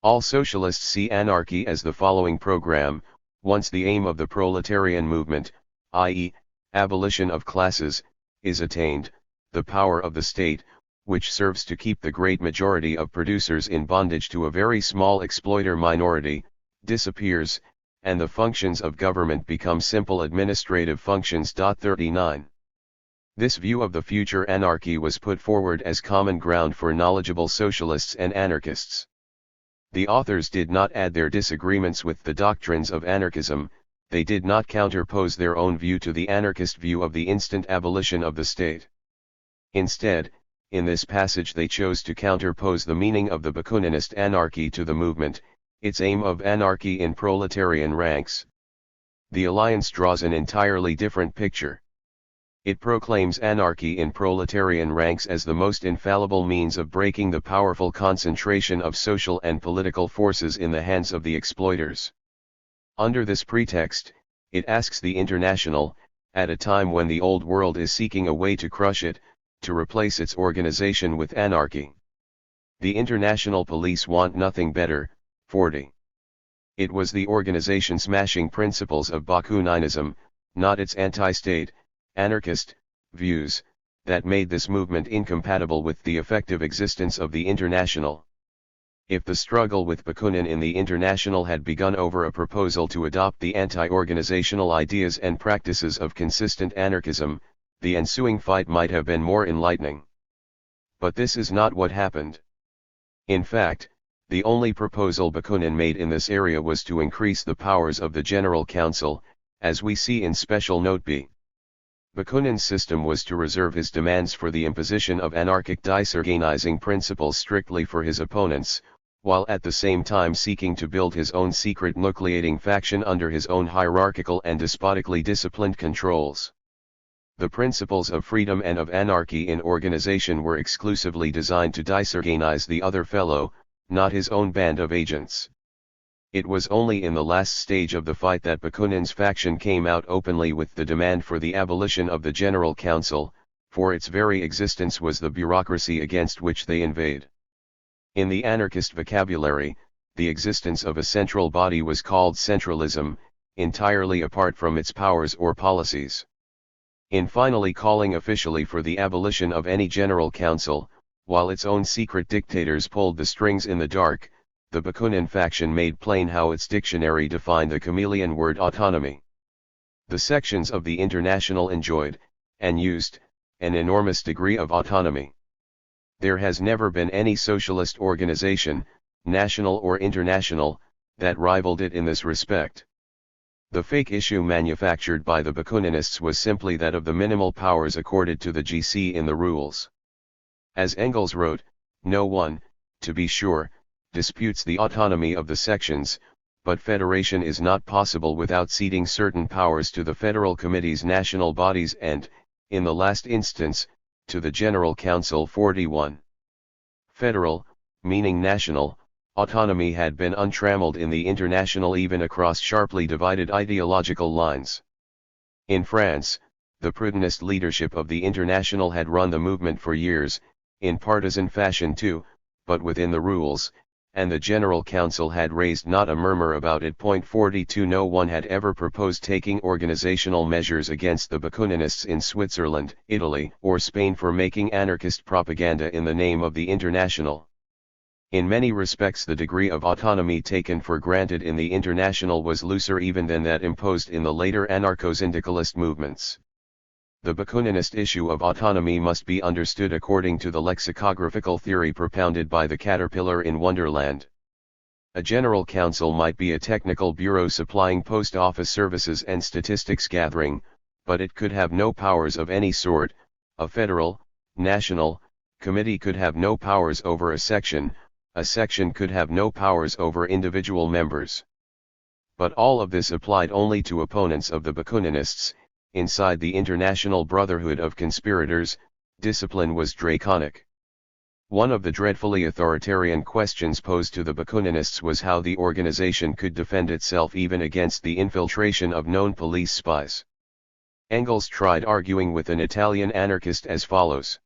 All socialists see anarchy as the following program: once the aim of the proletarian movement, i.e., abolition of classes, is attained, the power of the state, which serves to keep the great majority of producers in bondage to a very small exploiter minority, disappears, and the functions of government become simple administrative functions. 39. This view of the future anarchy was put forward as common ground for knowledgeable socialists and anarchists. The authors did not add their disagreements with the doctrines of anarchism, they did not counterpose their own view to the anarchist view of the instant abolition of the state. Instead, in this passage they chose to counterpose the meaning of the Bakuninist anarchy to the movement, its aim of anarchy in proletarian ranks. The alliance draws an entirely different picture. It proclaims anarchy in proletarian ranks as the most infallible means of breaking the powerful concentration of social and political forces in the hands of the exploiters. Under this pretext, it asks the International, at a time when the old world is seeking a way to crush it, to replace its organization with anarchy. The international police want nothing better. 40. It was the organization smashing principles of Bakuninism, not its anti-state, anarchist, views, that made this movement incompatible with the effective existence of the International. If the struggle with Bakunin in the International had begun over a proposal to adopt the anti-organizational ideas and practices of consistent anarchism, the ensuing fight might have been more enlightening. But this is not what happened. In fact, the only proposal Bakunin made in this area was to increase the powers of the General Council, as we see in Special Note B. Bakunin's system was to reserve his demands for the imposition of anarchic disorganizing principles strictly for his opponents, while at the same time seeking to build his own secret nucleating faction under his own hierarchical and despotically disciplined controls. The principles of freedom and of anarchy in organization were exclusively designed to disorganize the other fellow, not his own band of agents. It was only in the last stage of the fight that Bakunin's faction came out openly with the demand for the abolition of the General Council, for its very existence was the bureaucracy against which they inveighed. In the anarchist vocabulary, the existence of a central body was called centralism, entirely apart from its powers or policies. In finally calling officially for the abolition of any General Council, while its own secret dictators pulled the strings in the dark, the Bakunin faction made plain how its dictionary defined the chameleon word autonomy. The sections of the International enjoyed, and used, an enormous degree of autonomy. There has never been any socialist organization, national or international, that rivaled it in this respect. The fake issue manufactured by the Bakuninists was simply that of the minimal powers accorded to the GC in the rules. As Engels wrote, no one, to be sure, disputes the autonomy of the sections, but federation is not possible without ceding certain powers to the federal committees, national bodies and, in the last instance, to the General Council. 41. Federal, meaning national, autonomy had been untrammeled in the International even across sharply divided ideological lines. In France, the Proudhonist leadership of the International had run the movement for years, in partisan fashion too, but within the rules, and the General Council had raised not a murmur about it. 42. No one had ever proposed taking organizational measures against the Bakuninists in Switzerland, Italy, or Spain for making anarchist propaganda in the name of the International. In many respects the degree of autonomy taken for granted in the International was looser even than that imposed in the later anarcho-syndicalist movements. The Bakuninist issue of autonomy must be understood according to the lexicographical theory propounded by the caterpillar in Wonderland. A General Council might be a technical bureau supplying post office services and statistics gathering, but it could have no powers of any sort. A federal, national, committee could have no powers over a section could have no powers over individual members. But all of this applied only to opponents of the Bakuninists. Inside the International Brotherhood of Conspirators, discipline was draconic. One of the dreadfully authoritarian questions posed to the Bakuninists was how the organization could defend itself even against the infiltration of known police spies. Engels tried arguing with an Italian anarchist as follows.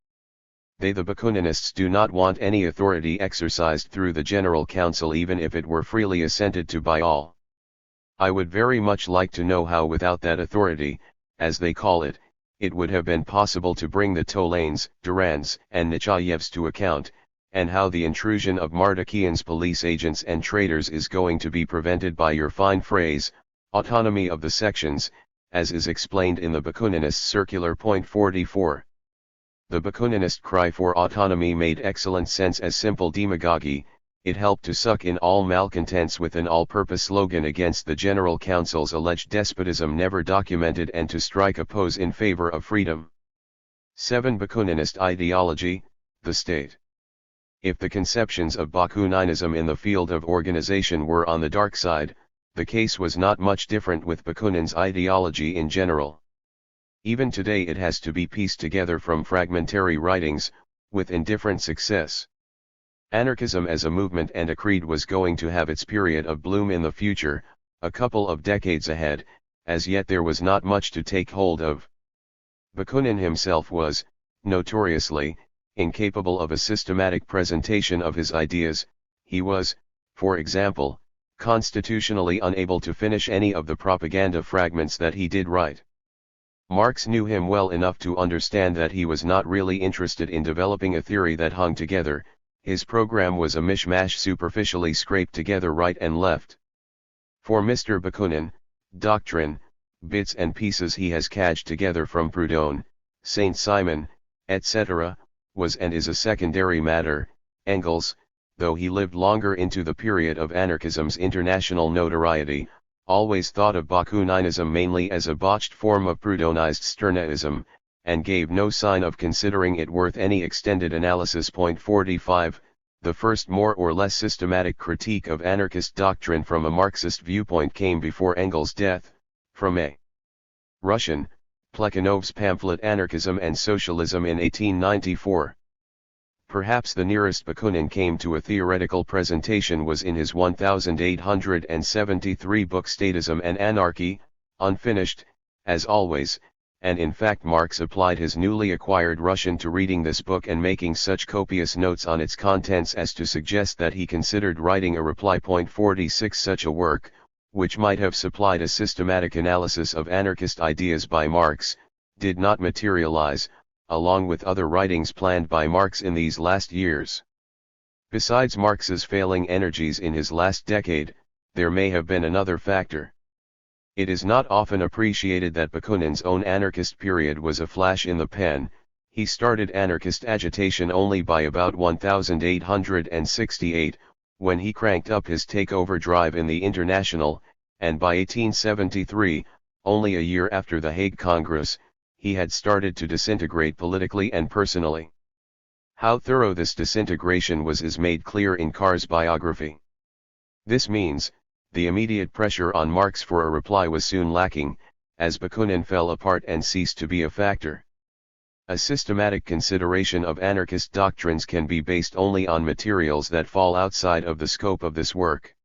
They, the Bakuninists, do not want any authority exercised through the General Council, even if it were freely assented to by all. I would very much like to know how, without that authority, as they call it, it would have been possible to bring the Tolanes, Durans, and Nechaevs to account, and how the intrusion of Mardochian's police agents and traitors is going to be prevented by your fine phrase, autonomy of the sections, as is explained in the Bakuninist Circular Point 44. The Bakuninist cry for autonomy made excellent sense as simple demagogy. It helped to suck in all malcontents with an all-purpose slogan against the General Council's alleged despotism never documented, and to strike a pose in favor of freedom. 7. Bakuninist ideology, the state. If the conceptions of Bakuninism in the field of organization were on the dark side, the case was not much different with Bakunin's ideology in general. Even today it has to be pieced together from fragmentary writings, with indifferent success. Anarchism as a movement and a creed was going to have its period of bloom in the future, a couple of decades ahead. As yet there was not much to take hold of. Bakunin himself was, notoriously, incapable of a systematic presentation of his ideas. He was, for example, constitutionally unable to finish any of the propaganda fragments that he did write. Marx knew him well enough to understand that he was not really interested in developing a theory that hung together. His program was a mishmash superficially scraped together right and left. For Mr. Bakunin, doctrine, bits and pieces he has cadged together from Proudhon, Saint Simon, etc., was and is a secondary matter. Engels, though he lived longer into the period of anarchism's international notoriety, always thought of Bakuninism mainly as a botched form of Proudhonized Stirnaism, and gave no sign of considering it worth any extended analysis. Point 45, the first more or less systematic critique of anarchist doctrine from a Marxist viewpoint came before Engels' death, from a Russian, Plekhanov's pamphlet Anarchism and Socialism in 1894. Perhaps the nearest Bakunin came to a theoretical presentation was in his 1873 book Statism and Anarchy, unfinished, as always, and in fact Marx applied his newly acquired Russian to reading this book and making such copious notes on its contents as to suggest that he considered writing a reply. Point 46, such a work, which might have supplied a systematic analysis of anarchist ideas by Marx, did not materialize, along with other writings planned by Marx in these last years. Besides Marx's failing energies in his last decade, there may have been another factor. It is not often appreciated that Bakunin's own anarchist period was a flash in the pan. He started anarchist agitation only by about 1868, when he cranked up his takeover drive in the International, and by 1873, only a year after the Hague Congress, he had started to disintegrate politically and personally. How thorough this disintegration was is made clear in Karl's biography. This means, the immediate pressure on Marx for a reply was soon lacking, as Bakunin fell apart and ceased to be a factor. A systematic consideration of anarchist doctrines can be based only on materials that fall outside of the scope of this work.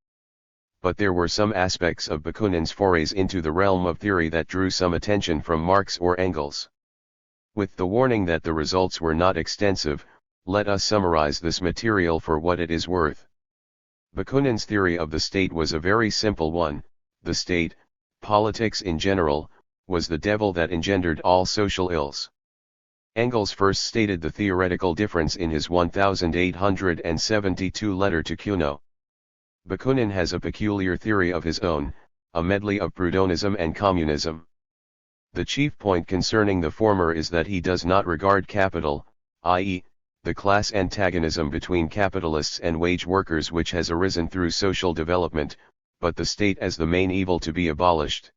But there were some aspects of Bakunin's forays into the realm of theory that drew some attention from Marx or Engels. With the warning that the results were not extensive, let us summarize this material for what it is worth. Bakunin's theory of the state was a very simple one. The state, politics in general, was the devil that engendered all social ills. Engels first stated the theoretical difference in his 1872 letter to Kuno. Bakunin has a peculiar theory of his own, a medley of Proudhonism and communism. The chief point concerning the former is that he does not regard capital, i.e., the class antagonism between capitalists and wage workers which has arisen through social development, but the state as the main evil to be abolished.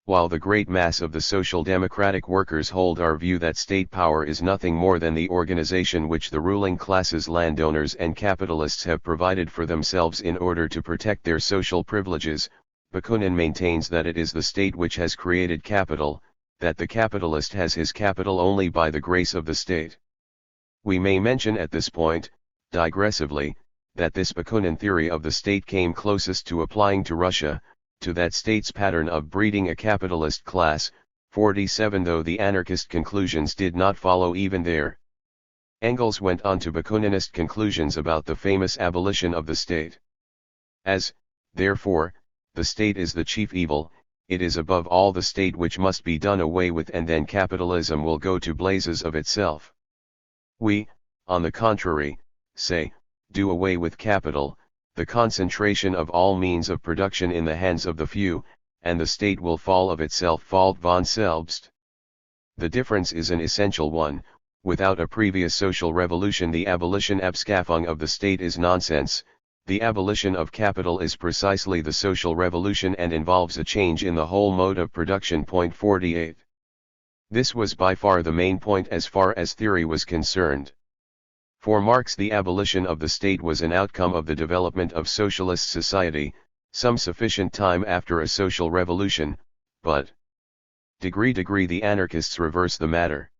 While the great mass of the social democratic workers hold our view that state power is nothing more than the organization which the ruling classes, landowners and capitalists have provided for themselves in order to protect their social privileges, Bakunin maintains that it is the state which has created capital, that the capitalist has his capital only by the grace of the state. We may mention at this point, digressively, that this Bakunin theory of the state came closest to applying to Russia, to that state's pattern of breeding a capitalist class. 47 Though the anarchist conclusions did not follow even there. Engels went on to Bakuninist conclusions about the famous abolition of the state. As, therefore, the state is the chief evil, it is above all the state which must be done away with, and then capitalism will go to blazes of itself. We, on the contrary, say, do away with capital, the concentration of all means of production in the hands of the few, and the state will fall of itself, fault von selbst. The difference is an essential one. Without a previous social revolution, the abolition Abschaffung of the state is nonsense. The abolition of capital is precisely the social revolution and involves a change in the whole mode of production. Point 48. This was by far the main point as far as theory was concerned. For Marx, the abolition of the state was an outcome of the development of socialist society, some sufficient time after a social revolution, but degree the anarchists reverse the matter.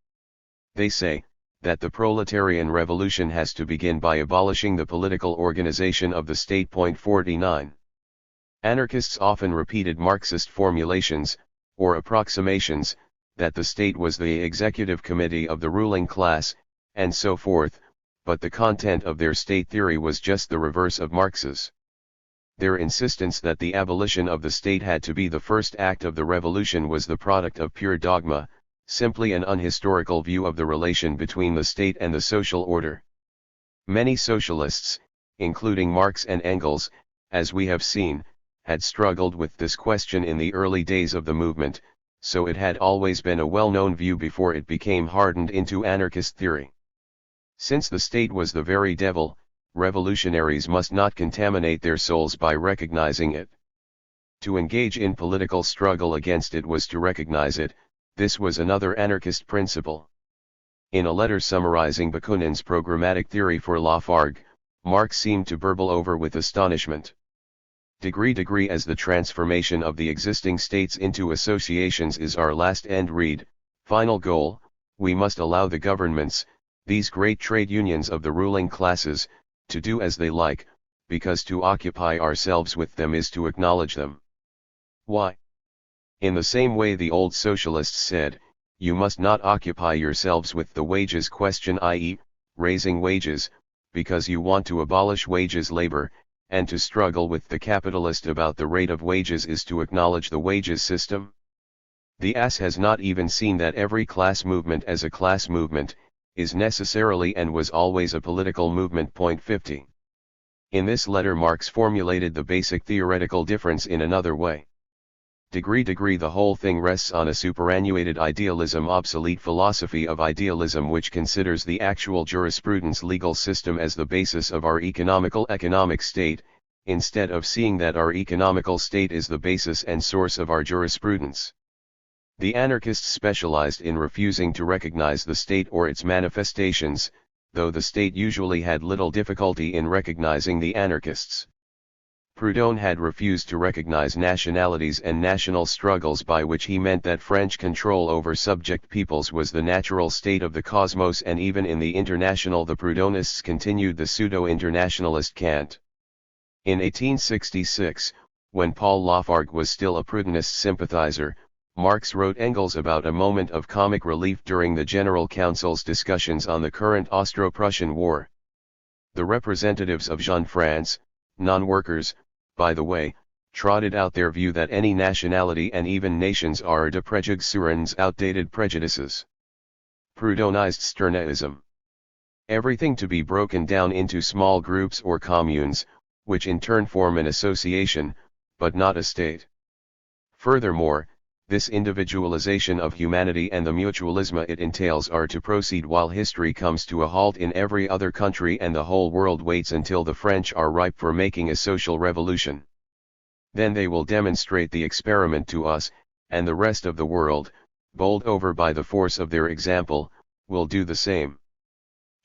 They say that the proletarian revolution has to begin by abolishing the political organization of the state. Point 49. Anarchists often repeated Marxist formulations, or approximations, that the state was the executive committee of the ruling class, and so forth, but the content of their state theory was just the reverse of Marx's. Their insistence that the abolition of the state had to be the first act of the revolution was the product of pure dogma, simply an unhistorical view of the relation between the state and the social order. Many socialists, including Marx and Engels, as we have seen, had struggled with this question in the early days of the movement, so it had always been a well-known view before it became hardened into anarchist theory. Since the state was the very devil, revolutionaries must not contaminate their souls by recognizing it. To engage in political struggle against it was to recognize it. This was another anarchist principle. In a letter summarizing Bakunin's programmatic theory for Lafargue, Marx seemed to burble over with astonishment. Degree as the transformation of the existing states into associations is our last end, final goal, we must allow the governments, these great trade unions of the ruling classes, to do as they like, because to occupy ourselves with them is to acknowledge them. Why? In the same way the old socialists said, you must not occupy yourselves with the wages question, i.e., raising wages, because you want to abolish wages labor, and to struggle with the capitalist about the rate of wages is to acknowledge the wages system. The ass has not even seen that every class movement as a class movement, is necessarily and was always a political movement. Point 50. In this letter Marx formulated the basic theoretical difference in another way. Degree the whole thing rests on a superannuated idealism, obsolete philosophy of idealism which considers the actual jurisprudence legal system as the basis of our economic state, instead of seeing that our economical state is the basis and source of our jurisprudence. The anarchists specialized in refusing to recognize the state or its manifestations, though the state usually had little difficulty in recognizing the anarchists. Proudhon had refused to recognize nationalities and national struggles, by which he meant that French control over subject peoples was the natural state of the cosmos, and even in the International the Proudhonists continued the pseudo-internationalist cant. In 1866, when Paul Lafargue was still a Proudhonist sympathizer, Marx wrote Engels about a moment of comic relief during the General Council's discussions on the current Austro-Prussian War. The representatives of Jeune France, non-workers, by the way, trotted out their view that any nationality and even nations are de préjugés, outdated prejudices. Proudhonized Stirnaism. Everything to be broken down into small groups or communes, which in turn form an association, but not a state. Furthermore, this individualization of humanity and the mutualism it entails are to proceed while history comes to a halt in every other country and the whole world waits until the French are ripe for making a social revolution. Then they will demonstrate the experiment to us, and the rest of the world, bowled over by the force of their example, will do the same.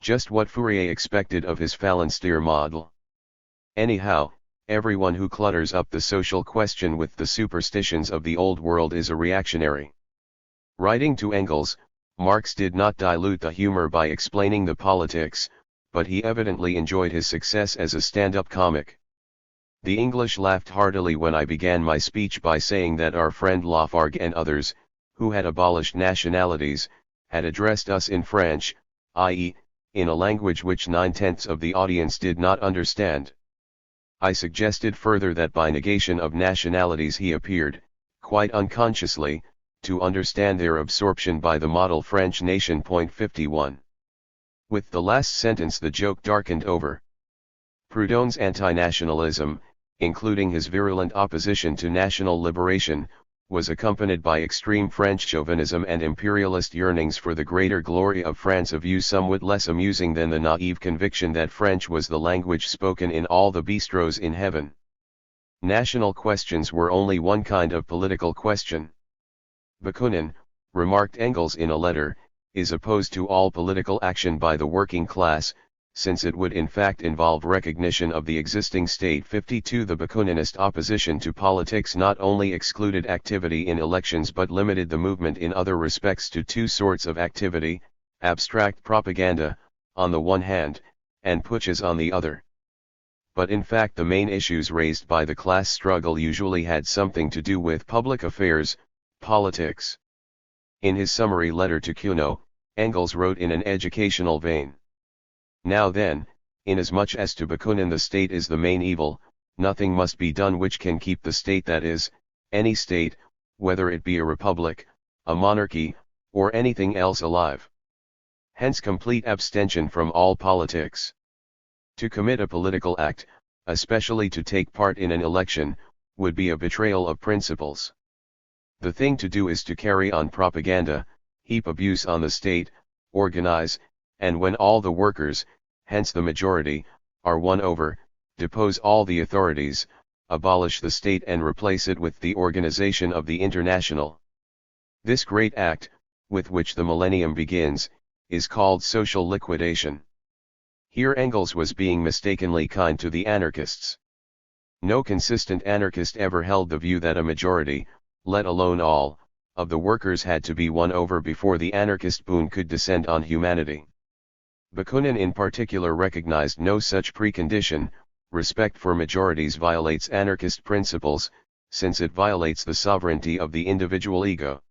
Just what Fourier expected of his Phalansteer model. Anyhow, everyone who clutters up the social question with the superstitions of the old world is a reactionary. Writing to Engels, Marx did not dilute the humor by explaining the politics, but he evidently enjoyed his success as a stand-up comic. The English laughed heartily when I began my speech by saying that our friend Lafargue and others, who had abolished nationalities, had addressed us in French, i.e., in a language which 9/10 of the audience did not understand. I suggested further that by negation of nationalities he appeared, quite unconsciously, to understand their absorption by the model French nation. 51. With the last sentence the joke darkened over. Proudhon's anti-nationalism, including his virulent opposition to national liberation, was accompanied by extreme French chauvinism and imperialist yearnings for the greater glory of France, a view somewhat less amusing than the naive conviction that French was the language spoken in all the bistros in heaven. National questions were only one kind of political question. Bakunin, remarked Engels in a letter, is opposed to all political action by the working class, since it would in fact involve recognition of the existing state. 52. The Bakuninist opposition to politics not only excluded activity in elections but limited the movement in other respects to two sorts of activity: abstract propaganda, on the one hand, and putschs on the other. But in fact the main issues raised by the class struggle usually had something to do with public affairs, politics. In his summary letter to Kuno, Engels wrote in an educational vein: "Now then, inasmuch as to Bakunin the state is the main evil, nothing must be done which can keep the state, that is, any state, whether it be a republic, a monarchy, or anything else, alive. Hence complete abstention from all politics. To commit a political act, especially to take part in an election, would be a betrayal of principles. The thing to do is to carry on propaganda, heap abuse on the state, organize, and when all the workers, hence the majority, are won over, depose all the authorities, abolish the state and replace it with the organization of the International. This great act, with which the millennium begins, is called social liquidation." Here Engels was being mistakenly kind to the anarchists. No consistent anarchist ever held the view that a majority, let alone all, of the workers had to be won over before the anarchist boon could descend on humanity. Bakunin in particular recognized no such precondition. Respect for majorities violates anarchist principles, since it violates the sovereignty of the individual ego.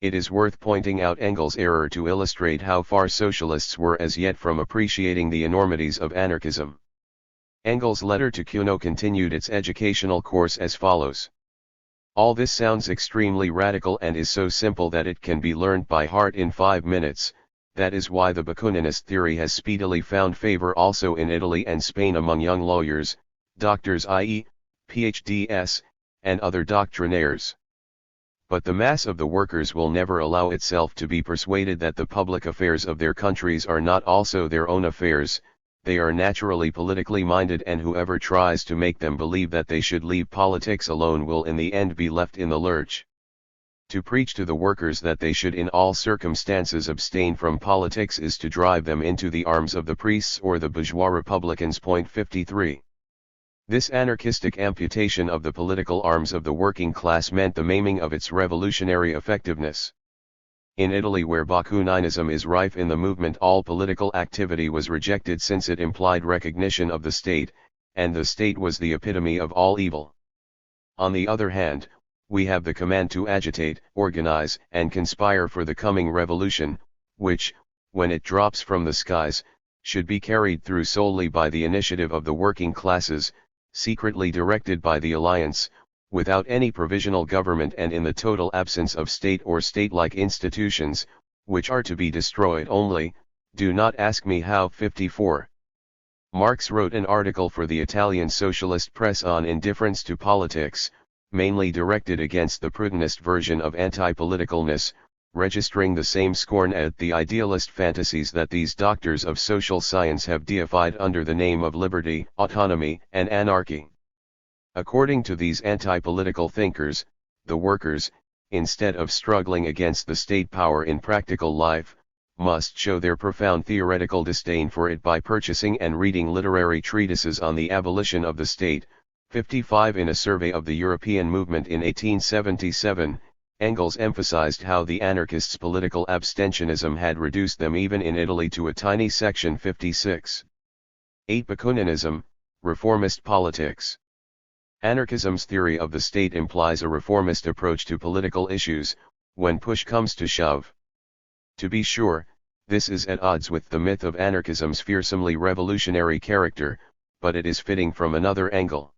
It is worth pointing out Engels' error to illustrate how far socialists were as yet from appreciating the enormities of anarchism. Engels' letter to Kuno continued its educational course as follows: "All this sounds extremely radical and is so simple that it can be learned by heart in 5 minutes. That is why the Bakuninist theory has speedily found favor also in Italy and Spain among young lawyers, doctors, i.e., PhDs, and other doctrinaires. But the mass of the workers will never allow itself to be persuaded that the public affairs of their countries are not also their own affairs. They are naturally politically minded, and whoever tries to make them believe that they should leave politics alone will in the end be left in the lurch. To preach to the workers that they should in all circumstances abstain from politics is to drive them into the arms of the priests or the bourgeois republicans." 53. This anarchistic amputation of the political arms of the working class meant the maiming of its revolutionary effectiveness. In Italy, where Bakuninism is rife in the movement, all political activity was rejected since it implied recognition of the state, and the state was the epitome of all evil. On the other hand, we have the command to agitate, organize, and conspire for the coming revolution, which, when it drops from the skies, should be carried through solely by the initiative of the working classes, secretly directed by the Alliance, without any provisional government and in the total absence of state or state-like institutions, which are to be destroyed only. Do not ask me how. 54. Marx wrote an article for the Italian socialist press on indifference to politics, mainly directed against the Proudhonist version of anti-politicalness, registering the same scorn at the idealist fantasies that these doctors of social science have deified under the name of liberty, autonomy, and anarchy. According to these anti-political thinkers, the workers, instead of struggling against the state power in practical life, must show their profound theoretical disdain for it by purchasing and reading literary treatises on the abolition of the state. 55. In a survey of the European movement in 1877, Engels emphasized how the anarchists' political abstentionism had reduced them even in Italy to a tiny section. 56. 8. Bakuninism, reformist politics. Anarchism's theory of the state implies a reformist approach to political issues, when push comes to shove. To be sure, This is at odds with the myth of anarchism's fearsomely revolutionary character, but it is fitting from another angle.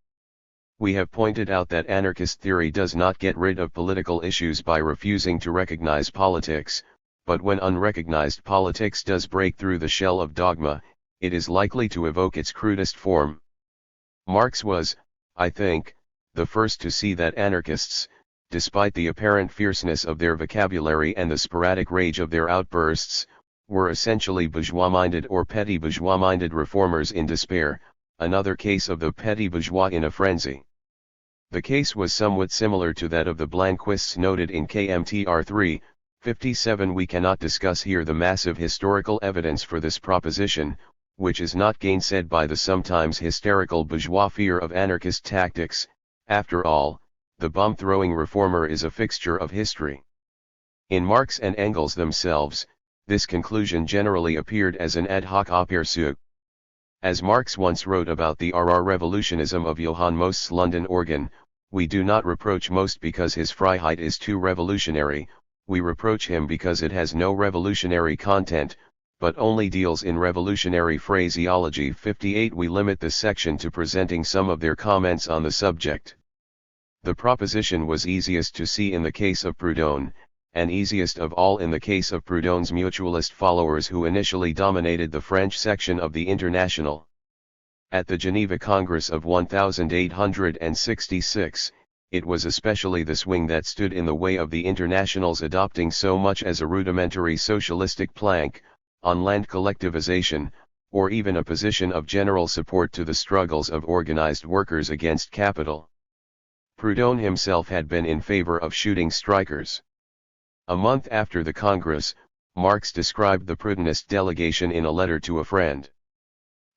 We have pointed out that anarchist theory does not get rid of political issues by refusing to recognize politics, but when unrecognized politics does break through the shell of dogma, it is likely to evoke its crudest form. Marx was, I think, the first to see that anarchists, despite the apparent fierceness of their vocabulary and the sporadic rage of their outbursts, were essentially bourgeois-minded or petty bourgeois-minded reformers in despair, another case of the petty bourgeois in a frenzy. The case was somewhat similar to that of the Blanquists noted in KMTR 3:57. We cannot discuss here the massive historical evidence for this proposition, which is not gainsaid by the sometimes hysterical bourgeois fear of anarchist tactics. After all, the bomb-throwing reformer is a fixture of history. In Marx and Engels themselves, this conclusion generally appeared as an ad hoc aperçu. As Marx once wrote about the RR revolutionism of Johann Most's London organ, we do not reproach Most because his Freiheit is too revolutionary, we reproach him because it has no revolutionary content, but only deals in revolutionary phraseology. 58. We limit this section to presenting some of their comments on the subject. The proposition was easiest to see in the case of Proudhon, and easiest of all in the case of Proudhon's mutualist followers who initially dominated the French section of the International. At the Geneva Congress of 1866, it was especially this wing that stood in the way of the Internationals adopting so much as a rudimentary socialistic plank, on land collectivization, or even a position of general support to the struggles of organized workers against capital. Proudhon himself had been in favor of shooting strikers. A month after the Congress, Marx described the Proudhonist delegation in a letter to a friend.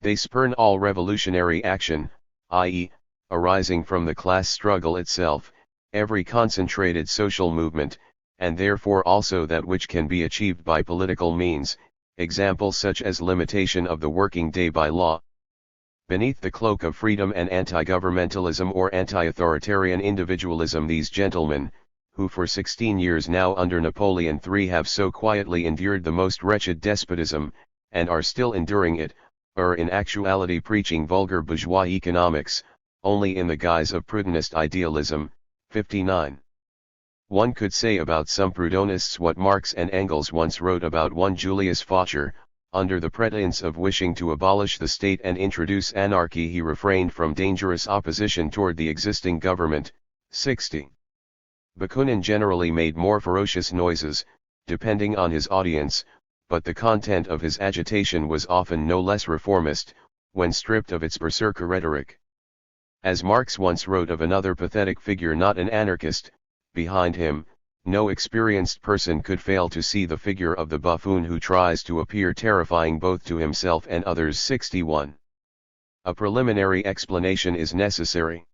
They spurn all revolutionary action, i.e., arising from the class struggle itself, every concentrated social movement, and therefore also that which can be achieved by political means, examples such as limitation of the working day by law. Beneath the cloak of freedom and anti-governmentalism or anti-authoritarian individualism, these gentlemen, who for 16 years now under Napoleon III have so quietly endured the most wretched despotism, and are still enduring it, are in actuality preaching vulgar bourgeois economics, only in the guise of Proudhonist idealism. 59. One could say about some Proudhonists what Marx and Engels once wrote about one Julius Faucher: under the pretense of wishing to abolish the state and introduce anarchy, he refrained from dangerous opposition toward the existing government. 60. Bakunin generally made more ferocious noises, depending on his audience, but the content of his agitation was often no less reformist, when stripped of its berserker rhetoric. As Marx once wrote of another pathetic figure, not an anarchist, behind him, no experienced person could fail to see the figure of the buffoon who tries to appear terrifying both to himself and others. 61. A preliminary explanation is necessary.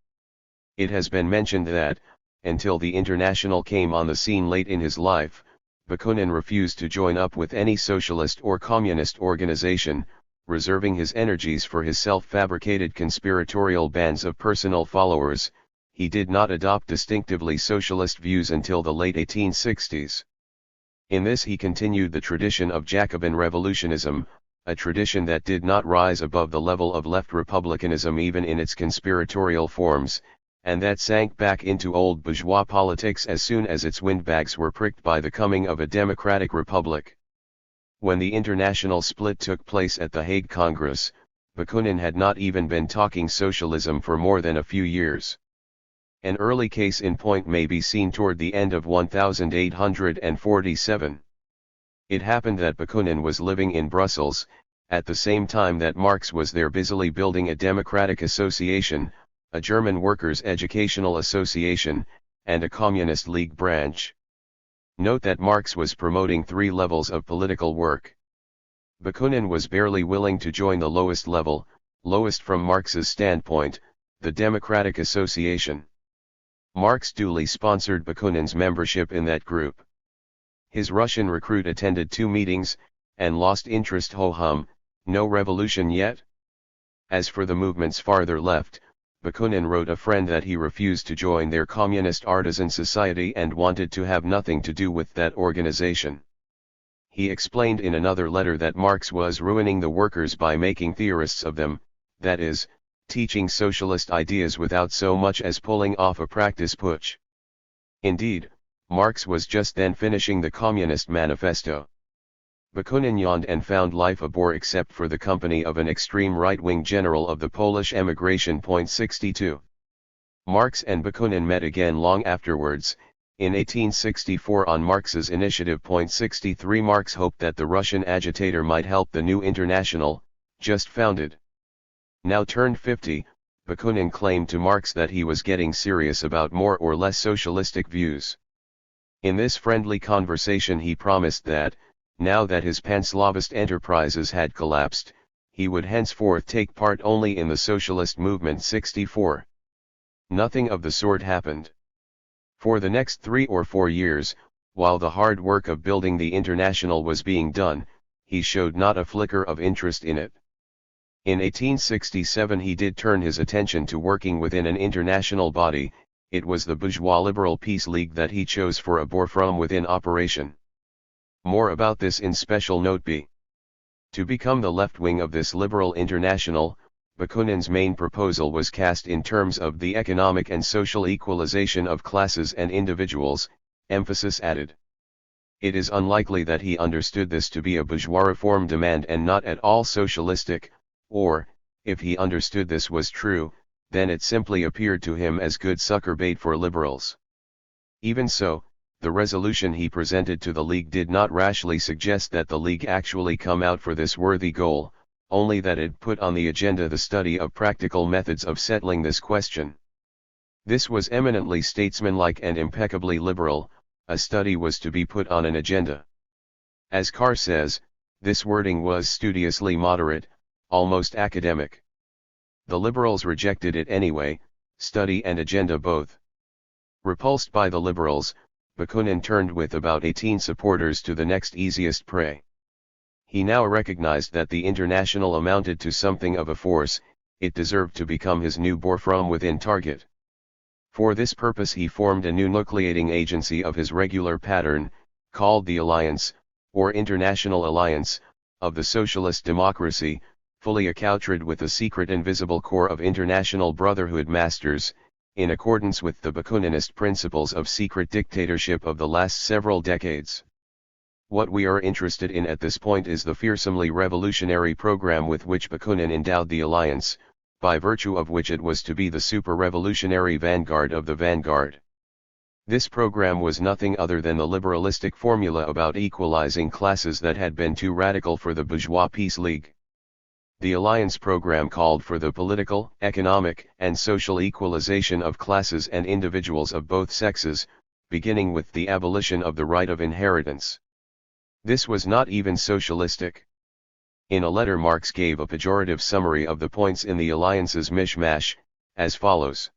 It has been mentioned that, until the International came on the scene late in his life, Bakunin refused to join up with any socialist or communist organization, reserving his energies for his self-fabricated conspiratorial bands of personal followers. He did not adopt distinctively socialist views until the late 1860s. In this he continued the tradition of Jacobin revolutionism, a tradition that did not rise above the level of left republicanism even in its conspiratorial forms, and that sank back into old bourgeois politics as soon as its windbags were pricked by the coming of a democratic republic. When the international split took place at the Hague Congress, Bakunin had not even been talking socialism for more than a few years. An early case in point may be seen toward the end of 1847. It happened that Bakunin was living in Brussels, at the same time that Marx was there busily building a democratic association, a German workers' educational association, and a Communist League branch. Note that Marx was promoting 3 levels of political work. Bakunin was barely willing to join the lowest level, lowest from Marx's standpoint, the Democratic Association. Marx duly sponsored Bakunin's membership in that group. His Russian recruit attended 2 meetings, and lost interest. Ho-hum, no revolution yet? As for the movements farther left, Bakunin wrote a friend that he refused to join their communist artisan society and wanted to have nothing to do with that organization. he explained in another letter that Marx was ruining the workers by making theorists of them, that is, teaching socialist ideas without so much as pulling off a practice putsch. Indeed, Marx was just then finishing the Communist Manifesto. Bakunin yawned and found life a bore except for the company of an extreme right-wing general of the Polish emigration. 62. Marx and Bakunin met again long afterwards, in 1864 on Marx's initiative. 63. Marx hoped that the Russian agitator might help the new international, just founded. Now turned 50, Bakunin claimed to Marx that he was getting serious about more or less socialistic views. In this friendly conversation he promised that, now that his Panslavist enterprises had collapsed, he would henceforth take part only in the socialist movement. 64. Nothing of the sort happened. For the next 3 or 4 years, while the hard work of building the International was being done, he showed not a flicker of interest in it. In 1867 he did turn his attention to working within an international body. It was the Bourgeois Liberal Peace League that he chose for a bore from within operation. More about this in special note B. To become the left wing of this liberal international, Bakunin's main proposal was cast in terms of the economic and social equalization of classes and individuals, emphasis added. It is unlikely that he understood this to be a bourgeois reform demand and not at all socialistic, or, if he understood this was true, then it simply appeared to him as good sucker bait for liberals. Even so, the resolution he presented to the League did not rashly suggest that the League actually come out for this worthy goal, only that it put on the agenda the study of practical methods of settling this question. This was eminently statesmanlike and impeccably liberal. A study was to be put on an agenda. As Karl says, this wording was studiously moderate, almost academic. The liberals rejected it anyway, study and agenda both. Repulsed by the liberals, Bakunin turned with about 18 supporters to the next easiest prey. He now recognized that the International amounted to something of a force, it deserved to become his new bore from within target. For this purpose he formed a new nucleating agency of his regular pattern, called the Alliance, or International Alliance, of the Socialist Democracy, fully accoutred with a secret invisible corps of international brotherhood masters, in accordance with the Bakuninist principles of secret dictatorship of the last several decades. What we are interested in at this point is the fearsomely revolutionary program with which Bakunin endowed the Alliance, by virtue of which it was to be the super-revolutionary vanguard of the vanguard. This program was nothing other than the liberalistic formula about equalizing classes that had been too radical for the Bourgeois Peace League. The Alliance program called for the political, economic, and social equalization of classes and individuals of both sexes, beginning with the abolition of the right of inheritance. This was not even socialistic. In a letter Marx gave a pejorative summary of the points in the Alliance's mishmash, as follows.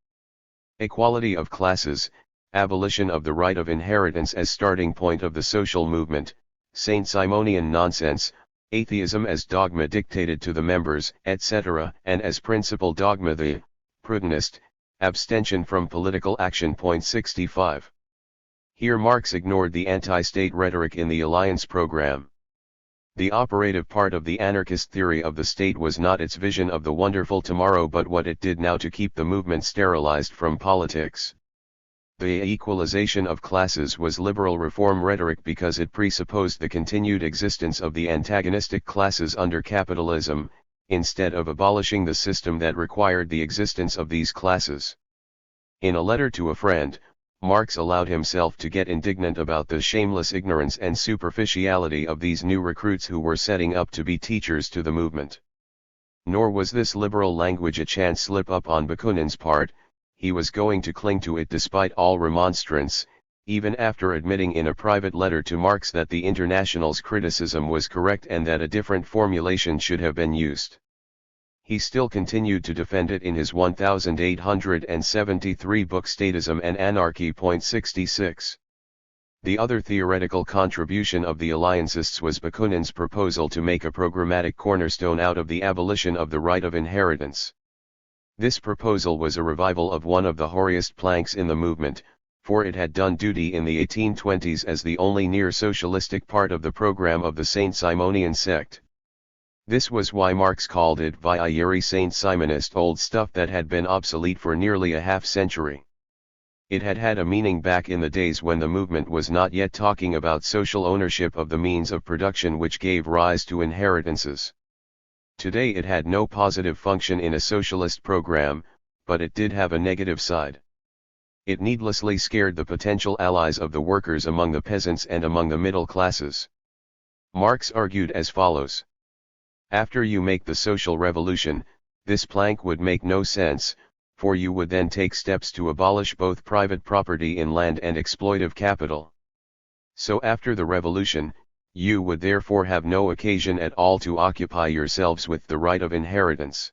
Equality of classes, abolition of the right of inheritance as starting point of the social movement, Saint-Simonian nonsense, atheism as dogma dictated to the members, etc., and as principal dogma the Proudhonist, abstention from political action. 65. Here Marx ignored the anti-state rhetoric in the Alliance program. The operative part of the anarchist theory of the state was not its vision of the wonderful tomorrow but what it did now to keep the movement sterilized from politics. The equalization of classes was liberal reform rhetoric because it presupposed the continued existence of the antagonistic classes under capitalism, instead of abolishing the system that required the existence of these classes. In a letter to a friend, Marx allowed himself to get indignant about the shameless ignorance and superficiality of these new recruits who were setting up to be teachers to the movement. Nor was this liberal language a chance slip-up on Bakunin's part. He was going to cling to it despite all remonstrance, even after admitting in a private letter to Marx that the International's criticism was correct and that a different formulation should have been used. He still continued to defend it in his 1873 book Statism and Anarchy. 66. The other theoretical contribution of the Alliancists was Bakunin's proposal to make a programmatic cornerstone out of the abolition of the right of inheritance. This proposal was a revival of one of the hoariest planks in the movement, for it had done duty in the 1820s as the only near-socialistic part of the program of the Saint Simonian sect. This was why Marx called it vieillerie Saint Simonist, old stuff that had been obsolete for nearly a half-century. It had had a meaning back in the days when the movement was not yet talking about social ownership of the means of production which gave rise to inheritances. Today it had no positive function in a socialist program, but it did have a negative side. It needlessly scared the potential allies of the workers among the peasants and among the middle classes. Marx argued as follows. After you make the social revolution, this plank would make no sense, for you would then take steps to abolish both private property in land and exploitive capital. So after the revolution, you would therefore have no occasion at all to occupy yourselves with the right of inheritance.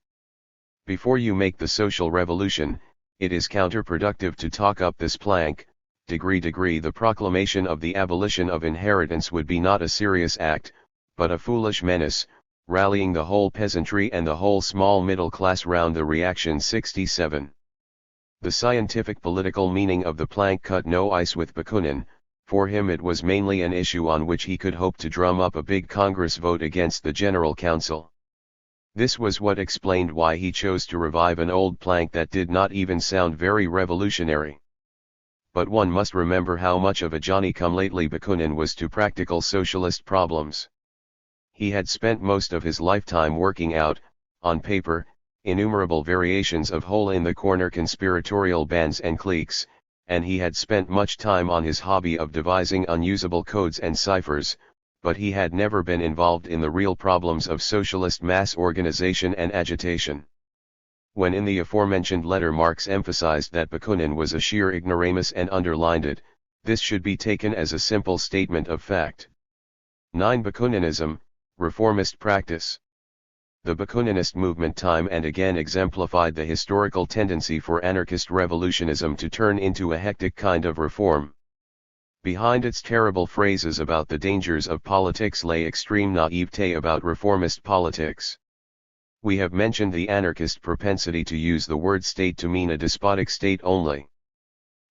Before you make the social revolution, it is counterproductive to talk up this plank. The proclamation of the abolition of inheritance would be not a serious act, but a foolish menace, rallying the whole peasantry and the whole small middle class round the reaction. 67. The scientific political meaning of the plank cut no ice with Bakunin. For him it was mainly an issue on which he could hope to drum up a big Congress vote against the General Council. This was what explained why he chose to revive an old plank that did not even sound very revolutionary. But one must remember how much of a Johnny-come-lately Bakunin was to practical socialist problems. He had spent most of his lifetime working out, on paper, innumerable variations of hole-in-the-corner conspiratorial bands and cliques, and he had spent much time on his hobby of devising unusable codes and ciphers, but he had never been involved in the real problems of socialist mass organization and agitation. When in the aforementioned letter Marx emphasized that Bakunin was a sheer ignoramus and underlined it, this should be taken as a simple statement of fact. 9. Bakuninism, reformist practice. The Bakuninist movement time and again exemplified the historical tendency for anarchist revolutionism to turn into a hectic kind of reform. Behind its terrible phrases about the dangers of politics lay extreme naivete about reformist politics. We have mentioned the anarchist propensity to use the word state to mean a despotic state only.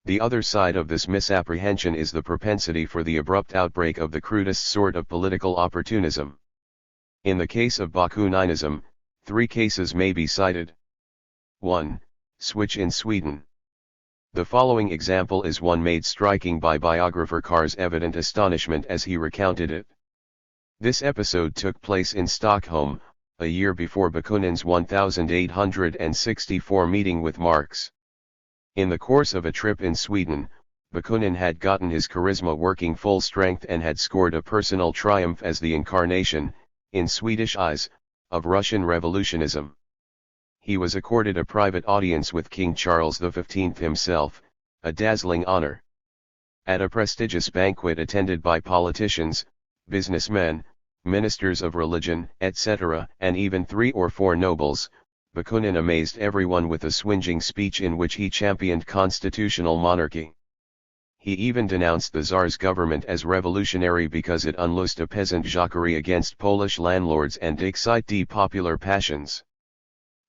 The other side of this misapprehension is the propensity for the abrupt outbreak of the crudest sort of political opportunism. In the case of Bakuninism, 3 cases may be cited. 1. Switch in Sweden. The following example is one made striking by biographer Karl's evident astonishment as he recounted it. This episode took place in Stockholm, a year before Bakunin's 1864 meeting with Marx. In the course of a trip in Sweden, Bakunin had gotten his charisma working full strength and had scored a personal triumph as the incarnation, in Swedish eyes, of Russian revolutionism. He was accorded a private audience with King Charles XV himself, a dazzling honor. At a prestigious banquet attended by politicians, businessmen, ministers of religion, etc., and even 3 or 4 nobles, Bakunin amazed everyone with a swinging speech in which he championed constitutional monarchy. He even denounced the Tsar's government as revolutionary because it unloosed a peasant jacquerie against Polish landlords and excited popular passions.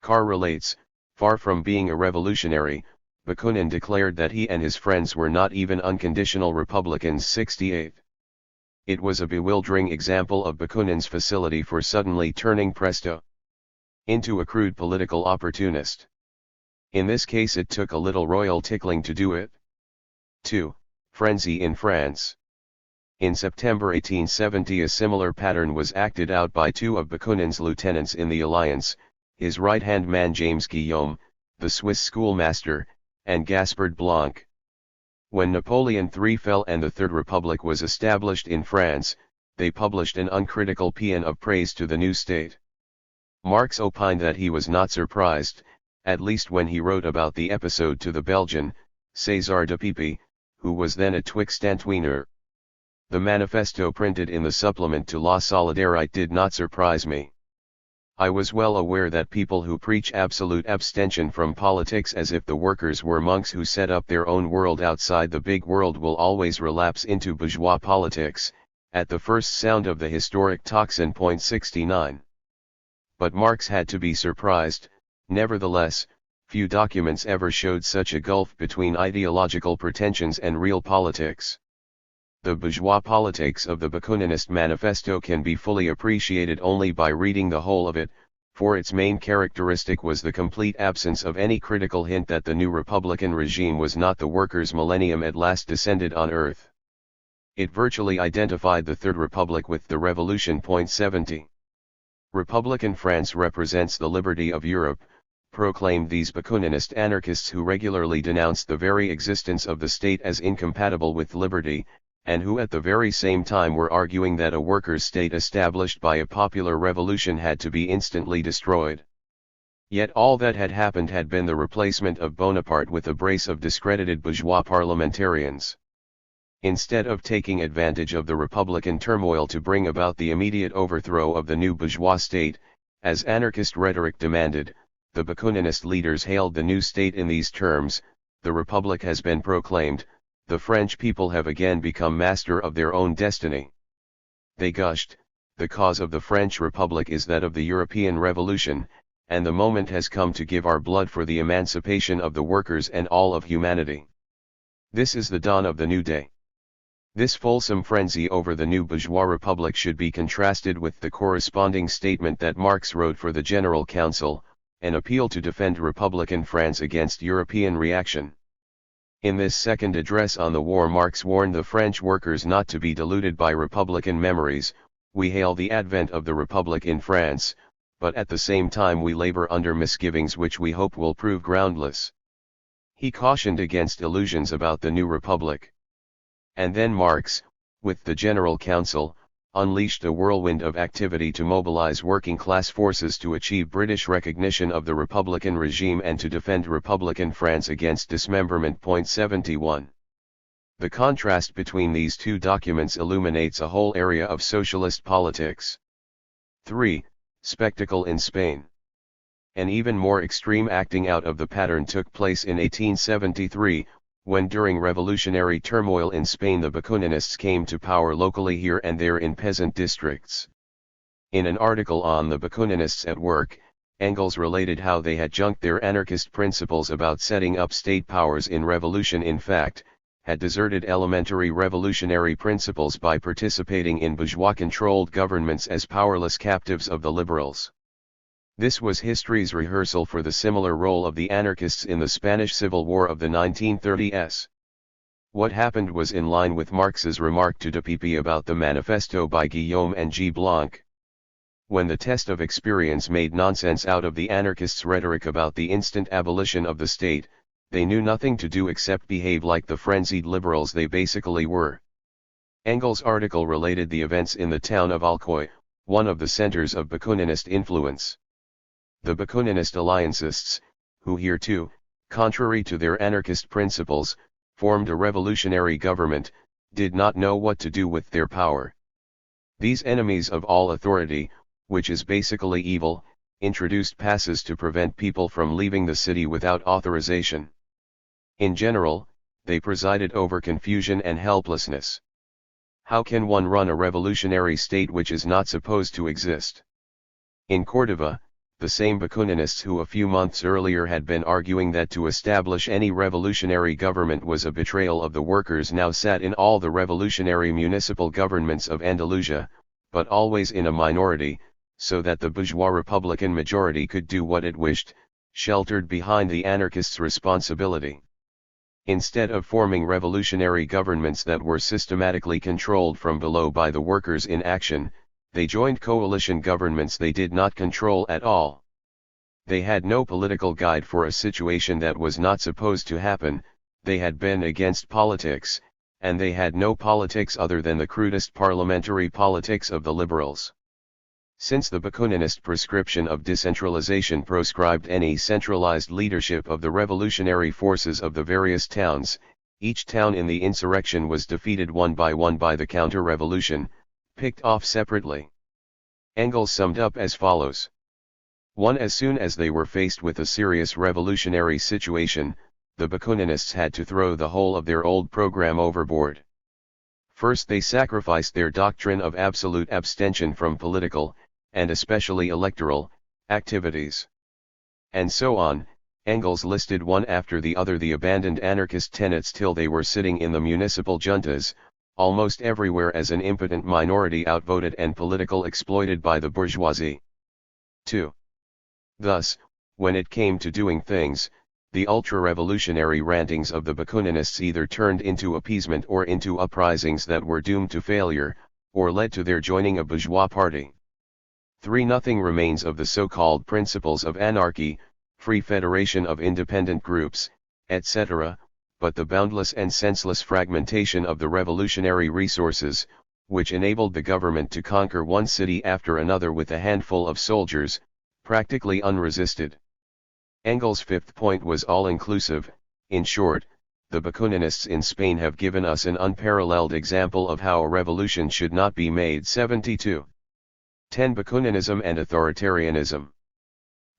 Karl relates, far from being a revolutionary, Bakunin declared that he and his friends were not even unconditional Republicans. 68. It was a bewildering example of Bakunin's facility for suddenly turning presto into a crude political opportunist. In this case it took a little royal tickling to do it. 2. Frenzy in France. In September 1870 a similar pattern was acted out by 2 of Bakunin's lieutenants in the alliance, his right-hand man James Guillaume, the Swiss schoolmaster, and Gaspard Blanc. When Napoleon III fell and the Third Republic was established in France, they published an uncritical paean of praise to the new state. Marx opined that he was not surprised, at least when he wrote about the episode to the Belgian, César de Pepy, who was then a Twixt-Antwiener. The manifesto printed in the supplement to La Solidarité did not surprise me. I was well aware that people who preach absolute abstention from politics as if the workers were monks who set up their own world outside the big world will always relapse into bourgeois politics, at the first sound of the historic tocsin. 69. But Marx had to be surprised, nevertheless, Few documents ever showed such a gulf between ideological pretensions and real politics. The bourgeois politics of the Bakuninist manifesto can be fully appreciated only by reading the whole of it, for its main characteristic was the complete absence of any critical hint that the new Republican regime was not the workers' millennium at last descended on earth. It virtually identified the Third Republic with the Revolution. 70. Republican France represents the liberty of Europe, proclaimed these Bakuninist anarchists who regularly denounced the very existence of the state as incompatible with liberty, and who at the very same time were arguing that a workers' state established by a popular revolution had to be instantly destroyed. Yet all that had happened had been the replacement of Bonaparte with a brace of discredited bourgeois parliamentarians. Instead of taking advantage of the republican turmoil to bring about the immediate overthrow of the new bourgeois state, as anarchist rhetoric demanded, the Bakuninist leaders hailed the new state in these terms: the Republic has been proclaimed, the French people have again become master of their own destiny. They gushed, the cause of the French Republic is that of the European Revolution, and the moment has come to give our blood for the emancipation of the workers and all of humanity. This is the dawn of the new day. This fulsome frenzy over the new bourgeois republic should be contrasted with the corresponding statement that Marx wrote for the General Council, an appeal to defend Republican France against European reaction. In this second address on the war, Marx warned the French workers not to be deluded by Republican memories. We hail the advent of the Republic in France, but at the same time we labor under misgivings which we hope will prove groundless. He cautioned against illusions about the new Republic. And then Marx, with the General Council, unleashed a whirlwind of activity to mobilize working-class forces to achieve British recognition of the Republican regime and to defend Republican France against dismemberment. 71. The contrast between these two documents illuminates a whole area of socialist politics. 3. Spectacle in Spain. An even more extreme acting out of the pattern took place in 1873, when during revolutionary turmoil in Spain the Bakuninists came to power locally here and there in peasant districts. In an article on the Bakuninists at work, Engels related how they had junked their anarchist principles about setting up state powers in revolution, in fact, had deserted elementary revolutionary principles by participating in bourgeois-controlled governments as powerless captives of the liberals. This was history's rehearsal for the similar role of the anarchists in the Spanish Civil War of the 1930s. What happened was in line with Marx's remark to de Pipe about the manifesto by Guillaume and G. Blanc. When the test of experience made nonsense out of the anarchists' rhetoric about the instant abolition of the state, they knew nothing to do except behave like the frenzied liberals they basically were. Engels' article related the events in the town of Alcoy, one of the centers of Bakuninist influence. The Bakuninist alliancists, who here too, contrary to their anarchist principles, formed a revolutionary government, did not know what to do with their power. These enemies of all authority, which is basically evil, introduced passes to prevent people from leaving the city without authorization. In general, they presided over confusion and helplessness. How can one run a revolutionary state which is not supposed to exist? In Córdoba, the same Bakuninists who a few months earlier had been arguing that to establish any revolutionary government was a betrayal of the workers now sat in all the revolutionary municipal governments of Andalusia, but always in a minority, so that the bourgeois Republican majority could do what it wished, sheltered behind the anarchists' responsibility. Instead of forming revolutionary governments that were systematically controlled from below by the workers in action, they joined coalition governments they did not control at all. They had no political guide for a situation that was not supposed to happen, they had been against politics, and they had no politics other than the crudest parliamentary politics of the liberals. Since the Bakuninist prescription of decentralization proscribed any centralized leadership of the revolutionary forces of the various towns, each town in the insurrection was defeated one by the counter-revolution, picked off separately. Engels summed up as follows. 1. As soon as they were faced with a serious revolutionary situation, the Bakuninists had to throw the whole of their old program overboard. First they sacrificed their doctrine of absolute abstention from political, and especially electoral, activities. And so on, Engels listed one after the other the abandoned anarchist tenets till they were sitting in the municipal juntas, almost everywhere as an impotent minority outvoted and political exploited by the bourgeoisie. 2. Thus, when it came to doing things, the ultra-revolutionary rantings of the Bakuninists either turned into appeasement or into uprisings that were doomed to failure, or led to their joining a bourgeois party. 3. Nothing remains of the so-called principles of anarchy, free federation of independent groups, etc., but the boundless and senseless fragmentation of the revolutionary resources, which enabled the government to conquer one city after another with a handful of soldiers, practically unresisted. Engels' fifth point was all-inclusive. In short, the Bakuninists in Spain have given us an unparalleled example of how a revolution should not be made. 72. 10. Bakuninism and authoritarianism.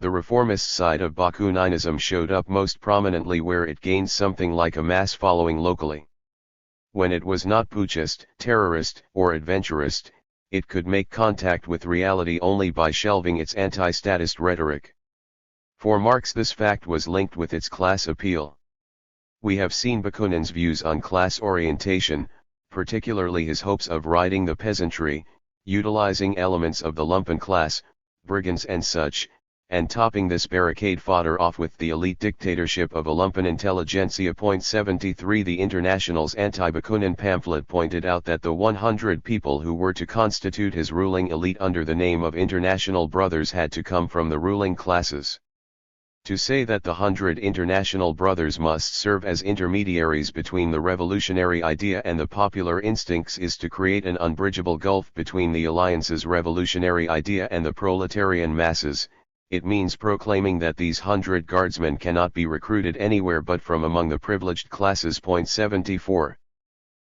The reformist side of Bakuninism showed up most prominently where it gained something like a mass following locally. When it was not putschist, terrorist, or adventurist, it could make contact with reality only by shelving its anti-statist rhetoric. For Marx this fact was linked with its class appeal. We have seen Bakunin's views on class orientation, particularly his hopes of righting the peasantry, utilizing elements of the lumpen class, brigands and such, and topping this barricade fodder off with the elite dictatorship of a lumpen intelligentsia. 73. The International's anti-Bakunin pamphlet pointed out that the 100 people who were to constitute his ruling elite under the name of International Brothers had to come from the ruling classes. To say that the 100 International Brothers must serve as intermediaries between the revolutionary idea and the popular instincts is to create an unbridgeable gulf between the alliance's revolutionary idea and the proletarian masses. It means proclaiming that these 100 guardsmen cannot be recruited anywhere but from among the privileged classes. 74.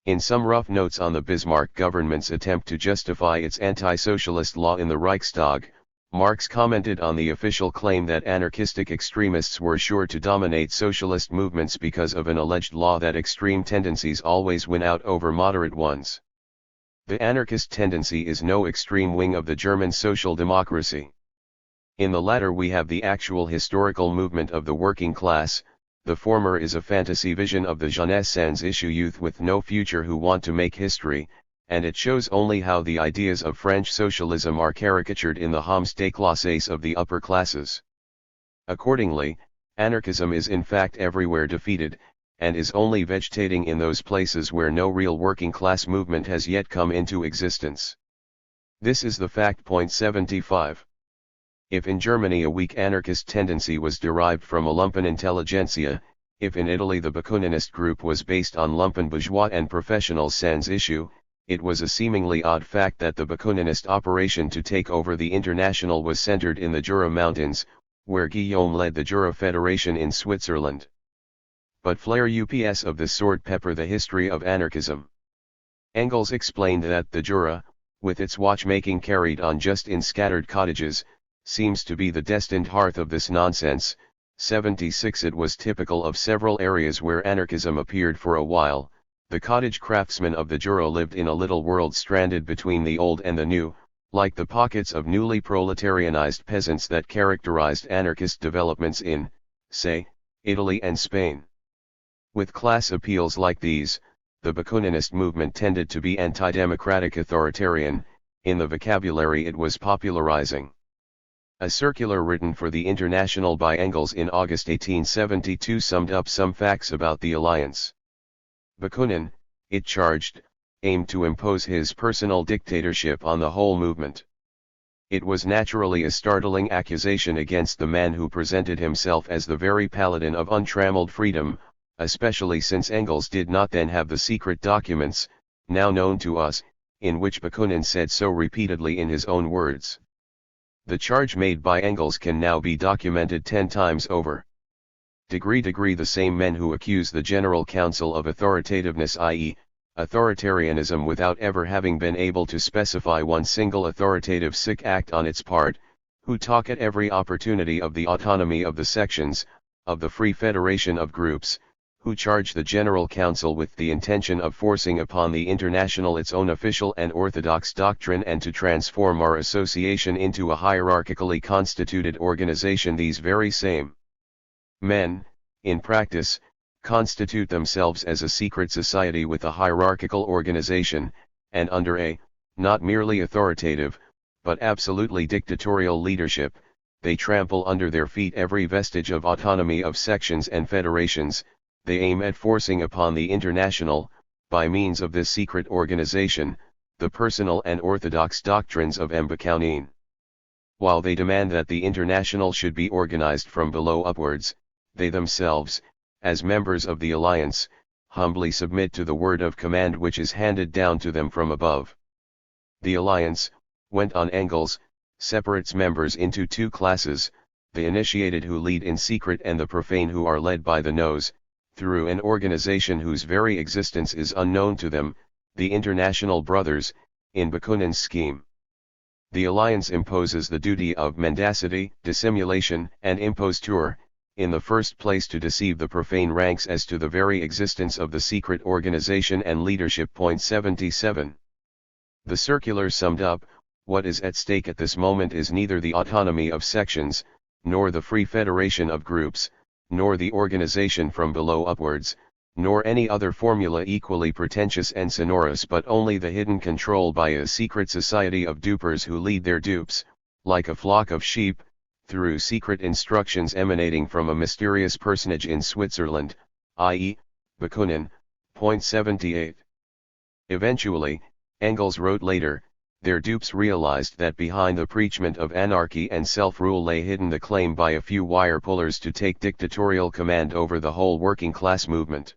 In some rough notes on the Bismarck government's attempt to justify its anti-socialist law in the Reichstag, Marx commented on the official claim that anarchistic extremists were sure to dominate socialist movements because of an alleged law that extreme tendencies always win out over moderate ones. The anarchist tendency is no extreme wing of the German social democracy. In the latter we have the actual historical movement of the working class, the former is a fantasy vision of the jeunesse sans issue youth with no future who want to make history, and it shows only how the ideas of French socialism are caricatured in the hommes des classes of the upper classes. Accordingly, anarchism is in fact everywhere defeated, and is only vegetating in those places where no real working class movement has yet come into existence. This is the fact. 75. If in Germany a weak anarchist tendency was derived from a lumpen intelligentsia, if in Italy the Bakuninist group was based on lumpen bourgeois and professionals sans issue, it was a seemingly odd fact that the Bakuninist operation to take over the International was centered in the Jura Mountains, where Guillaume led the Jura Federation in Switzerland. But flare ups of this sort pepper the history of anarchism. Engels explained that the Jura, with its watchmaking carried on just in scattered cottages, seems to be the destined hearth of this nonsense. 76. It was typical of several areas where anarchism appeared for a while. The cottage craftsmen of the Jura lived in a little world stranded between the old and the new, like the pockets of newly proletarianized peasants that characterized anarchist developments in, say, Italy and Spain. With class appeals like these, the Bakuninist movement tended to be anti-democratic authoritarian, in the vocabulary it was popularizing. A circular written for the International by Engels in August 1872 summed up some facts about the alliance. Bakunin, it charged, aimed to impose his personal dictatorship on the whole movement. It was naturally a startling accusation against the man who presented himself as the very paladin of untrammeled freedom, especially since Engels did not then have the secret documents, now known to us, in which Bakunin said so repeatedly in his own words. The charge made by Engels can now be documented 10 times over. Degree the same men who accuse the General Council of authoritativeness, i.e., authoritarianism without ever having been able to specify one single authoritative sick act on its part, who talk at every opportunity of the autonomy of the sections, of the free federation of groups, who charge the General Council with the intention of forcing upon the International its own official and orthodox doctrine and to transform our association into a hierarchically constituted organization. These very same Men, in practice, constitute themselves as a secret society with a hierarchical organization, and under a, not merely authoritative, but absolutely dictatorial leadership, they trample under their feet every vestige of autonomy of sections and federations. They aim at forcing upon the international, by means of this secret organization, the personal and orthodox doctrines of Haberkern. While they demand that the international should be organized from below upwards, they themselves, as members of the alliance, humbly submit to the word of command which is handed down to them from above. The alliance, went on Engels, separates members into two classes, the initiated who lead in secret and the profane who are led by the nose, through an organization whose very existence is unknown to them, the International Brothers, in Bakunin's scheme. The alliance imposes the duty of mendacity, dissimulation, and imposture, in the first place to deceive the profane ranks as to the very existence of the secret organization and leadership. Point 77. The circular summed up, what is at stake at this moment is neither the autonomy of sections, nor the free federation of groups, nor the organization from below upwards, nor any other formula equally pretentious and sonorous, but only the hidden control by a secret society of dupers who lead their dupes, like a flock of sheep, through secret instructions emanating from a mysterious personage in Switzerland, i.e., Bakunin. Point 78. Eventually, Engels wrote later, their dupes realized that behind the preachment of anarchy and self-rule lay hidden the claim by a few wire-pullers to take dictatorial command over the whole working-class movement.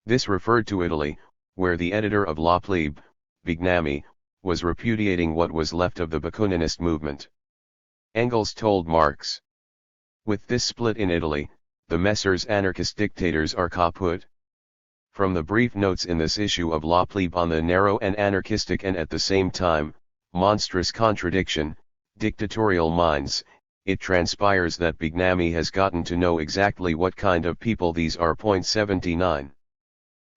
This referred to Italy, where the editor of La Plebe, Bignami, was repudiating what was left of the Bakuninist movement. Engels told Marx, "With this split in Italy, the Messrs. Anarchist dictators are kaput." From the brief notes in this issue of La Plebe on the narrow and anarchistic and at the same time, monstrous contradiction, dictatorial minds, it transpires that Bignami has gotten to know exactly what kind of people these are. Point 79.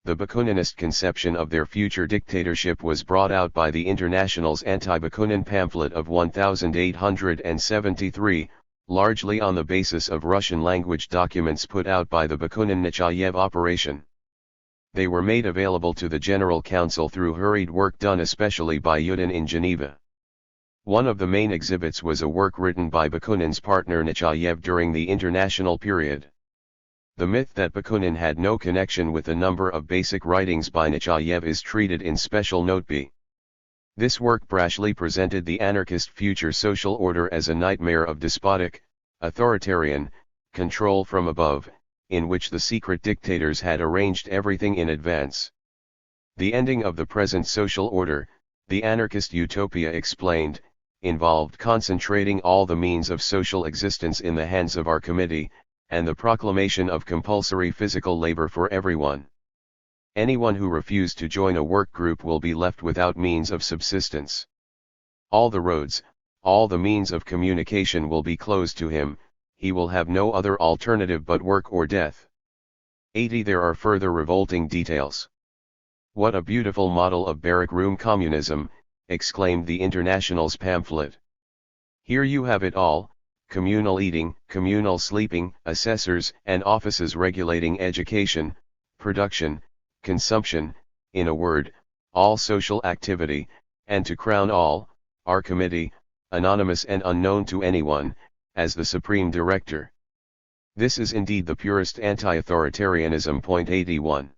The Bakuninist conception of their future dictatorship was brought out by the International's anti-Bakunin pamphlet of 1873, largely on the basis of Russian-language documents put out by the Bakunin-Nechayev operation. They were made available to the General Council through hurried work done especially by Yudin in Geneva. One of the main exhibits was a work written by Bakunin's partner Nechayev during the international period. The myth that Bakunin had no connection with a number of basic writings by Nechayev is treated in special note B. This work brashly presented the anarchist future social order as a nightmare of despotic, authoritarian, control from above, in which the secret dictators had arranged everything in advance. The ending of the present social order, the anarchist utopia explained, involved concentrating all the means of social existence in the hands of our committee, and the proclamation of compulsory physical labor for everyone. Anyone who refused to join a work group will be left without means of subsistence. All the roads, all the means of communication will be closed to him. He will have no other alternative but work or death. 80. There are further revolting details. What a beautiful model of barrack room communism, exclaimed the International's pamphlet. Here you have it all, communal eating, communal sleeping, assessors and offices regulating education, production, consumption, in a word, all social activity, and to crown all, our committee, anonymous and unknown to anyone, as the supreme director. This is indeed the purest anti-authoritarianism. Point 81.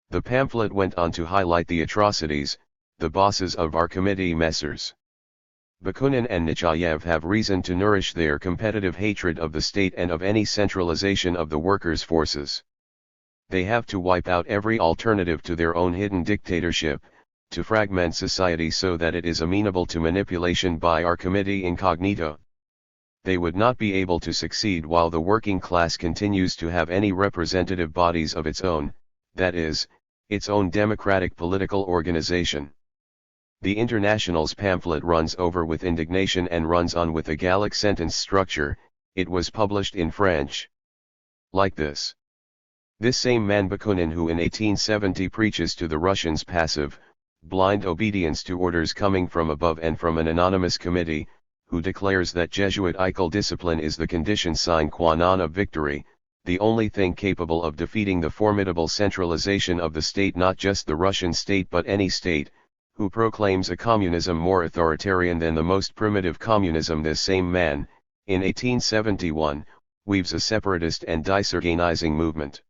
The pamphlet went on to highlight the atrocities, the bosses of our committee Messrs. Bakunin and Nechayev have reason to nourish their competitive hatred of the state and of any centralization of the workers' forces. They have to wipe out every alternative to their own hidden dictatorship, to fragment society so that it is amenable to manipulation by our committee incognito. They would not be able to succeed while the working class continues to have any representative bodies of its own, that is, its own democratic political organization. The International's pamphlet runs over with indignation and runs on with a Gallic sentence structure. It was published in French. Like this. This same man Bakunin who in 1870 preaches to the Russians passive, blind obedience to orders coming from above and from an anonymous committee, who declares that Jesuitical discipline is the condition sine qua non of victory, the only thing capable of defeating the formidable centralization of the state, not just the Russian state but any state, who proclaims a communism more authoritarian than the most primitive communism. This same man, in 1871, weaves a separatist and disorganizing movement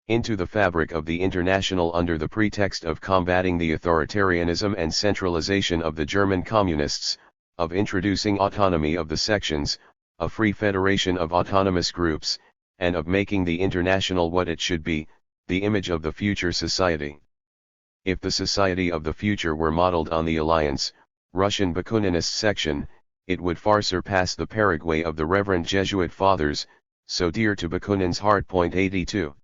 into the fabric of the International under the pretext of combating the authoritarianism and centralization of the German communists, of introducing autonomy of the sections, a free federation of autonomous groups, and of making the International what it should be, the image of the future society. If the society of the future were modeled on the Alliance, Russian Bakuninist section, it would far surpass the Paraguay of the Reverend Jesuit Fathers, so dear to Bakunin's heart. 82.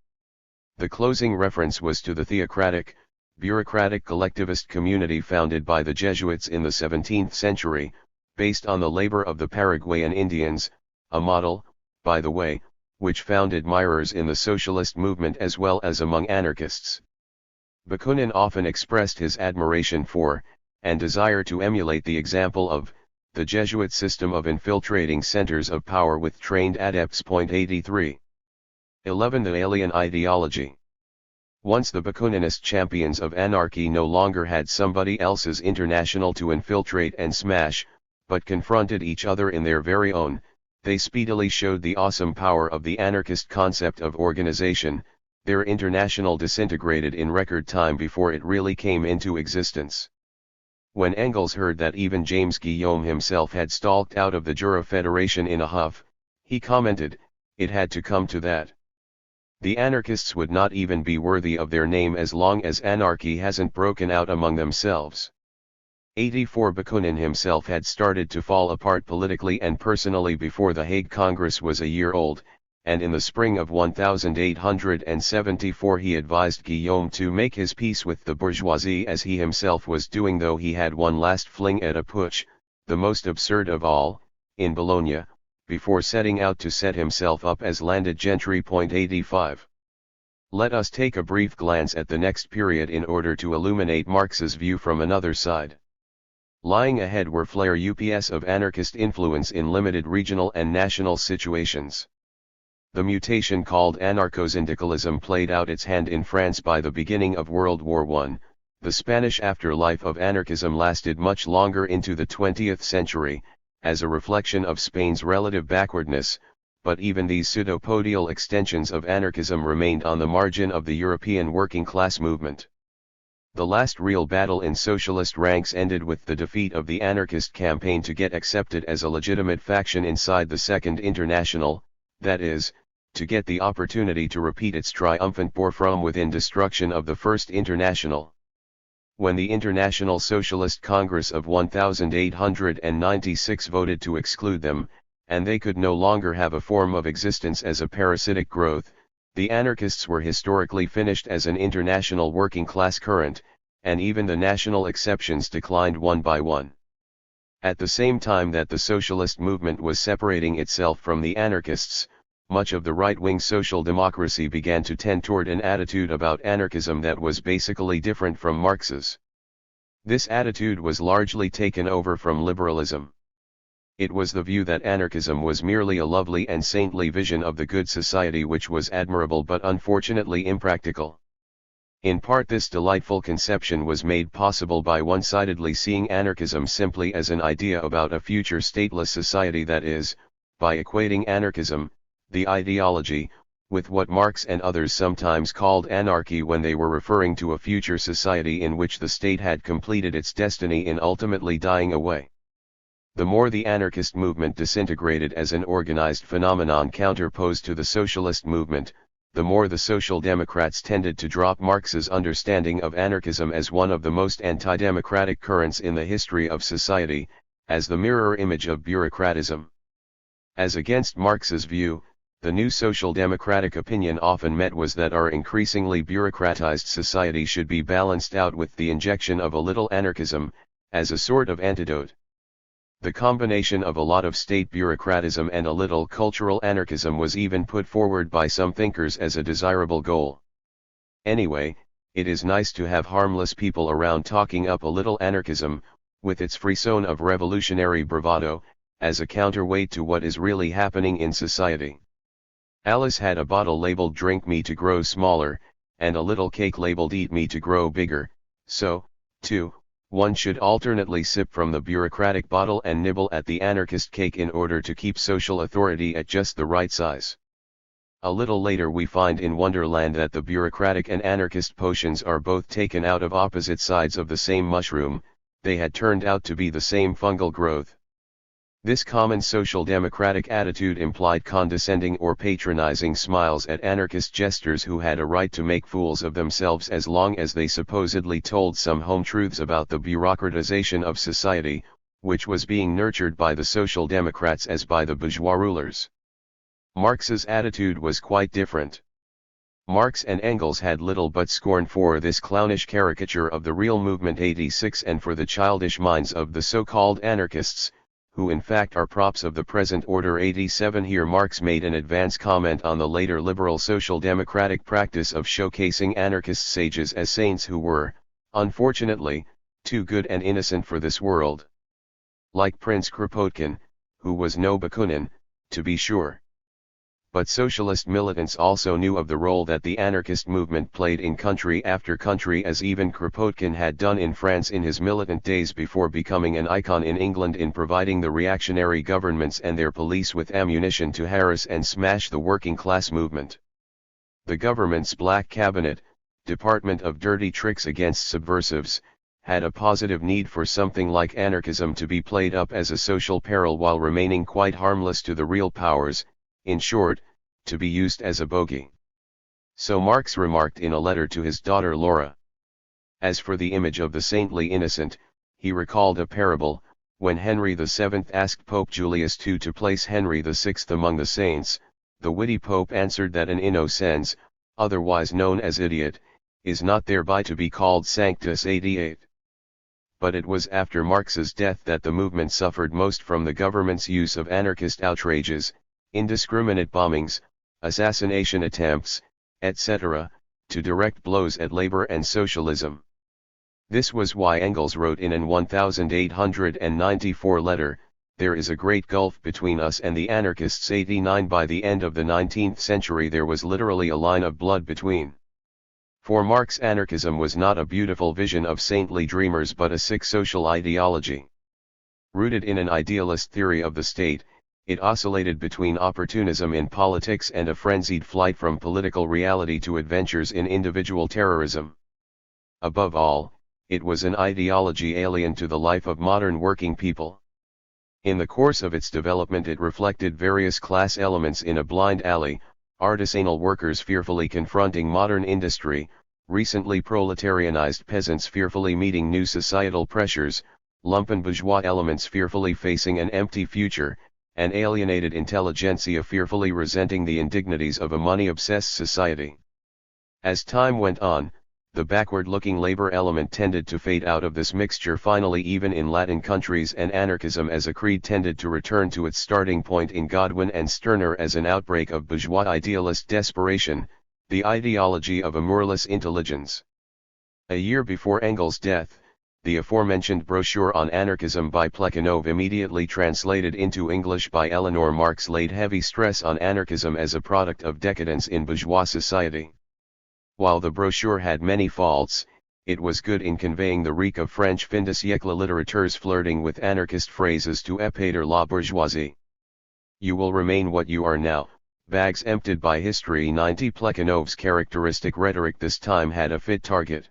The closing reference was to the theocratic, bureaucratic collectivist community founded by the Jesuits in the 17th century, based on the labor of the Paraguayan Indians, a model, by the way, which found admirers in the socialist movement as well as among anarchists. Bakunin often expressed his admiration for, and desire to emulate the example of, the Jesuit system of infiltrating centers of power with trained adepts. 83. 11. The alien ideology. Once the Bakuninist champions of anarchy no longer had somebody else's international to infiltrate and smash, but confronted each other in their very own, they speedily showed the awesome power of the anarchist concept of organization. Their international disintegrated in record time before it really came into existence. When Engels heard that even James Guillaume himself had stalked out of the Jura Federation in a huff, he commented, "It had to come to that. The anarchists would not even be worthy of their name as long as anarchy hasn't broken out among themselves." 84. Bakunin himself had started to fall apart politically and personally before the Hague Congress was a year old, and in the spring of 1874 he advised Guillaume to make his peace with the bourgeoisie as he himself was doing, though he had one last fling at a putsch, the most absurd of all, in Bologna, before setting out to set himself up as landed gentry. 85. Let us take a brief glance at the next period in order to illuminate Marx's view from another side. Lying ahead were flare-ups of anarchist influence in limited regional and national situations. The mutation called anarcho-syndicalism played out its hand in France by the beginning of World War I. The Spanish afterlife of anarchism lasted much longer into the 20th century, as a reflection of Spain's relative backwardness, but even these pseudopodial extensions of anarchism remained on the margin of the European working class movement. The last real battle in socialist ranks ended with the defeat of the anarchist campaign to get accepted as a legitimate faction inside the Second International, that is, to get the opportunity to repeat its triumphant war from within destruction of the First International. When the International Socialist Congress of 1896 voted to exclude them, and they could no longer have a form of existence as a parasitic growth, the anarchists were historically finished as an international working class current, and even the national exceptions declined one by one. At the same time that the socialist movement was separating itself from the anarchists, much of the right-wing social democracy began to tend toward an attitude about anarchism that was basically different from Marx's. This attitude was largely taken over from liberalism. It was the view that anarchism was merely a lovely and saintly vision of the good society which was admirable but unfortunately impractical. In part this delightful conception was made possible by one-sidedly seeing anarchism simply as an idea about a future stateless society, that is, by equating anarchism, the ideology, with what Marx and others sometimes called anarchy when they were referring to a future society in which the state had completed its destiny in ultimately dying away. The more the anarchist movement disintegrated as an organized phenomenon counterposed to the socialist movement, the more the Social Democrats tended to drop Marx's understanding of anarchism as one of the most anti-democratic currents in the history of society, as the mirror image of bureaucratism. As against Marx's view, the new social democratic opinion often met was that our increasingly bureaucratized society should be balanced out with the injection of a little anarchism, as a sort of antidote. The combination of a lot of state bureaucratism and a little cultural anarchism was even put forward by some thinkers as a desirable goal. Anyway, it is nice to have harmless people around talking up a little anarchism, with its frisson of revolutionary bravado, as a counterweight to what is really happening in society. Alice had a bottle labeled "Drink me to grow smaller," and a little cake labeled "Eat me to grow bigger," so, too, one should alternately sip from the bureaucratic bottle and nibble at the anarchist cake in order to keep social authority at just the right size. A little later we find in Wonderland that the bureaucratic and anarchist potions are both taken out of opposite sides of the same mushroom. They had turned out to be the same fungal growth. This common social democratic attitude implied condescending or patronizing smiles at anarchist jesters who had a right to make fools of themselves as long as they supposedly told some home truths about the bureaucratization of society, which was being nurtured by the social democrats as by the bourgeois rulers. Marx's attitude was quite different. Marx and Engels had little but scorn for this clownish caricature of the real movement 86 and for the childish minds of the so-called anarchists, who in fact are props of the present order 87. Here Marx made an advance comment on the later liberal social democratic practice of showcasing anarchist sages as saints who were, unfortunately, too good and innocent for this world. Like Prince Kropotkin, who was no Bakunin, to be sure. But socialist militants also knew of the role that the anarchist movement played in country after country, as even Kropotkin had done in France in his militant days before becoming an icon in England in providing the reactionary governments and their police with ammunition to harass and smash the working class movement. The government's Black Cabinet, Department of Dirty Tricks Against Subversives, had a positive need for something like anarchism to be played up as a social peril while remaining quite harmless to the real powers, in short, to be used as a bogey. So Marx remarked in a letter to his daughter Laura. As for the image of the saintly innocent, he recalled a parable, when Henry VII asked Pope Julius II to place Henry VI among the saints. The witty Pope answered that an innocens, otherwise known as idiot, is not thereby to be called sanctus 88. But it was after Marx's death that the movement suffered most from the government's use of anarchist outrages, indiscriminate bombings, assassination attempts, etc., to direct blows at labor and socialism. This was why Engels wrote in an 1894 letter, "There is a great gulf between us and the anarchists." 89. By the end of the 19th century there was literally a line of blood between. For Marx, anarchism was not a beautiful vision of saintly dreamers but a sick social ideology. Rooted in an idealist theory of the state, it oscillated between opportunism in politics and a frenzied flight from political reality to adventures in individual terrorism. Above all, it was an ideology alien to the life of modern working people. In the course of its development it reflected various class elements in a blind alley, artisanal workers fearfully confronting modern industry, recently proletarianized peasants fearfully meeting new societal pressures, lumpen bourgeois elements fearfully facing an empty future, and alienated intelligentsia fearfully resenting the indignities of a money-obsessed society. As time went on, the backward-looking labor element tended to fade out of this mixture finally even in Latin countries, and anarchism as a creed tended to return to its starting point in Godwin and Stirner as an outbreak of bourgeois idealist desperation, the ideology of amourless intelligence. A year before Engels' death, the aforementioned brochure on anarchism by Plekhanov, immediately translated into English by Eleanor Marx, laid heavy stress on anarchism as a product of decadence in bourgeois society. While the brochure had many faults, it was good in conveying the reek of French fin de siècle littérateurs flirting with anarchist phrases to épater la bourgeoisie. You will remain what you are now, bags emptied by history. 90. Plekhanov's characteristic rhetoric this time had a fit target.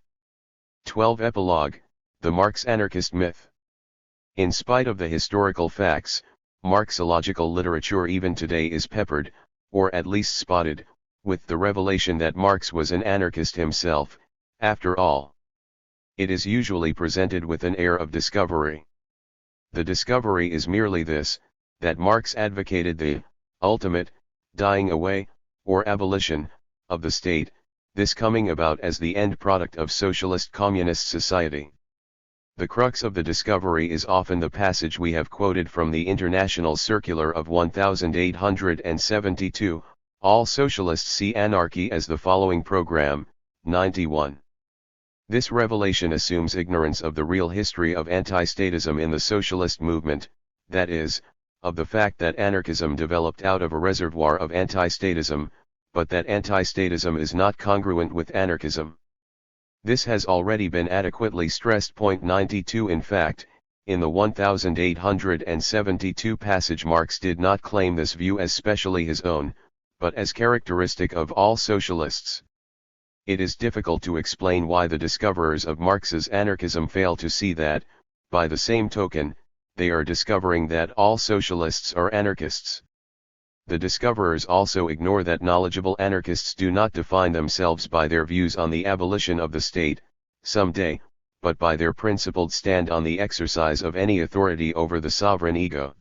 12. Epilogue, the Marx anarchist myth. In spite of the historical facts, Marxological literature even today is peppered, or at least spotted, with the revelation that Marx was an anarchist himself, after all. It is usually presented with an air of discovery. The discovery is merely this, that Marx advocated the ultimate dying away, or abolition, of the state, this coming about as the end product of socialist communist society. The crux of the discovery is often the passage we have quoted from the International Circular of 1872, all socialists see anarchy as the following program, 91. This revelation assumes ignorance of the real history of anti-statism in the socialist movement, that is, of the fact that anarchism developed out of a reservoir of anti-statism, but that anti-statism is not congruent with anarchism. This has already been adequately stressed. Point 92. In fact, in the 1872 passage, Marx did not claim this view as specially his own, but as characteristic of all socialists. It is difficult to explain why the discoverers of Marx's anarchism fail to see that, by the same token, they are discovering that all socialists are anarchists. The discoverers also ignore that knowledgeable anarchists do not define themselves by their views on the abolition of the state, someday, but by their principled stand on the exercise of any authority over the sovereign ego.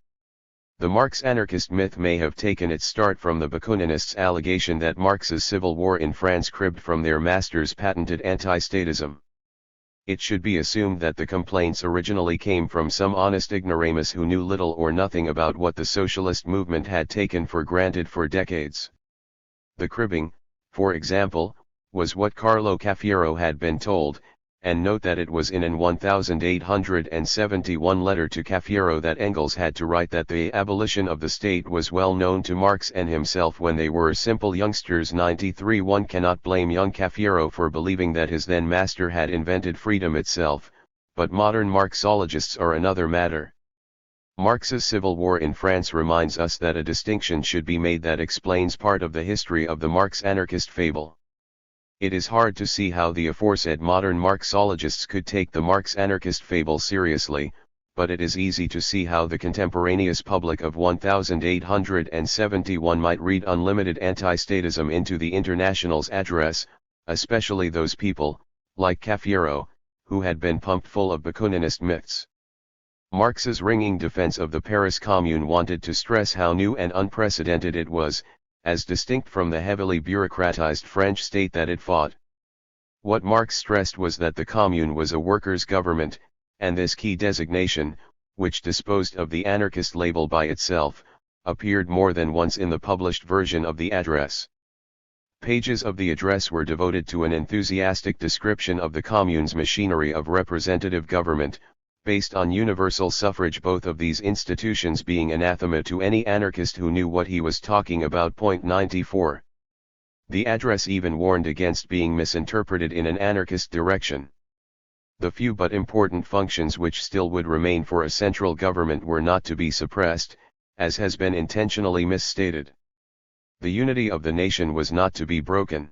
The Marx anarchist myth may have taken its start from the Bakuninists' allegation that Marx's civil war in France cribbed from their master's patented anti-statism. It should be assumed that the complaints originally came from some honest ignoramus who knew little or nothing about what the socialist movement had taken for granted for decades. The cribbing, for example, was what Carlo Cafiero had been told, and note that it was in an 1871 letter to Cafiero that Engels had to write that the abolition of the state was well known to Marx and himself when they were simple youngsters. 93. One cannot blame young Cafiero for believing that his then master had invented freedom itself, but modern Marxologists are another matter. Marx's civil war in France reminds us that a distinction should be made that explains part of the history of the Marx anarchist fable. It is hard to see how the aforesaid modern Marxologists could take the Marx anarchist fable seriously, but it is easy to see how the contemporaneous public of 1871 might read unlimited anti-statism into the International's address, especially those people, like Cafiero, who had been pumped full of Bakuninist myths. Marx's ringing defense of the Paris Commune wanted to stress how new and unprecedented it was, as distinct from the heavily bureaucratized French state that it fought. What Marx stressed was that the Commune was a workers' government, and this key designation, which disposed of the anarchist label by itself, appeared more than once in the published version of the address. Pages of the address were devoted to an enthusiastic description of the Commune's machinery of representative government, based on universal suffrage, both of these institutions being anathema to any anarchist who knew what he was talking about. Point 94. The address even warned against being misinterpreted in an anarchist direction. The few but important functions which still would remain for a central government were not to be suppressed, as has been intentionally misstated. The unity of the nation was not to be broken.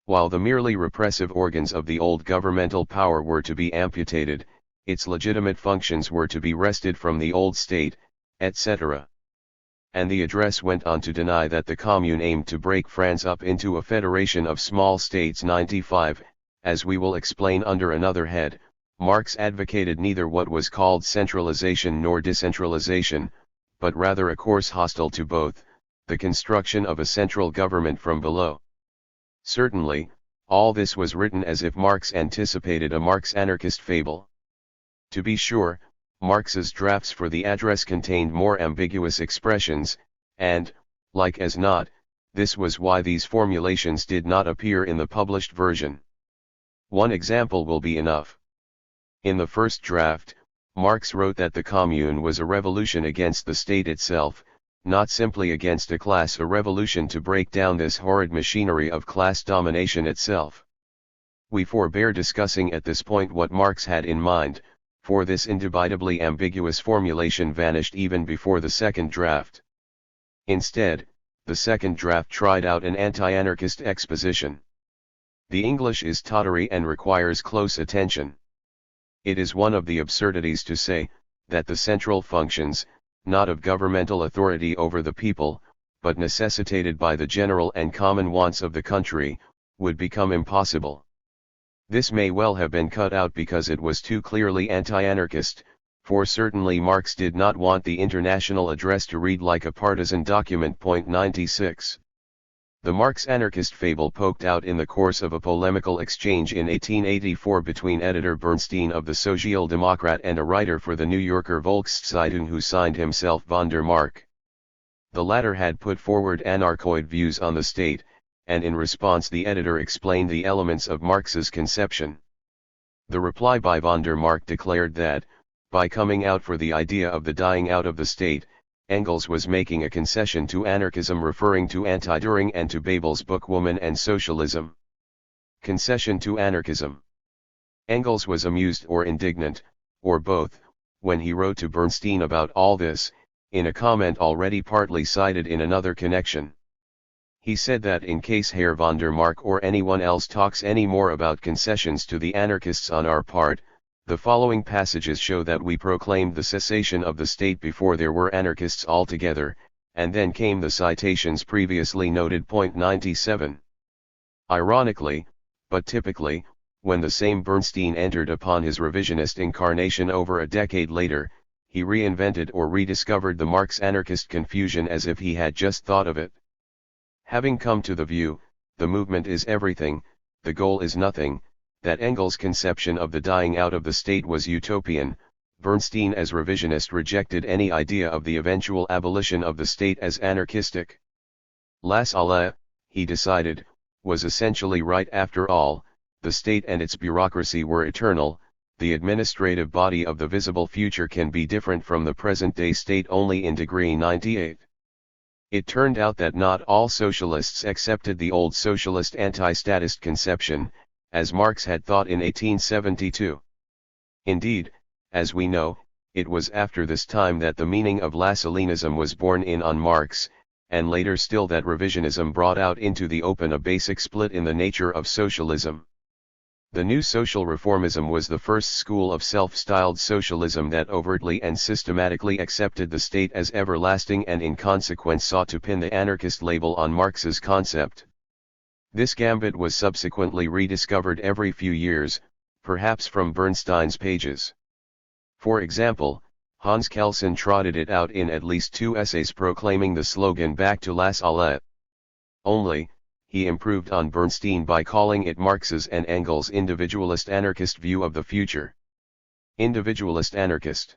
While the merely repressive organs of the old governmental power were to be amputated, its legitimate functions were to be wrested from the old state, etc. And the address went on to deny that the Commune aimed to break France up into a federation of small states. 95. As we will explain under another head, Marx advocated neither what was called centralization nor decentralization, but rather a course hostile to both, the construction of a central government from below. Certainly, all this was written as if Marx anticipated a Marx anarchist fable. To be sure, Marx's drafts for the address contained more ambiguous expressions, and, like as not, this was why these formulations did not appear in the published version. One example will be enough. In the first draft, Marx wrote that the Commune was a revolution against the state itself, not simply against a class, a revolution to break down this horrid machinery of class domination itself. We forbear discussing at this point what Marx had in mind, for this indubitably ambiguous formulation vanished even before the second draft. Instead, the second draft tried out an anti-anarchist exposition. The English is tottery and requires close attention. It is one of the absurdities to say, that the central functions, not of governmental authority over the people, but necessitated by the general and common wants of the country, would become impossible. This may well have been cut out because it was too clearly anti-anarchist, for certainly Marx did not want the International Address to read like a partisan document. Point 96. The Marx anarchist fable poked out in the course of a polemical exchange in 1884 between editor Bernstein of the Sozialdemokrat and a writer for the New Yorker Volkszeitung who signed himself von der Mark. The latter had put forward anarchoid views on the state, and in response the editor explained the elements of Marx's conception. The reply by von der Mark declared that, by coming out for the idea of the dying out of the state, Engels was making a concession to anarchism, referring to Anti-Düring and to Bebel's book Woman and Socialism. Concession to anarchism. Engels was amused or indignant, or both, when he wrote to Bernstein about all this, in a comment already partly cited in another connection. He said that in case Herr von der Mark or anyone else talks any more about concessions to the anarchists on our part, the following passages show that we proclaimed the cessation of the state before there were anarchists altogether, and then came the citations previously noted. Point 97. Ironically, but typically, when the same Bernstein entered upon his revisionist incarnation over a decade later, he reinvented or rediscovered the Marx anarchist confusion as if he had just thought of it. Having come to the view, the movement is everything, the goal is nothing, that Engels' conception of the dying out of the state was utopian, Bernstein as revisionist rejected any idea of the eventual abolition of the state as anarchistic. Lassalle, he decided, was essentially right after all. The state and its bureaucracy were eternal, the administrative body of the visible future can be different from the present-day state only in degree 98. It turned out that not all socialists accepted the old socialist anti-statist conception, as Marx had thought in 1872. Indeed, as we know, it was after this time that the meaning of Lassalleanism was borne in on Marx, and later still that revisionism brought out into the open a basic split in the nature of socialism. The new social reformism was the first school of self-styled socialism that overtly and systematically accepted the state as everlasting and in consequence sought to pin the anarchist label on Marx's concept. This gambit was subsequently rediscovered every few years, perhaps from Bernstein's pages. For example, Hans Kelsen trotted it out in at least 2 essays proclaiming the slogan "Back to Lassalle." Only, he improved on Bernstein by calling it Marx's and Engels' individualist anarchist view of the future. Individualist anarchist.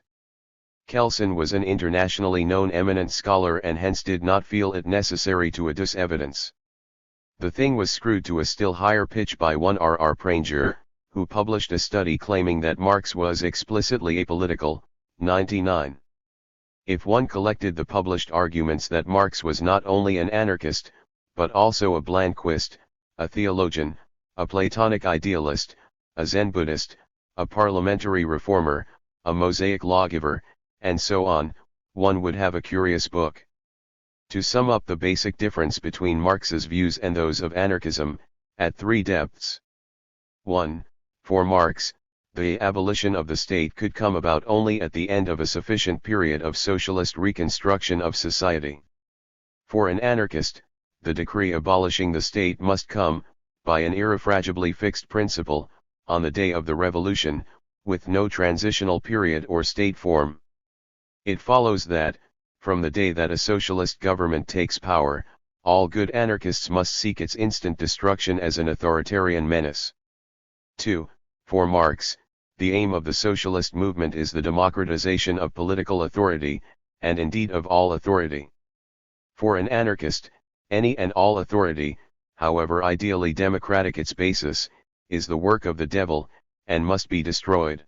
Kelsen was an internationally known eminent scholar and hence did not feel it necessary to adduce evidence. The thing was screwed to a still higher pitch by one R. Pranger, who published a study claiming that Marx was explicitly apolitical. 99. If one collected the published arguments that Marx was not only an anarchist, but also a Blanquist, a theologian, a Platonic idealist, a Zen Buddhist, a parliamentary reformer, a Mosaic lawgiver, and so on, one would have a curious book. To sum up the basic difference between Marx's views and those of anarchism, at 3 depths. 1. For Marx, the abolition of the state could come about only at the end of a sufficient period of socialist reconstruction of society. For an anarchist, the decree abolishing the state must come, by an irrefragably fixed principle, on the day of the revolution, with no transitional period or state form. It follows that, from the day that a socialist government takes power, all good anarchists must seek its instant destruction as an authoritarian menace. 2. For Marx, the aim of the socialist movement is the democratization of political authority, and indeed of all authority. For an anarchist, any and all authority, however ideally democratic its basis, is the work of the devil, and must be destroyed.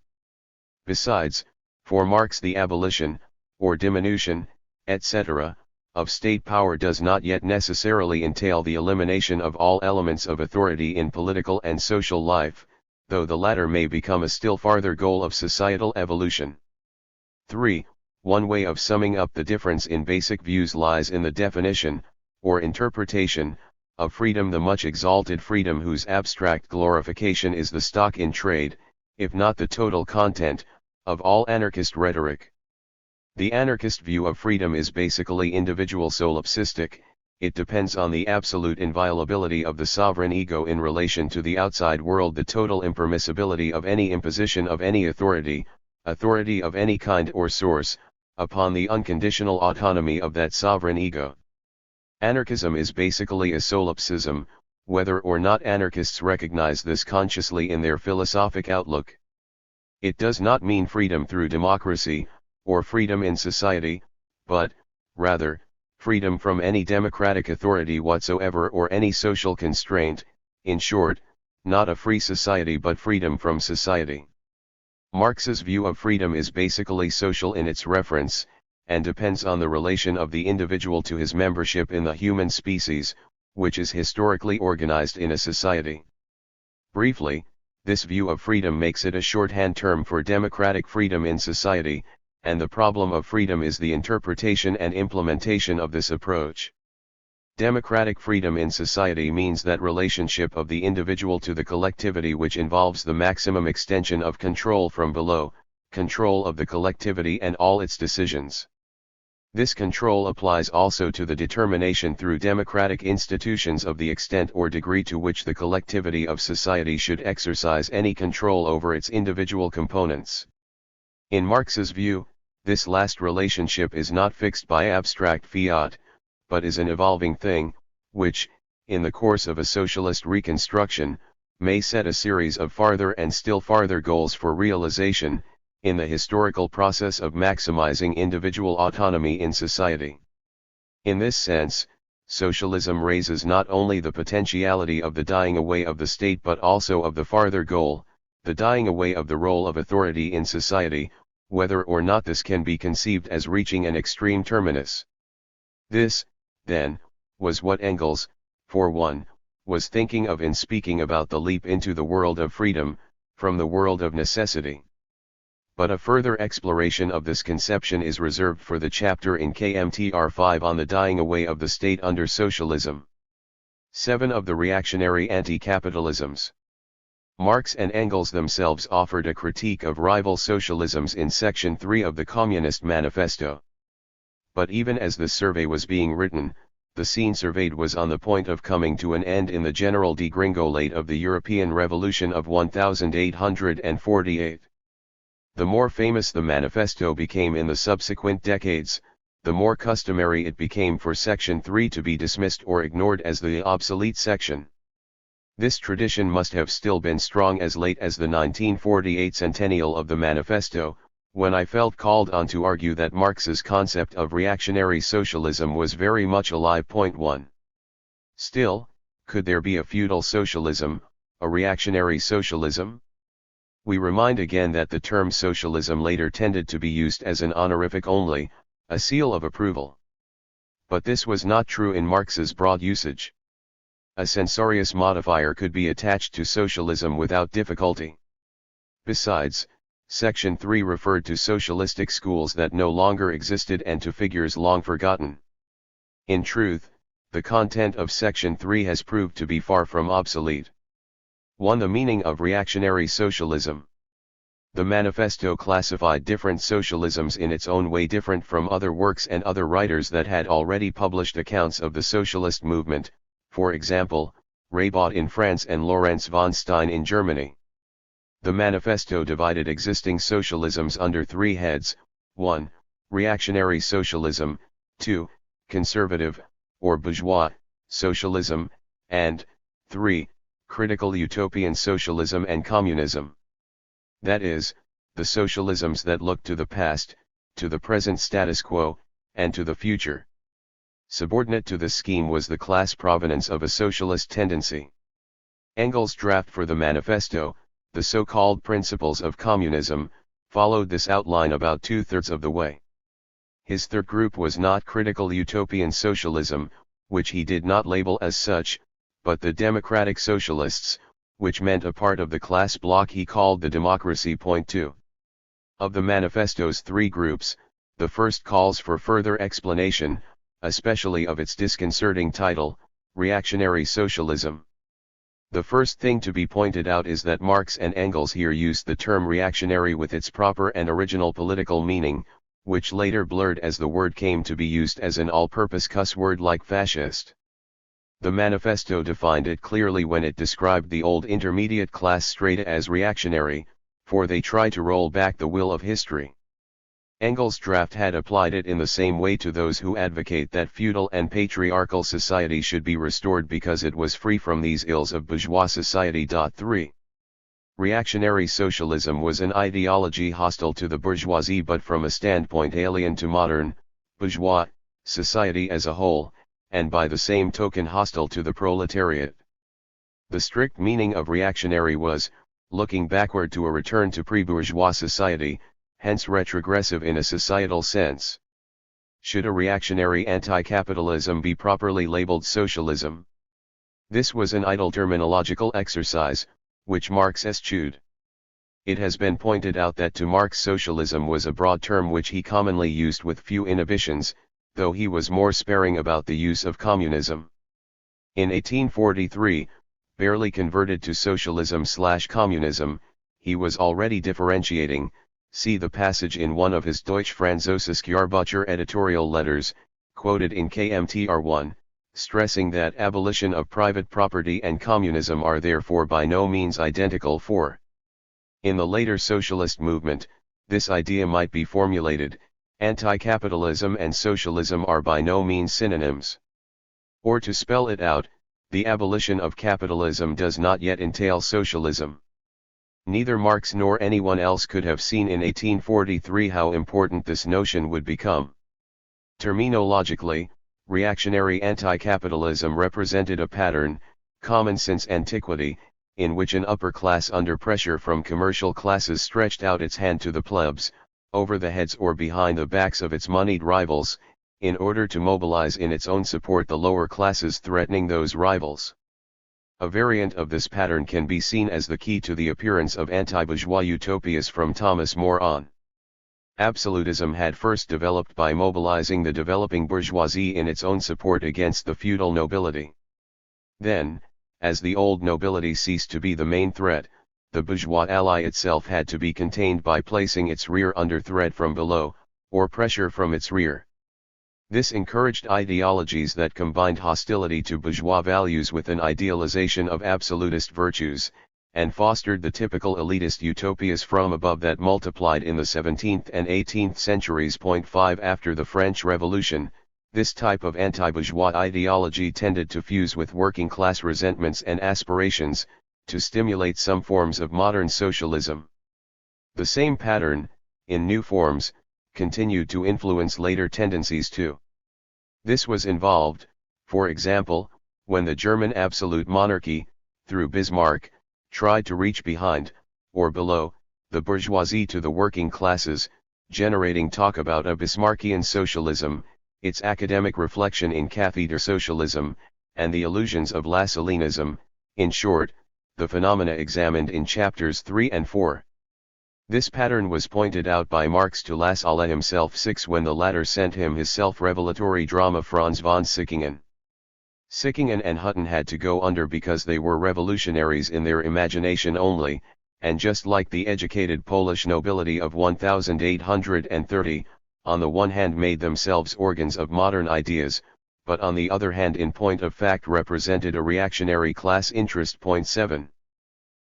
Besides, for Marx the abolition, or diminution, etc., of state power does not yet necessarily entail the elimination of all elements of authority in political and social life, though the latter may become a still farther goal of societal evolution. 3. One way of summing up the difference in basic views lies in the definition, or interpretation, of freedom, the much exalted freedom whose abstract glorification is the stock in trade, if not the total content, of all anarchist rhetoric. The anarchist view of freedom is basically individual solipsistic, it depends on the absolute inviolability of the sovereign ego in relation to the outside world, the total impermissibility of any imposition of any authority of any kind or source, upon the unconditional autonomy of that sovereign ego. Anarchism is basically a solipsism, whether or not anarchists recognize this consciously in their philosophic outlook. It does not mean freedom through democracy, or freedom in society, but, rather, freedom from any democratic authority whatsoever or any social constraint, in short, not a free society but freedom from society. Marx's view of freedom is basically social in its reference, and depends on the relation of the individual to his membership in the human species, which is historically organized in a society. Briefly, this view of freedom makes it a shorthand term for democratic freedom in society, and the problem of freedom is the interpretation and implementation of this approach. Democratic freedom in society means that relationship of the individual to the collectivity which involves the maximum extension of control from below, control of the collectivity and all its decisions. This control applies also to the determination through democratic institutions of the extent or degree to which the collectivity of society should exercise any control over its individual components. In Marx's view, this last relationship is not fixed by abstract fiat, but is an evolving thing, which, in the course of a socialist reconstruction, may set a series of farther and still farther goals for realization, in the historical process of maximizing individual autonomy in society. In this sense, socialism raises not only the potentiality of the dying away of the state but also of the farther goal, the dying away of the role of authority in society, whether or not this can be conceived as reaching an extreme terminus. This, then, was what Engels, for one, was thinking of in speaking about the leap into the world of freedom, from the world of necessity. But a further exploration of this conception is reserved for the chapter in KMTR 5 on the dying away of the state under socialism. 7 of the reactionary anti-capitalisms. Marx and Engels themselves offered a critique of rival socialisms in Section 3 of the Communist Manifesto. But even as this survey was being written, the scene surveyed was on the point of coming to an end in the general degringolate of the European Revolution of 1848. The more famous the manifesto became in the subsequent decades, the more customary it became for Section 3 to be dismissed or ignored as the obsolete section. This tradition must have still been strong as late as the 1948 centennial of the manifesto, when I felt called on to argue that Marx's concept of reactionary socialism was very much alive. 1. Still, could there be a feudal socialism, a reactionary socialism? We remind again that the term socialism later tended to be used as an honorific only, a seal of approval. But this was not true in Marx's broad usage. A censorious modifier could be attached to socialism without difficulty. Besides, Section 3 referred to socialistic schools that no longer existed and to figures long forgotten. In truth, the content of Section 3 has proved to be far from obsolete. 1. The meaning of reactionary socialism. The manifesto classified different socialisms in its own way, different from other works and other writers that had already published accounts of the socialist movement, for example, Raybaud in France and Lorenz von Stein in Germany. The manifesto divided existing socialisms under 3 heads: 1. Reactionary socialism, 2. Conservative, or bourgeois, socialism, and 3. Critical utopian socialism and communism. That is, the socialisms that look to the past, to the present status quo, and to the future. Subordinate to this scheme was the class provenance of a socialist tendency. Engels' draft for the manifesto, the so-called Principles of Communism, followed this outline about 2/3 of the way. His third group was not critical utopian socialism, which he did not label as such, but the democratic socialists, which meant a part of the class bloc he called the democracy. 2. Of the manifesto's 3 groups, the first calls for further explanation, especially of its disconcerting title, Reactionary Socialism. The first thing to be pointed out is that Marx and Engels here used the term reactionary with its proper and original political meaning, which later blurred as the word came to be used as an all-purpose cuss word like fascist. The manifesto defined it clearly when it described the old intermediate class strata as reactionary, for they try to roll back the wheel of history. Engels' draft had applied it in the same way to those who advocate that feudal and patriarchal society should be restored because it was free from these ills of bourgeois society. 3. Reactionary socialism was an ideology hostile to the bourgeoisie but from a standpoint alien to modern, bourgeois, society as a whole, and by the same token hostile to the proletariat. The strict meaning of reactionary was, looking backward to a return to pre-bourgeois society, hence retrogressive in a societal sense. Should a reactionary anti-capitalism be properly labeled socialism? This was an idle terminological exercise, which Marx eschewed. It has been pointed out that to Marx socialism was a broad term which he commonly used with few inhibitions, though he was more sparing about the use of communism. In 1843, barely converted to socialism/communism, he was already differentiating. See the passage in one of his Deutsch-Französische Jahrbucher editorial letters, quoted in KMTR1, stressing that abolition of private property and communism are therefore by no means identical for. In the later socialist movement, this idea might be formulated, anti-capitalism and socialism are by no means synonyms. Or to spell it out, the abolition of capitalism does not yet entail socialism. Neither Marx nor anyone else could have seen in 1843 how important this notion would become. Terminologically, reactionary anti-capitalism represented a pattern, common since antiquity, in which an upper class under pressure from commercial classes stretched out its hand to the plebs, over the heads or behind the backs of its moneyed rivals, in order to mobilize in its own support the lower classes threatening those rivals. A variant of this pattern can be seen as the key to the appearance of anti-bourgeois utopias from Thomas More on. Absolutism had first developed by mobilizing the developing bourgeoisie in its own support against the feudal nobility. Then, as the old nobility ceased to be the main threat, the bourgeois ally itself had to be contained by placing its rear under threat from below, or pressure from its rear. This encouraged ideologies that combined hostility to bourgeois values with an idealization of absolutist virtues, and fostered the typical elitist utopias from above that multiplied in the 17th and 18th centuries. 5 After the French Revolution, this type of anti-bourgeois ideology tended to fuse with working-class resentments and aspirations, to stimulate some forms of modern socialism. The same pattern, in new forms, continued to influence later tendencies too. This was involved, for example, when the German absolute monarchy, through Bismarck, tried to reach behind, or below, the bourgeoisie to the working classes, generating talk about a Bismarckian socialism, its academic reflection in cathedral socialism, and the illusions of Lassalleanism, in short, the phenomena examined in chapters 3 and 4. This pattern was pointed out by Marx to Lassalle himself when the latter sent him his self-revelatory drama Franz von Sickingen. Sickingen and Hutton had to go under because they were revolutionaries in their imagination only, and just like the educated Polish nobility of 1830, on the one hand made themselves organs of modern ideas, but on the other hand in point of fact represented a reactionary class interest. 7.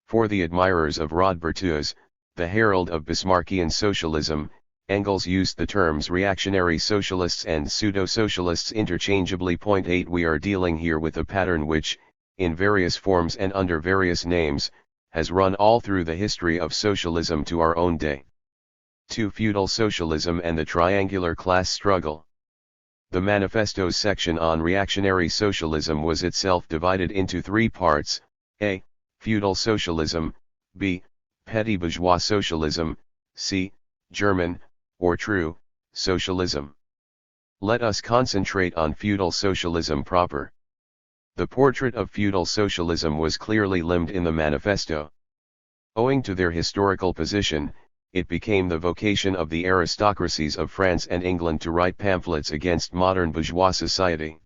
For the admirers of Rodbertus, the herald of Bismarckian socialism, Engels used the terms reactionary socialists and pseudo-socialists interchangeably. 8 We are dealing here with a pattern which, in various forms and under various names, has run all through the history of socialism to our own day. 2. Feudal socialism and the triangular class struggle. The manifesto's section on reactionary socialism was itself divided into 3 parts: a. Feudal socialism, b. Petty bourgeois socialism, c. German, or true, socialism. Let us concentrate on feudal socialism proper. The portrait of feudal socialism was clearly limned in the manifesto. Owing to their historical position, it became the vocation of the aristocracies of France and England to write pamphlets against modern bourgeois society.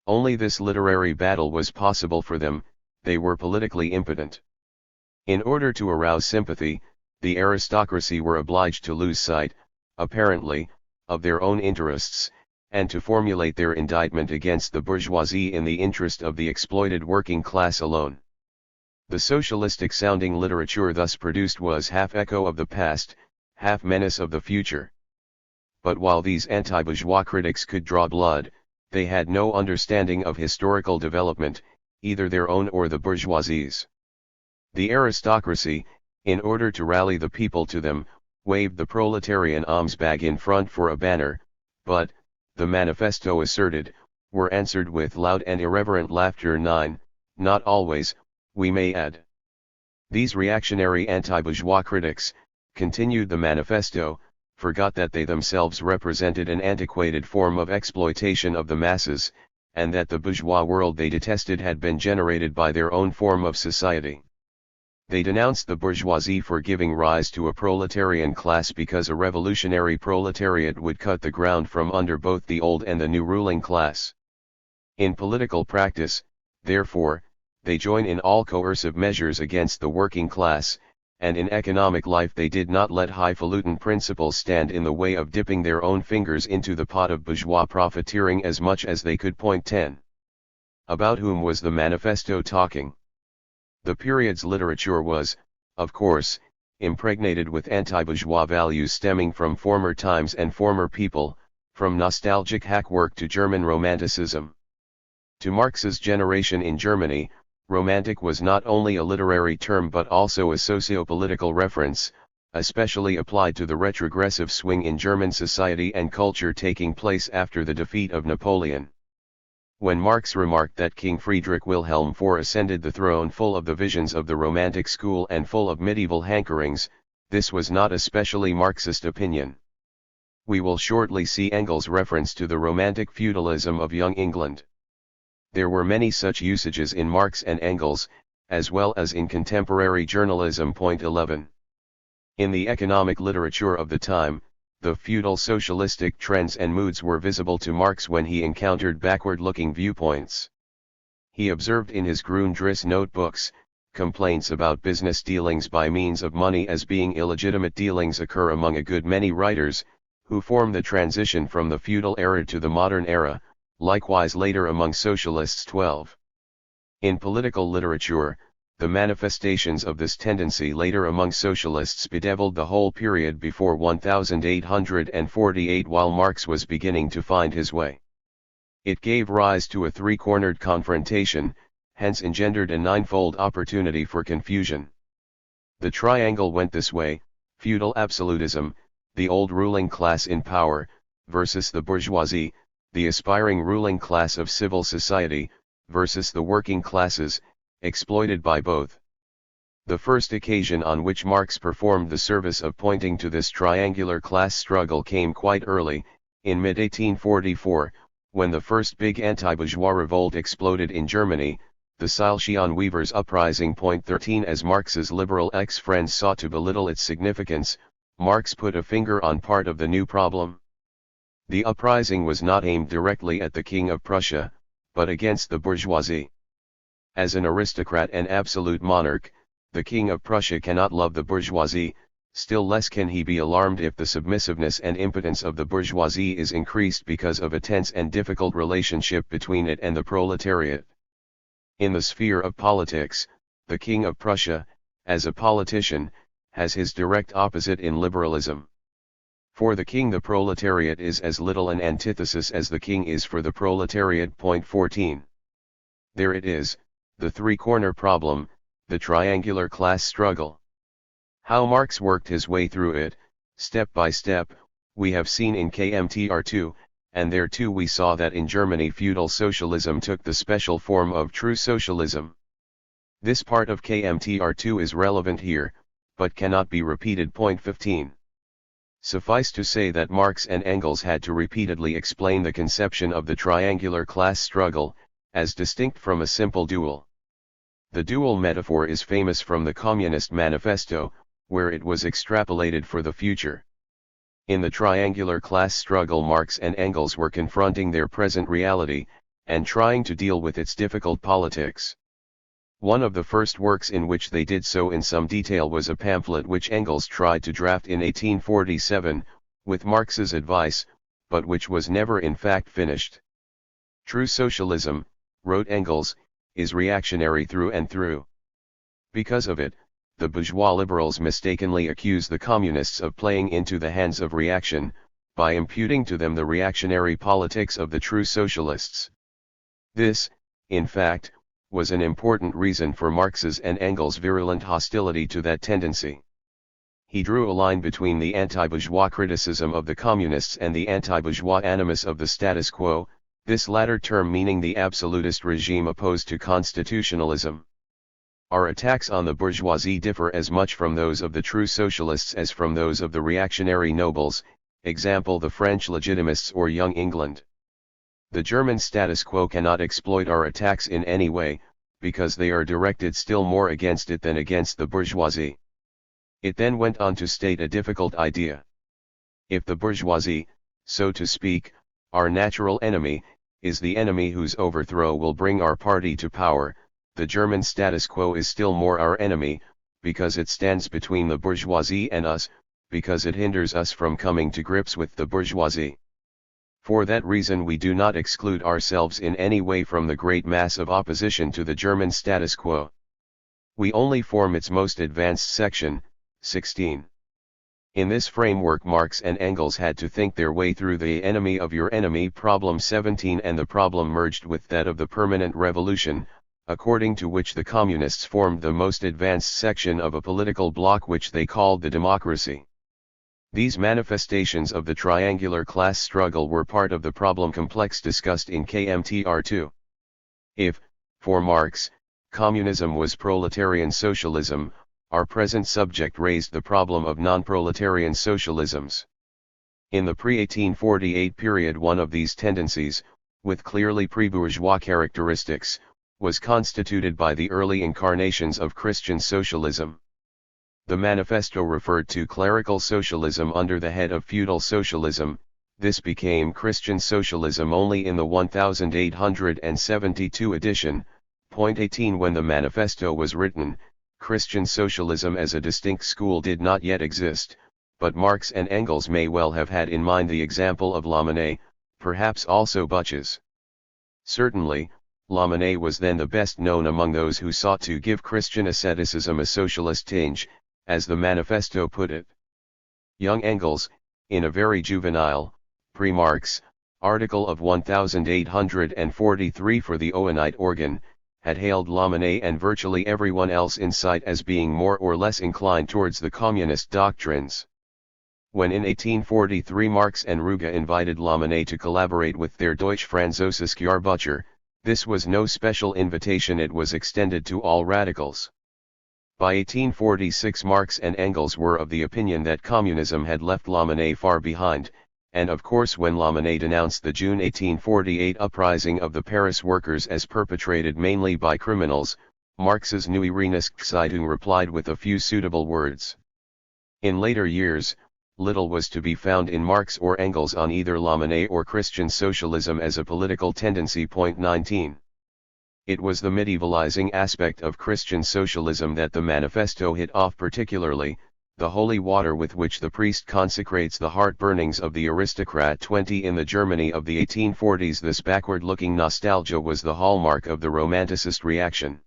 Only this literary battle was possible for them, they were politically impotent. In order to arouse sympathy, the aristocracy were obliged to lose sight, apparently, of their own interests, and to formulate their indictment against the bourgeoisie in the interest of the exploited working class alone. The socialistic-sounding literature thus produced was half echo of the past, half menace of the future. But while these anti-bourgeois critics could draw blood, they had no understanding of historical development, either their own or the bourgeoisie's. The aristocracy, in order to rally the people to them, waved the proletarian alms bag in front for a banner, but, the manifesto asserted, were answered with loud and irreverent laughter. 9. Not always, We may add. These reactionary anti-bourgeois critics, continued the manifesto, forgot that they themselves represented an antiquated form of exploitation of the masses, and that the bourgeois world they detested had been generated by their own form of society. They denounced the bourgeoisie for giving rise to a proletarian class because a revolutionary proletariat would cut the ground from under both the old and the new ruling class. In political practice, therefore, they join in all coercive measures against the working class, and in economic life they did not let highfalutin principles stand in the way of dipping their own fingers into the pot of bourgeois profiteering as much as they could. Point 10. About whom was the manifesto talking? The period's literature was, of course, impregnated with anti-bourgeois values stemming from former times and former people, from nostalgic hack work to German Romanticism. To Marx's generation in Germany, Romantic was not only a literary term but also a socio-political reference, especially applied to the retrogressive swing in German society and culture taking place after the defeat of Napoleon. When Marx remarked that King Friedrich Wilhelm IV ascended the throne full of the visions of the Romantic school and full of medieval hankerings, this was not a specially Marxist opinion. We will shortly see Engels' reference to the Romantic feudalism of Young England. There were many such usages in Marx and Engels, as well as in contemporary journalism. Point 11. In the economic literature of the time, the feudal socialistic trends and moods were visible to Marx when he encountered backward-looking viewpoints. He observed in his Grundriss notebooks, complaints about business dealings by means of money as being illegitimate dealings occur among a good many writers, who form the transition from the feudal era to the modern era, likewise later among socialists. 12. In political literature, the manifestations of this tendency later among socialists bedeviled the whole period before 1848 while Marx was beginning to find his way. It gave rise to a three-cornered confrontation, hence engendered a ninefold opportunity for confusion. The triangle went this way: feudal absolutism, the old ruling class in power, versus the bourgeoisie, the aspiring ruling class of civil society, versus the working classes, exploited by both. The first occasion on which Marx performed the service of pointing to this triangular class struggle came quite early, in mid-1844, when the first big anti-bourgeois revolt exploded in Germany, the Salesian Weavers' Uprising. Point 13. As Marx's liberal ex-friends sought to belittle its significance, Marx put a finger on part of the new problem. The uprising was not aimed directly at the King of Prussia, but against the bourgeoisie. As an aristocrat and absolute monarch, the King of Prussia cannot love the bourgeoisie, still less can he be alarmed if the submissiveness and impotence of the bourgeoisie is increased because of a tense and difficult relationship between it and the proletariat. In the sphere of politics, the King of Prussia, as a politician, has his direct opposite in liberalism. For the king the proletariat is as little an antithesis as the king is for the proletariat. Point 14. There it is, the three-corner problem, the triangular class struggle. How Marx worked his way through it, step by step, we have seen in KMTR2, and there too we saw that in Germany feudal socialism took the special form of true socialism. This part of KMTR2 is relevant here, but cannot be repeated. Point 15. Suffice to say that Marx and Engels had to repeatedly explain the conception of the triangular class struggle, as distinct from a simple duel. The duel metaphor is famous from the Communist Manifesto, where it was extrapolated for the future. In the triangular class struggle Marx and Engels were confronting their present reality, and trying to deal with its difficult politics. One of the first works in which they did so in some detail was a pamphlet which Engels tried to draft in 1847, with Marx's advice, but which was never in fact finished. True socialism, wrote Engels, is reactionary through and through. Because of it, the bourgeois liberals mistakenly accuse the communists of playing into the hands of reaction, by imputing to them the reactionary politics of the true socialists. This, in fact, was an important reason for Marx's and Engels' virulent hostility to that tendency. He drew a line between the anti-bourgeois criticism of the communists and the anti-bourgeois animus of the status quo, this latter term meaning the absolutist regime opposed to constitutionalism. Our attacks on the bourgeoisie differ as much from those of the true socialists as from those of the reactionary nobles, example the French Legitimists or Young England. The German status quo cannot exploit our attacks in any way, because they are directed still more against it than against the bourgeoisie. It then went on to state a difficult idea. If the bourgeoisie, so to speak, our natural enemy, is the enemy whose overthrow will bring our party to power, the German status quo is still more our enemy, because it stands between the bourgeoisie and us, because it hinders us from coming to grips with the bourgeoisie. For that reason we do not exclude ourselves in any way from the great mass of opposition to the German status quo. We only form its most advanced section, 16. In this framework Marx and Engels had to think their way through the enemy of your enemy problem 17 and the problem merged with that of the permanent revolution, according to which the communists formed the most advanced section of a political bloc which they called the democracy. These manifestations of the triangular class struggle were part of the problem complex discussed in KMTR2. If, for Marx, communism was proletarian socialism, our present subject raised the problem of non-proletarian socialisms. In the pre-1848 period one of these tendencies, with clearly pre-bourgeois characteristics, was constituted by the early incarnations of Christian socialism. The manifesto referred to clerical socialism under the head of feudal socialism. This became Christian socialism only in the 1872 edition. Point 18 When the manifesto was written, Christian socialism as a distinct school did not yet exist, but Marx and Engels may well have had in mind the example of Lamennais, perhaps also Butches. Certainly, Lamennais was then the best known among those who sought to give Christian asceticism a socialist tinge, as the manifesto put it. Young Engels, in a very juvenile, pre-Marx, article of 1843 for the Owenite organ, had hailed Lamennais and virtually everyone else in sight as being more or less inclined towards the communist doctrines. When in 1843 Marx and Ruge invited Lamennais to collaborate with their Deutsche Französische Jahrbucher, this was no special invitation, it was extended to all radicals. By 1846 Marx and Engels were of the opinion that communism had left Lamennais far behind, and of course when Lamennais denounced the June 1848 uprising of the Paris workers as perpetrated mainly by criminals, Marx's Neue Rheinische replied with a few suitable words. In later years, little was to be found in Marx or Engels on either Lamennais or Christian socialism as a political tendency. Point 19. It was the medievalizing aspect of Christian socialism that the manifesto hit off particularly, the holy water with which the priest consecrates the heart-burnings of the aristocrat. 20 In the Germany of the 1840s this backward-looking nostalgia was the hallmark of the Romanticist reaction.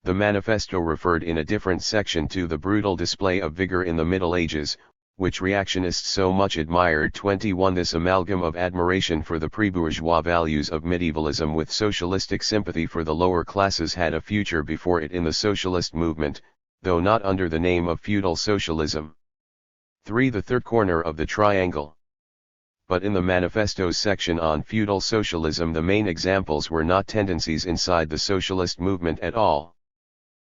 The manifesto referred in a different section to the brutal display of vigor in the Middle Ages, which reactionists so much admired. 21 This amalgam of admiration for the pre-bourgeois values of medievalism with socialistic sympathy for the lower classes had a future before it in the socialist movement, though not under the name of feudal socialism. 3 The third corner of the triangle. But in the manifesto's section on feudal socialism the main examples were not tendencies inside the socialist movement at all.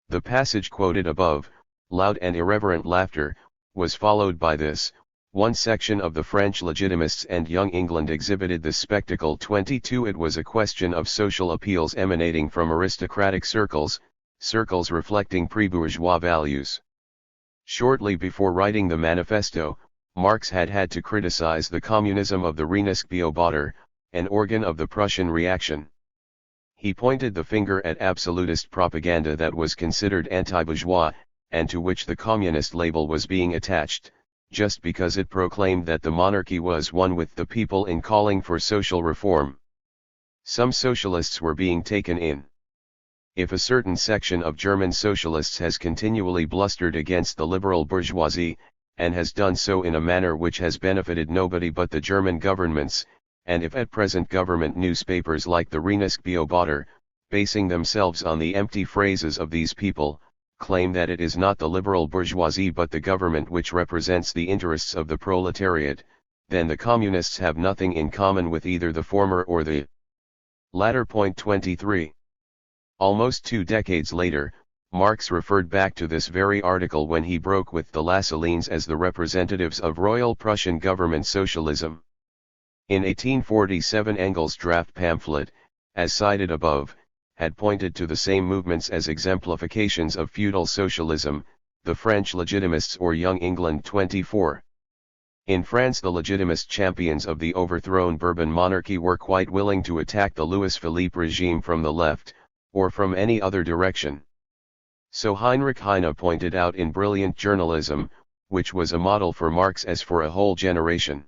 The passage quoted above, loud and irreverent laughter, was followed by this. One section of the French Legitimists and Young England exhibited this spectacle. 22 It was a question of social appeals emanating from aristocratic circles, circles reflecting pre-bourgeois values. Shortly before writing the manifesto, Marx had to criticize the communism of the Rheinische Beobachter, an organ of the Prussian reaction. He pointed the finger at absolutist propaganda that was considered anti-bourgeois, and to which the communist label was being attached, just because it proclaimed that the monarchy was one with the people in calling for social reform. Some socialists were being taken in. If a certain section of German socialists has continually blustered against the liberal bourgeoisie, and has done so in a manner which has benefited nobody but the German governments, and if at present government newspapers like the Rheinische Beobachter, basing themselves on the empty phrases of these people, claim that it is not the liberal bourgeoisie but the government which represents the interests of the proletariat, then the communists have nothing in common with either the former or the latter. Point 23. Almost 2 decades later, Marx referred back to this very article when he broke with the Lassalleans as the representatives of Royal Prussian government socialism. In 1847 Engels' draft pamphlet, as cited above, had pointed to the same movements as exemplifications of feudal socialism, the French Legitimists or Young England 24. In France the Legitimist champions of the overthrown Bourbon monarchy were quite willing to attack the Louis-Philippe regime from the left, or from any other direction. So Heinrich Heine pointed out in brilliant journalism, which was a model for Marx as for a whole generation.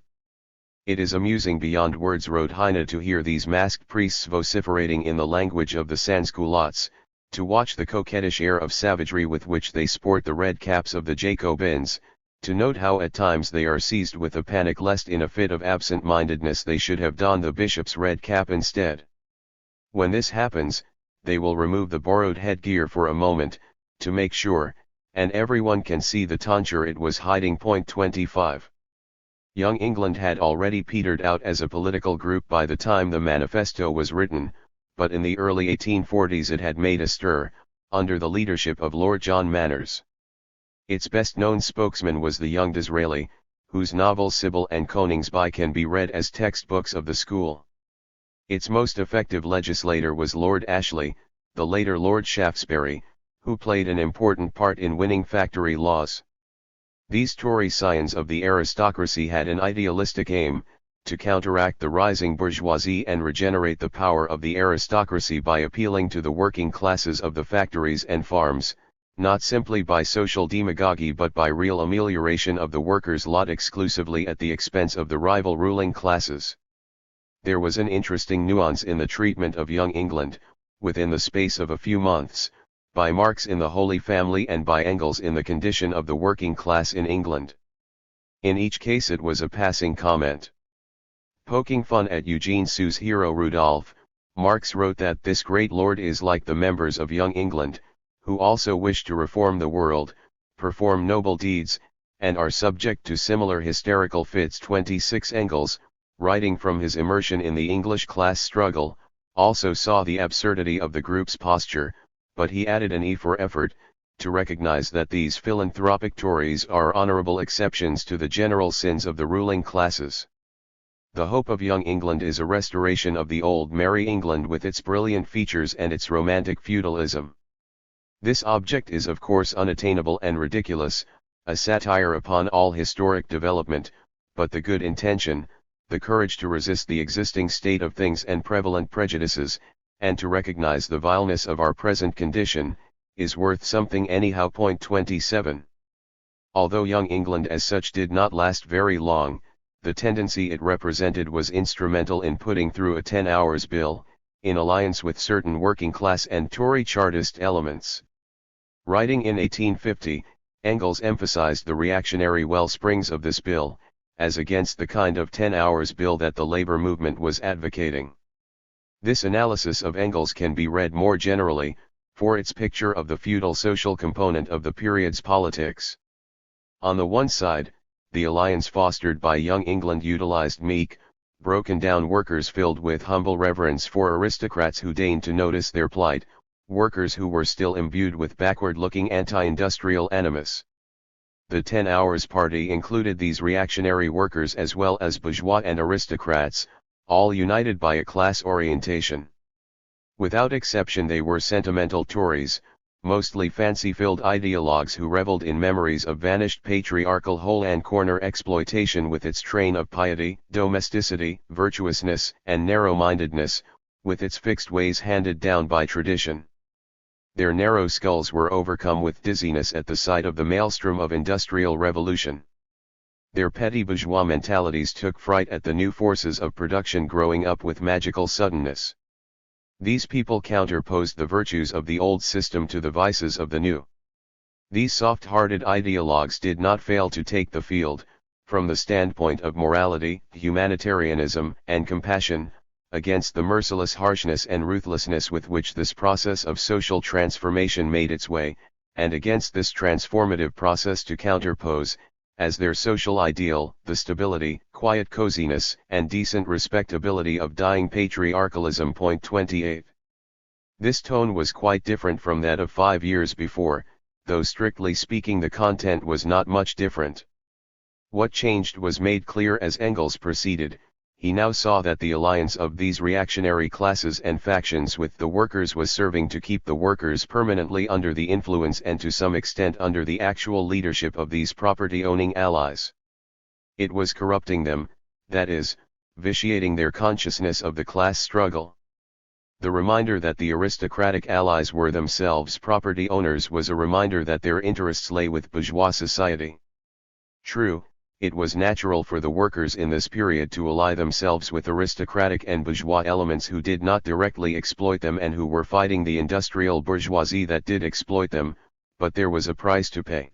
It is amusing beyond words, wrote Heine, to hear these masked priests vociferating in the language of the sans-culottes, to watch the coquettish air of savagery with which they sport the red caps of the Jacobins, to note how at times they are seized with a panic lest in a fit of absent-mindedness they should have donned the bishop's red cap instead. When this happens, they will remove the borrowed headgear for a moment, to make sure, and everyone can see the tonsure it was hiding. 25. Young England had already petered out as a political group by the time the manifesto was written, but in the early 1840s it had made a stir, under the leadership of Lord John Manners. Its best-known spokesman was the young Disraeli, whose novels Sybil and Coningsby can be read as textbooks of the school. Its most effective legislator was Lord Ashley, the later Lord Shaftesbury, who played an important part in winning factory laws. These Tory scions of the aristocracy had an idealistic aim, to counteract the rising bourgeoisie and regenerate the power of the aristocracy by appealing to the working classes of the factories and farms, not simply by social demagogy but by real amelioration of the workers' lot exclusively at the expense of the rival ruling classes. There was an interesting nuance in the treatment of Young England, within the space of a few months, by Marx in the Holy Family and by Engels in the condition of the working class in England. In each case it was a passing comment. Poking fun at Eugene Sue's hero Rudolph, Marx wrote that this great lord is like the members of Young England, who also wish to reform the world, perform noble deeds, and are subject to similar hysterical fits. 26 Engels, writing from his immersion in the English class struggle, also saw the absurdity of the group's posture, but he added an E for effort, to recognize that these philanthropic Tories are honorable exceptions to the general sins of the ruling classes. The hope of Young England is a restoration of the old merry England with its brilliant features and its romantic feudalism. This object is of course unattainable and ridiculous, a satire upon all historic development, but the good intention, the courage to resist the existing state of things and prevalent prejudices, and to recognize the vileness of our present condition, is worth something anyhow. 27. Although Young England as such did not last very long, the tendency it represented was instrumental in putting through a 10 hours bill, in alliance with certain working class and Tory Chartist elements. Writing in 1850, Engels emphasized the reactionary wellsprings of this bill, as against the kind of 10 hours bill that the labor movement was advocating. This analysis of Engels can be read more generally, for its picture of the feudal social component of the period's politics. On the one side, the alliance fostered by Young England utilized meek, broken-down workers filled with humble reverence for aristocrats who deigned to notice their plight, workers who were still imbued with backward-looking anti-industrial animus. The 10 Hours Party included these reactionary workers as well as bourgeois and aristocrats, all united by a class orientation. Without exception they were sentimental Tories, mostly fancy-filled ideologues who reveled in memories of vanished patriarchal hole-and-corner exploitation with its train of piety, domesticity, virtuousness, and narrow-mindedness, with its fixed ways handed down by tradition. Their narrow skulls were overcome with dizziness at the sight of the maelstrom of industrial revolution. Their petty bourgeois mentalities took fright at the new forces of production growing up with magical suddenness. These people counterposed the virtues of the old system to the vices of the new. These soft-hearted ideologues did not fail to take the field, from the standpoint of morality, humanitarianism, and compassion, against the merciless harshness and ruthlessness with which this process of social transformation made its way, and against this transformative process to counterpose, as their social ideal, the stability, quiet coziness, and decent respectability of dying patriarchalism. 28. This tone was quite different from that of 5 years before, though strictly speaking the content was not much different. What changed was made clear as Engels proceeded. He now saw that the alliance of these reactionary classes and factions with the workers was serving to keep the workers permanently under the influence and to some extent under the actual leadership of these property-owning allies. It was corrupting them, that is, vitiating their consciousness of the class struggle. The reminder that the aristocratic allies were themselves property owners was a reminder that their interests lay with bourgeois society. True, it was natural for the workers in this period to ally themselves with aristocratic and bourgeois elements who did not directly exploit them and who were fighting the industrial bourgeoisie that did exploit them, but there was a price to pay.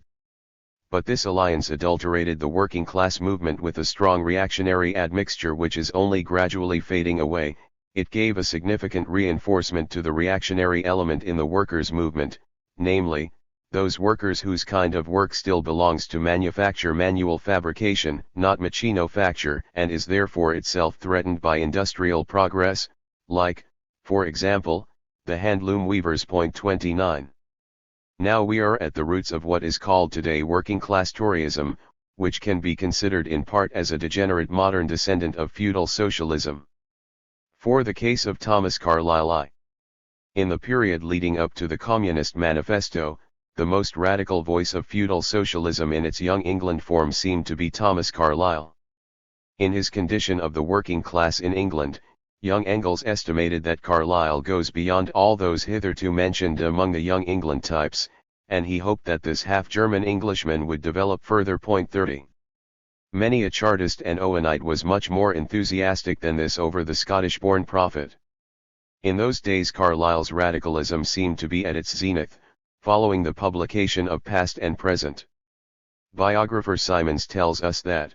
But this alliance adulterated the working class movement with a strong reactionary admixture which is only gradually fading away. It gave a significant reinforcement to the reactionary element in the workers' movement, namely, those workers whose kind of work still belongs to manual fabrication, not machinofacture, and is therefore itself threatened by industrial progress, like, for example, the handloom weavers. Point 29. Now we are at the roots of what is called today working class Toryism, which can be considered in part as a degenerate modern descendant of feudal socialism. For the case of Thomas Carlyle in the period leading up to the Communist Manifesto, the most radical voice of feudal socialism in its Young England form seemed to be Thomas Carlyle. In his Condition of the Working Class in England, young Engels estimated that Carlyle goes beyond all those hitherto mentioned among the Young England types, and he hoped that this half-German Englishman would develop further. Point 30. Many a Chartist and Owenite was much more enthusiastic than this over the Scottish-born prophet. In those days Carlyle's radicalism seemed to be at its zenith, following the publication of Past and Present. Biographer Simons tells us that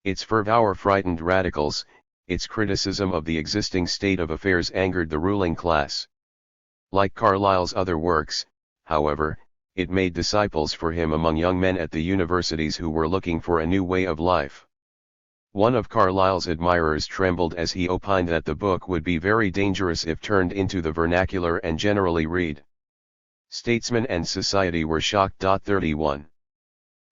its fervour frightened radicals, its criticism of the existing state of affairs angered the ruling class. Like Carlyle's other works, however, it made disciples for him among young men at the universities who were looking for a new way of life. One of Carlyle's admirers trembled as he opined that the book would be very dangerous if turned into the vernacular and generally read. Statesmen and society were shocked. 31.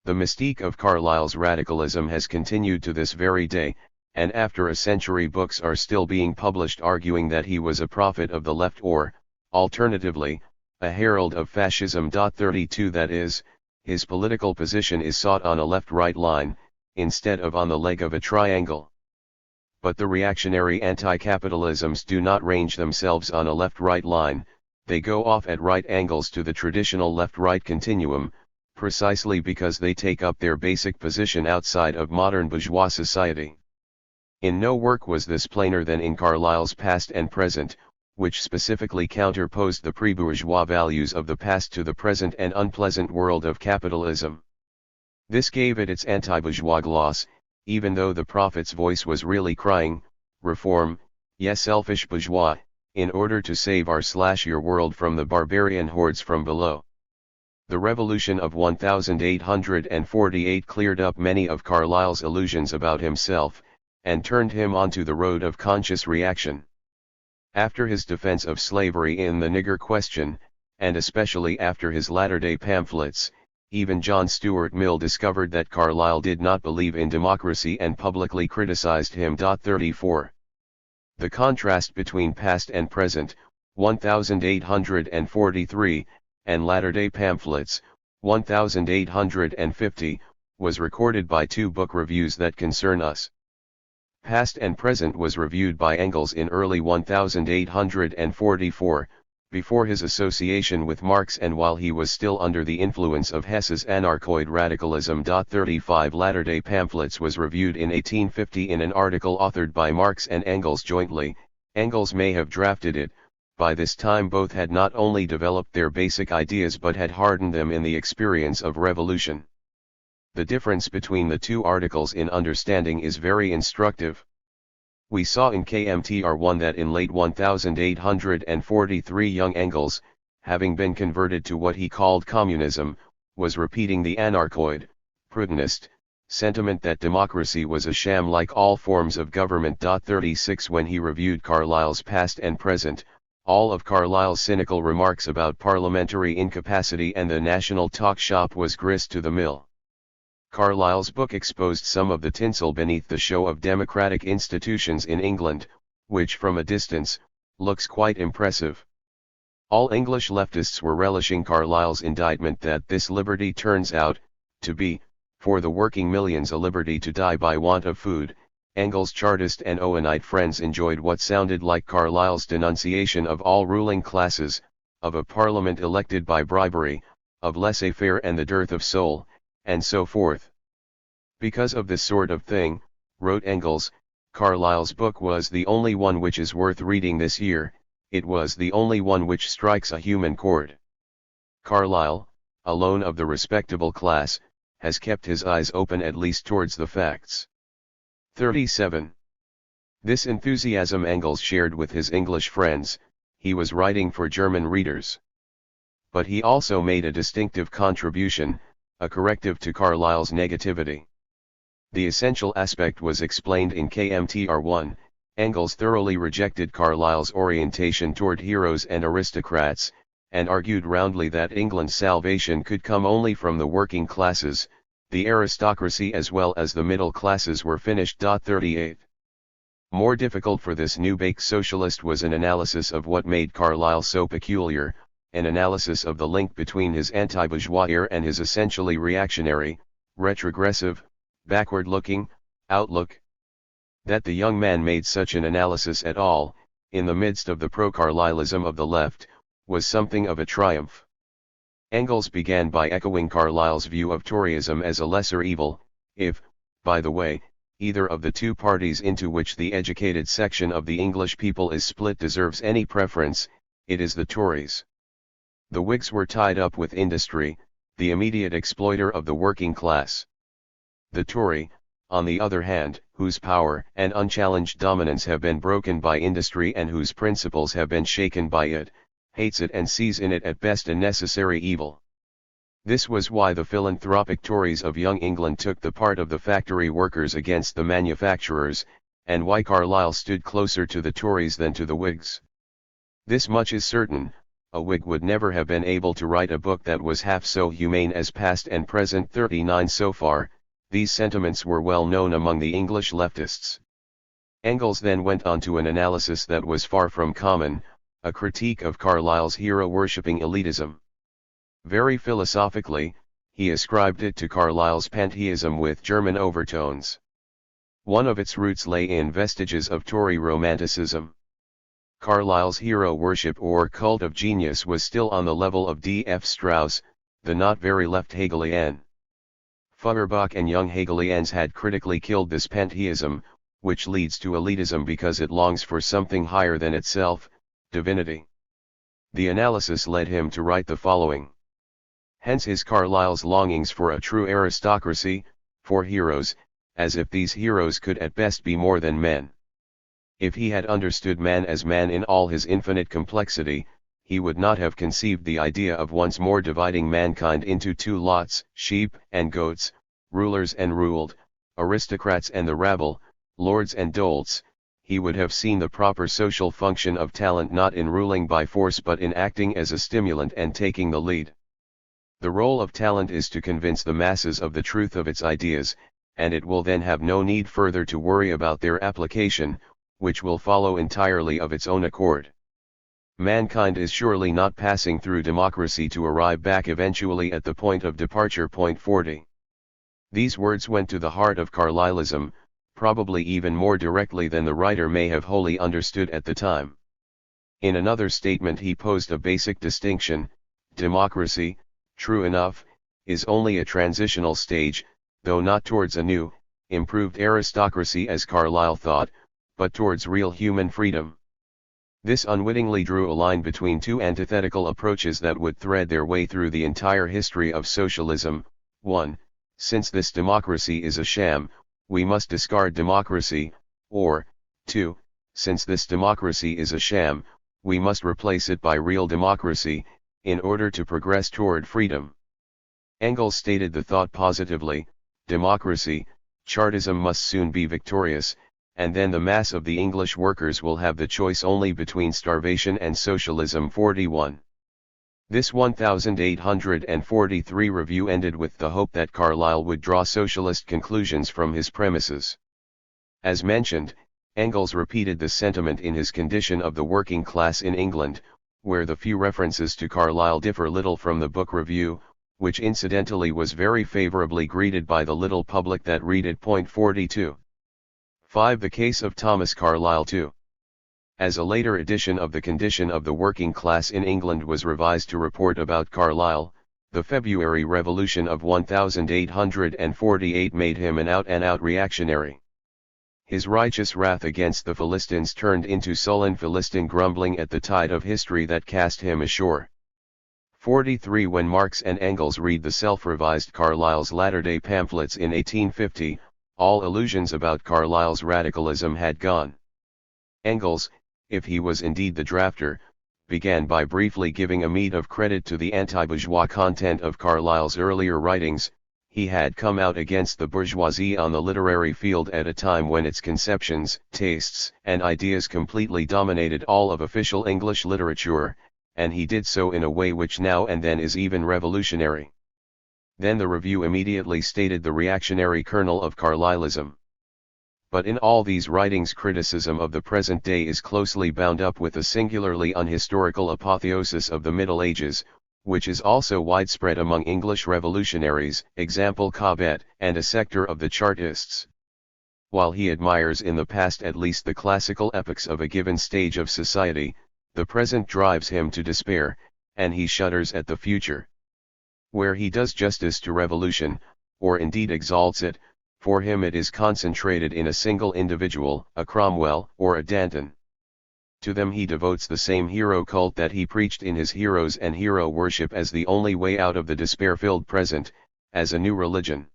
The mystique of Carlyle's radicalism has continued to this very day, and after a century books are still being published arguing that he was a prophet of the left or, alternatively, a herald of fascism. 32 That is, his political position is sought on a left-right line, instead of on the leg of a triangle. But the reactionary anti-capitalisms do not range themselves on a left-right line, they go off at right angles to the traditional left-right continuum, precisely because they take up their basic position outside of modern bourgeois society. In no work was this plainer than in Carlyle's Past and Present, which specifically counterposed the pre-bourgeois values of the past to the present and unpleasant world of capitalism. This gave it its anti-bourgeois gloss, even though the prophet's voice was really crying, "Reform, yes selfish bourgeois, in order to save our/your world from the barbarian hordes from below." The revolution of 1848 cleared up many of Carlyle's illusions about himself, and turned him onto the road of conscious reaction. After his defense of slavery in the nigger question, and especially after his latter-day pamphlets, even John Stuart Mill discovered that Carlyle did not believe in democracy and publicly criticized him. 34. The contrast between Past and Present, 1843, and latter-day pamphlets, 1850, was recorded by two book reviews that concern us. Past and Present was reviewed by Engels in early 1844, before his association with Marx and while he was still under the influence of Hesse's anarchoid radicalism. 35 Latter-day Pamphlets was reviewed in 1850 in an article authored by Marx and Engels jointly. Engels may have drafted it. By this time both had not only developed their basic ideas but had hardened them in the experience of revolution. The difference between the two articles in understanding is very instructive. We saw in KMTR1 that in late 1843 young Engels, having been converted to what he called communism, was repeating the anarchoid, Proudhonist, sentiment that democracy was a sham like all forms of government. 36 When he reviewed Carlyle's Past and Present, All of Carlyle's cynical remarks about parliamentary incapacity and the national talk shop was grist to the mill. Carlyle's book exposed some of the tinsel beneath the show of democratic institutions in England, which from a distance, looks quite impressive. All English leftists were relishing Carlyle's indictment that this liberty turns out to be, for the working millions, a liberty to die by want of food. Engels' Chartist and Owenite friends enjoyed what sounded like Carlyle's denunciation of all ruling classes, of a parliament elected by bribery, of laissez-faire and the dearth of soul, and so forth. Because of this sort of thing, wrote Engels, Carlyle's book was the only one which is worth reading this year. It was the only one which strikes a human chord. Carlyle, alone of the respectable class, has kept his eyes open at least towards the facts. 37. This enthusiasm Engels shared with his English friends. He was writing for German readers. But he also made a distinctive contribution, a corrective to Carlyle's negativity. The essential aspect was explained in KMTR 1. Engels thoroughly rejected Carlyle's orientation toward heroes and aristocrats, and argued roundly that England's salvation could come only from the working classes. The aristocracy as well as the middle classes were finished. 38. More difficult for this new-baked socialist was an analysis of what made Carlyle so peculiar, an analysis of the link between his anti-bourgeois air and his essentially reactionary, retrogressive, backward-looking, outlook. That the young man made such an analysis at all, in the midst of the pro-Carlylism of the left, was something of a triumph. Engels began by echoing Carlyle's view of Toryism as a lesser evil. If, by the way, either of the two parties into which the educated section of the English people is split deserves any preference, it is the Tories. The Whigs were tied up with industry, the immediate exploiter of the working class. The Tory, on the other hand, whose power and unchallenged dominance have been broken by industry and whose principles have been shaken by it, hates it and sees in it at best a necessary evil. This was why the philanthropic Tories of Young England took the part of the factory workers against the manufacturers, and why Carlyle stood closer to the Tories than to the Whigs. This much is certain, a Whig would never have been able to write a book that was half so humane as Past and Present. 39. So far, these sentiments were well known among the English leftists. Engels then went on to an analysis that was far from common, a critique of Carlyle's hero-worshipping elitism. Very philosophically, he ascribed it to Carlyle's pantheism with German overtones. One of its roots lay in vestiges of Tory romanticism. Carlyle's hero worship or cult of genius was still on the level of D.F. Strauss, the not very left Hegelian. Feuerbach and young Hegelians had critically killed this pantheism, which leads to elitism because it longs for something higher than itself, divinity. The analysis led him to write the following. Hence his Carlyle's longings for a true aristocracy, for heroes, as if these heroes could at best be more than men. If he had understood man as man in all his infinite complexity, he would not have conceived the idea of once more dividing mankind into two lots, sheep and goats, rulers and ruled, aristocrats and the rabble, lords and dolts. He would have seen the proper social function of talent not in ruling by force but in acting as a stimulant and taking the lead. The role of talent is to convince the masses of the truth of its ideas, and it will then have no need further to worry about their application, which will follow entirely of its own accord. Mankind is surely not passing through democracy to arrive back eventually at the point of departure. 40. These words went to the heart of Carlylism, probably even more directly than the writer may have wholly understood at the time. In another statement he posed a basic distinction: democracy, true enough, is only a transitional stage, though not towards a new, improved aristocracy as Carlyle thought, but towards real human freedom. This unwittingly drew a line between two antithetical approaches that would thread their way through the entire history of socialism. 1. Since this democracy is a sham, we must discard democracy, or, 2, since this democracy is a sham, we must replace it by real democracy, in order to progress toward freedom. Engels stated the thought positively: democracy, Chartism must soon be victorious, and then the mass of the English workers will have the choice only between starvation and socialism. 41. This 1843 review ended with the hope that Carlyle would draw socialist conclusions from his premises. As mentioned, Engels repeated this sentiment in his Condition of the Working Class in England, where the few references to Carlyle differ little from the book review, which incidentally was very favorably greeted by the little public that read it. 42. 5. The case of Thomas Carlyle 2. As a later edition of the Condition of the Working Class in England was revised to report about Carlyle, the February Revolution of 1848 made him an out-and-out reactionary. His righteous wrath against the Philistines turned into sullen Philistine grumbling at the tide of history that cast him ashore. 43. When Marx and Engels read the self-revised Carlyle's latter-day pamphlets in 1850, all illusions about Carlyle's radicalism had gone. Engels, if he was indeed the drafter, began by briefly giving a meed of credit to the anti-bourgeois content of Carlyle's earlier writings. He had come out against the bourgeoisie on the literary field at a time when its conceptions, tastes, and ideas completely dominated all of official English literature, and he did so in a way which now and then is even revolutionary. Then the review immediately stated the reactionary kernel of Carlylism. But in all these writings, criticism of the present day is closely bound up with a singularly unhistorical apotheosis of the Middle Ages, which is also widespread among English revolutionaries, example Cobbett, and a sector of the Chartists. While he admires in the past at least the classical epochs of a given stage of society, the present drives him to despair, and he shudders at the future. Where he does justice to revolution, or indeed exalts it, for him it is concentrated in a single individual, a Cromwell or a Danton. To them he devotes the same hero cult that he preached in his Heroes and Hero Worship as the only way out of the despair-filled present, as a new religion.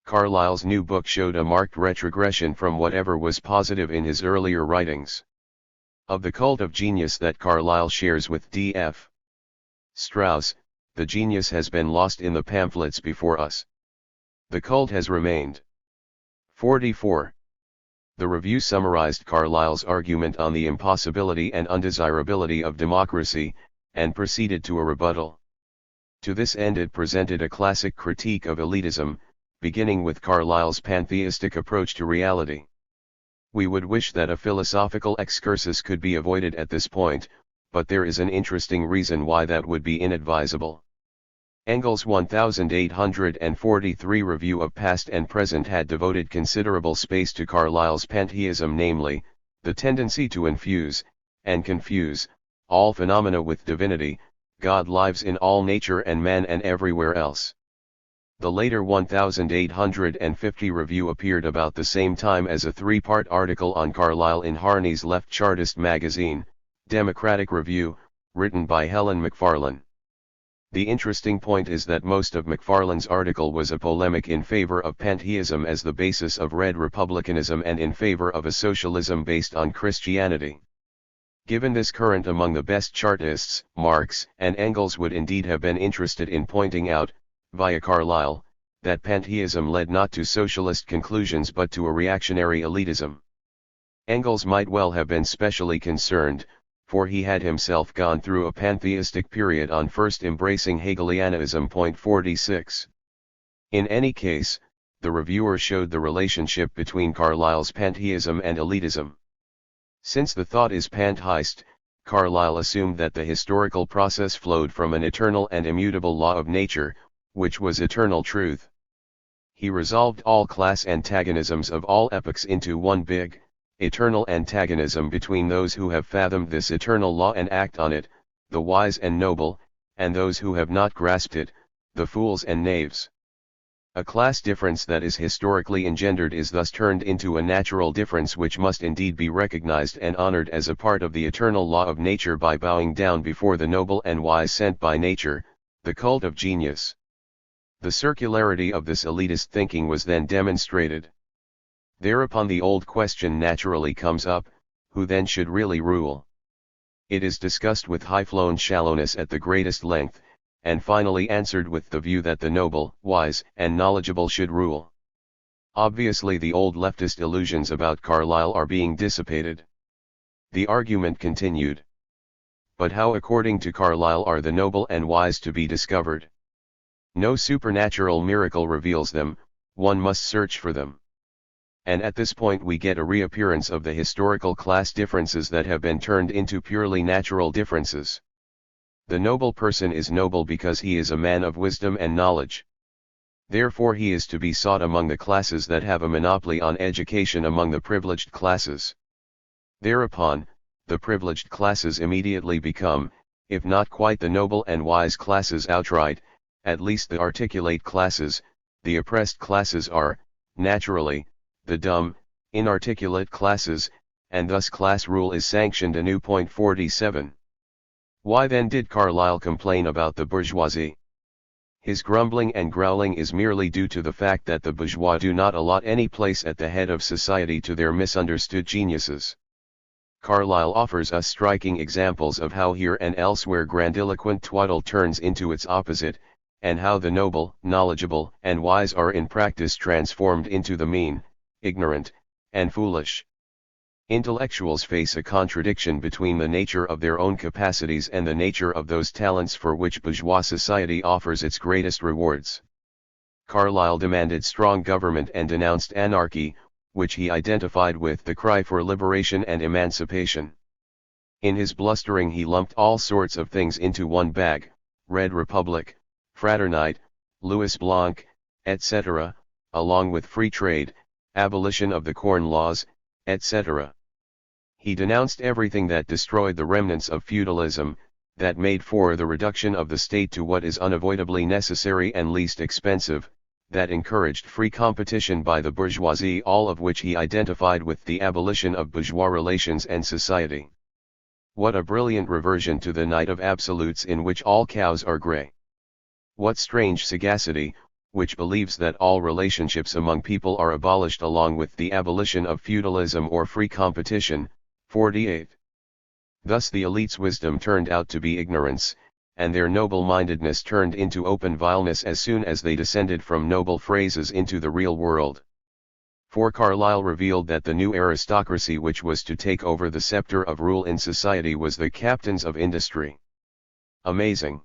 Carlyle's new book showed a marked retrogression from whatever was positive in his earlier writings. Of the cult of genius that Carlyle shares with D.F. Strauss, the genius has been lost in the pamphlets before us. The cult has remained. 44. The review summarized Carlyle's argument on the impossibility and undesirability of democracy, and proceeded to a rebuttal. To this end it presented a classic critique of elitism, beginning with Carlyle's pantheistic approach to reality. We would wish that a philosophical excursus could be avoided at this point, but there is an interesting reason why that would be inadvisable. Engels' 1843 review of past and present had devoted considerable space to Carlyle's pantheism, namely, the tendency to infuse, and confuse, all phenomena with divinity. God lives in all nature and man and everywhere else. The later 1850 review appeared about the same time as a three-part article on Carlyle in Harney's Left Chartist magazine, Democratic Review, written by Helen Macfarlane. The interesting point is that most of Macfarlane's article was a polemic in favor of pantheism as the basis of red republicanism and in favor of a socialism based on Christianity. Given this current among the best Chartists, Marx and Engels would indeed have been interested in pointing out, via Carlyle, that pantheism led not to socialist conclusions but to a reactionary elitism. Engels might well have been specially concerned, for he had himself gone through a pantheistic period on first embracing Hegelianism. 46. In any case, the reviewer showed the relationship between Carlyle's pantheism and elitism. Since the thought is pantheist, Carlyle assumed that the historical process flowed from an eternal and immutable law of nature, which was eternal truth. He resolved all class antagonisms of all epochs into one big, eternal antagonism between those who have fathomed this eternal law and act on it, the wise and noble, and those who have not grasped it, the fools and knaves. A class difference that is historically engendered is thus turned into a natural difference which must indeed be recognized and honored as a part of the eternal law of nature by bowing down before the noble and wise sent by nature, the cult of genius. The circularity of this elitist thinking was then demonstrated. Thereupon the old question naturally comes up, who then should really rule? It is discussed with high-flown shallowness at the greatest length, and finally answered with the view that the noble, wise, and knowledgeable should rule. Obviously the old leftist illusions about Carlyle are being dissipated. The argument continued. But how, according to Carlyle, are the noble and wise to be discovered? No supernatural miracle reveals them, one must search for them. And at this point we get a reappearance of the historical class differences that have been turned into purely natural differences. The noble person is noble because he is a man of wisdom and knowledge. Therefore he is to be sought among the classes that have a monopoly on education among the privileged classes. Thereupon, the privileged classes immediately become, if not quite the noble and wise classes outright, at least the articulate classes. The oppressed classes are, naturally, the dumb, inarticulate classes, and thus class rule is sanctioned anew. 47. Why then did Carlyle complain about the bourgeoisie? His grumbling and growling is merely due to the fact that the bourgeois do not allot any place at the head of society to their misunderstood geniuses. Carlyle offers us striking examples of how here and elsewhere grandiloquent twaddle turns into its opposite, and how the noble, knowledgeable, and wise are in practice transformed into the mean, ignorant, and foolish. Intellectuals face a contradiction between the nature of their own capacities and the nature of those talents for which bourgeois society offers its greatest rewards. Carlyle demanded strong government and denounced anarchy, which he identified with the cry for liberation and emancipation. In his blustering he lumped all sorts of things into one bag: Red Republic, Fraternite, Louis Blanc, etc., along with free trade, abolition of the Corn Laws, etc. He denounced everything that destroyed the remnants of feudalism, that made for the reduction of the state to what is unavoidably necessary and least expensive, that encouraged free competition by the bourgeoisie, all of which he identified with the abolition of bourgeois relations and society. What a brilliant reversion to the night of absolutes in which all cows are grey! What strange sagacity, which believes that all relationships among people are abolished along with the abolition of feudalism or free competition. 48. Thus the elite's wisdom turned out to be ignorance, and their noble-mindedness turned into open vileness as soon as they descended from noble phrases into the real world. For Carlyle revealed that the new aristocracy which was to take over the scepter of rule in society was the captains of industry. Amazing.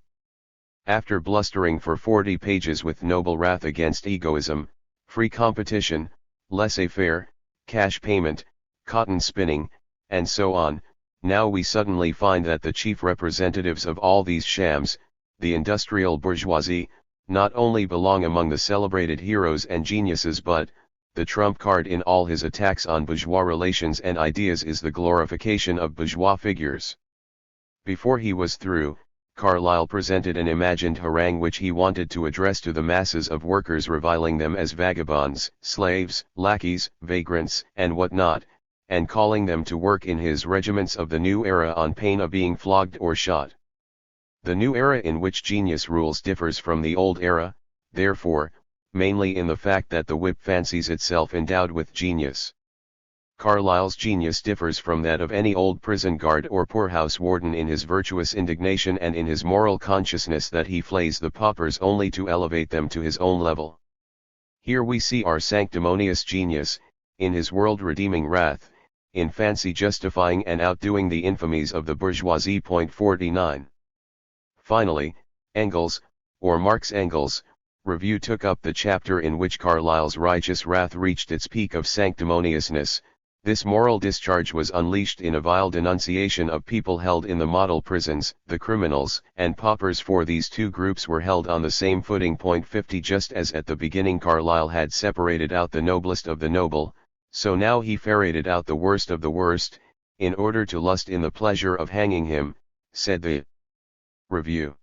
After blustering for 40 pages with noble wrath against egoism, free competition, laissez-faire, cash payment, cotton spinning, and so on, now we suddenly find that the chief representatives of all these shams, the industrial bourgeoisie, not only belong among the celebrated heroes and geniuses, but, the trump card in all his attacks on bourgeois relations and ideas is the glorification of bourgeois figures. Before he was through, Carlyle presented an imagined harangue which he wanted to address to the masses of workers, reviling them as vagabonds, slaves, lackeys, vagrants, and what not, and calling them to work in his regiments of the new era on pain of being flogged or shot. The new era in which genius rules differs from the old era, therefore, mainly in the fact that the whip fancies itself endowed with genius. Carlyle's genius differs from that of any old prison guard or poorhouse warden in his virtuous indignation and in his moral consciousness that he flays the paupers only to elevate them to his own level. Here we see our sanctimonious genius, in his world-redeeming wrath, in fancy justifying and outdoing the infamies of the bourgeoisie. 49. Finally, Engels, or Marx Engels, Review took up the chapter in which Carlyle's righteous wrath reached its peak of sanctimoniousness. This moral discharge was unleashed in a vile denunciation of people held in the model prisons, the criminals and paupers, for these two groups were held on the same footing. 50 Just as at the beginning Carlyle had separated out the noblest of the noble, so now he ferreted out the worst of the worst, in order to lust in the pleasure of hanging him, said the Review.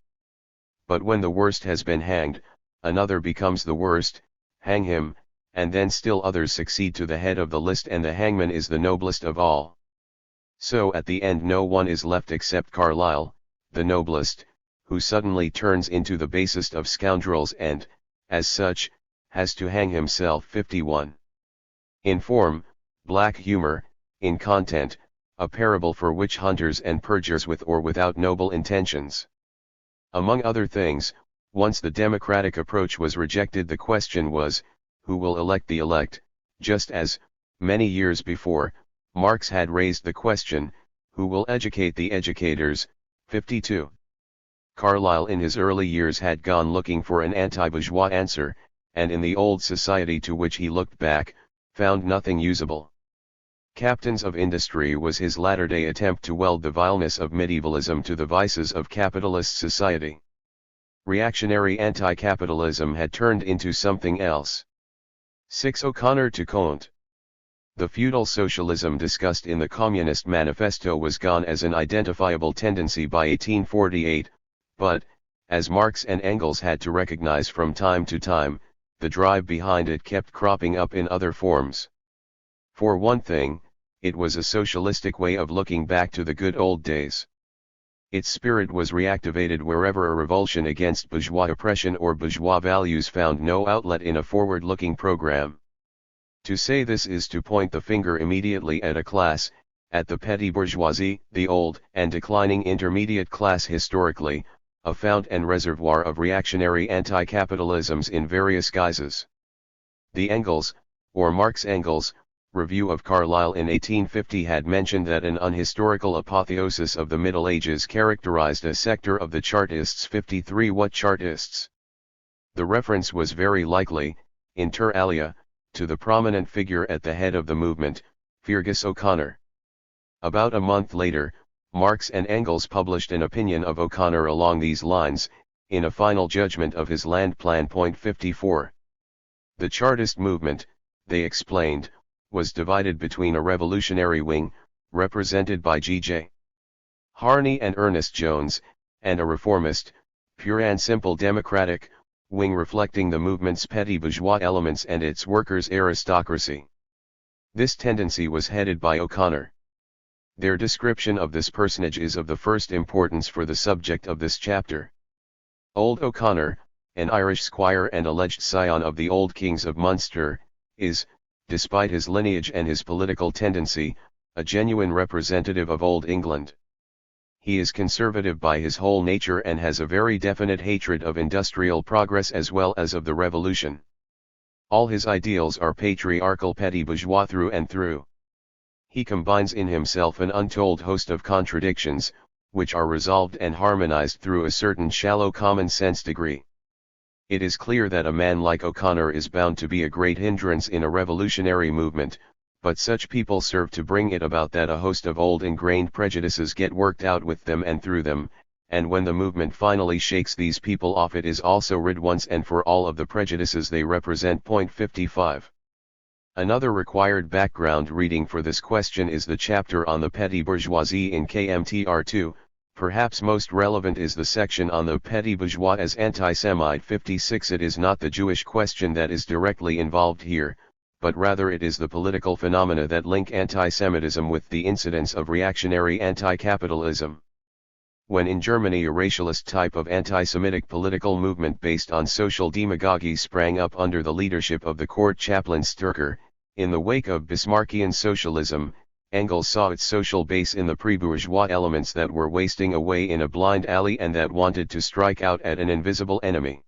But when the worst has been hanged, another becomes the worst, hang him, and then still others succeed to the head of the list, and the hangman is the noblest of all. So at the end no one is left except Carlyle, the noblest, who suddenly turns into the basest of scoundrels and, as such, has to hang himself. 51. In form, black humor; in content, a parable for witch hunters and perjurers with or without noble intentions. Among other things, once the democratic approach was rejected, the question was, who will elect the elect, just as, many years before, Marx had raised the question, who will educate the educators. 52. Carlyle in his early years had gone looking for an anti-bourgeois answer, and in the old society to which he looked back, found nothing usable. Captains of Industry was his latter-day attempt to weld the vileness of medievalism to the vices of capitalist society. Reactionary anti-capitalism had turned into something else. 6. O'Connor to Comte. The feudal socialism discussed in the Communist Manifesto was gone as an identifiable tendency by 1848, but, as Marx and Engels had to recognize from time to time, the drive behind it kept cropping up in other forms. For one thing, it was a socialistic way of looking back to the good old days. Its spirit was reactivated wherever a revulsion against bourgeois oppression or bourgeois values found no outlet in a forward-looking program. To say this is to point the finger immediately at a class, at the petty bourgeoisie, the old and declining intermediate class historically, a fount and reservoir of reactionary anti-capitalisms in various guises. The Engels, or Marx-Engels, review of Carlyle in 1850 had mentioned that an unhistorical apotheosis of the Middle Ages characterized a sector of the Chartists. 53. What Chartists? The reference was very likely, inter alia, to the prominent figure at the head of the movement, Feargus O'Connor. About a month later, Marx and Engels published an opinion of O'Connor along these lines, in a final judgment of his land plan. 54. The Chartist movement, they explained, was divided between a revolutionary wing, represented by G.J. Harney and Ernest Jones, and a reformist, pure and simple democratic, wing reflecting the movement's petty bourgeois elements and its workers' aristocracy. This tendency was headed by O'Connor. Their description of this personage is of the first importance for the subject of this chapter. Old O'Connor, an Irish squire and alleged scion of the old kings of Munster, is, despite his lineage and his political tendency, a genuine representative of Old England. He is conservative by his whole nature and has a very definite hatred of industrial progress as well as of the revolution. All his ideals are patriarchal petty bourgeois through and through. He combines in himself an untold host of contradictions, which are resolved and harmonized through a certain shallow common sense degree. It is clear that a man like O'Connor is bound to be a great hindrance in a revolutionary movement, but such people serve to bring it about that a host of old ingrained prejudices get worked out with them and through them, and when the movement finally shakes these people off it is also rid once and for all of the prejudices they represent. 55. Another required background reading for this question is the chapter on the petty bourgeoisie in KMTR2, perhaps most relevant is the section on the petty bourgeois as anti-Semite. 56. It is not the Jewish question that is directly involved here, but rather it is the political phenomena that link anti-Semitism with the incidence of reactionary anti-capitalism. When in Germany a racialist type of anti-Semitic political movement based on social demagogy sprang up under the leadership of the court chaplain Stürker, in the wake of Bismarckian socialism, Engels saw its social base in the pre-bourgeois elements that were wasting away in a blind alley and that wanted to strike out at an invisible enemy.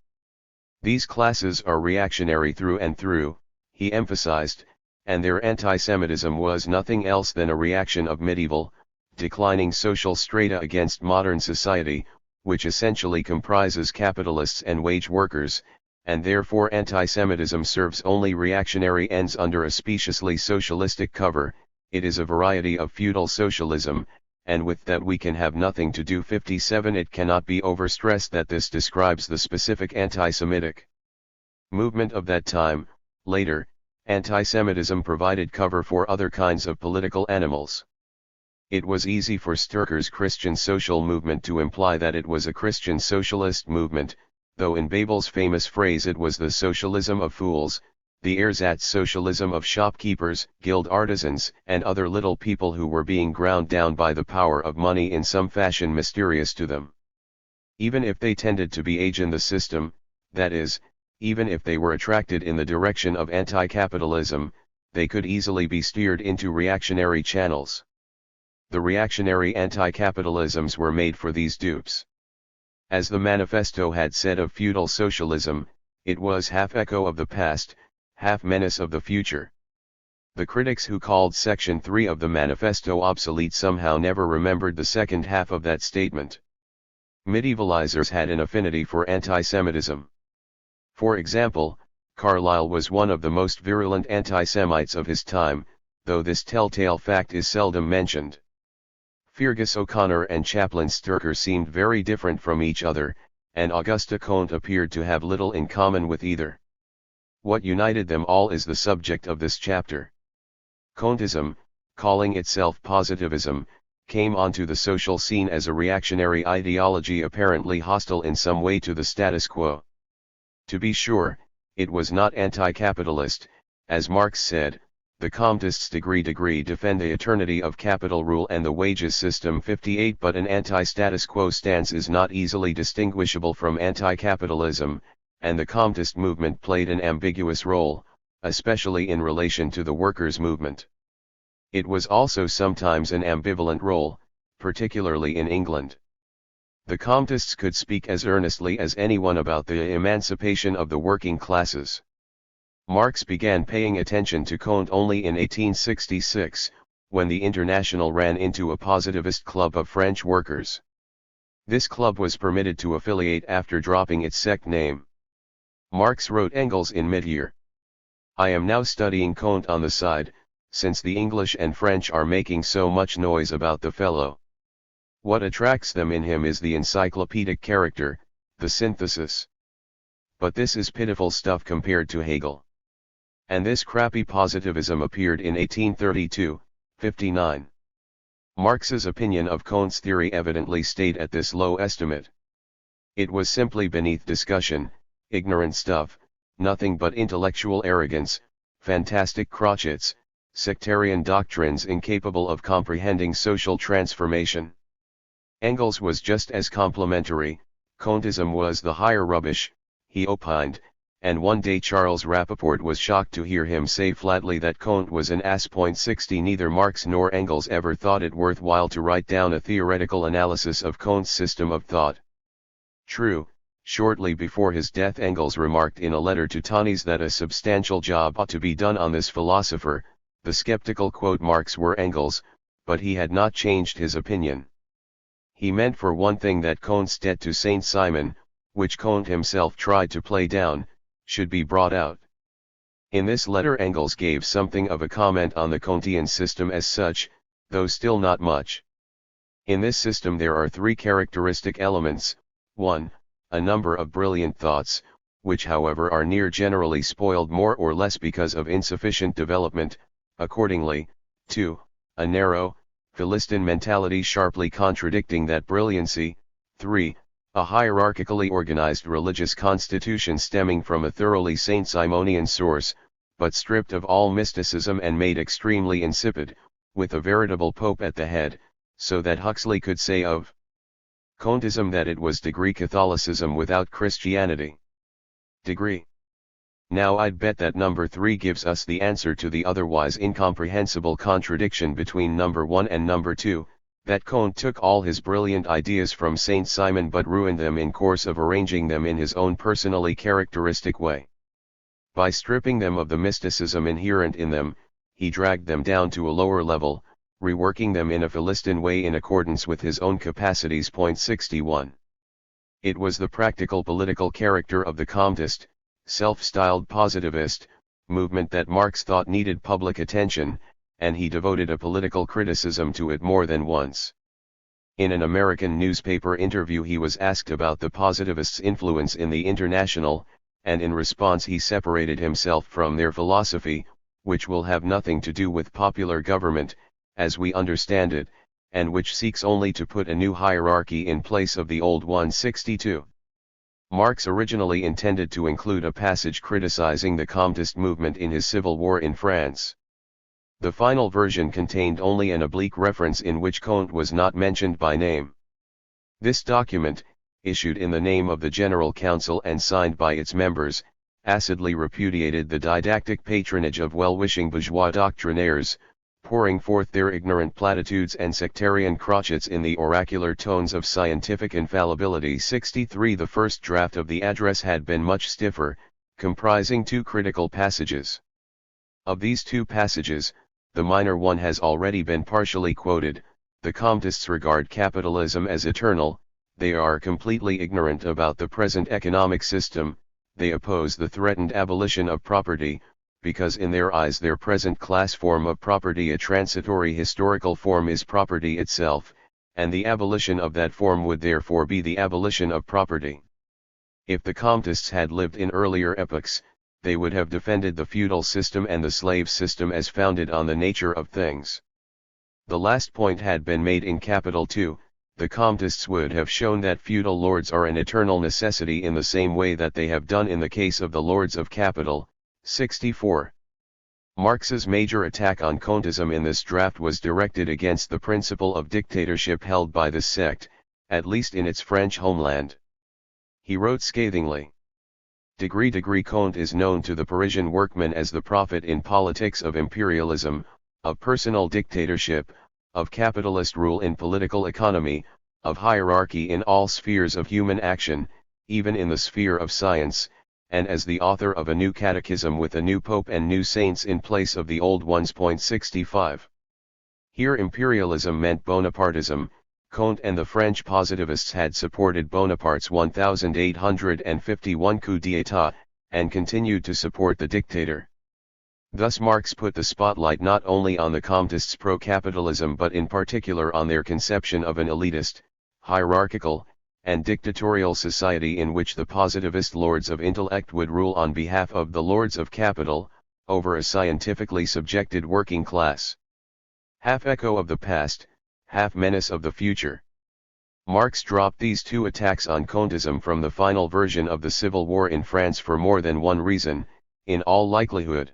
These classes are reactionary through and through, he emphasized, and their anti-Semitism was nothing else than a reaction of medieval, declining social strata against modern society, which essentially comprises capitalists and wage workers, and therefore anti-Semitism serves only reactionary ends under a speciously socialistic cover. It is a variety of feudal socialism, and with that we can have nothing to do. 57. It cannot be overstressed that this describes the specific anti-Semitic movement of that time. Later, anti-Semitism provided cover for other kinds of political animals. It was easy for Stürker's Christian social movement to imply that it was a Christian socialist movement, though in Babel's famous phrase it was the socialism of fools, the ersatz socialism of shopkeepers, guild artisans, and other little people who were being ground down by the power of money in some fashion mysterious to them. Even if they tended to be age in the system, that is, even if they were attracted in the direction of anti-capitalism, they could easily be steered into reactionary channels. The reactionary anti-capitalisms were made for these dupes. As the manifesto had said of feudal socialism, it was half echo of the past, half menace of the future. The critics who called Section 3 of the manifesto obsolete somehow never remembered the second half of that statement. Medievalizers had an affinity for anti-Semitism. For example, Carlyle was one of the most virulent anti-Semites of his time, though this telltale fact is seldom mentioned. Fergus O'Connor and Chaplain Sturcker seemed very different from each other, and Auguste Comte appeared to have little in common with either. What united them all is the subject of this chapter. Comteism, calling itself positivism, came onto the social scene as a reactionary ideology apparently hostile in some way to the status quo. To be sure, it was not anti-capitalist, as Marx said. The Comtists degree defend the eternity of capital rule and the wages system 58, but an anti-status quo stance is not easily distinguishable from anti-capitalism, and the Comtist movement played an ambiguous role, especially in relation to the workers' movement. It was also sometimes an ambivalent role, particularly in England. The Comtists could speak as earnestly as anyone about the emancipation of the working classes. Marx began paying attention to Comte only in 1866, when the International ran into a positivist club of French workers. This club was permitted to affiliate after dropping its sect name. Marx wrote Engels in mid-year. I am now studying Comte on the side, since the English and French are making so much noise about the fellow. What attracts them in him is the encyclopedic character, the synthesis. But this is pitiful stuff compared to Hegel. And this crappy positivism appeared in 1832, 59. Marx's opinion of Comte's theory evidently stayed at this low estimate. It was simply beneath discussion, ignorant stuff, nothing but intellectual arrogance, fantastic crotchets, sectarian doctrines incapable of comprehending social transformation. Engels was just as complimentary. Comteism was the higher rubbish, he opined, and one day Charles Rappaport was shocked to hear him say flatly that Comte was an ass. 60 Neither Marx nor Engels ever thought it worthwhile to write down a theoretical analysis of Comte's system of thought. True, shortly before his death Engels remarked in a letter to Tönnies that a substantial job ought to be done on this philosopher. The skeptical quote Marx were Engels, but he had not changed his opinion. He meant for one thing that Comte's debt to Saint Simon, which Comte himself tried to play down, should be brought out. In this letter Engels gave something of a comment on the Comtean system as such, though still not much. In this system there are three characteristic elements: 1. A number of brilliant thoughts, which however are near generally spoiled more or less because of insufficient development. Accordingly, 2. A narrow, Philistine mentality sharply contradicting that brilliancy. 3. A hierarchically organized religious constitution stemming from a thoroughly Saint-Simonian source, but stripped of all mysticism and made extremely insipid, with a veritable pope at the head, so that Huxley could say of Comteism that it was degree Catholicism without Christianity. Degree. Now I'd bet that number 3 gives us the answer to the otherwise incomprehensible contradiction between number 1 and number 2, that Comte took all his brilliant ideas from Saint Simon but ruined them in course of arranging them in his own personally characteristic way. By stripping them of the mysticism inherent in them, he dragged them down to a lower level, reworking them in a Philistine way in accordance with his own capacities. 61. It was the practical political character of the Comtist, self-styled positivist, movement that Marx thought needed public attention, and he devoted a political criticism to it more than once. In an American newspaper interview he was asked about the positivists' influence in the International, and in response he separated himself from their philosophy, which will have nothing to do with popular government, as we understand it, and which seeks only to put a new hierarchy in place of the old one. 62. Marx originally intended to include a passage criticizing the Comtist movement in his civil war in France. The final version contained only an oblique reference in which Comte was not mentioned by name. This document, issued in the name of the General Council and signed by its members, acidly repudiated the didactic patronage of well-wishing bourgeois doctrinaires, pouring forth their ignorant platitudes and sectarian crotchets in the oracular tones of scientific infallibility. 63. The first draft of the address had been much stiffer, comprising two critical passages. Of these two passages, the minor one has already been partially quoted. The Comtists regard capitalism as eternal, they are completely ignorant about the present economic system, they oppose the threatened abolition of property, because in their eyes their present class form of property, a transitory historical form, is property itself, and the abolition of that form would therefore be the abolition of property. If the Comtists had lived in earlier epochs, they would have defended the feudal system and the slave system as founded on the nature of things. The last point had been made in Capital 2, the Comtists would have shown that feudal lords are an eternal necessity in the same way that they have done in the case of the lords of capital. 64. Marx's major attack on Comtism in this draft was directed against the principle of dictatorship held by this sect, at least in its French homeland. He wrote scathingly, Comte is known to the Parisian workman as the prophet in politics of imperialism, of personal dictatorship, of capitalist rule in political economy, of hierarchy in all spheres of human action, even in the sphere of science, and as the author of a new catechism with a new pope and new saints in place of the old ones. 65. Here imperialism meant Bonapartism. Comte and the French positivists had supported Bonaparte's 1851 coup d'état, and continued to support the dictator. Thus Marx put the spotlight not only on the Comtists' pro-capitalism but in particular on their conception of an elitist, hierarchical, and dictatorial society in which the positivist lords of intellect would rule on behalf of the lords of capital, over a scientifically subjected working class. Half echo of the past, half menace of the future. Marx dropped these two attacks on Comtism from the final version of the Civil War in France for more than one reason, in all likelihood.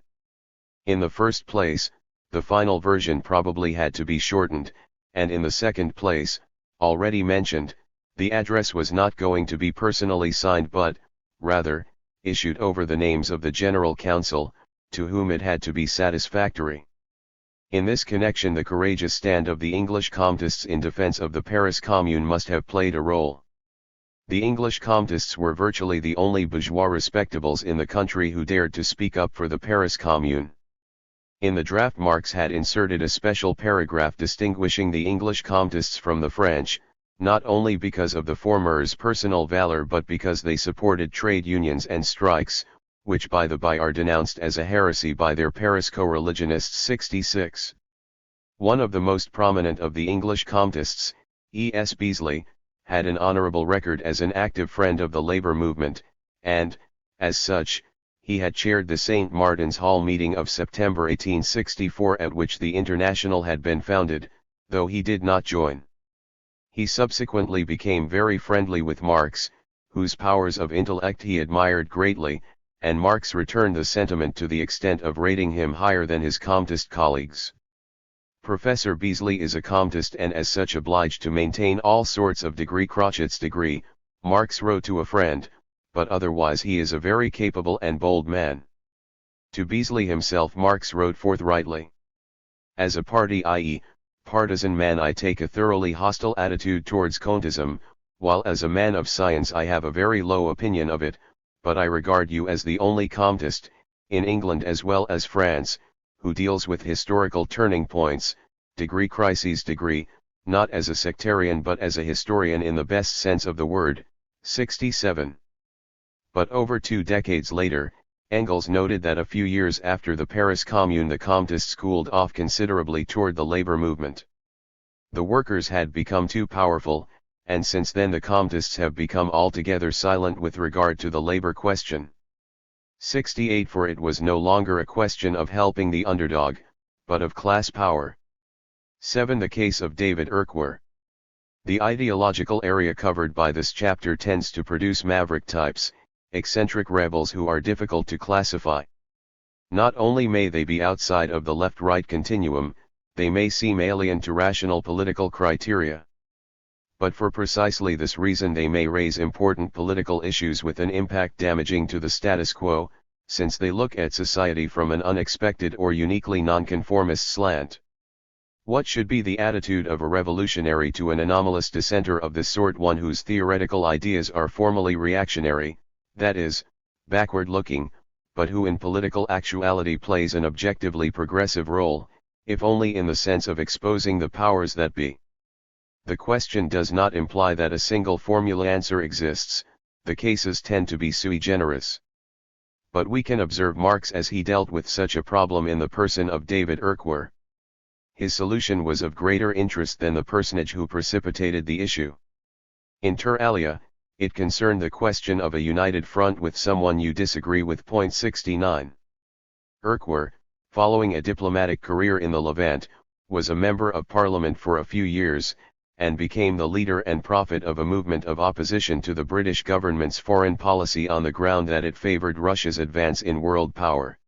In the first place, the final version probably had to be shortened, and in the second place, already mentioned, the address was not going to be personally signed but, rather, issued over the names of the General Council, to whom it had to be satisfactory. In this connection the courageous stand of the English Comtists in defense of the Paris Commune must have played a role. The English Comtists were virtually the only bourgeois respectables in the country who dared to speak up for the Paris Commune. In the draft Marx had inserted a special paragraph distinguishing the English Comtists from the French, not only because of the former's personal valor but because they supported trade unions and strikes, which by the by are denounced as a heresy by their Paris co-religionists. 66. One of the most prominent of the English Comtists, E.S. Beazley, had an honorable record as an active friend of the labor movement, and, as such, he had chaired the St. Martin's Hall meeting of September 1864 at which the International had been founded, though he did not join. He subsequently became very friendly with Marx, whose powers of intellect he admired greatly, and Marx returned the sentiment to the extent of rating him higher than his Comtist colleagues. Professor Beazley is a Comtist and as such obliged to maintain all sorts of crotchets degree, Marx wrote to a friend, but otherwise he is a very capable and bold man. To Beazley himself Marx wrote forthrightly. As a party, i.e., partisan man, I take a thoroughly hostile attitude towards Comtism, while as a man of science I have a very low opinion of it, but I regard you as the only Comtist, in England as well as France, who deals with historical turning points, crises, not as a sectarian but as a historian in the best sense of the word. 67. But over 2 decades later, Engels noted that a few years after the Paris Commune the Comtists cooled off considerably toward the labor movement. The workers had become too powerful, and since then the Comtists have become altogether silent with regard to the labor question. 68. For it was no longer a question of helping the underdog, but of class power. 7. The case of David Urquhart. The ideological area covered by this chapter tends to produce maverick types, eccentric rebels who are difficult to classify. Not only may they be outside of the left-right continuum, they may seem alien to rational political criteria. But for precisely this reason they may raise important political issues with an impact damaging to the status quo, since they look at society from an unexpected or uniquely nonconformist slant. What should be the attitude of a revolutionary to an anomalous dissenter of this sort, one whose theoretical ideas are formally reactionary, that is, backward-looking, but who in political actuality plays an objectively progressive role, if only in the sense of exposing the powers that be. The question does not imply that a single formula answer exists, the cases tend to be sui generis. But we can observe Marx as he dealt with such a problem in the person of David Urquhart. His solution was of greater interest than the personage who precipitated the issue. Inter alia, it concerned the question of a united front with someone you disagree with. 69. Urquhart, following a diplomatic career in the Levant, was a member of parliament for a few years, and became the leader and prophet of a movement of opposition to the British government's foreign policy on the ground that it favoured Russia's advance in world power.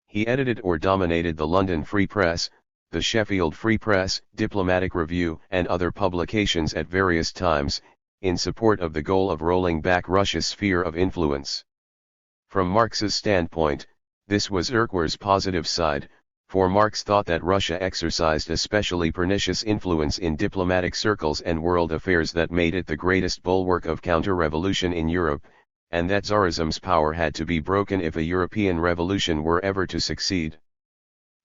He edited or dominated the London Free Press, the Sheffield Free Press, Diplomatic Review, and other publications at various times, in support of the goal of rolling back Russia's sphere of influence. From Marx's standpoint, this was Urquhart's positive side, for Marx thought that Russia exercised especially pernicious influence in diplomatic circles and world affairs that made it the greatest bulwark of counter-revolution in Europe, and that Tsarism's power had to be broken if a European revolution were ever to succeed.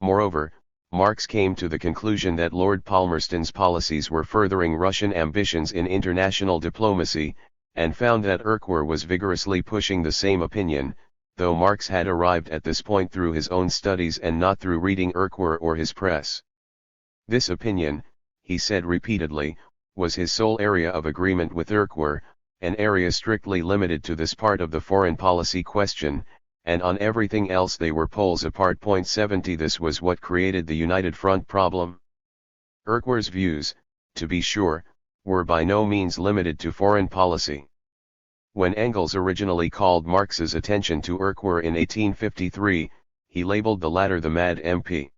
Moreover, Marx came to the conclusion that Lord Palmerston's policies were furthering Russian ambitions in international diplomacy, and found that Urquhart was vigorously pushing the same opinion, though Marx had arrived at this point through his own studies and not through reading Urquhart or his press. This opinion, he said repeatedly, was his sole area of agreement with Urquhart, an area strictly limited to this part of the foreign policy question, and on everything else they were poles apart. 70. This was what created the United Front problem. Urquhart's views, to be sure, were by no means limited to foreign policy. When Engels originally called Marx's attention to Urquhart in 1853, he labeled the latter the Mad MP.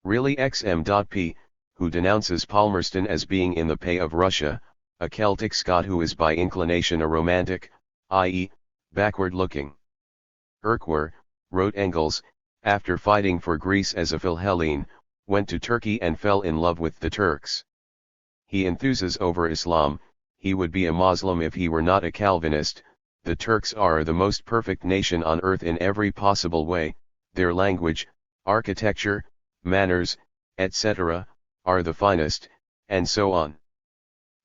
Really XM.P, who denounces Palmerston as being in the pay of Russia, a Celtic Scot who is by inclination a romantic, i.e., backward-looking. Urquhart, wrote Engels, after fighting for Greece as a Philhellene, went to Turkey and fell in love with the Turks. He enthuses over Islam. He would be a Muslim if he were not a Calvinist. The Turks are the most perfect nation on earth in every possible way, their language, architecture, manners, etc., are the finest, and so on.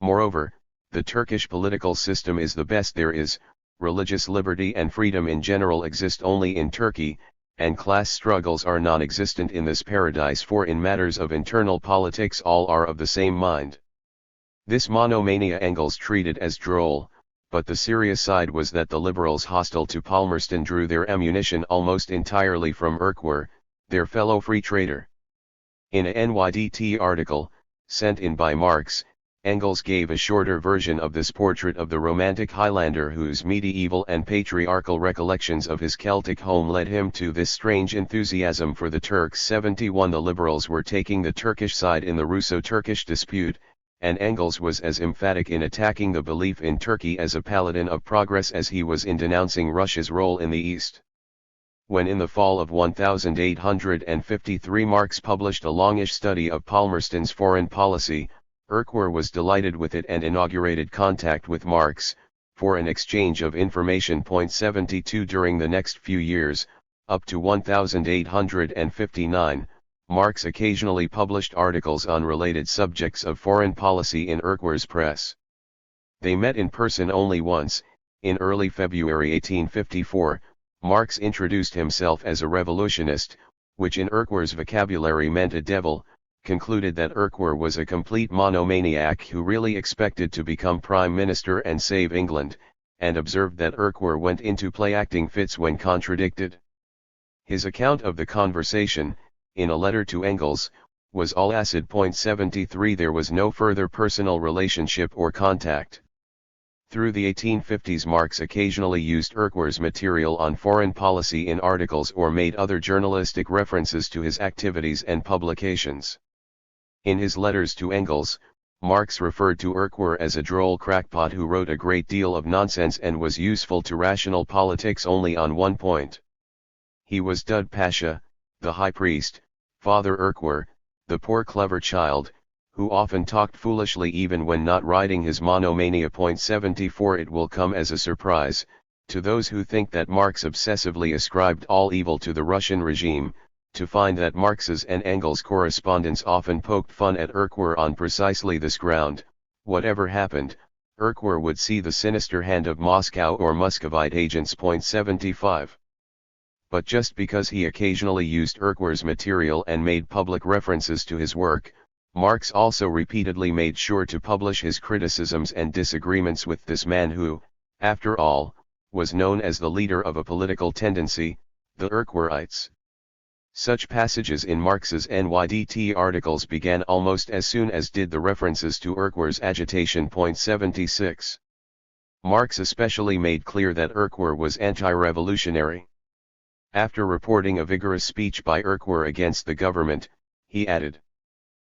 Moreover, the Turkish political system is the best there is, religious liberty and freedom in general exist only in Turkey, and class struggles are non-existent in this paradise, for in matters of internal politics all are of the same mind. This monomania Engels treated as droll, but the serious side was that the liberals hostile to Palmerston drew their ammunition almost entirely from Urquhart, their fellow free trader. In a NYDT article, sent in by Marx, Engels gave a shorter version of this portrait of the romantic Highlander whose medieval and patriarchal recollections of his Celtic home led him to this strange enthusiasm for the Turks. 71. The liberals were taking the Turkish side in the Russo-Turkish dispute, and Engels was as emphatic in attacking the belief in Turkey as a paladin of progress as he was in denouncing Russia's role in the East. When in the fall of 1853 Marx published a longish study of Palmerston's foreign policy, Urquhart was delighted with it and inaugurated contact with Marx, for an exchange of information. 72. During the next few years, up to 1859, Marx occasionally published articles on related subjects of foreign policy in Urquhart's press. They met in person only once. In early February 1854, Marx introduced himself as a revolutionist, which in Urquhart's vocabulary meant a devil, concluded that Urquhart was a complete monomaniac who really expected to become Prime Minister and save England, and observed that Urquhart went into play-acting fits when contradicted. His account of the conversation, in a letter to Engels, was all acid. 73. There was no further personal relationship or contact. Through the 1850s Marx occasionally used Urquhart's material on foreign policy in articles or made other journalistic references to his activities and publications. In his letters to Engels, Marx referred to Urquhart as a droll crackpot who wrote a great deal of nonsense and was useful to rational politics only on one point. He was Dud Pasha, the high priest, Father Urquhart, the poor clever child, who often talked foolishly even when not riding his monomania. 74. It will come as a surprise, To those who think that Marx obsessively ascribed all evil to the Russian regime, to find that Marx's and Engels' correspondence often poked fun at Erckwer on precisely this ground, whatever happened, Erckwer would see the sinister hand of Moscow or Muscovite agents. 75. But just because he occasionally used Erckwer's material and made public references to his work, Marx also repeatedly made sure to publish his criticisms and disagreements with this man who, after all, was known as the leader of a political tendency, the Erckwerites. Such passages in Marx's NYDT articles began almost as soon as did the references to Erckwer's agitation. 76. Marx especially made clear that Erckwer was anti-revolutionary. After reporting a vigorous speech by Erckwer against the government, he added,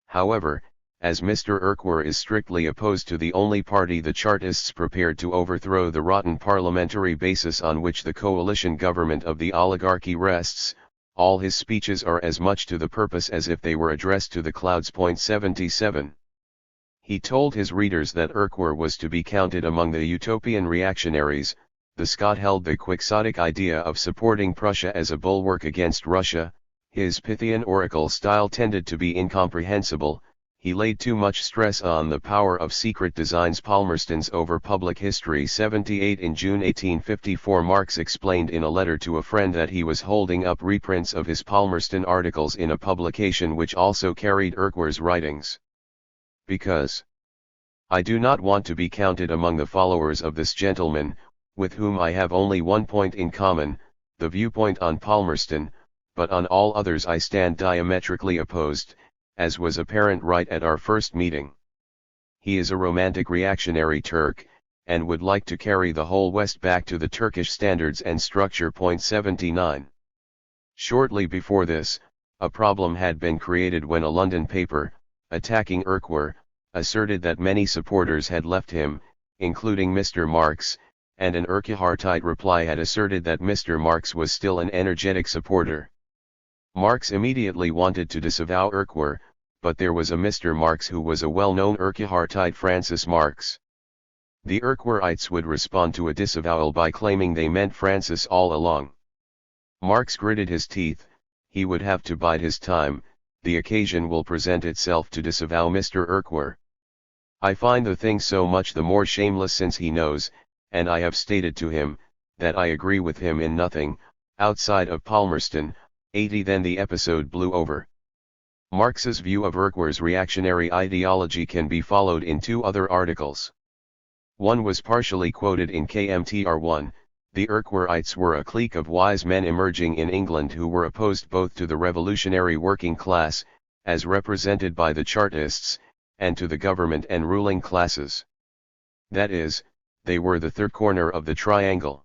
"However, as Mr. Erckwer is strictly opposed to the only party the Chartists prepared to overthrow the rotten parliamentary basis on which the coalition government of the oligarchy rests, all his speeches are as much to the purpose as if they were addressed to the clouds." 77. He told his readers that Erckwer was to be counted among the utopian reactionaries. The Scot held the quixotic idea of supporting Prussia as a bulwark against Russia. His Pythian oracle style tended to be incomprehensible. He laid too much stress on the power of secret designs Palmerston's over public history. 78. In June 1854, Marx explained in a letter to a friend that he was holding up reprints of his Palmerston articles in a publication which also carried Erckwer's writings. "Because I do not want to be counted among the followers of this gentleman, with whom I have only one point in common, the viewpoint on Palmerston, but on all others I stand diametrically opposed, as was apparent right at our first meeting. He is a romantic reactionary Turk, and would like to carry the whole West back to the Turkish standards and structure." 79. Shortly before this, a problem had been created when a London paper, attacking Erckwer, asserted that many supporters had left him, including Mr. Marx, and an Urquhartite reply had asserted that Mr. Marx was still an energetic supporter. Marx immediately wanted to disavow Erckwer, but there was a Mr. Marx who was a well-known Urquhartite, Francis Marx. The Erckwerites would respond to a disavowal by claiming they meant Francis all along. Marx gritted his teeth. He would have to bide his time. The occasion will present itself to disavow Mr. Erckwer. I find the thing so much the more shameless since he knows, and I have stated to him, that I agree with him in nothing, outside of Palmerston. 80. Then the episode blew over. Marx's view of Erckwer's reactionary ideology can be followed in two other articles. One was partially quoted in KMTR1. The Erckwerites were a clique of wise men emerging in England who were opposed both to the revolutionary working class, as represented by the Chartists, and to the government and ruling classes. That is, they were the third corner of the triangle.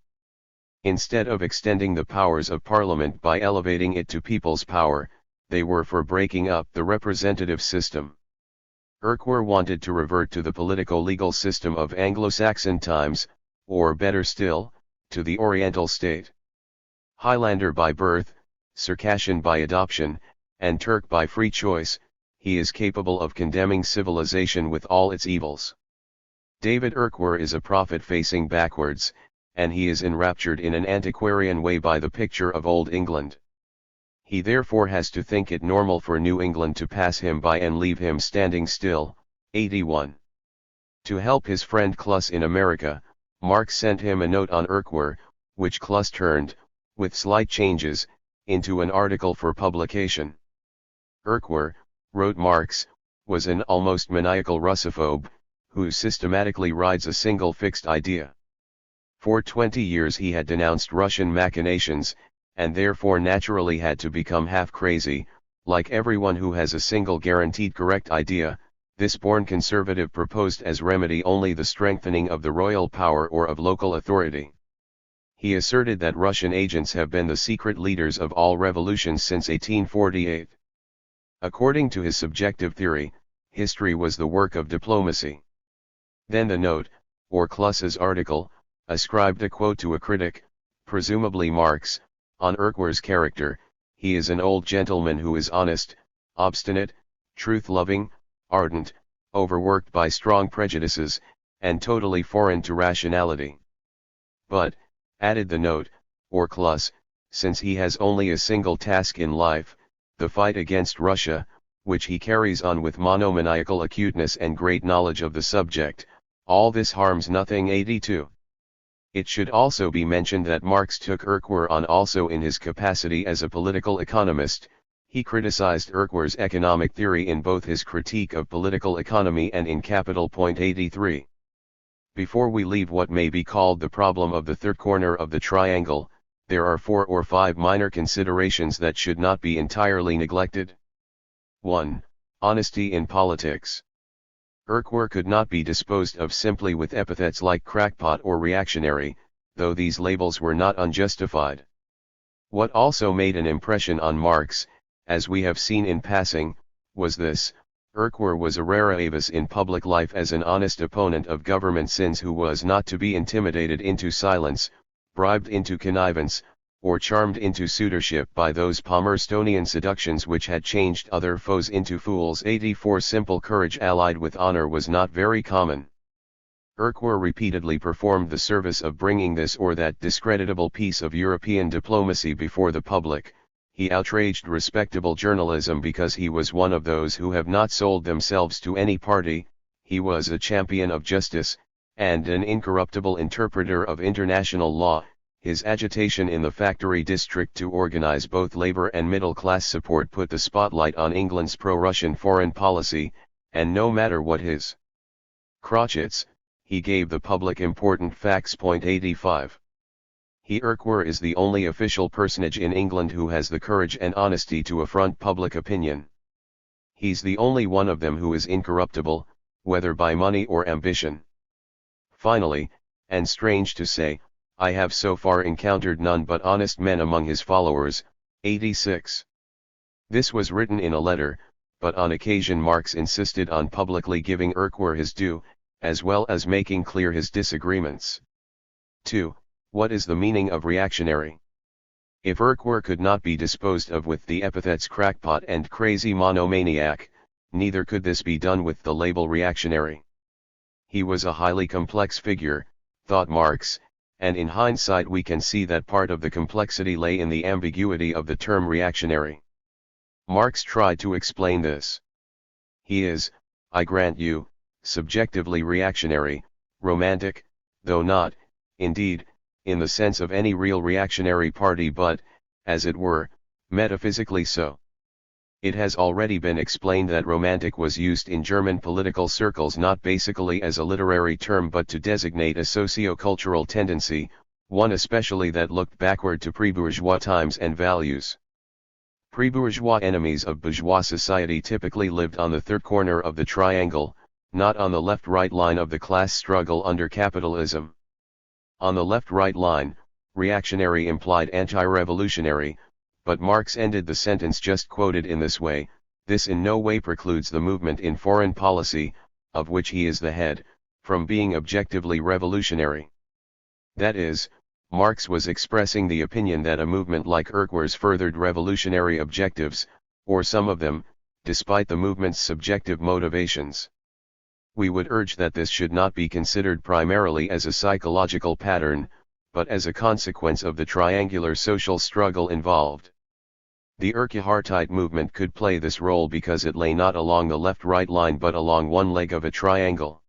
Instead of extending the powers of Parliament by elevating it to people's power, they were for breaking up the representative system. Erckwer wanted to revert to the politico-legal system of Anglo-Saxon times, or better still, to the Oriental state. Highlander by birth, Circassian by adoption, and Turk by free choice, he is capable of condemning civilization with all its evils. David Erckwer is a prophet facing backwards, and he is enraptured in an antiquarian way by the picture of Old England. He therefore has to think it normal for New England to pass him by and leave him standing still. 81. To help his friend Kluss in America, Marx sent him a note on Erckwer, which Kluss turned, with slight changes, into an article for publication. Erckwer, wrote Marx, was an almost maniacal Russophobe, who systematically rides a single fixed idea. For 20 years he had denounced Russian machinations, and therefore naturally had to become half crazy. Like everyone who has a single guaranteed correct idea, this born conservative proposed as remedy only the strengthening of the royal power or of local authority. He asserted that Russian agents have been the secret leaders of all revolutions since 1848. According to his subjective theory, history was the work of diplomacy. Then the note, or Kluss's article, ascribed a quote to a critic, presumably Marx, on Erckwer's character. He is an old gentleman who is honest, obstinate, truth-loving, ardent, overworked by strong prejudices, and totally foreign to rationality. But, added the note, or clause, since he has only a single task in life, the fight against Russia, which he carries on with monomaniacal acuteness and great knowledge of the subject, all this harms nothing. 82. It should also be mentioned that Marx took Erckwer on also in his capacity as a political economist. He criticized Erckwer's economic theory in both his critique of political economy and in Capital. 83. Before we leave what may be called the problem of the third corner of the triangle, there are 4 or 5 minor considerations that should not be entirely neglected. 1. Honesty in politics. Erckwer could not be disposed of simply with epithets like crackpot or reactionary, though these labels were not unjustified. What also made an impression on Marx, as we have seen in passing, was this: Erckwer was a rara avis in public life as an honest opponent of government sins who was not to be intimidated into silence, bribed into connivance, or charmed into suitorship by those Palmerstonian seductions which had changed other foes into fools. 84. Simple courage allied with honor was not very common. Erckwer repeatedly performed the service of bringing this or that discreditable piece of European diplomacy before the public. He outraged respectable journalism because he was one of those who have not sold themselves to any party. He was a champion of justice, and an incorruptible interpreter of international law. His agitation in the factory district to organize both labor and middle-class support put the spotlight on England's pro-Russian foreign policy, and no matter what his crotchets, he gave the public important facts. 85. He Erckwer is the only official personage in England who has the courage and honesty to affront public opinion. He's the only one of them who is incorruptible, whether by money or ambition. Finally, and strange to say, I have so far encountered none but honest men among his followers. 86. This was written in a letter, but on occasion Marx insisted on publicly giving Erckwer his due, as well as making clear his disagreements. 2. What is the meaning of reactionary? If Erckwer could not be disposed of with the epithets crackpot and crazy monomaniac, neither could this be done with the label reactionary. He was a highly complex figure, thought Marx, and in hindsight we can see that part of the complexity lay in the ambiguity of the term reactionary. Marx tried to explain this. He is, I grant you, subjectively reactionary, romantic, though not, indeed, in the sense of any real reactionary party but, as it were, metaphysically so. It has already been explained that romantic was used in German political circles not basically as a literary term but to designate a socio-cultural tendency, one especially that looked backward to pre-bourgeois times and values. Pre-bourgeois enemies of bourgeois society typically lived on the third corner of the triangle, not on the left-right line of the class struggle under capitalism. On the left-right line, reactionary implied anti-revolutionary, but Marx ended the sentence just quoted in this way: this in no way precludes the movement in foreign policy, of which he is the head, from being objectively revolutionary. That is, Marx was expressing the opinion that a movement like Erckwer's furthered revolutionary objectives, or some of them, despite the movement's subjective motivations. We would urge that this should not be considered primarily as a psychological pattern, but as a consequence of the triangular social struggle involved. The Erckwartite movement could play this role because it lay not along the left-right line but along one leg of a triangle.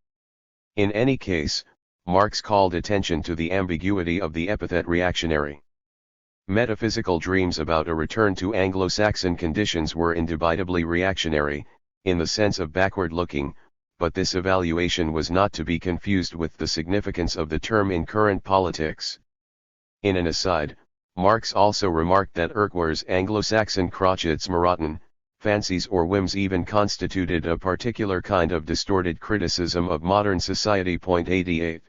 In any case, Marx called attention to the ambiguity of the epithet reactionary. Metaphysical dreams about a return to Anglo-Saxon conditions were indubitably reactionary, in the sense of backward-looking, but this evaluation was not to be confused with the significance of the term in current politics. In an aside, Marx also remarked that Erckwer's Anglo-Saxon crotchetsmaraten, fancies or whims even constituted a particular kind of distorted criticism of modern society. 88.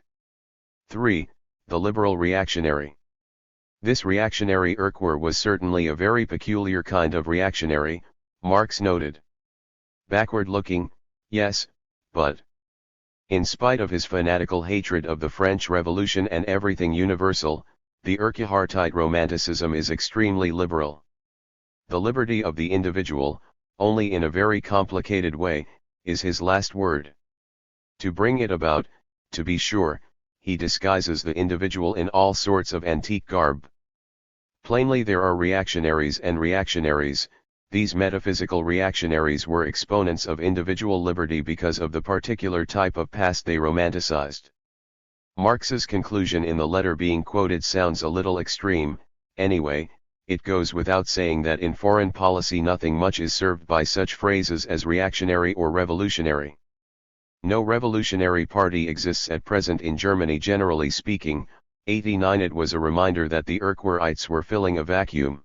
3. The liberal reactionary. This reactionary Erckwer was certainly a very peculiar kind of reactionary, Marx noted. Backward-looking, yes, but in spite of his fanatical hatred of the French Revolution and everything universal, the Erckwartite romanticism is extremely liberal. The liberty of the individual, only in a very complicated way, is his last word. To bring it about, to be sure, he disguises the individual in all sorts of antique garb. Plainly there are reactionaries and reactionaries. These metaphysical reactionaries were exponents of individual liberty because of the particular type of past they romanticized. Marx's conclusion in the letter being quoted sounds a little extreme. Anyway, it goes without saying that in foreign policy nothing much is served by such phrases as reactionary or revolutionary. No revolutionary party exists at present in Germany, generally speaking. 89 It was a reminder that the Urquharites were filling a vacuum.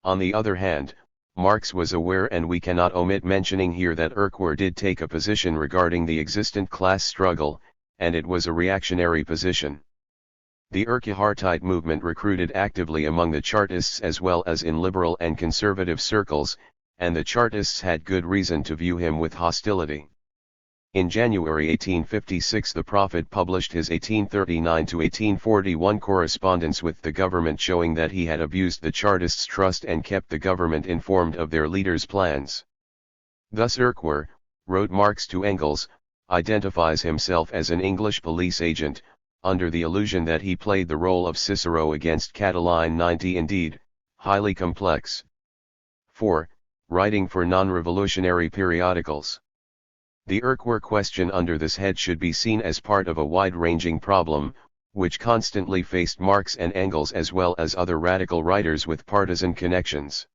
On the other hand, Marx was aware, and we cannot omit mentioning here, that Urquhart did take a position regarding the existent class struggle, and it was a reactionary position. The Urquhartite movement recruited actively among the Chartists as well as in liberal and conservative circles, and the Chartists had good reason to view him with hostility. In January 1856 the prophet published his 1839-1841 correspondence with the government, showing that he had abused the Chartists' trust and kept the government informed of their leaders' plans. Thus Urquhart, wrote Marx to Engels, identifies himself as an English police agent, under the illusion that he played the role of Cicero against Catiline 90, indeed, highly complex. 4. Writing for non-revolutionary periodicals. The Urquhart question under this head should be seen as part of a wide-ranging problem, which constantly faced Marx and Engels as well as other radical writers with partisan connections.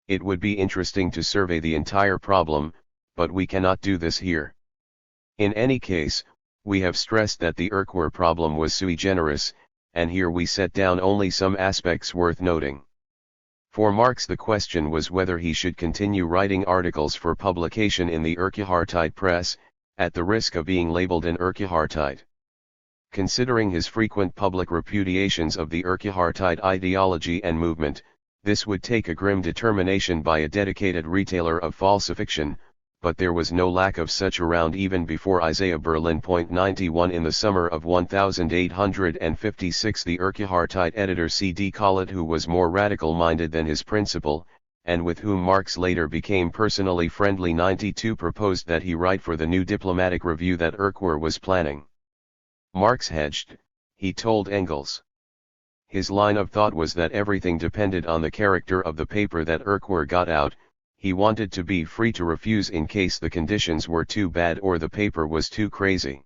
It would be interesting to survey the entire problem, but we cannot do this here. In any case, we have stressed that the Urquhart problem was sui generis, and here we set down only some aspects worth noting. For Marx the question was whether he should continue writing articles for publication in the Urquhartite press, at the risk of being labeled an Urquhartite. Considering his frequent public repudiations of the Urquhartite ideology and movement, this would take a grim determination by a dedicated retailer of falsification, but there was no lack of such around even before Isaiah Berlin. 91 In the summer of 1856 the Urquhartite editor C.D. Collett, who was more radical-minded than his principal, and with whom Marx later became personally friendly, 92 proposed that he write for the new diplomatic review that Urquhart was planning. Marx hedged, he told Engels. His line of thought was that everything depended on the character of the paper that Urquhart got out. He wanted to be free to refuse in case the conditions were too bad or the paper was too crazy.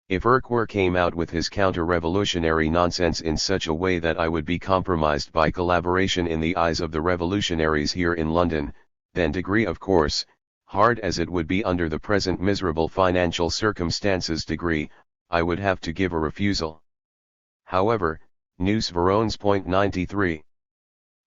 If Urquhart came out with his counter-revolutionary nonsense in such a way that I would be compromised by collaboration in the eyes of the revolutionaries here in London, then degree, of course, hard as it would be under the present miserable financial circumstances, degree, I would have to give a refusal. However, nous verrons. 93.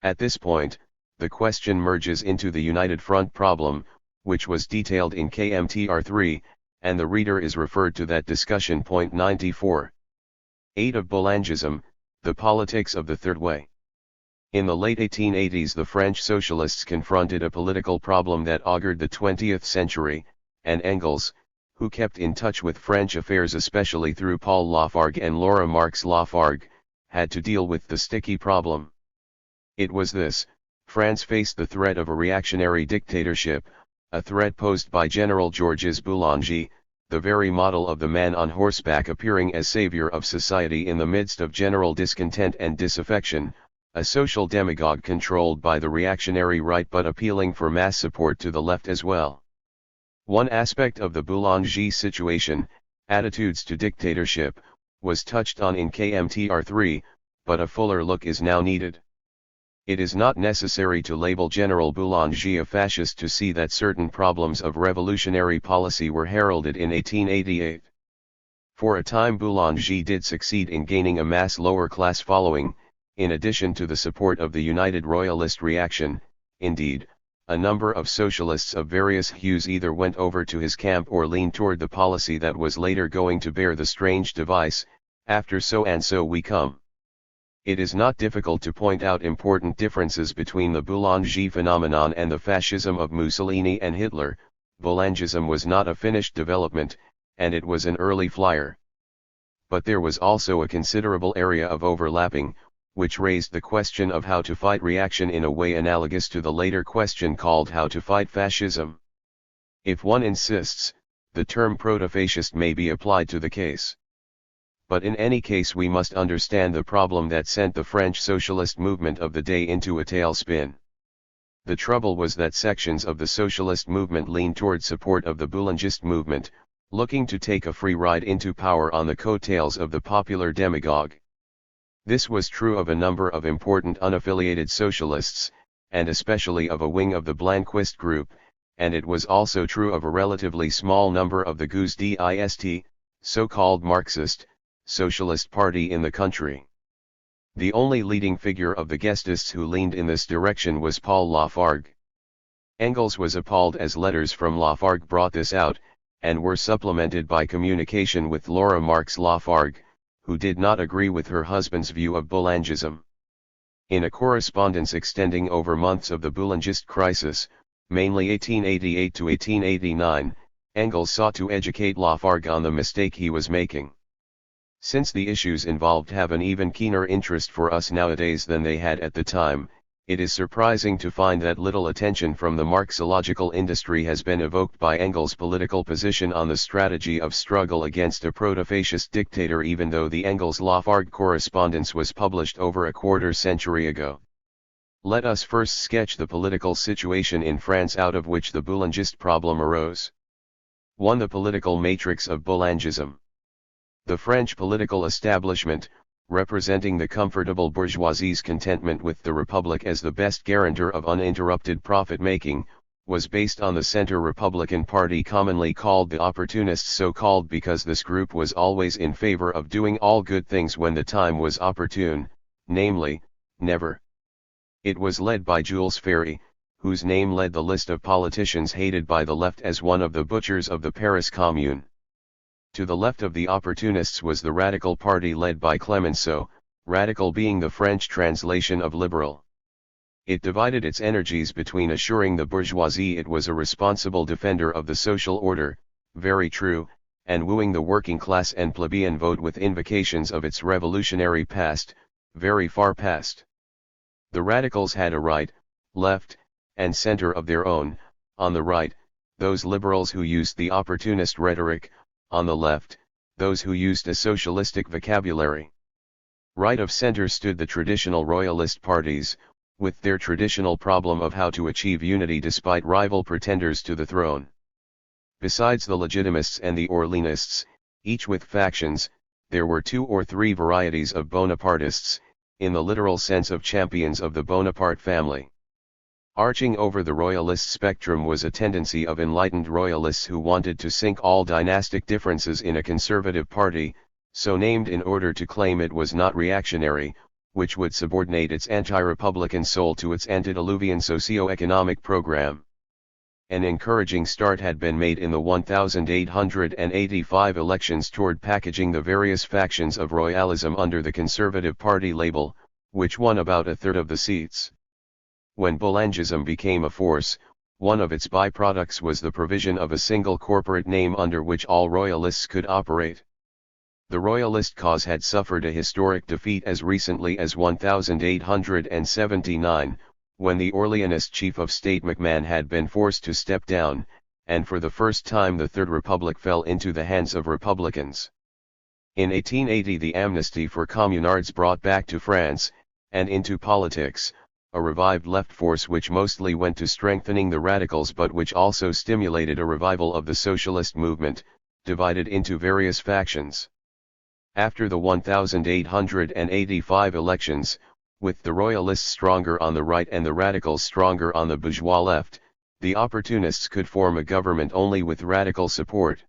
At this point, the question merges into the United Front problem, which was detailed in KMTR 3, and the reader is referred to that discussion. 94. 8 of Boulangism, the politics of the Third Way. In the late 1880s the French socialists confronted a political problem that augured the 20th century, and Engels, who kept in touch with French affairs especially through Paul Lafargue and Laura Marx Lafargue, had to deal with the sticky problem. It was this: France faced the threat of a reactionary dictatorship, a threat posed by General Georges Boulanger, the very model of the man on horseback appearing as savior of society in the midst of general discontent and disaffection, a social demagogue controlled by the reactionary right but appealing for mass support to the left as well. One aspect of the Boulanger situation, attitudes to dictatorship, was touched on in KMTR 3, but a fuller look is now needed. It is not necessary to label General Boulanger a fascist to see that certain problems of revolutionary policy were heralded in 1888. For a time Boulanger did succeed in gaining a mass lower-class following, in addition to the support of the United Royalist reaction. Indeed, a number of socialists of various hues either went over to his camp or leaned toward the policy that was later going to bear the strange device, "After so and so we come." It is not difficult to point out important differences between the Boulanger phenomenon and the fascism of Mussolini and Hitler. Boulangism was not a finished development, and it was an early flyer. But there was also a considerable area of overlapping, which raised the question of how to fight reaction in a way analogous to the later question called how to fight fascism. If one insists, the term proto-fascist may be applied to the case. But in any case we must understand the problem that sent the French socialist movement of the day into a tailspin. The trouble was that sections of the socialist movement leaned toward support of the Boulangist movement, looking to take a free ride into power on the coattails of the popular demagogue. This was true of a number of important unaffiliated socialists, and especially of a wing of the Blanquist group, and it was also true of a relatively small number of the Gauche d'Ist, so-called Marxist, socialist party in the country. The only leading figure of the Gestists who leaned in this direction was Paul Lafargue. Engels was appalled as letters from Lafargue brought this out, and were supplemented by communication with Laura Marx Lafargue, who did not agree with her husband's view of Boulangism. In a correspondence extending over months of the Boulangist crisis, mainly 1888 to 1889, Engels sought to educate Lafargue on the mistake he was making. Since the issues involved have an even keener interest for us nowadays than they had at the time, it is surprising to find that little attention from the Marxological industry has been evoked by Engels' political position on the strategy of struggle against a proto-fascist dictator, even though the Engels-Lafargue correspondence was published over a quarter-century ago. Let us first sketch the political situation in France out of which the Boulangist problem arose. 1. The political matrix of Boulangism. The French political establishment, representing the comfortable bourgeoisie's contentment with the Republic as the best guarantor of uninterrupted profit-making, was based on the Centre Republican Party, commonly called the Opportunists, so called because this group was always in favor of doing all good things when the time was opportune, namely, never. It was led by Jules Ferry, whose name led the list of politicians hated by the left as one of the butchers of the Paris Commune. To the left of the Opportunists was the Radical Party led by Clemenceau, radical being the French translation of liberal. It divided its energies between assuring the bourgeoisie it was a responsible defender of the social order, very true, and wooing the working class and plebeian vote with invocations of its revolutionary past, very far past. The radicals had a right, left, and center of their own. On the right, those liberals who used the opportunist rhetoric; on the left, those who used a socialistic vocabulary. Right of center stood the traditional royalist parties, with their traditional problem of how to achieve unity despite rival pretenders to the throne. Besides the Legitimists and the Orleanists, each with factions, there were 2 or 3 varieties of Bonapartists, in the literal sense of champions of the Bonaparte family. Arching over the royalist spectrum was a tendency of enlightened royalists who wanted to sink all dynastic differences in a conservative party, so named in order to claim it was not reactionary, which would subordinate its anti-republican soul to its antediluvian socio-economic program. An encouraging start had been made in the 1885 elections toward packaging the various factions of royalism under the Conservative Party label, which won about a third of the seats. When Boulangism became a force, one of its byproducts was the provision of a single corporate name under which all royalists could operate. The royalist cause had suffered a historic defeat as recently as 1879, when the Orleanist chief of state MacMahon had been forced to step down, and for the first time the Third Republic fell into the hands of Republicans. In 1880 the amnesty for communards brought back to France, and into politics, a revived left force which mostly went to strengthening the radicals but which also stimulated a revival of the socialist movement, divided into various factions. After the 1885 elections, with the royalists stronger on the right and the radicals stronger on the bourgeois left, the opportunists could form a government only with radical support.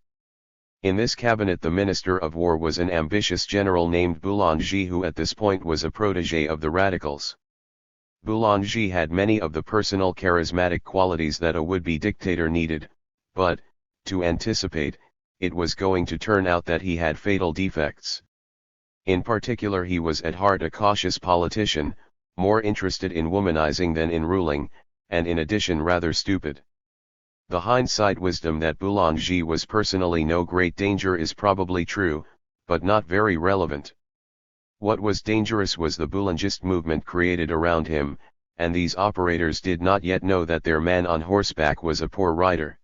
In this cabinet the Minister of War was an ambitious general named Boulanger, who at this point was a protégé of the radicals. Boulanger had many of the personal charismatic qualities that a would-be dictator needed, but, to anticipate, it was going to turn out that he had fatal defects. In particular, he was at heart a cautious politician, more interested in womanizing than in ruling, and in addition rather stupid. The hindsight wisdom that Boulanger was personally no great danger is probably true, but not very relevant. What was dangerous was the Boulangist movement created around him, and these operators did not yet know that their man on horseback was a poor rider.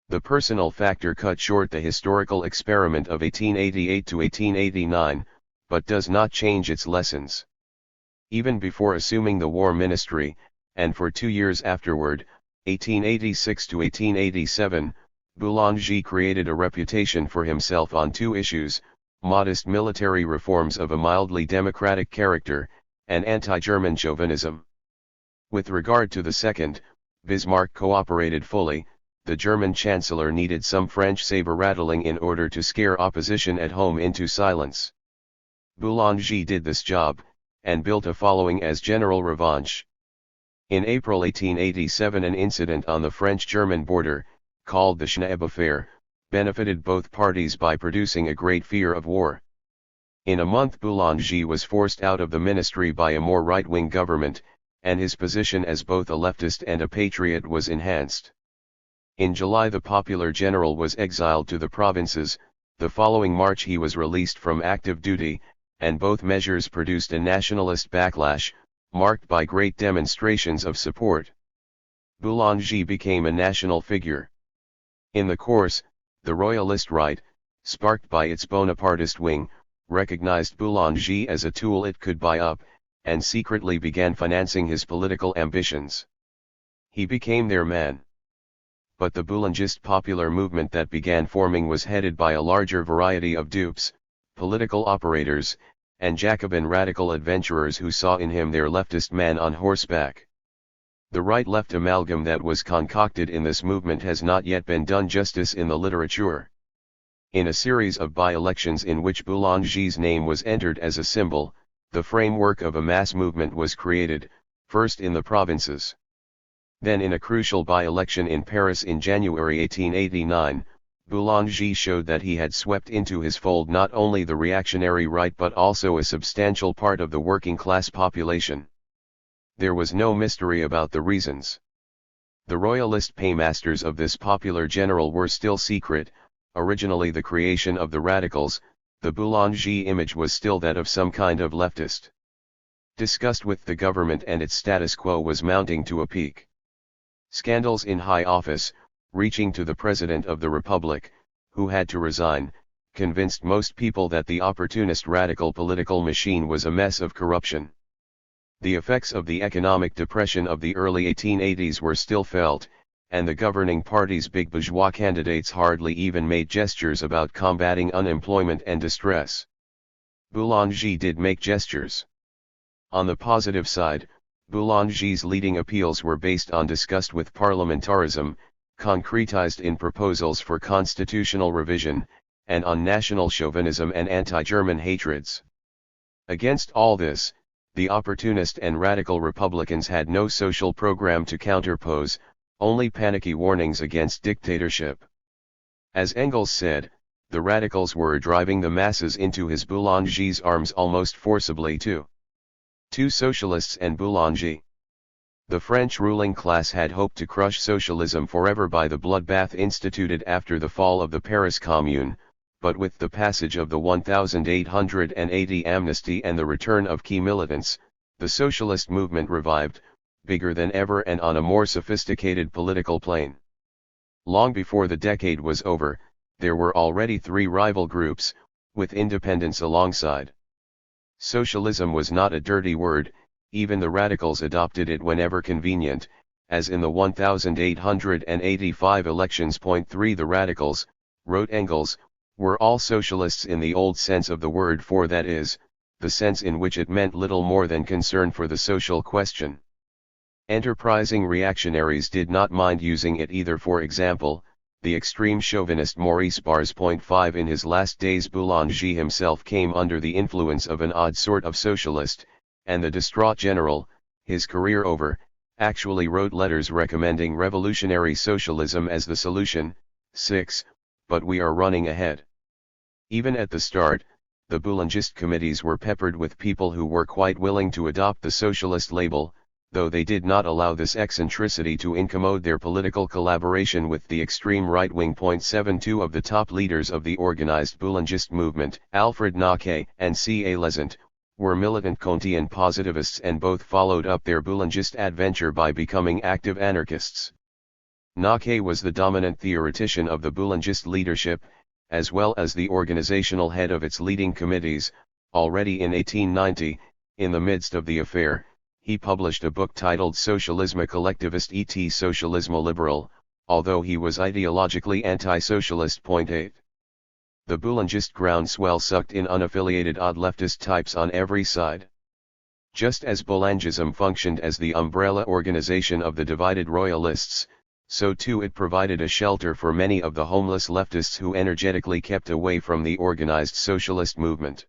The personal factor cut short the historical experiment of 1888 to 1889, but does not change its lessons. Even before assuming the war ministry, and for 2 years afterward, 1886 to 1887, Boulanger created a reputation for himself on two issues: modest military reforms of a mildly democratic character, and anti-German chauvinism. With regard to the second, Bismarck cooperated fully. The German Chancellor needed some French saber-rattling in order to scare opposition at home into silence. Boulanger did this job, and built a following as General Revanche. In April 1887, an incident on the French-German border, called the Schnapp Affair, benefited both parties by producing a great fear of war. In a month Boulanger was forced out of the ministry by a more right-wing government, and his position as both a leftist and a patriot was enhanced. In July the popular general was exiled to the provinces. The following March he was released from active duty, and both measures produced a nationalist backlash, marked by great demonstrations of support. Boulanger became a national figure. In the course, the royalist right, sparked by its Bonapartist wing, recognized Boulanger as a tool it could buy up, and secretly began financing his political ambitions. He became their man. But the Boulangist popular movement that began forming was headed by a larger variety of dupes, political operators, and Jacobin radical adventurers who saw in him their leftist man on horseback. The right-left amalgam that was concocted in this movement has not yet been done justice in the literature. In a series of by-elections in which Boulanger's name was entered as a symbol, the framework of a mass movement was created, first in the provinces. Then in a crucial by-election in Paris in January 1889, Boulanger showed that he had swept into his fold not only the reactionary right but also a substantial part of the working-class population. There was no mystery about the reasons. The royalist paymasters of this popular general were still secret. Originally the creation of the radicals, the Boulanger image was still that of some kind of leftist. Disgust with the government and its status quo was mounting to a peak. Scandals in high office, reaching to the President of the Republic, who had to resign, convinced most people that the opportunist radical political machine was a mess of corruption. The effects of the economic depression of the early 1880s were still felt, and the governing party's big bourgeois candidates hardly even made gestures about combating unemployment and distress. Boulanger did make gestures. On the positive side, Boulanger's leading appeals were based on disgust with parliamentarism, concretized in proposals for constitutional revision, and on national chauvinism and anti-German hatreds. Against all this, the opportunist and radical Republicans had no social program to counterpose, only panicky warnings against dictatorship. As Engels said, the radicals were driving the masses into his Boulanger's arms almost forcibly too. Two socialists and Boulanger. The French ruling class had hoped to crush socialism forever by the bloodbath instituted after the fall of the Paris Commune, but with the passage of the 1880 amnesty and the return of key militants, the socialist movement revived, bigger than ever and on a more sophisticated political plane. Long before the decade was over, there were already three rival groups, with independents alongside. Socialism was not a dirty word, even the radicals adopted it whenever convenient, as in the 1885 elections. 3 The radicals, wrote Engels, were all socialists in the old sense of the word, for that is, the sense in which it meant little more than concern for the social question. Enterprising reactionaries did not mind using it either. For example, the extreme chauvinist Maurice Barrès. 5 In his last days Boulanger himself came under the influence of an odd sort of socialist, and the distraught general, his career over, actually wrote letters recommending revolutionary socialism as the solution. 6 But we are running ahead. Even at the start, the Boulangist committees were peppered with people who were quite willing to adopt the socialist label, though they did not allow this eccentricity to incommode their political collaboration with the extreme right-wing. 7 Two of the top leaders of the organized Boulangist movement, Alfred Naquet and C.A. Lesant, were militant Kantian positivists, and both followed up their Boulangist adventure by becoming active anarchists. Nake was the dominant theoretician of the Boulangist leadership, as well as the organizational head of its leading committees. Already in 1890, in the midst of the affair, he published a book titled Socialisme collectiviste et socialisme liberal, although he was ideologically anti-socialist. 8. The Boulangist groundswell sucked in unaffiliated odd leftist types on every side. Just as Boulangism functioned as the umbrella organization of the divided royalists, so too it provided a shelter for many of the homeless leftists who energetically kept away from the organized socialist movement.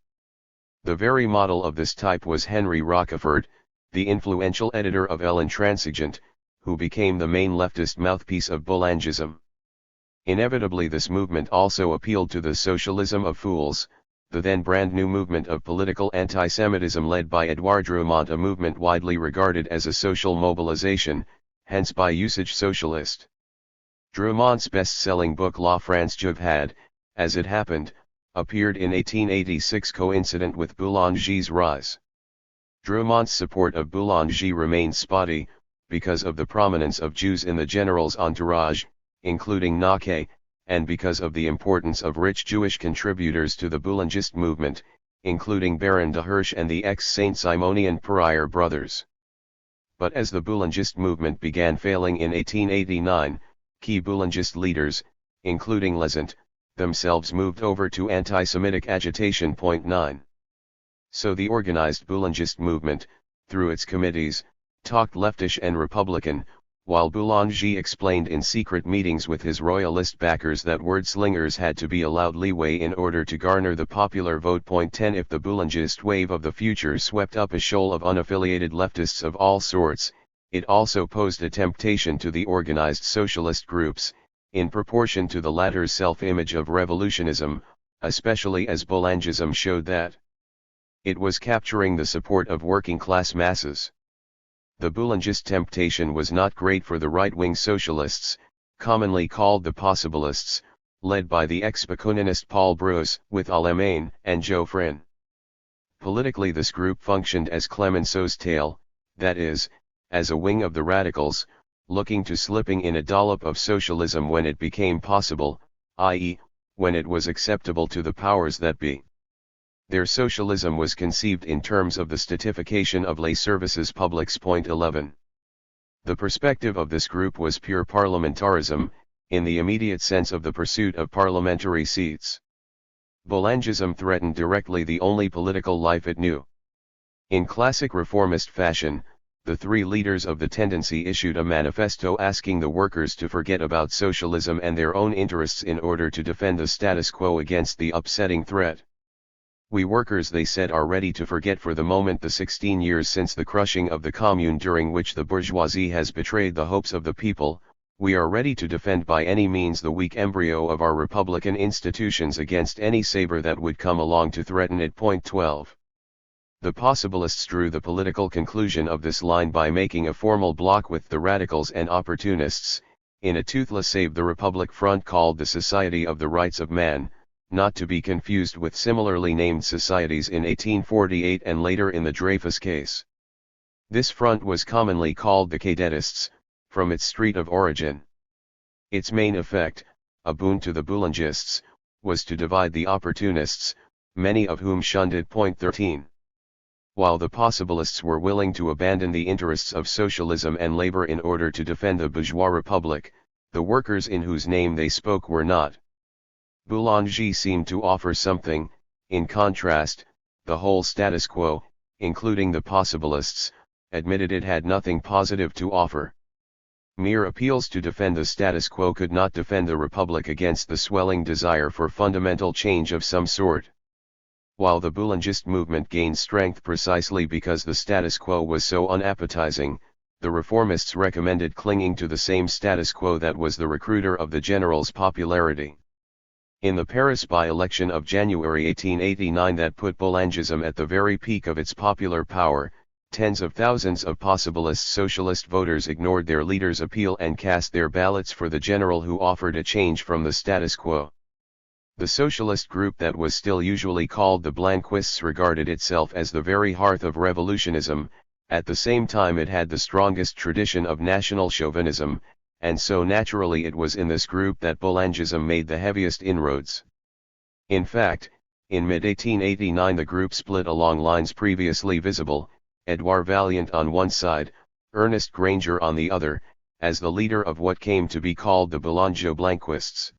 The very model of this type was Henry Rochefort, the influential editor of L'Intransigeant, who became the main leftist mouthpiece of Boulangism. Inevitably this movement also appealed to the socialism of fools, the then brand new movement of political anti-Semitism led by Edouard Drumont, a movement widely regarded as a social mobilization, hence by usage socialist. Drumont's best-selling book La France Juive had, as it happened, appeared in 1886 coincident with Boulanger's rise. Drumont's support of Boulanger remained spotty, because of the prominence of Jews in the general's entourage, including Nake, and because of the importance of rich Jewish contributors to the Boulangist movement, including Baron de Hirsch and the ex-Saint Simonian Parier brothers. But as the Boulangist movement began failing in 1889, key Boulangist leaders, including Lesant, themselves moved over to anti-Semitic agitation. 9. So the organized Boulangist movement, through its committees, talked leftish and Republican, while Boulanger explained in secret meetings with his royalist backers that word-slingers had to be allowed leeway in order to garner the popular vote. 10 If the Boulangist wave of the future swept up a shoal of unaffiliated leftists of all sorts, it also posed a temptation to the organized socialist groups, in proportion to the latter's self-image of revolutionism, especially as Boulangism showed that it was capturing the support of working-class masses. The Boulangist temptation was not great for the right-wing socialists, commonly called the possibilists, led by the ex-Bakuninist Paul Brousse, with Allemagne and Geoffrin. Politically this group functioned as Clemenceau's tail, that is, as a wing of the radicals, looking to slipping in a dollop of socialism when it became possible, i.e., when it was acceptable to the powers that be. Their socialism was conceived in terms of the statification of les services publics. 11. The perspective of this group was pure parliamentarism, in the immediate sense of the pursuit of parliamentary seats. Boulangism threatened directly the only political life it knew. In classic reformist fashion, the three leaders of the tendency issued a manifesto asking the workers to forget about socialism and their own interests in order to defend the status quo against the upsetting threat. We workers, they said, are ready to forget for the moment the 16 years since the crushing of the Commune during which the bourgeoisie has betrayed the hopes of the people. We are ready to defend by any means the weak embryo of our republican institutions against any saber that would come along to threaten it. 12. The possibilists drew the political conclusion of this line by making a formal block with the radicals and opportunists, in a toothless Save the Republic front called the Society of the Rights of Man, not to be confused with similarly named societies in 1848 and later in the Dreyfus case. This front was commonly called the Cadetists, from its street of origin. Its main effect, a boon to the Boulangists, was to divide the opportunists, many of whom shunned it. 13. While the possibilists were willing to abandon the interests of socialism and labor in order to defend the bourgeois republic, the workers in whose name they spoke were not. Boulanger seemed to offer something. In contrast, the whole status quo, including the possibilists, admitted it had nothing positive to offer. Mere appeals to defend the status quo could not defend the republic against the swelling desire for fundamental change of some sort. While the Boulangist movement gained strength precisely because the status quo was so unappetizing, the reformists recommended clinging to the same status quo that was the recruiter of the general's popularity. In the Paris by-election of January 1889 that put Boulangism at the very peak of its popular power, tens of thousands of possibilist socialist voters ignored their leader's appeal and cast their ballots for the general who offered a change from the status quo. The socialist group that was still usually called the Blanquists regarded itself as the very hearth of revolutionism. At the same time it had the strongest tradition of national chauvinism, and so naturally it was in this group that Boulangism made the heaviest inroads. In fact, in mid-1889 the group split along lines previously visible, Edouard Vaillant on one side, Ernest Granger on the other, as the leader of what came to be called the Boulango-Blanquists.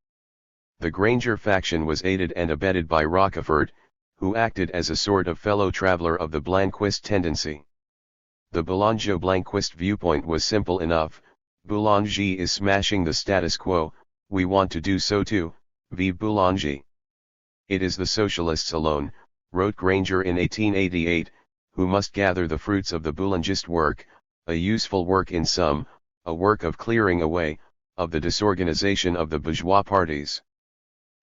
The Granger faction was aided and abetted by Rochefort, who acted as a sort of fellow traveler of the Blanquist tendency. The Boulango-Blanquist viewpoint was simple enough: Boulanger is smashing the status quo, we want to do so too, vive Boulanger. It is the socialists alone, wrote Granger in 1888, who must gather the fruits of the Boulangist work, a useful work in sum, a work of clearing away, of the disorganization of the bourgeois parties.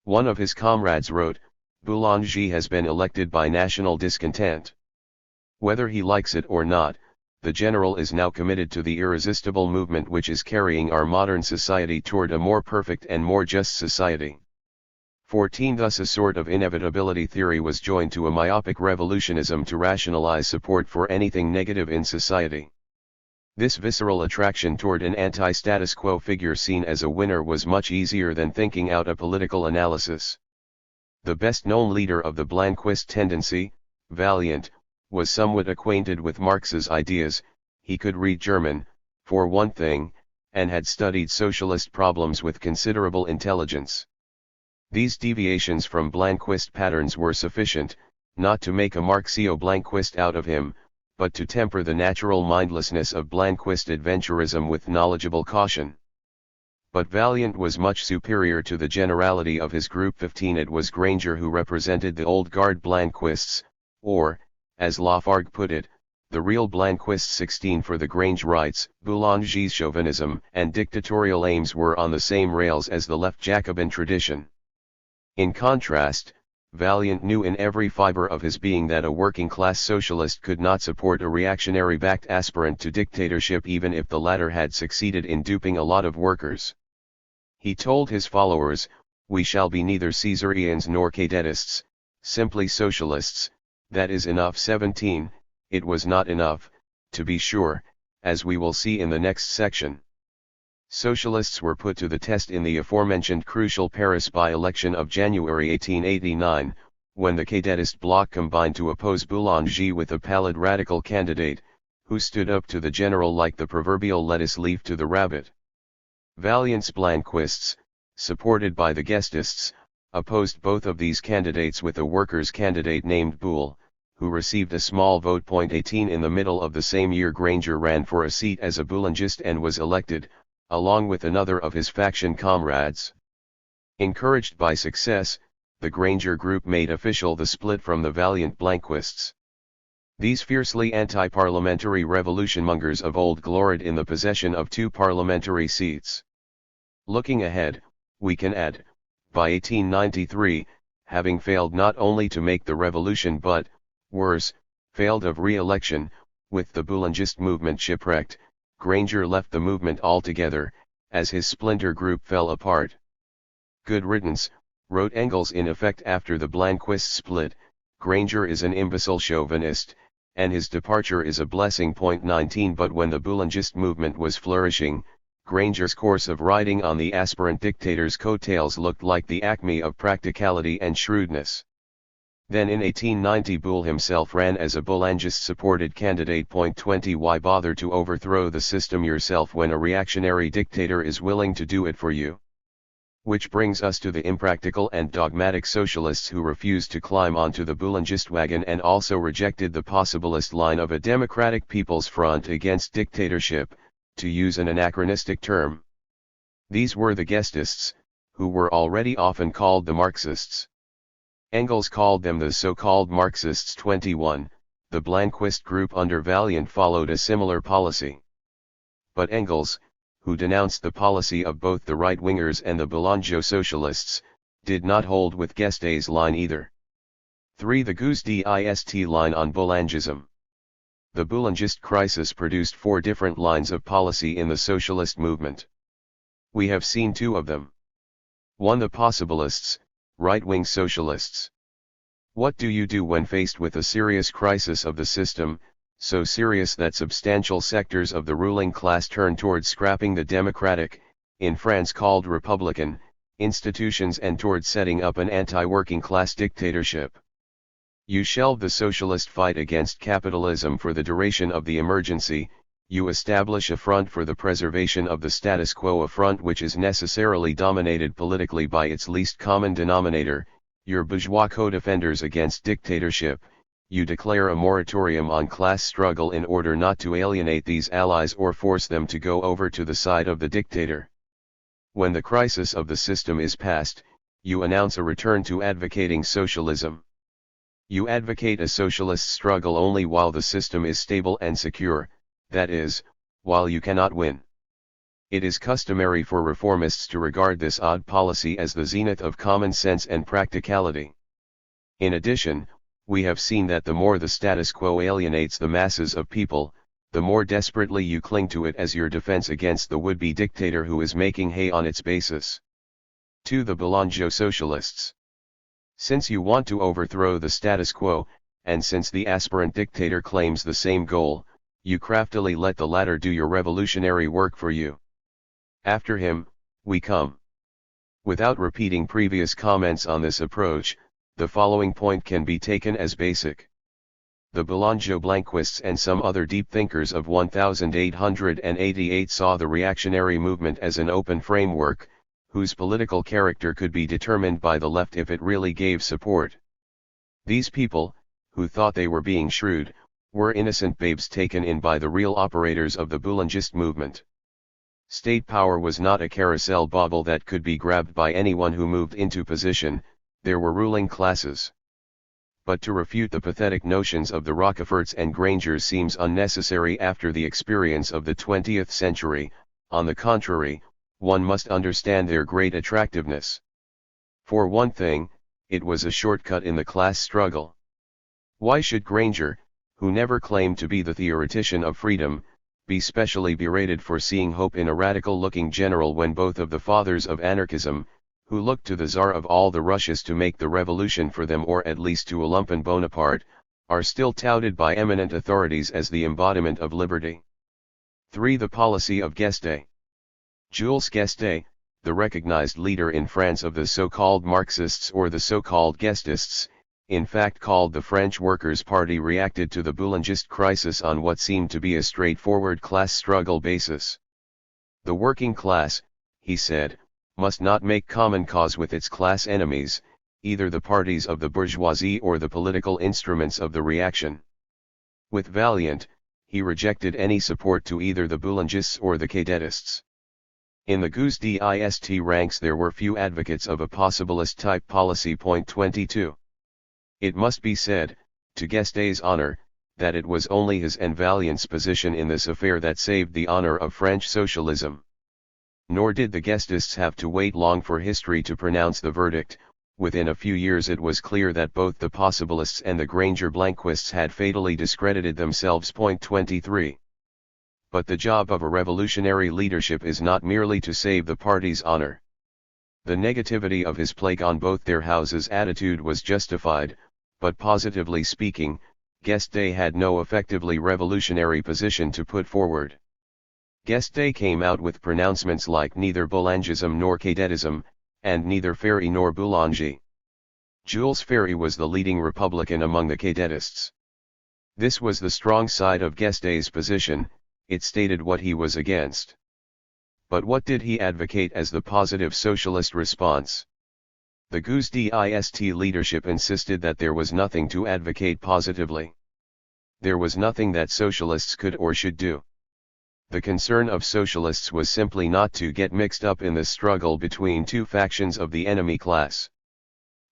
One of his comrades wrote, Boulanger has been elected by national discontent. Whether he likes it or not, the general is now committed to the irresistible movement which is carrying our modern society toward a more perfect and more just society. 14 Thus a sort of inevitability theory was joined to a myopic revolutionism to rationalize support for anything negative in society. This visceral attraction toward an anti-status quo figure seen as a winner was much easier than thinking out a political analysis. The best-known leader of the Blanquist tendency, Vaillant, was somewhat acquainted with Marx's ideas, he could read German, for one thing, and had studied socialist problems with considerable intelligence. These deviations from Blanquist patterns were sufficient, not to make a Marxio-Blanquist out of him, but to temper the natural mindlessness of Blanquist adventurism with knowledgeable caution. But Vaillant was much superior to the generality of his group 15. It was Granger who represented the old guard Blanquists, or, as Lafargue put it, the real Blanquists. 16 For the Grange writes, Boulanger's chauvinism and dictatorial aims were on the same rails as the left Jacobin tradition. In contrast, Vaillant knew in every fiber of his being that a working-class socialist could not support a reactionary-backed aspirant to dictatorship even if the latter had succeeded in duping a lot of workers. He told his followers, we shall be neither Caesarians nor Cadetists, simply socialists, that is enough. 17, It was not enough, to be sure, as we will see in the next section. Socialists were put to the test in the aforementioned crucial Paris by-election of January 1889, when the Cadetist bloc combined to oppose Boulanger with a pallid radical candidate, who stood up to the general like the proverbial lettuce leaf to the rabbit. Vaillant's Blanquists, supported by the Guestists, opposed both of these candidates with a workers' candidate named Boule, who received a small vote. 18 In the middle of the same year Granger ran for a seat as a Boulangist and was elected, along with another of his faction comrades. Encouraged by success, the Granger group made official the split from the Vaillant Blanquists. These fiercely anti-parliamentary revolution-mongers of old gloried in the possession of 2 parliamentary seats. Looking ahead, we can add, by 1893, having failed not only to make the revolution but, worse, failed of re-election, with the Boulangist movement shipwrecked, Granger left the movement altogether, as his splinter group fell apart. Good riddance, wrote Engels in effect after the Blanquist split, Granger is an imbecile chauvinist, and his departure is a blessing. 19 But when the Boulangist movement was flourishing, Granger's course of riding on the aspirant dictator's coattails looked like the acme of practicality and shrewdness. Then in 1890 Boule himself ran as a Boulangist-supported candidate. 20 Why bother to overthrow the system yourself when a reactionary dictator is willing to do it for you? Which brings us to the impractical and dogmatic socialists who refused to climb onto the Boulangist wagon and also rejected the possibilist line of a democratic people's front against dictatorship, to use an anachronistic term. These were the Guestists, who were already often called the Marxists. Engels called them the so-called Marxists. 21, the Blanquist group under Vaillant followed a similar policy. But Engels, who denounced the policy of both the right-wingers and the Boulanger socialists, did not hold with Guesde's line either. 3. The Guesdist line on Boulangism. The Boulangist crisis produced 4 different lines of policy in the socialist movement. We have seen 2 of them. 1. The possibilists, right-wing socialists. What do you do when faced with a serious crisis of the system, so serious that substantial sectors of the ruling class turn towards scrapping the democratic, in France called Republican, institutions and toward setting up an anti-working class dictatorship. You shelve the socialist fight against capitalism for the duration of the emergency, you establish a front for the preservation of the status quo, a front which is necessarily dominated politically by its least common denominator, your bourgeois co-defenders against dictatorship. You declare a moratorium on class struggle in order not to alienate these allies or force them to go over to the side of the dictator. When the crisis of the system is past, you announce a return to advocating socialism. You advocate a socialist struggle only while the system is stable and secure, that is, while you cannot win. It is customary for reformists to regard this odd policy as the zenith of common sense and practicality. In addition, we have seen that the more the status quo alienates the masses of people, the more desperately you cling to it as your defense against the would-be dictator who is making hay on its basis. To the Boulanger socialists. Since you want to overthrow the status quo, and since the aspirant dictator claims the same goal, you craftily let the latter do your revolutionary work for you. After him, we come. Without repeating previous comments on this approach, the following point can be taken as basic. The Boulanger-Blanquists and some other deep thinkers of 1888 saw the reactionary movement as an open framework, whose political character could be determined by the left if it really gave support. These people, who thought they were being shrewd, were innocent babes taken in by the real operators of the Boulangist movement. State power was not a carousel bauble that could be grabbed by anyone who moved into position, there were ruling classes. But to refute the pathetic notions of the Rockeforts and Grangers seems unnecessary after the experience of the 20th century. On the contrary, one must understand their great attractiveness. For one thing, it was a shortcut in the class struggle. Why should Granger, who never claimed to be the theoretician of freedom, be specially berated for seeing hope in a radical-looking general when both of the fathers of anarchism, who looked to the Tsar of all the Russias to make the revolution for them or at least to a lumpen Bonaparte, are still touted by eminent authorities as the embodiment of liberty? 3. The policy of Guesde. Jules Guesde, the recognized leader in France of the so-called Marxists or the so-called Guestists, in fact called the French Workers' Party, reacted to the Boulangist crisis on what seemed to be a straightforward class struggle basis. The working class, he said, must not make common cause with its class enemies, either the parties of the bourgeoisie or the political instruments of the reaction. With Vaillant, he rejected any support to either the Boulangists or the Cadetists. In the Gauche-d'Ist ranks there were few advocates of a possibilist-type policy. 22. It must be said, to Guesde's honor, that it was only his and Vaillant's position in this affair that saved the honor of French socialism. Nor did the Guestists have to wait long for history to pronounce the verdict. Within a few years it was clear that both the possibilists and the Granger-Blanquists had fatally discredited themselves. 23. But the job of a revolutionary leadership is not merely to save the party's honor. The negativity of his plague on both their houses' attitude was justified, but positively speaking, Guesde had no effectively revolutionary position to put forward. Guesde came out with pronouncements like neither Boulangism nor Cadetism, and neither Ferry nor Boulanger. Jules Ferry was the leading Republican among the Cadetists. This was the strong side of Guesde's position, it stated what he was against. But what did he advocate as the positive socialist response? The Gauche-d'Ist leadership insisted that there was nothing to advocate positively. There was nothing that socialists could or should do. The concern of socialists was simply not to get mixed up in the struggle between two factions of the enemy class.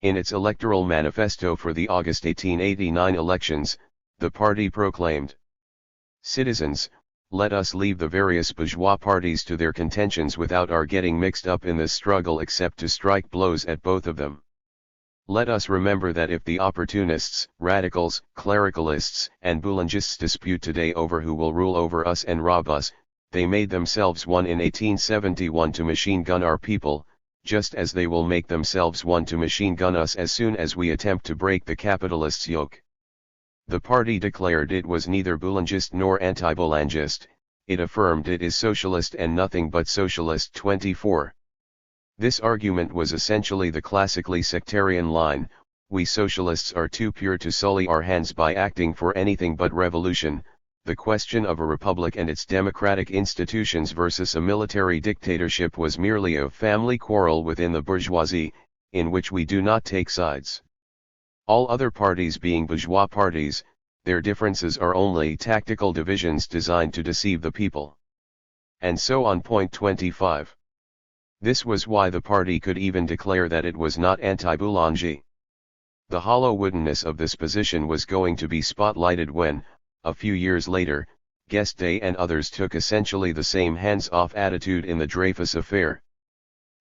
In its electoral manifesto for the August 1889 elections, the party proclaimed, "Citizens, let us leave the various bourgeois parties to their contentions without our getting mixed up in this struggle except to strike blows at both of them. Let us remember that if the opportunists, radicals, clericalists, and Boulangists dispute today over who will rule over us and rob us, they made themselves one in 1871 to machine gun our people, just as they will make themselves one to machine gun us as soon as we attempt to break the capitalists' yoke." The party declared it was neither Boulangist nor anti-Boulangist, it affirmed it is socialist and nothing but socialist. 24. This argument was essentially the classically sectarian line: we socialists are too pure to sully our hands by acting for anything but revolution. The question of a republic and its democratic institutions versus a military dictatorship was merely a family quarrel within the bourgeoisie, in which we do not take sides. All other parties being bourgeois parties, their differences are only tactical divisions designed to deceive the people. And so on. 25. This was why the party could even declare that it was not anti-boulanger. The hollow woodenness of this position was going to be spotlighted when, a few years later, Guesde and others took essentially the same hands-off attitude in the Dreyfus affair.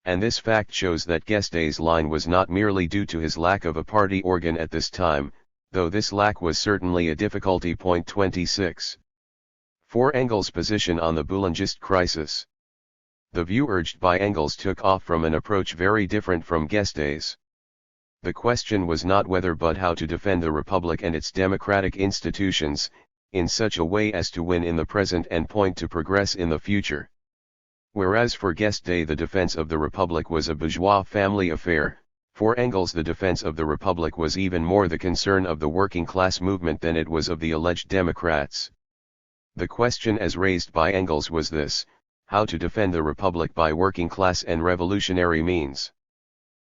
And this fact shows that Guesde's line was not merely due to his lack of a party organ at this time, though this lack was certainly a difficulty. 26. For Engels' position on the Boulangist crisis. The view urged by Engels took off from an approach very different from Guesde's. The question was not whether but how to defend the Republic and its democratic institutions, in such a way as to win in the present and point to progress in the future. Whereas for Guesde the defense of the Republic was a bourgeois family affair, for Engels the defense of the Republic was even more the concern of the working class movement than it was of the alleged Democrats. The question as raised by Engels was this: how to defend the Republic by working class and revolutionary means.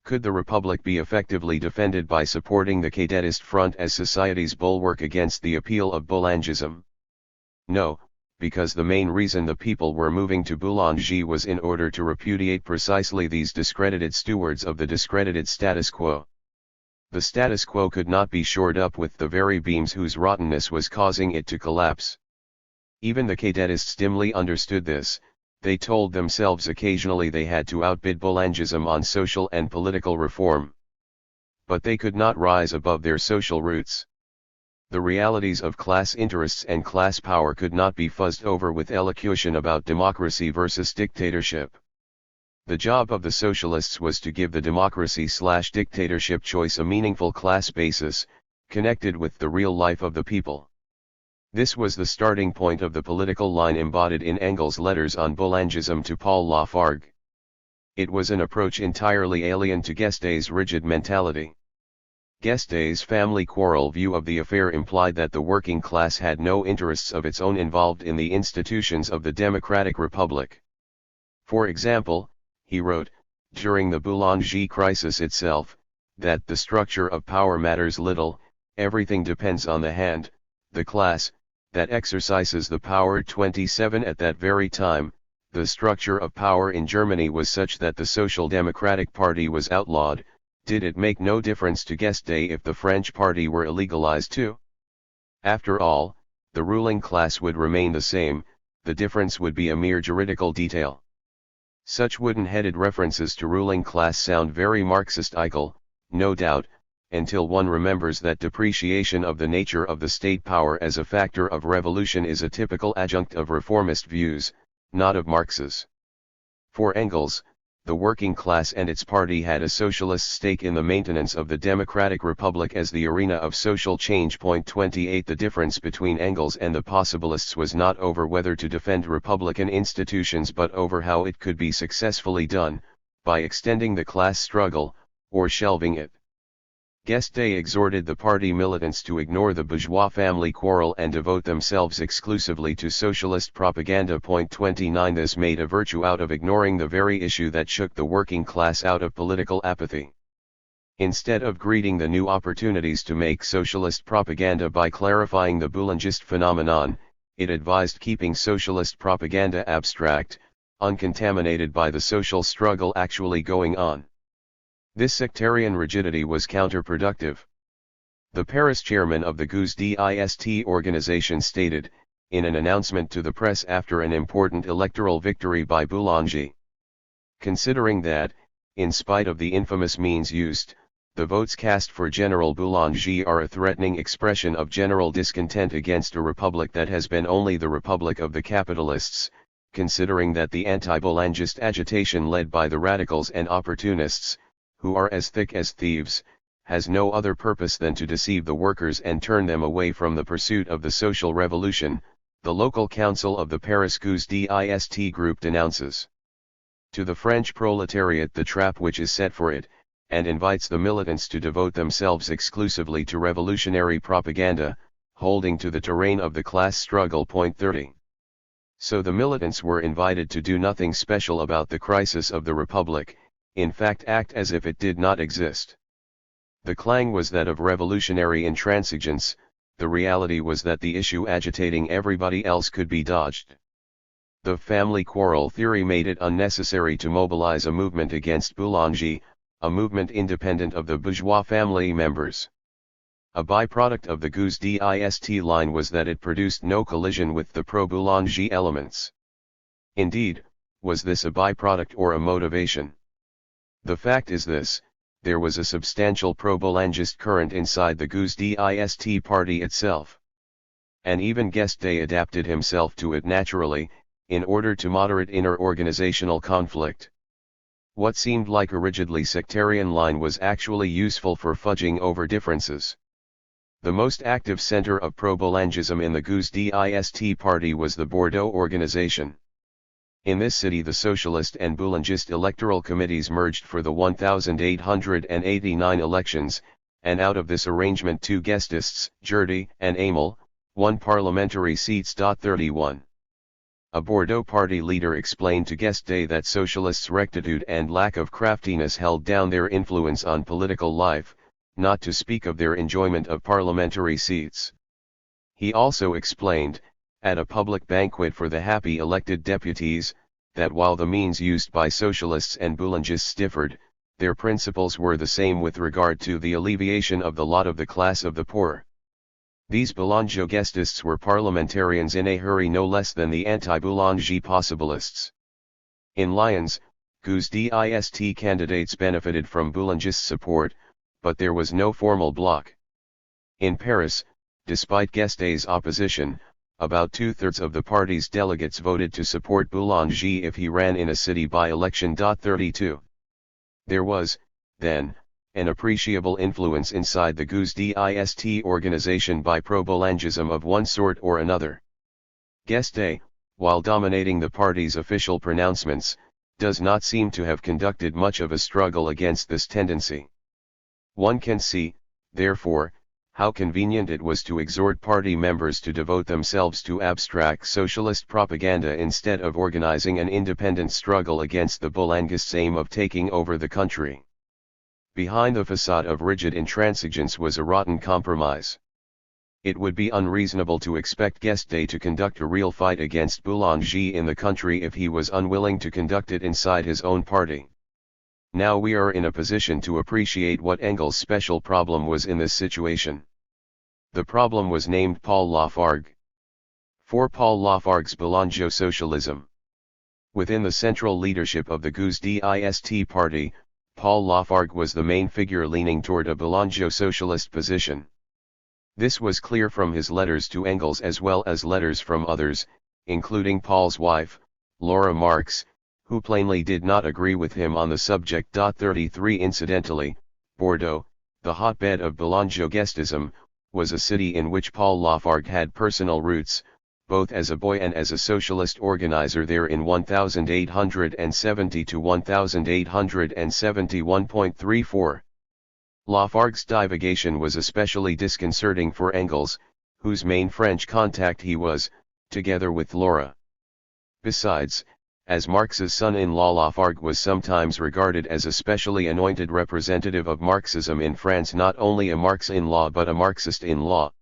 Could the Republic be effectively defended by supporting the Cadetist front as society's bulwark against the appeal of Boulangism? No, because the main reason the people were moving to Boulanger was in order to repudiate precisely these discredited stewards of the discredited status quo. The status quo could not be shored up with the very beams whose rottenness was causing it to collapse. Even the Cadetists dimly understood this. They told themselves occasionally they had to outbid Boulangism on social and political reform. But they could not rise above their social roots. The realities of class interests and class power could not be fuzzed over with elocution about democracy versus dictatorship. The job of the socialists was to give the democracy/dictatorship choice a meaningful class basis, connected with the real life of the people. This was the starting point of the political line embodied in Engels' letters on Boulangism to Paul Lafargue. It was an approach entirely alien to Guesde's rigid mentality. Guesde's family quarrel view of the affair implied that the working class had no interests of its own involved in the institutions of the Democratic Republic. For example, he wrote, during the Boulanger crisis itself, that the structure of power matters little, everything depends on the hand, the class, that exercises the power. 27. At that very time, the structure of power in Germany was such that the Social Democratic Party was outlawed. Did it make no difference to Guesde if the French party were illegalized too? After all, the ruling class would remain the same, the difference would be a mere juridical detail. Such wooden-headed references to ruling class sound very Marxist-ical, no doubt, until one remembers that depreciation of the nature of the state power as a factor of revolution is a typical adjunct of reformist views, not of Marx's. For Engels, the working class and its party had a socialist stake in the maintenance of the Democratic Republic as the arena of social change. 28. The difference between Engels and the possibilists was not over whether to defend republican institutions but over how it could be successfully done, by extending the class struggle, or shelving it. Guesde exhorted the party militants to ignore the bourgeois family quarrel and devote themselves exclusively to socialist propaganda. 29. This made a virtue out of ignoring the very issue that shook the working class out of political apathy. Instead of greeting the new opportunities to make socialist propaganda by clarifying the Boulangist phenomenon, it advised keeping socialist propaganda abstract, uncontaminated by the social struggle actually going on. This sectarian rigidity was counterproductive. The Paris chairman of the Gauze d'Ist organization stated, in an announcement to the press after an important electoral victory by Boulanger. Considering that, in spite of the infamous means used, the votes cast for General Boulanger are a threatening expression of general discontent against a republic that has been only the republic of the capitalists, considering that the anti-Boulangist agitation led by the radicals and opportunists, who are as thick as thieves, has no other purpose than to deceive the workers and turn them away from the pursuit of the social revolution, the local council of the Paris GUSDIST group denounces to the French proletariat the trap which is set for it, and invites the militants to devote themselves exclusively to revolutionary propaganda, holding to the terrain of the class struggle. 30. So the militants were invited to do nothing special about the crisis of the Republic, in fact act as if it did not exist. The clang was that of revolutionary intransigence, the reality was that the issue agitating everybody else could be dodged. The family quarrel theory made it unnecessary to mobilize a movement against Boulanger, a movement independent of the bourgeois family members. A byproduct of the GUSDIST line was that it produced no collision with the pro-Boulanger elements. Indeed, was this a byproduct or a motivation? The fact is this: there was a substantial pro-Boulangist current inside the GUSDIST party itself. And even Guesde adapted himself to it naturally, in order to moderate inner organizational conflict. What seemed like a rigidly sectarian line was actually useful for fudging over differences. The most active center of pro-Boulangism in the GUSDIST party was the Bordeaux organization. In this city the Socialist and Boulangist electoral committees merged for the 1889 elections, and out of this arrangement 2 Guestists, Gerdy and Amel, won parliamentary seats. 31. A Bordeaux party leader explained to Guesde that socialists' rectitude and lack of craftiness held down their influence on political life, not to speak of their enjoyment of parliamentary seats. He also explained, at a public banquet for the happy elected deputies, that while the means used by socialists and Boulangists differed, their principles were the same with regard to the alleviation of the lot of the class of the poor. These Boulangist were parliamentarians in a hurry no less than the anti-Boulanger possibilists. In Lyons, GUSDIST candidates benefited from Boulangist support, but there was no formal bloc. In Paris, despite Guesde's opposition, about 2/3 of the party's delegates voted to support Boulanger if he ran in a city by-election. 32. There was, then, an appreciable influence inside the GUSDIST organization by pro-Boulangism of one sort or another. Guesde, while dominating the party's official pronouncements, does not seem to have conducted much of a struggle against this tendency. One can see, therefore, how convenient it was to exhort party members to devote themselves to abstract socialist propaganda instead of organizing an independent struggle against the Boulangists' aim of taking over the country. Behind the facade of rigid intransigence was a rotten compromise. It would be unreasonable to expect Guesde to conduct a real fight against Boulanger in the country if he was unwilling to conduct it inside his own party. Now we are in a position to appreciate what Engels' special problem was in this situation. The problem was named Paul Lafargue. For Paul Lafargue's Boulanger socialism. Within the central leadership of the GUSDIST party, Paul Lafargue was the main figure leaning toward a Boulanger socialist position. This was clear from his letters to Engels as well as letters from others, including Paul's wife, Laura Marx, who plainly did not agree with him on the subject. 33 Incidentally, Bordeaux, the hotbed of Boulangism, was a city in which Paul Lafargue had personal roots, both as a boy and as a socialist organizer there in 1870 to 1871.34. Lafargue's divagation was especially disconcerting for Engels, whose main French contact he was, together with Laura. Besides, as Marx's son-in-law, Lafargue was sometimes regarded as a specially anointed representative of Marxism in France, not only a Marx-in-law but a Marxist-in-law.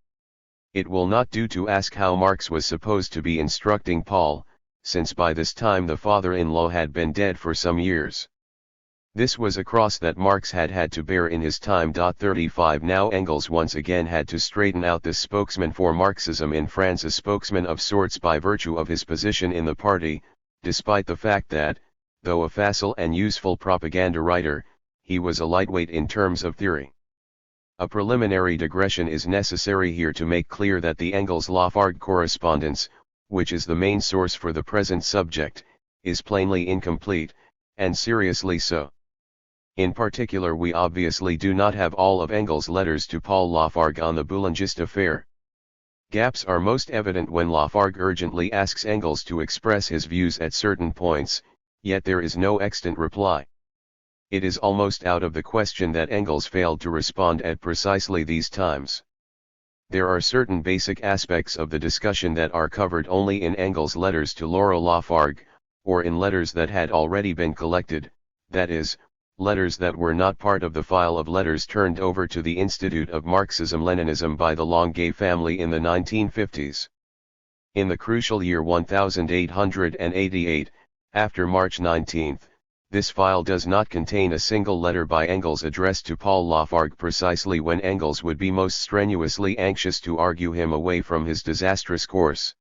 It will not do to ask how Marx was supposed to be instructing Paul, since by this time the father-in-law had been dead for some years. This was a cross that Marx had had to bear in his time. 35 Now Engels once again had to straighten out this spokesman for Marxism in France, a spokesman of sorts by virtue of his position in the party, despite the fact that, though a facile and useful propaganda writer, he was a lightweight in terms of theory. A preliminary digression is necessary here to make clear that the Engels-Lafargue correspondence, which is the main source for the present subject, is plainly incomplete, and seriously so. In particular, we obviously do not have all of Engels' letters to Paul Lafargue on the Boulangist affair. Gaps are most evident when Lafargue urgently asks Engels to express his views at certain points, yet there is no extant reply. It is almost out of the question that Engels failed to respond at precisely these times. There are certain basic aspects of the discussion that are covered only in Engels' letters to Laurent Lafargue, or in letters that had already been collected, that is, letters that were not part of the file of letters turned over to the Institute of Marxism-Leninism by the Longuet family in the 1950s. In the crucial year 1888, after March 19, this file does not contain a single letter by Engels addressed to Paul Lafargue precisely when Engels would be most strenuously anxious to argue him away from his disastrous course.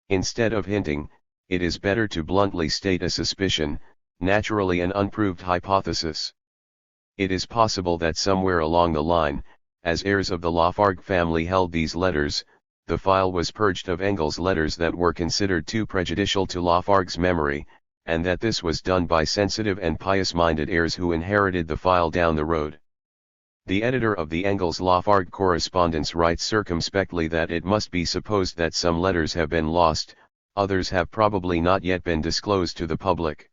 Instead of hinting, it is better to bluntly state a suspicion, naturally an unproved hypothesis. It is possible that somewhere along the line, as heirs of the Lafargue family held these letters, the file was purged of Engels' letters that were considered too prejudicial to Lafargue's memory, and that this was done by sensitive and pious-minded heirs who inherited the file down the road. The editor of the Engels-Lafargue correspondence writes circumspectly that it must be supposed that some letters have been lost, others have probably not yet been disclosed to the public.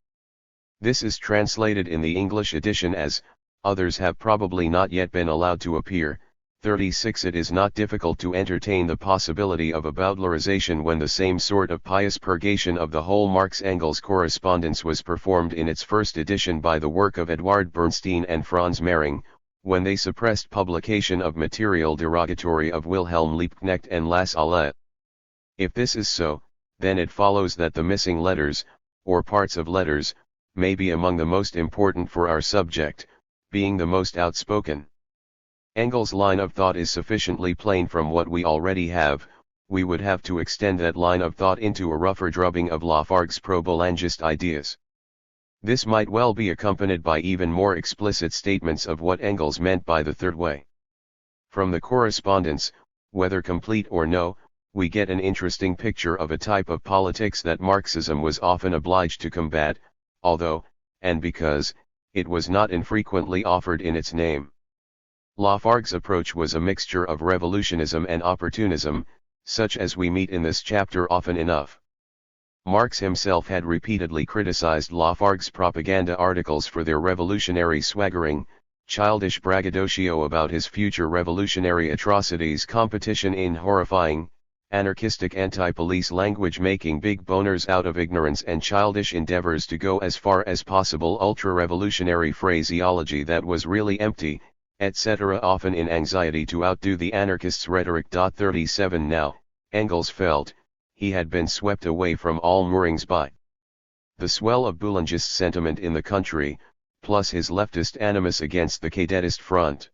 This is translated in the English edition as, others have probably not yet been allowed to appear. 36 It is not difficult to entertain the possibility of a bowdlerization when the same sort of pious purgation of the whole Marx-Engels correspondence was performed in its first edition by the work of Eduard Bernstein and Franz Mehring, when they suppressed publication of material derogatory of Wilhelm Liebknecht and Lassalle. If this is so, then it follows that the missing letters, or parts of letters, may be among the most important for our subject, being the most outspoken. Engels' line of thought is sufficiently plain from what we already have. We would have to extend that line of thought into a rougher drubbing of Lafargue's pro-Boulangist ideas. This might well be accompanied by even more explicit statements of what Engels meant by the third way. From the correspondence, whether complete or no, we get an interesting picture of a type of politics that Marxism was often obliged to combat, although, and because, it was not infrequently offered in its name. Lafargue's approach was a mixture of revolutionism and opportunism, such as we meet in this chapter often enough. Marx himself had repeatedly criticized Lafargue's propaganda articles for their revolutionary swaggering, childish braggadocio about his future revolutionary atrocities, competition in horrifying, anarchistic anti-police language, making big boners out of ignorance, and childish endeavors to go as far as possible ultra-revolutionary phraseology that was really empty, etc., often in anxiety to outdo the anarchists' rhetoric. 37 Now, Engels felt, he had been swept away from all moorings by the swell of Boulangist sentiment in the country, plus his leftist animus against the Cadetist front.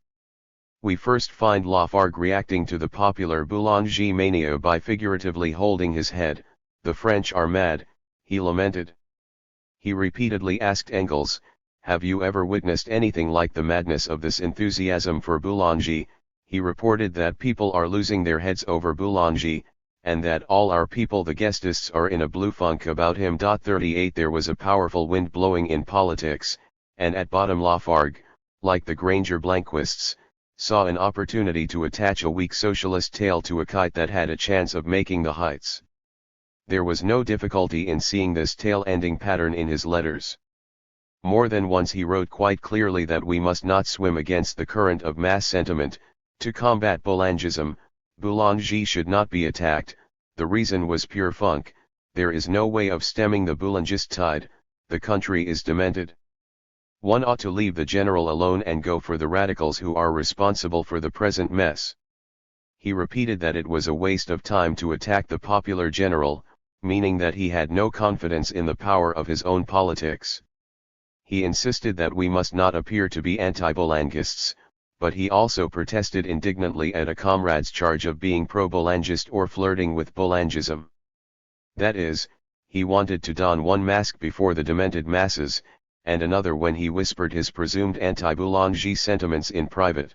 We first find Lafargue reacting to the popular Boulanger mania by figuratively holding his head. The French are mad, he lamented. He repeatedly asked Engels, have you ever witnessed anything like the madness of this enthusiasm for Boulanger? He reported that people are losing their heads over Boulanger, and that all our people the Guestists are in a blue funk about him. 38 There was a powerful wind blowing in politics, and at bottom Lafargue, like the Granger Blanquists, saw an opportunity to attach a weak socialist tail to a kite that had a chance of making the heights. There was no difficulty in seeing this tail-ending pattern in his letters. More than once he wrote quite clearly that we must not swim against the current of mass sentiment. To combat Boulangism, Boulanger should not be attacked. The reason was pure funk. There is no way of stemming the Boulangist tide. The country is demented. One ought to leave the general alone and go for the radicals who are responsible for the present mess. He repeated that it was a waste of time to attack the popular general, meaning that he had no confidence in the power of his own politics. He insisted that we must not appear to be anti-Boulangists, but he also protested indignantly at a comrade's charge of being pro-Boulangist or flirting with Boulangism. That is, he wanted to don one mask before the demented masses, and another when he whispered his presumed anti-Boulanger sentiments in private.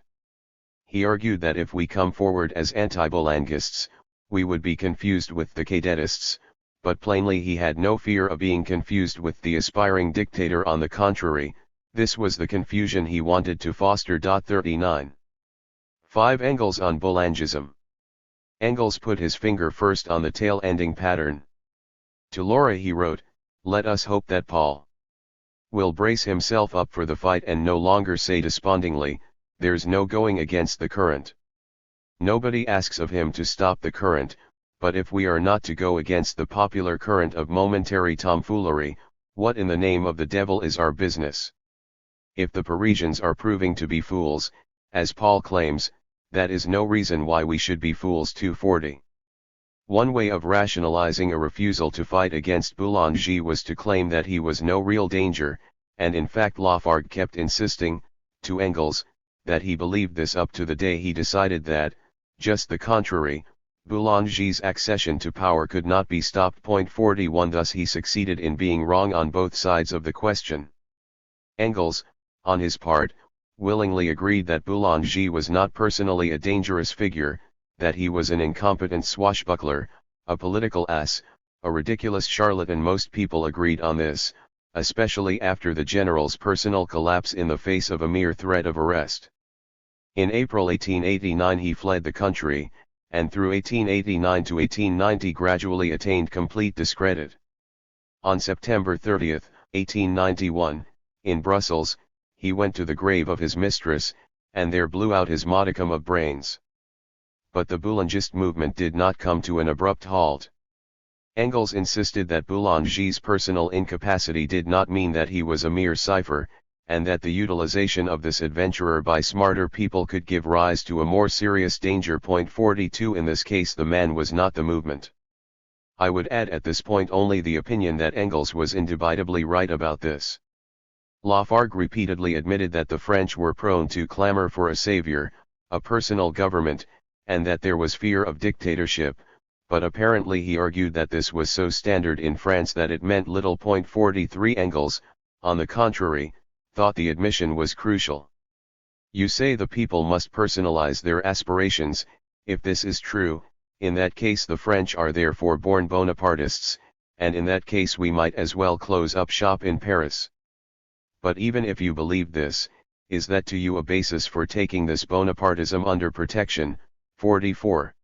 He argued that if we come forward as anti-Boulangists, we would be confused with the Cadetists, but plainly he had no fear of being confused with the aspiring dictator. On the contrary, this was the confusion he wanted to foster. 39. 5 Engels on Boulangism. Engels put his finger first on the tail-ending pattern. To Laura he wrote, "Let us hope that Paul will brace himself up for the fight and no longer say despondingly, 'There's no going against the current.' Nobody asks of him to stop the current, but if we are not to go against the popular current of momentary tomfoolery, what in the name of the devil is our business? If the Parisians are proving to be fools, as Paul claims, that is no reason why we should be fools too. 40. One way of rationalizing a refusal to fight against Boulanger was to claim that he was no real danger, and in fact Lafargue kept insisting, to Engels, that he believed this up to the day he decided that, just the contrary, Boulanger's accession to power could not be stopped. 41 Thus he succeeded in being wrong on both sides of the question. Engels, on his part, willingly agreed that Boulanger was not personally a dangerous figure, that he was an incompetent swashbuckler, a political ass, a ridiculous charlatan. Most people agreed on this, especially after the general's personal collapse in the face of a mere threat of arrest. In April 1889 he fled the country, and through 1889 to 1890 gradually attained complete discredit. On September 30, 1891, in Brussels, he went to the grave of his mistress, and there blew out his modicum of brains. But the Boulangist movement did not come to an abrupt halt. Engels insisted that Boulanger's personal incapacity did not mean that he was a mere cipher, and that the utilization of this adventurer by smarter people could give rise to a more serious danger. 42 In this case the man was not the movement. I would add at this point only the opinion that Engels was indubitably right about this. Lafargue repeatedly admitted that the French were prone to clamor for a savior, a personal government, and that there was fear of dictatorship, but apparently he argued that this was so standard in France that it meant little. 43 Engels, on the contrary, thought the admission was crucial. You say the people must personalize their aspirations. If this is true, in that case the French are therefore born Bonapartists, and in that case we might as well close up shop in Paris. But even if you believe this, is that to you a basis for taking this Bonapartism under protection? 44.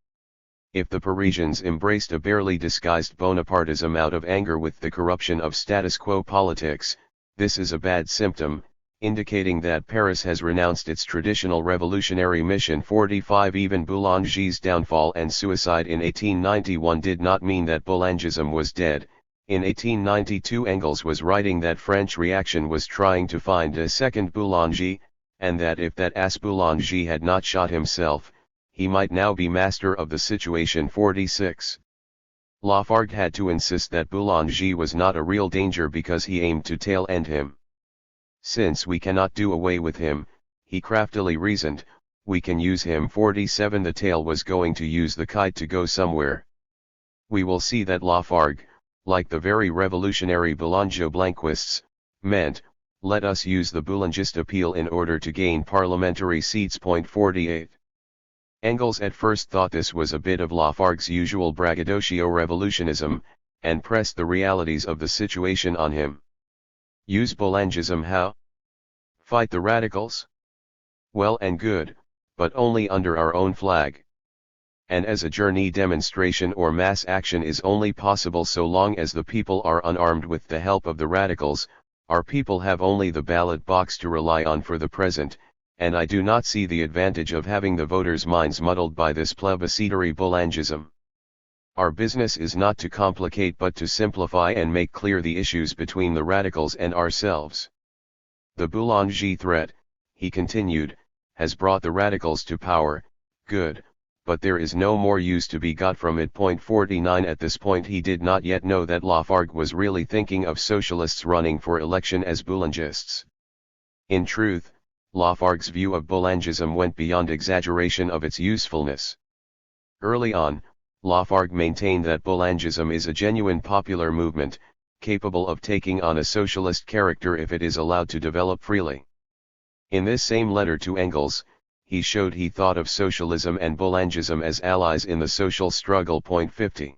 If the Parisians embraced a barely disguised Bonapartism out of anger with the corruption of status quo politics, this is a bad symptom, indicating that Paris has renounced its traditional revolutionary mission. 45 Even Boulanger's downfall and suicide in 1891 did not mean that Boulangism was dead. In 1892 Engels was writing that French reaction was trying to find a second Boulanger, and that if that ass Boulanger had not shot himself, he might now be master of the situation. 46. Lafargue had to insist that Boulanger was not a real danger because he aimed to tail-end him. Since we cannot do away with him, he craftily reasoned, we can use him. 47 The tail was going to use the kite to go somewhere. We will see that Lafargue, like the very revolutionary Boulango-Blanquists, meant, let us use the Boulangist appeal in order to gain parliamentary seats. 48. Engels at first thought this was a bit of Lafargue's usual braggadocio revolutionism, and pressed the realities of the situation on him. Use Boulangism how? Fight the radicals? Well and good, but only under our own flag. And as a journey demonstration or mass action is only possible so long as the people are unarmed with the help of the radicals, our people have only the ballot box to rely on for the present, and I do not see the advantage of having the voters' minds muddled by this plebiscitary Boulangism. Our business is not to complicate but to simplify and make clear the issues between the radicals and ourselves. The Boulanger threat, he continued, has brought the radicals to power, good, but there is no more use to be got from it. 49 At this point he did not yet know that Lafargue was really thinking of socialists running for election as Boulangists. In truth, Lafargue's view of Boulangism went beyond exaggeration of its usefulness. Early on, Lafargue maintained that Boulangism is a genuine popular movement, capable of taking on a socialist character if it is allowed to develop freely. In this same letter to Engels, he showed he thought of socialism and Boulangism as allies in the social struggle. 50.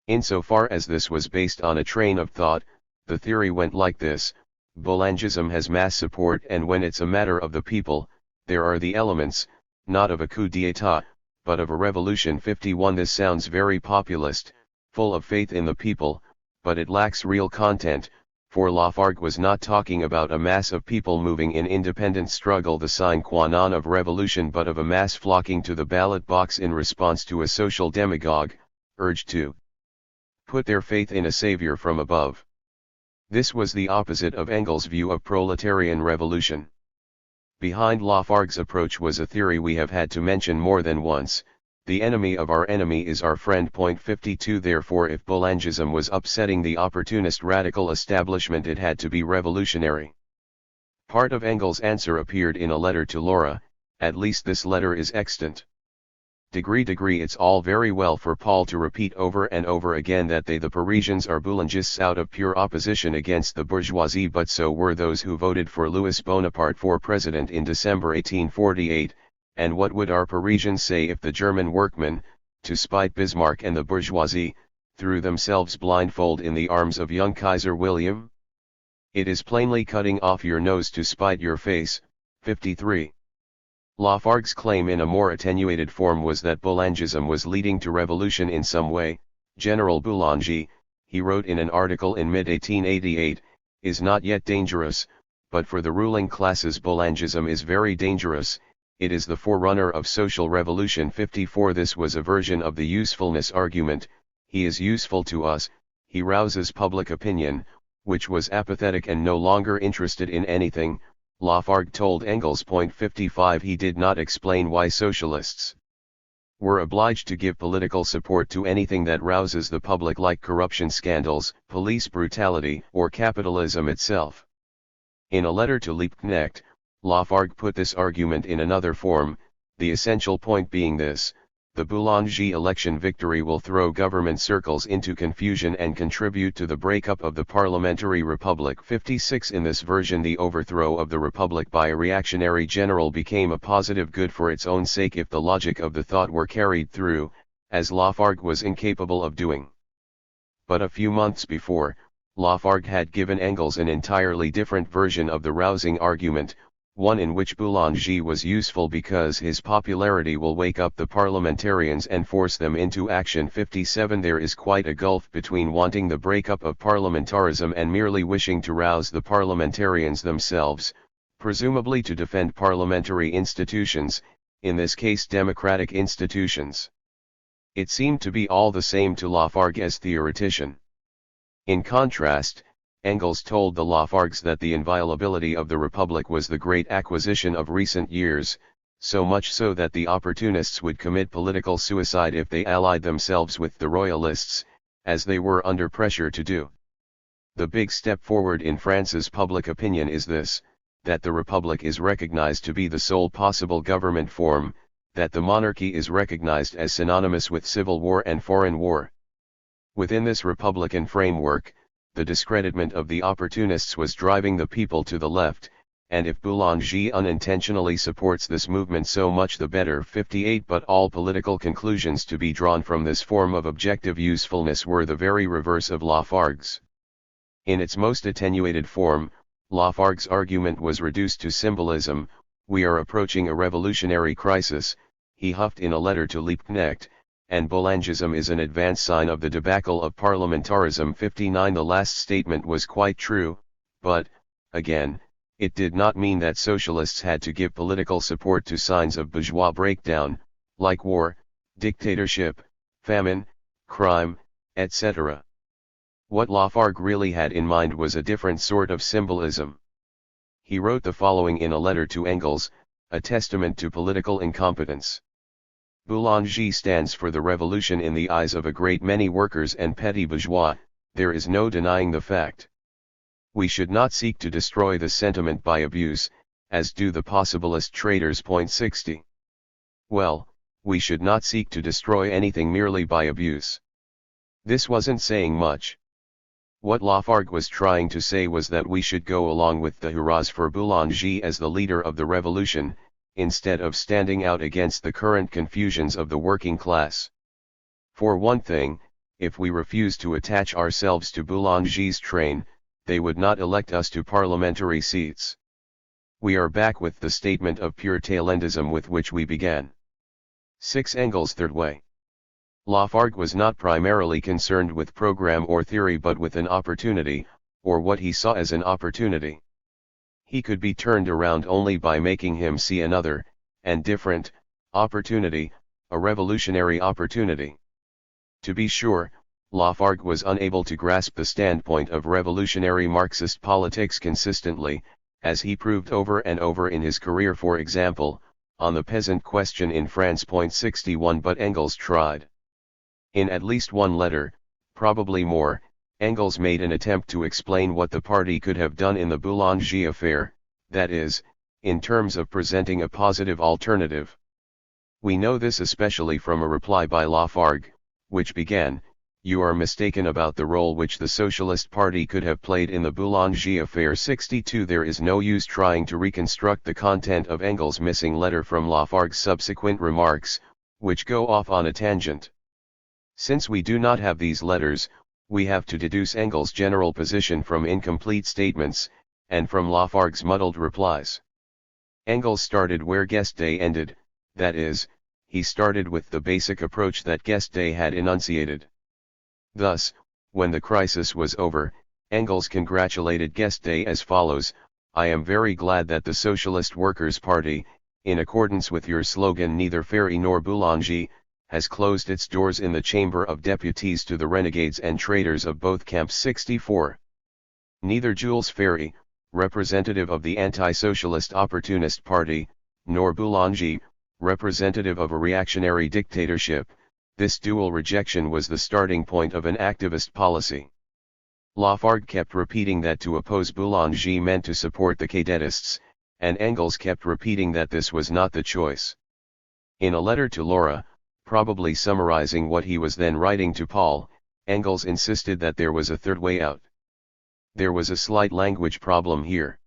Insofar as this was based on a train of thought, the theory went like this: Boulangism has mass support, and when it's a matter of the people, there are the elements, not of a coup d'état, but of a revolution. 51 This sounds very populist, full of faith in the people, but it lacks real content, for Lafargue was not talking about a mass of people moving in independent struggle, the sine qua non of revolution, but of a mass flocking to the ballot box in response to a social demagogue, urged to put their faith in a savior from above. This was the opposite of Engels' view of proletarian revolution. Behind Lafargue's approach was a theory we have had to mention more than once: the enemy of our enemy is our friend. 52 Therefore, if Boulangism was upsetting the opportunist radical establishment, it had to be revolutionary. Part of Engels' answer appeared in a letter to Laura, at least this letter is extant. It's all very well for Paul to repeat over and over again that they, the Parisians, are Boulangists out of pure opposition against the bourgeoisie, but so were those who voted for Louis Bonaparte for president in December 1848, and what would our Parisians say if the German workmen, to spite Bismarck and the bourgeoisie, threw themselves blindfold in the arms of young Kaiser William? It is plainly cutting off your nose to spite your face. 53. Lafargue's claim in a more attenuated form was that Boulangism was leading to revolution in some way. General Boulanger, he wrote in an article in mid-1888, is not yet dangerous, but for the ruling classes Boulangism is very dangerous. It is the forerunner of social revolution. 54 This was a version of the usefulness argument: he is useful to us, he rouses public opinion, which was apathetic and no longer interested in anything. Lafargue told Engels. 55 He did not explain why socialists were obliged to give political support to anything that rouses the public, like corruption scandals, police brutality, or capitalism itself. In a letter to Liebknecht, Lafargue put this argument in another form, the essential point being this: the Boulanger election victory will throw government circles into confusion and contribute to the breakup of the parliamentary republic. 56 In this version, the overthrow of the republic by a reactionary general became a positive good for its own sake if the logic of the thought were carried through, as Lafargue was incapable of doing. But a few months before, Lafargue had given Engels an entirely different version of the rousing argument, one in which Boulanger was useful because his popularity will wake up the parliamentarians and force them into action. 57 There is quite a gulf between wanting the breakup of parliamentarism and merely wishing to rouse the parliamentarians themselves, presumably to defend parliamentary institutions, in this case democratic institutions. It seemed to be all the same to Lafargue as theoretician. In contrast, Engels told the Lafargues that the inviolability of the Republic was the great acquisition of recent years, so much so that the opportunists would commit political suicide if they allied themselves with the Royalists, as they were under pressure to do. The big step forward in France's public opinion is this: that the Republic is recognized to be the sole possible government form, that the monarchy is recognized as synonymous with civil war and foreign war. Within this Republican framework, the discreditment of the opportunists was driving the people to the left, and if Boulanger unintentionally supports this movement, so much the better. 58 But all political conclusions to be drawn from this form of objective usefulness were the very reverse of Lafargue's. In its most attenuated form, Lafargue's argument was reduced to symbolism. We are approaching a revolutionary crisis, he huffed in a letter to Liebknecht, and Boulangism is an advance sign of the debacle of parliamentarism. 59 The last statement was quite true, but, again, it did not mean that socialists had to give political support to signs of bourgeois breakdown, like war, dictatorship, famine, crime, etc. What Lafargue really had in mind was a different sort of symbolism. He wrote the following in a letter to Engels, a testament to political incompetence. Boulanger stands for the revolution in the eyes of a great many workers and petty bourgeois, there is no denying the fact. We should not seek to destroy the sentiment by abuse, as do the possibilist traders. 60. Well, we should not seek to destroy anything merely by abuse. This wasn't saying much. What Lafargue was trying to say was that we should go along with the hurrahs for Boulanger as the leader of the revolution, instead of standing out against the current confusions of the working class. For one thing, if we refuse to attach ourselves to Boulanger's train, they would not elect us to parliamentary seats. We are back with the statement of pure tailendism with which we began. 6. Engels' third way. Lafargue was not primarily concerned with program or theory but with an opportunity, or what he saw as an opportunity. He could be turned around only by making him see another, and different, opportunity, a revolutionary opportunity. To be sure, Lafargue was unable to grasp the standpoint of revolutionary Marxist politics consistently, as he proved over and over in his career, for example, on the peasant question in France. 61. But Engels tried. In at least one letter, probably more, Engels made an attempt to explain what the party could have done in the Boulanger affair, that is, in terms of presenting a positive alternative. We know this especially from a reply by Lafargue, which began, "You are mistaken about the role which the Socialist Party could have played in the Boulanger affair." 62. There is no use trying to reconstruct the content of Engels' missing letter from Lafargue's subsequent remarks, which go off on a tangent. Since we do not have these letters, we have to deduce Engels' general position from incomplete statements, and from Lafargue's muddled replies. Engels started where Guesde ended, that is, he started with the basic approach that Guesde had enunciated. Thus, when the crisis was over, Engels congratulated Guesde as follows: "I am very glad that the Socialist Workers' Party, in accordance with your slogan neither Ferry nor Boulanger, has closed its doors in the Chamber of Deputies to the renegades and traitors of both camps." 64. Neither Jules Ferry, representative of the anti-socialist opportunist party, nor Boulanger, representative of a reactionary dictatorship, this dual rejection was the starting point of an activist policy. Lafargue kept repeating that to oppose Boulanger meant to support the Cadetists, and Engels kept repeating that this was not the choice. In a letter to Laura, probably summarizing what he was then writing to Paul, Engels insisted that there was a third way out. There was a slight language problem here.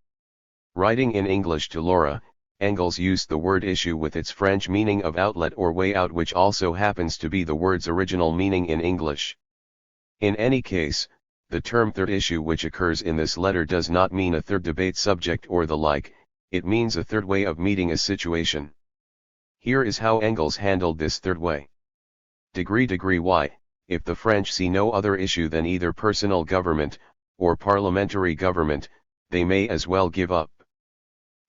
Writing in English to Laura, Engels used the word issue with its French meaning of outlet or way out, which also happens to be the word's original meaning in English. In any case, the term third issue which occurs in this letter does not mean a third debate subject or the like, it means a third way of meeting a situation. Here is how Engels handled this third way. Degree why, if the French see no other issue than either personal government, or parliamentary government, they may as well give up.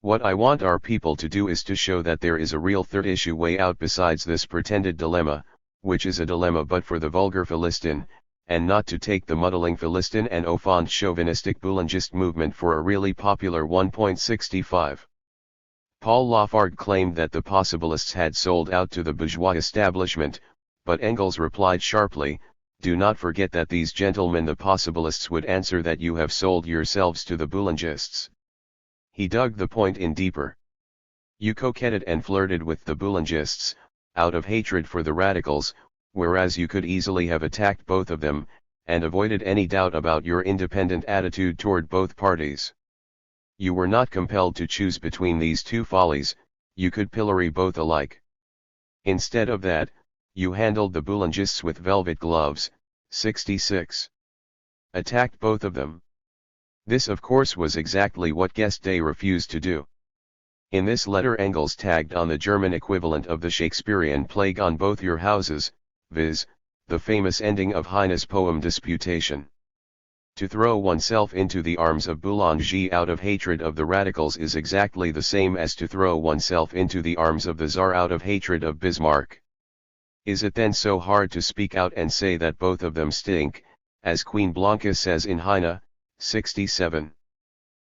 What I want our people to do is to show that there is a real third issue way out besides this pretended dilemma, which is a dilemma but for the vulgar Philistine, and not to take the muddling Philistine and au fond chauvinistic Boulangist movement for a really popular one. 65. Paul Lafargue claimed that the possibilists had sold out to the bourgeois establishment, but Engels replied sharply, "Do not forget that these gentlemen the possibilists would answer that you have sold yourselves to the Boulangists." He dug the point in deeper. You coquetted and flirted with the Boulangists, out of hatred for the radicals, whereas you could easily have attacked both of them, and avoided any doubt about your independent attitude toward both parties. You were not compelled to choose between these two follies, you could pillory both alike. Instead of that, you handled the Boulangists with velvet gloves. 66. Attacked both of them. This of course was exactly what Guesde refused to do. In this letter Engels tagged on the German equivalent of the Shakespearean plague on both your houses, viz., the famous ending of Heine's poem Disputation. To throw oneself into the arms of Boulanger out of hatred of the radicals is exactly the same as to throw oneself into the arms of the Tsar out of hatred of Bismarck. Is it then so hard to speak out and say that both of them stink, as Queen Blanca says in Heine? 67.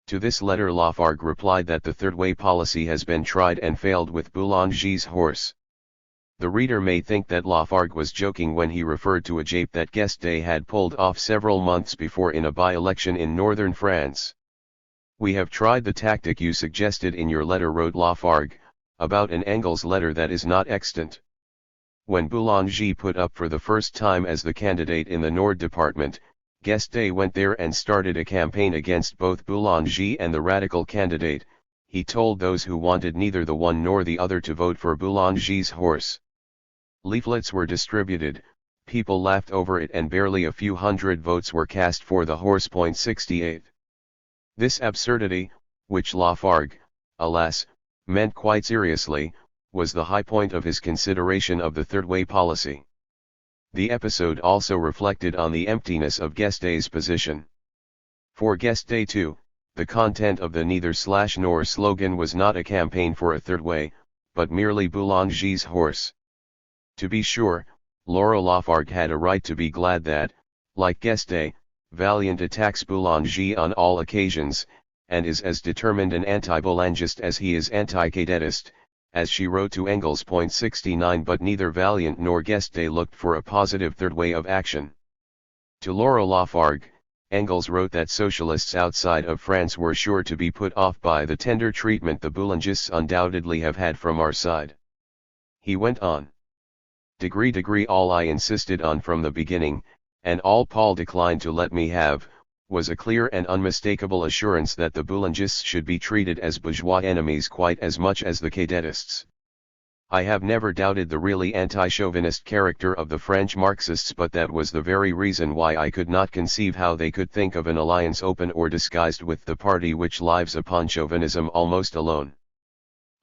To this letter Lafargue replied that the third way policy has been tried and failed with Boulanger's horse. The reader may think that Lafargue was joking when he referred to a jape that Guesde had pulled off several months before in a by-election in northern France. "We have tried the tactic you suggested in your letter," wrote Lafargue, about an Engels letter that is not extant. When Boulanger put up for the first time as the candidate in the Nord department, Guesde went there and started a campaign against both Boulanger and the radical candidate. He told those who wanted neither the one nor the other to vote for Boulanger's horse. Leaflets were distributed, people laughed over it, and barely a few hundred votes were cast for the horse. 68. This absurdity, which Lafargue, alas, meant quite seriously, was the high point of his consideration of the Third Way policy. The episode also reflected on the emptiness of Guesde's position. For Guesde too, the content of the neither/nor slogan was not a campaign for a third way, but merely Boulanger's horse. To be sure, Laura Lafargue had a right to be glad that, like Guesde, Vaillant attacks Boulanger on all occasions, and is as determined an anti-Boulangist as he is anti-cadetist, as she wrote to Engels. 69. But neither Vaillant nor Guesde looked for a positive third way of action. To Laura Lafargue, Engels wrote that socialists outside of France were sure to be put off by the tender treatment the Boulangists undoubtedly have had from our side. He went on. Degree all I insisted on from the beginning, and all Paul declined to let me have, was a clear and unmistakable assurance that the Boulangists should be treated as bourgeois enemies quite as much as the cadetists. I have never doubted the really anti-chauvinist character of the French Marxists, but that was the very reason why I could not conceive how they could think of an alliance open or disguised with the party which lives upon chauvinism almost alone.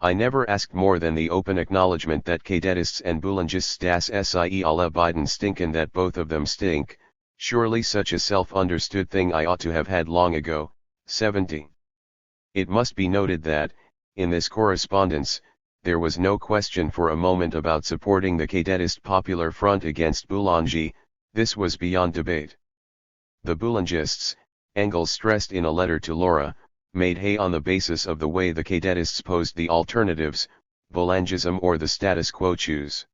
I never asked more than the open acknowledgement that cadetists and Boulangists das sie alle beiden stinken, that both of them stink. Surely such a self-understood thing I ought to have had long ago. 70. It must be noted that, in this correspondence, there was no question for a moment about supporting the cadetist Popular Front against Boulanger. This was beyond debate. The Boulangists, Engels stressed in a letter to Laura, made hay on the basis of the way the cadetists posed the alternatives, Boulangism or the status quo. Choose.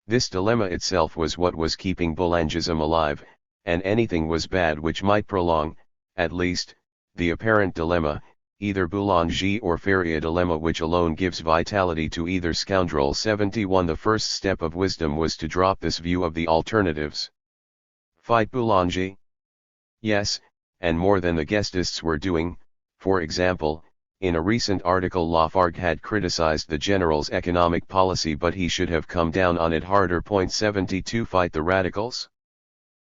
This dilemma itself was what was keeping Boulangism alive, and anything was bad which might prolong, at least, the apparent dilemma, either Boulanger or Ferrier dilemma, which alone gives vitality to either scoundrel. 71. The first step of wisdom was to drop this view of the alternatives. Fight Boulanger? Yes, and more than the Guestists were doing. For example, in a recent article Lafargue had criticized the general's economic policy, but he should have come down on it harder. 72. Fight the radicals?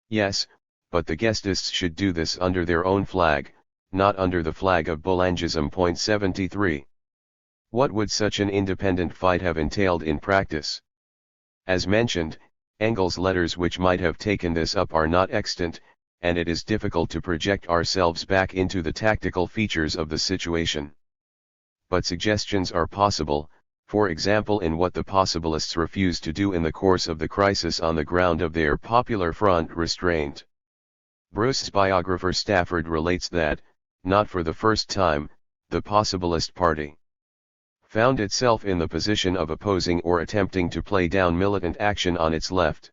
Yes, but the Guestists should do this under their own flag, not under the flag of Boulangism. 73. What would such an independent fight have entailed in practice? As mentioned, Engels' letters which might have taken this up are not extant, and it is difficult to project ourselves back into the tactical features of the situation. But suggestions are possible, for example in what the possibilists refused to do in the course of the crisis on the ground of their Popular Front restraint. Bruce's biographer Stafford relates that, not for the first time, the possibilist party found itself in the position of opposing or attempting to play down militant action on its left.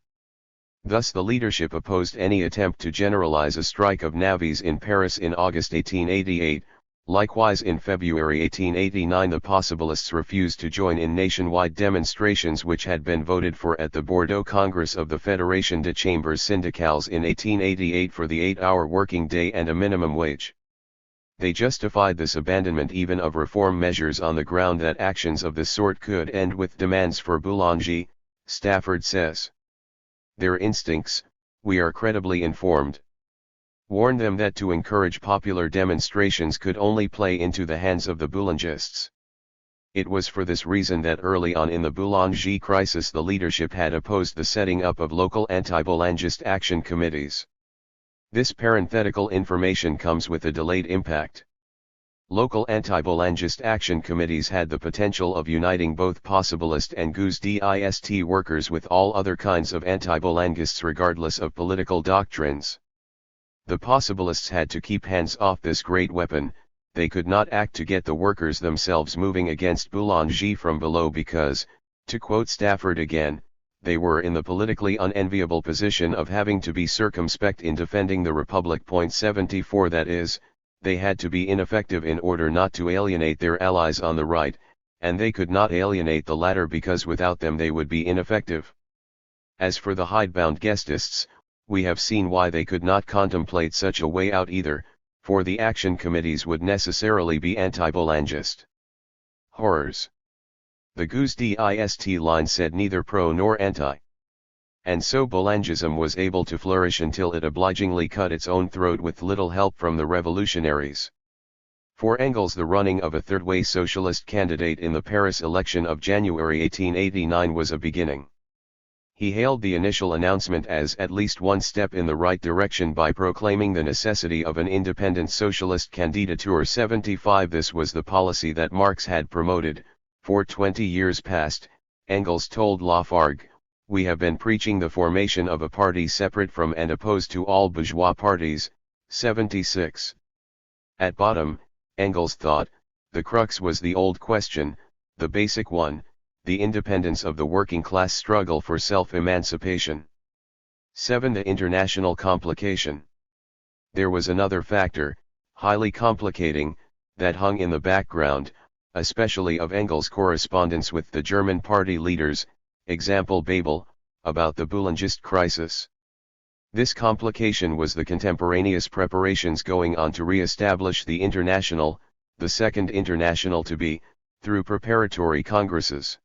Thus the leadership opposed any attempt to generalize a strike of navvies in Paris in August 1888, likewise in February 1889 the possibilists refused to join in nationwide demonstrations which had been voted for at the Bordeaux Congress of the Fédération des Chambres Syndicales in 1888 for the 8-hour working day and a minimum wage. They justified this abandonment even of reform measures on the ground that actions of this sort could end with demands for Boulanger, Stafford says. Their instincts, we are credibly informed, warned them that to encourage popular demonstrations could only play into the hands of the Boulangists. It was for this reason that early on in the Boulanger crisis the leadership had opposed the setting up of local anti-Boulangist action committees. This parenthetical information comes with a delayed impact. Local anti-Boulangist action committees had the potential of uniting both possibilist and GUSDIST workers with all other kinds of anti-Boulangists regardless of political doctrines. The possibilists had to keep hands off this great weapon. They could not act to get the workers themselves moving against Boulanger from below because, to quote Stafford again, they were in the politically unenviable position of having to be circumspect in defending the Republic. 74 That is, they had to be ineffective in order not to alienate their allies on the right, and they could not alienate the latter because without them they would be ineffective. As for the hidebound Guestists, we have seen why they could not contemplate such a way out either, for the action committees would necessarily be anti-Boulangist. Horrors! The GUSDIST line said neither pro nor anti. And so Boulangism was able to flourish until it obligingly cut its own throat with little help from the revolutionaries. For Engels, the running of a third-way socialist candidate in the Paris election of January 1889 was a beginning. He hailed the initial announcement as at least one step in the right direction by proclaiming the necessity of an independent socialist candidature. 75 This was the policy that Marx had promoted. For 20 years past, Engels told Lafargue, "We have been preaching the formation of a party separate from and opposed to all bourgeois parties." 76. At bottom, Engels thought, the crux was the old question, the basic one, the independence of the working class struggle for self-emancipation. 7. The international complication. There was another factor, highly complicating, that hung in the background, especially of Engels' correspondence with the German party leaders, example Babel, about the Boulangist crisis. This complication was the contemporaneous preparations going on to re-establish the International, the Second International to be, through preparatory congresses.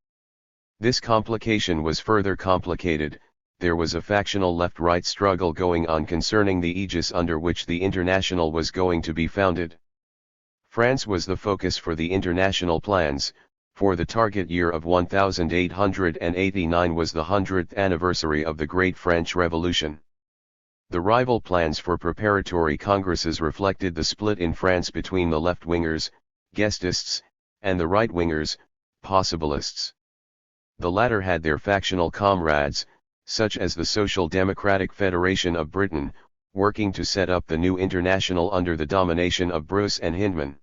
This complication was further complicated. There was a factional left-right struggle going on concerning the aegis under which the International was going to be founded. France was the focus for the international plans, for the target year of 1889 was the 100th anniversary of the Great French Revolution. The rival plans for preparatory congresses reflected the split in France between the left-wingers, Guestists, and the right-wingers, Possibilists. The latter had their factional comrades, such as the Social Democratic Federation of Britain, working to set up the new international under the domination of Bruce and Hindman.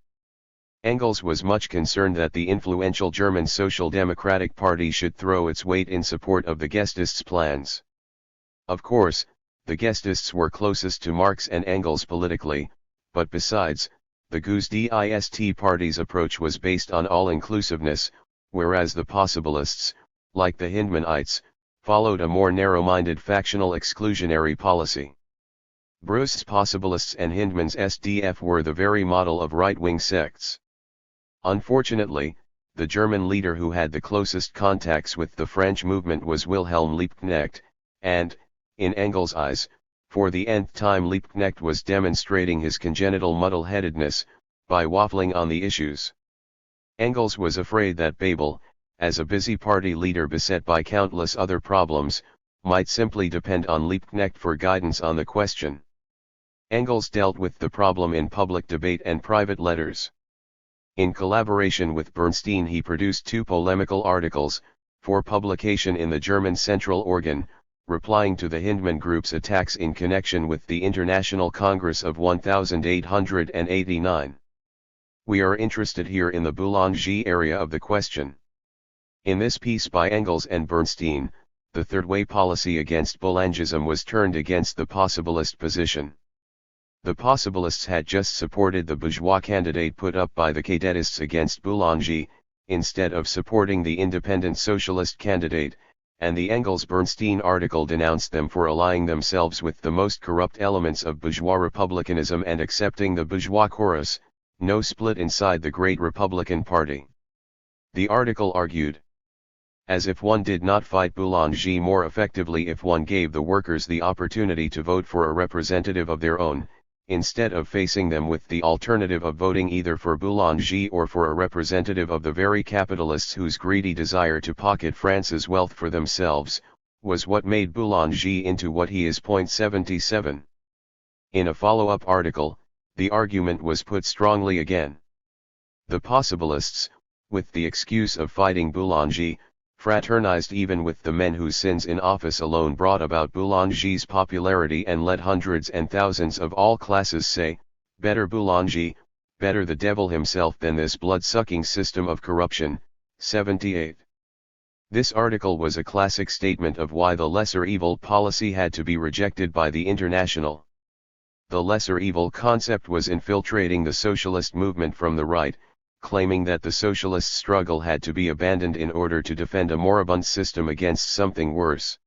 Engels was much concerned that the influential German Social Democratic Party should throw its weight in support of the Guestists' plans. Of course, the Guestists were closest to Marx and Engels politically, but besides, the Guesdist party's approach was based on all-inclusiveness, whereas the Possibilists, like the Hindmanites, followed a more narrow-minded factional exclusionary policy. Bruce's Possibilists and Hindman's SDF were the very model of right-wing sects. Unfortunately, the German leader who had the closest contacts with the French movement was Wilhelm Liebknecht, and, in Engels' eyes, for the nth time Liebknecht was demonstrating his congenital muddle-headedness, by waffling on the issues. Engels was afraid that Babel, as a busy party leader beset by countless other problems, might simply depend on Liebknecht for guidance on the question. Engels dealt with the problem in public debate and private letters. In collaboration with Bernstein, he produced 2 polemical articles, for publication in the German Central Organ, replying to the Hindman Group's attacks in connection with the International Congress of 1889. We are interested here in the Boulanger area of the question. In this piece by Engels and Bernstein, the third-way policy against Boulangism was turned against the Possibilist position. The Possibilists had just supported the bourgeois candidate put up by the Cadetists against Boulanger, instead of supporting the independent socialist candidate, and the Engels-Bernstein article denounced them for allying themselves with the most corrupt elements of bourgeois republicanism and accepting the bourgeois chorus, no split inside the great Republican Party. The article argued, as if one did not fight Boulanger more effectively if one gave the workers the opportunity to vote for a representative of their own, instead of facing them with the alternative of voting either for Boulanger or for a representative of the very capitalists whose greedy desire to pocket France's wealth for themselves, was what made Boulanger into what he is. 77. In a follow-up article, the argument was put strongly again. The Possibilists, with the excuse of fighting Boulanger, fraternized even with the men whose sins in office alone brought about Boulanger's popularity and led hundreds and thousands of all classes say, better Boulanger, better the devil himself than this blood-sucking system of corruption. 78. This article was a classic statement of why the lesser evil policy had to be rejected by the International. The lesser evil concept was infiltrating the socialist movement from the right, claiming that the socialist struggle had to be abandoned in order to defend a moribund system against something worse.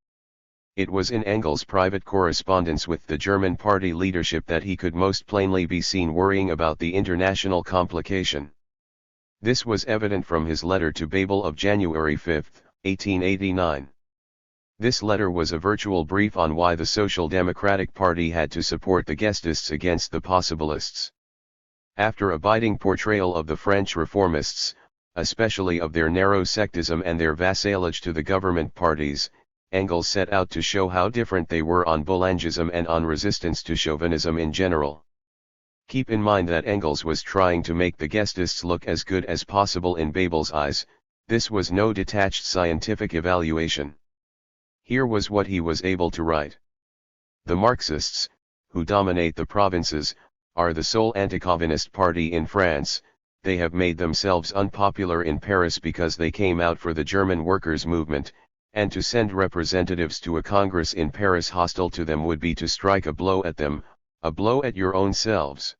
It was in Engels' private correspondence with the German party leadership that he could most plainly be seen worrying about the international complication. This was evident from his letter to Babel of January 5, 1889. This letter was a virtual brief on why the Social Democratic Party had to support the Guestists against the Possibilists. After a biting portrayal of the French reformists, especially of their narrow sectism and their vassalage to the government parties, Engels set out to show how different they were on Boulangism and on resistance to chauvinism in general. Keep in mind that Engels was trying to make the Gestists look as good as possible in Bebel's eyes. This was no detached scientific evaluation. Here was what he was able to write. The Marxists, who dominate the provinces, are the sole anti-Calvinist party in France. They have made themselves unpopular in Paris because they came out for the German workers' movement, and to send representatives to a congress in Paris hostile to them would be to strike a blow at them, a blow at your own selves.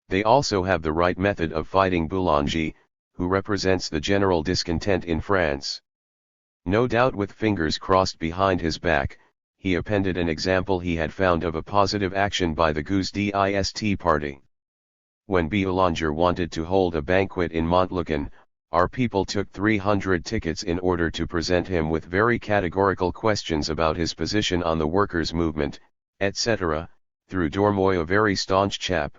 They also have the right method of fighting Boulanger, who represents the general discontent in France. No doubt with fingers crossed behind his back, he appended an example he had found of a positive action by the Gauche-Dist party. When Boulanger wanted to hold a banquet in Montlucan, our people took 300 tickets in order to present him with very categorical questions about his position on the workers' movement, etc., through Dormoy, a very staunch chap.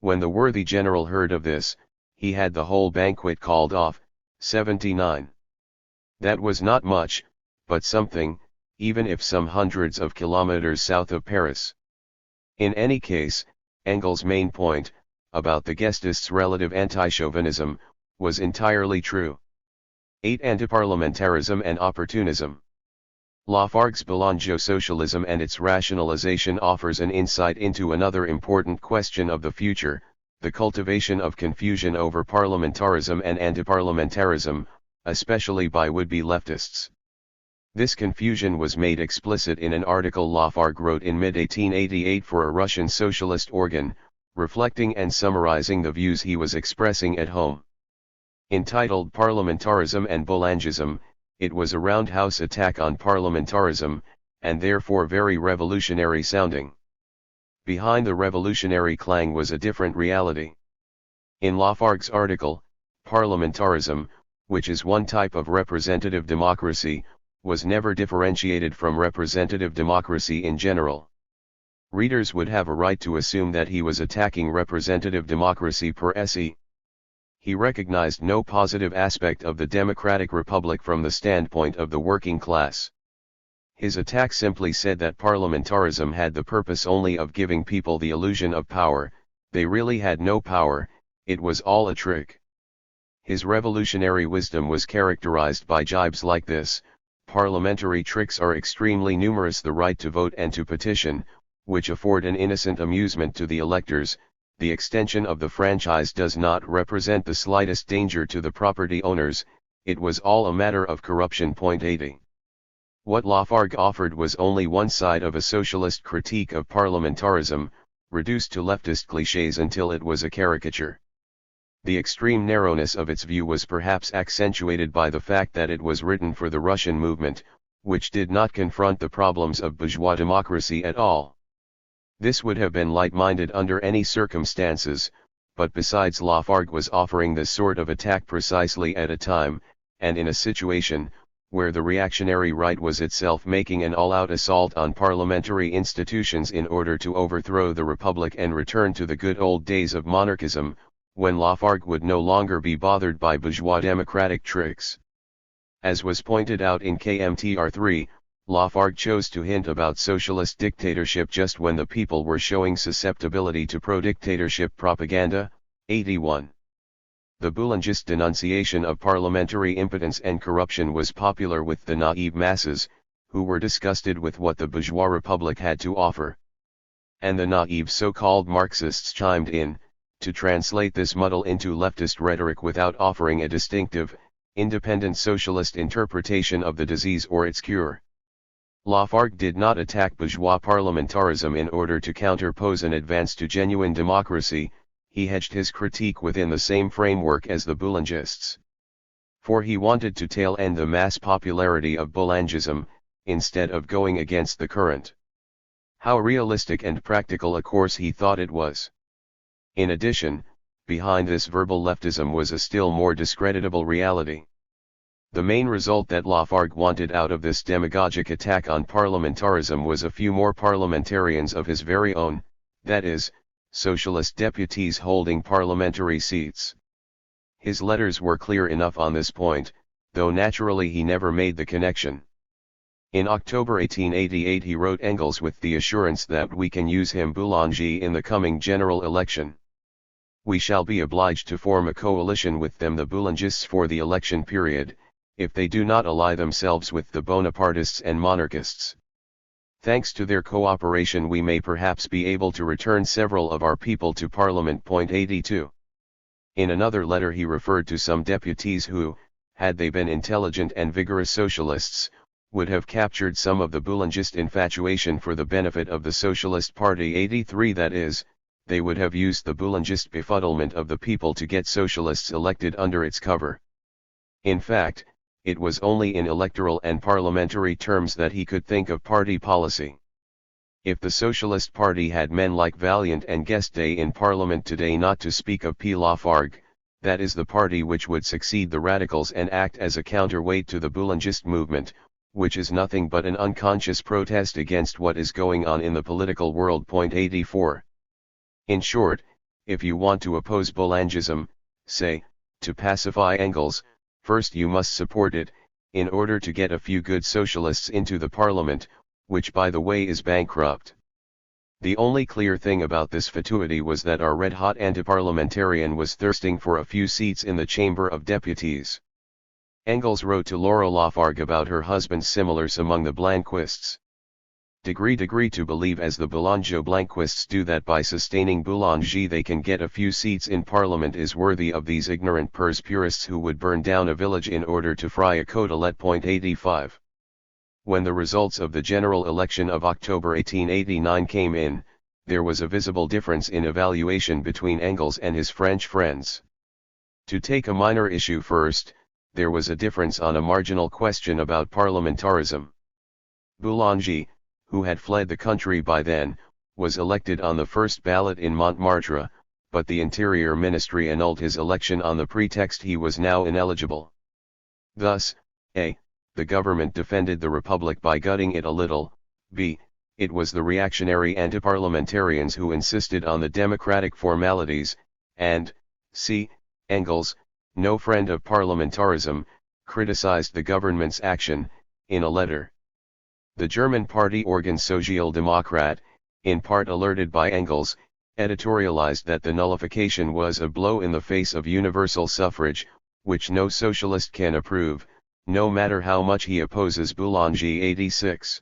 When the worthy general heard of this, he had the whole banquet called off. 79. That was not much, but something, even if some hundreds of kilometers south of Paris. In any case, Engels' main point, about the Gestists' relative anti-chauvinism, was entirely true. 8. Antiparliamentarism and opportunism. Lafargue's Boulanger socialism and its rationalization offers an insight into another important question of the future, the cultivation of confusion over parliamentarism and antiparliamentarism, especially by would-be leftists. This confusion was made explicit in an article Lafargue wrote in mid-1888 for a Russian socialist organ, reflecting and summarizing the views he was expressing at home. Entitled Parliamentarism and Boulangism, it was a roundhouse attack on parliamentarism, and therefore very revolutionary sounding. Behind the revolutionary clang was a different reality. In Lafargue's article, parliamentarism, which is one type of representative democracy, was never differentiated from representative democracy in general. Readers would have a right to assume that he was attacking representative democracy per se. He recognized no positive aspect of the democratic republic from the standpoint of the working class. His attack simply said that parliamentarism had the purpose only of giving people the illusion of power. They really had no power, it was all a trick. His revolutionary wisdom was characterized by jibes like this: parliamentary tricks are extremely numerous, the right to vote and to petition, which afford an innocent amusement to the electors. The extension of the franchise does not represent the slightest danger to the property owners, it was all a matter of corruption. 80. What Lafargue offered was only one side of a socialist critique of parliamentarism, reduced to leftist clichés until it was a caricature. The extreme narrowness of its view was perhaps accentuated by the fact that it was written for the Russian movement, which did not confront the problems of bourgeois democracy at all. This would have been light-minded under any circumstances, but besides, Lafargue was offering this sort of attack precisely at a time, and in a situation, where the reactionary right was itself making an all-out assault on parliamentary institutions in order to overthrow the republic and return to the good old days of monarchism, when Lafargue would no longer be bothered by bourgeois democratic tricks. As was pointed out in KMTR 3, Lafargue chose to hint about socialist dictatorship just when the people were showing susceptibility to pro-dictatorship propaganda. 81. The Boulangist denunciation of parliamentary impotence and corruption was popular with the naive masses, who were disgusted with what the bourgeois republic had to offer. And the naive so-called Marxists chimed in, to translate this muddle into leftist rhetoric without offering a distinctive, independent socialist interpretation of the disease or its cure. Lafargue did not attack bourgeois parliamentarism in order to counterpose an advance to genuine democracy, he hedged his critique within the same framework as the Boulangists. For he wanted to tail-end the mass popularity of Boulangism, instead of going against the current. How realistic and practical a course he thought it was. In addition, behind this verbal leftism was a still more discreditable reality. The main result that Lafargue wanted out of this demagogic attack on parliamentarism was a few more parliamentarians of his very own, that is, socialist deputies holding parliamentary seats. His letters were clear enough on this point, though naturally he never made the connection. In October 1888 he wrote Engels with the assurance that we can use him Boulanger in the coming general election. We shall be obliged to form a coalition with them the Boulangists for the election period, if they do not ally themselves with the Bonapartists and monarchists. Thanks to their cooperation we may perhaps be able to return several of our people to Parliament. 82. In another letter he referred to some deputies who, had they been intelligent and vigorous socialists, would have captured some of the Boulangist infatuation for the benefit of the Socialist Party. 83 That is, they would have used the Boulangist befuddlement of the people to get socialists elected under its cover. In fact, it was only in electoral and parliamentary terms that he could think of party policy. If the Socialist Party had men like Valiant and Guesde in Parliament today, not to speak of P. Lafargue, that is the party which would succeed the Radicals and act as a counterweight to the Boulangist movement, which is nothing but an unconscious protest against what is going on in the political world. 84. In short, if you want to oppose Boulangism, say, to pacify Engels, first you must support it, in order to get a few good socialists into the parliament, which by the way is bankrupt. The only clear thing about this fatuity was that our red-hot anti-parliamentarian was thirsting for a few seats in the Chamber of Deputies. Engels wrote to Laura Lafargue about her husband's similars among the Blanquists. Degree to believe as the Boulanger Blanquists do that by sustaining Boulanger they can get a few seats in Parliament is worthy of these ignorant purs purists who would burn down a village in order to fry a cotelet. 85. When the results of the general election of October 1889 came in, there was a visible difference in evaluation between Engels and his French friends. To take a minor issue first, there was a difference on a marginal question about parliamentarism. Boulanger, who had fled the country by then, was elected on the first ballot in Montmartre, but the Interior Ministry annulled his election on the pretext he was now ineligible. Thus, a. the government defended the Republic by gutting it a little, b. it was the reactionary anti-parliamentarians who insisted on the democratic formalities, and c. Engels, no friend of parliamentarism, criticized the government's action, in a letter. The German party organ Sozialdemokrat, in part alerted by Engels, editorialized that the nullification was a blow in the face of universal suffrage, which no socialist can approve, no matter how much he opposes Boulanger. 86.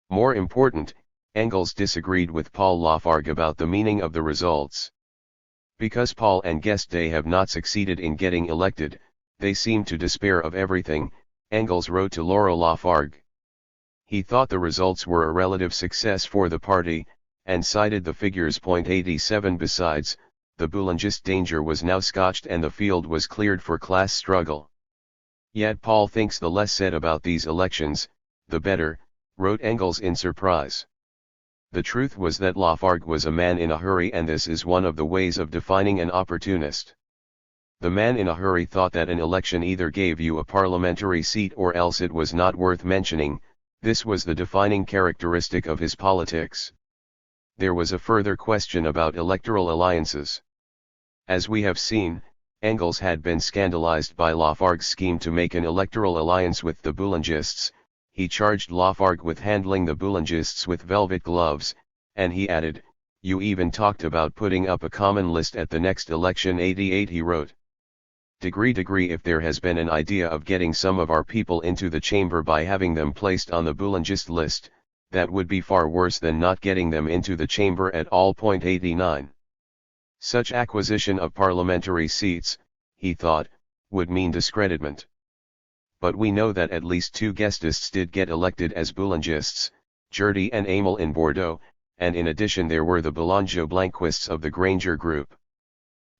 More important, Engels disagreed with Paul Lafargue about the meaning of the results. Because Paul and Guesde have not succeeded in getting elected, they seem to despair of everything, Engels wrote to Laura Lafargue. He thought the results were a relative success for the party, and cited the figures. 87 Besides, the Boulangist danger was now scotched and the field was cleared for class struggle. Yet Paul thinks the less said about these elections, the better, wrote Engels in surprise. The truth was that Lafargue was a man in a hurry, and this is one of the ways of defining an opportunist. The man in a hurry thought that an election either gave you a parliamentary seat or else it was not worth mentioning. This was the defining characteristic of his politics. There was a further question about electoral alliances. As we have seen, Engels had been scandalized by Lafargue's scheme to make an electoral alliance with the Boulangists. He charged Lafargue with handling the Boulangists with velvet gloves, and he added, "You even talked about putting up a common list at the next election." 88 He wrote, Degree if there has been an idea of getting some of our people into the chamber by having them placed on the Boulangist list, that would be far worse than not getting them into the chamber at all. 89. Such acquisition of parliamentary seats, he thought, would mean discreditment. But we know that at least two Guestists did get elected as Boulangists, Gerdy and Emil in Bordeaux, and in addition there were the Boulanger Blanquists of the Granger group.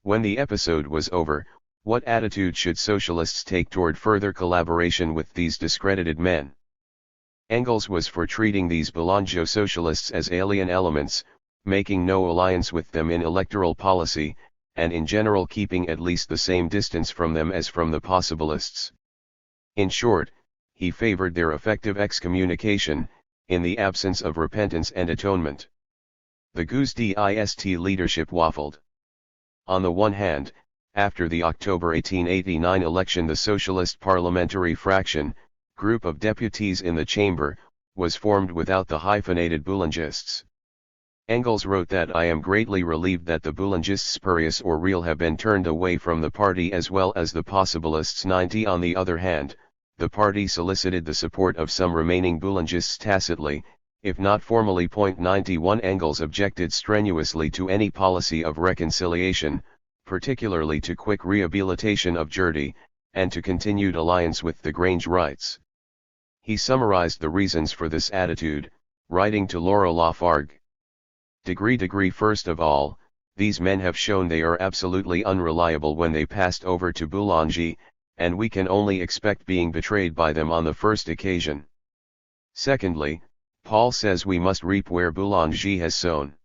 When the episode was over, what attitude should socialists take toward further collaboration with these discredited men? Engels was for treating these Boulanger socialists as alien elements, making no alliance with them in electoral policy, and in general keeping at least the same distance from them as from the possibilists. In short, he favored their effective excommunication, in the absence of repentance and atonement. The GUSDIST leadership waffled. On the one hand, after the October 1889 election, the Socialist Parliamentary Fraction, group of deputies in the chamber, was formed without the hyphenated Boulangists. Engels wrote that I am greatly relieved that the Boulangists spurious or real have been turned away from the party as well as the possibilists. 90. On the other hand, the party solicited the support of some remaining Boulangists tacitly, if not formally. 91. Engels objected strenuously to any policy of reconciliation, particularly to quick rehabilitation of Gerty, and to continued alliance with the Grange Rights. He summarized the reasons for this attitude, writing to Laura Lafargue. First of all, these men have shown they are absolutely unreliable when they passed over to Boulanger, and we can only expect being betrayed by them on the first occasion. Secondly, Paul says we must reap where Boulanger has sown.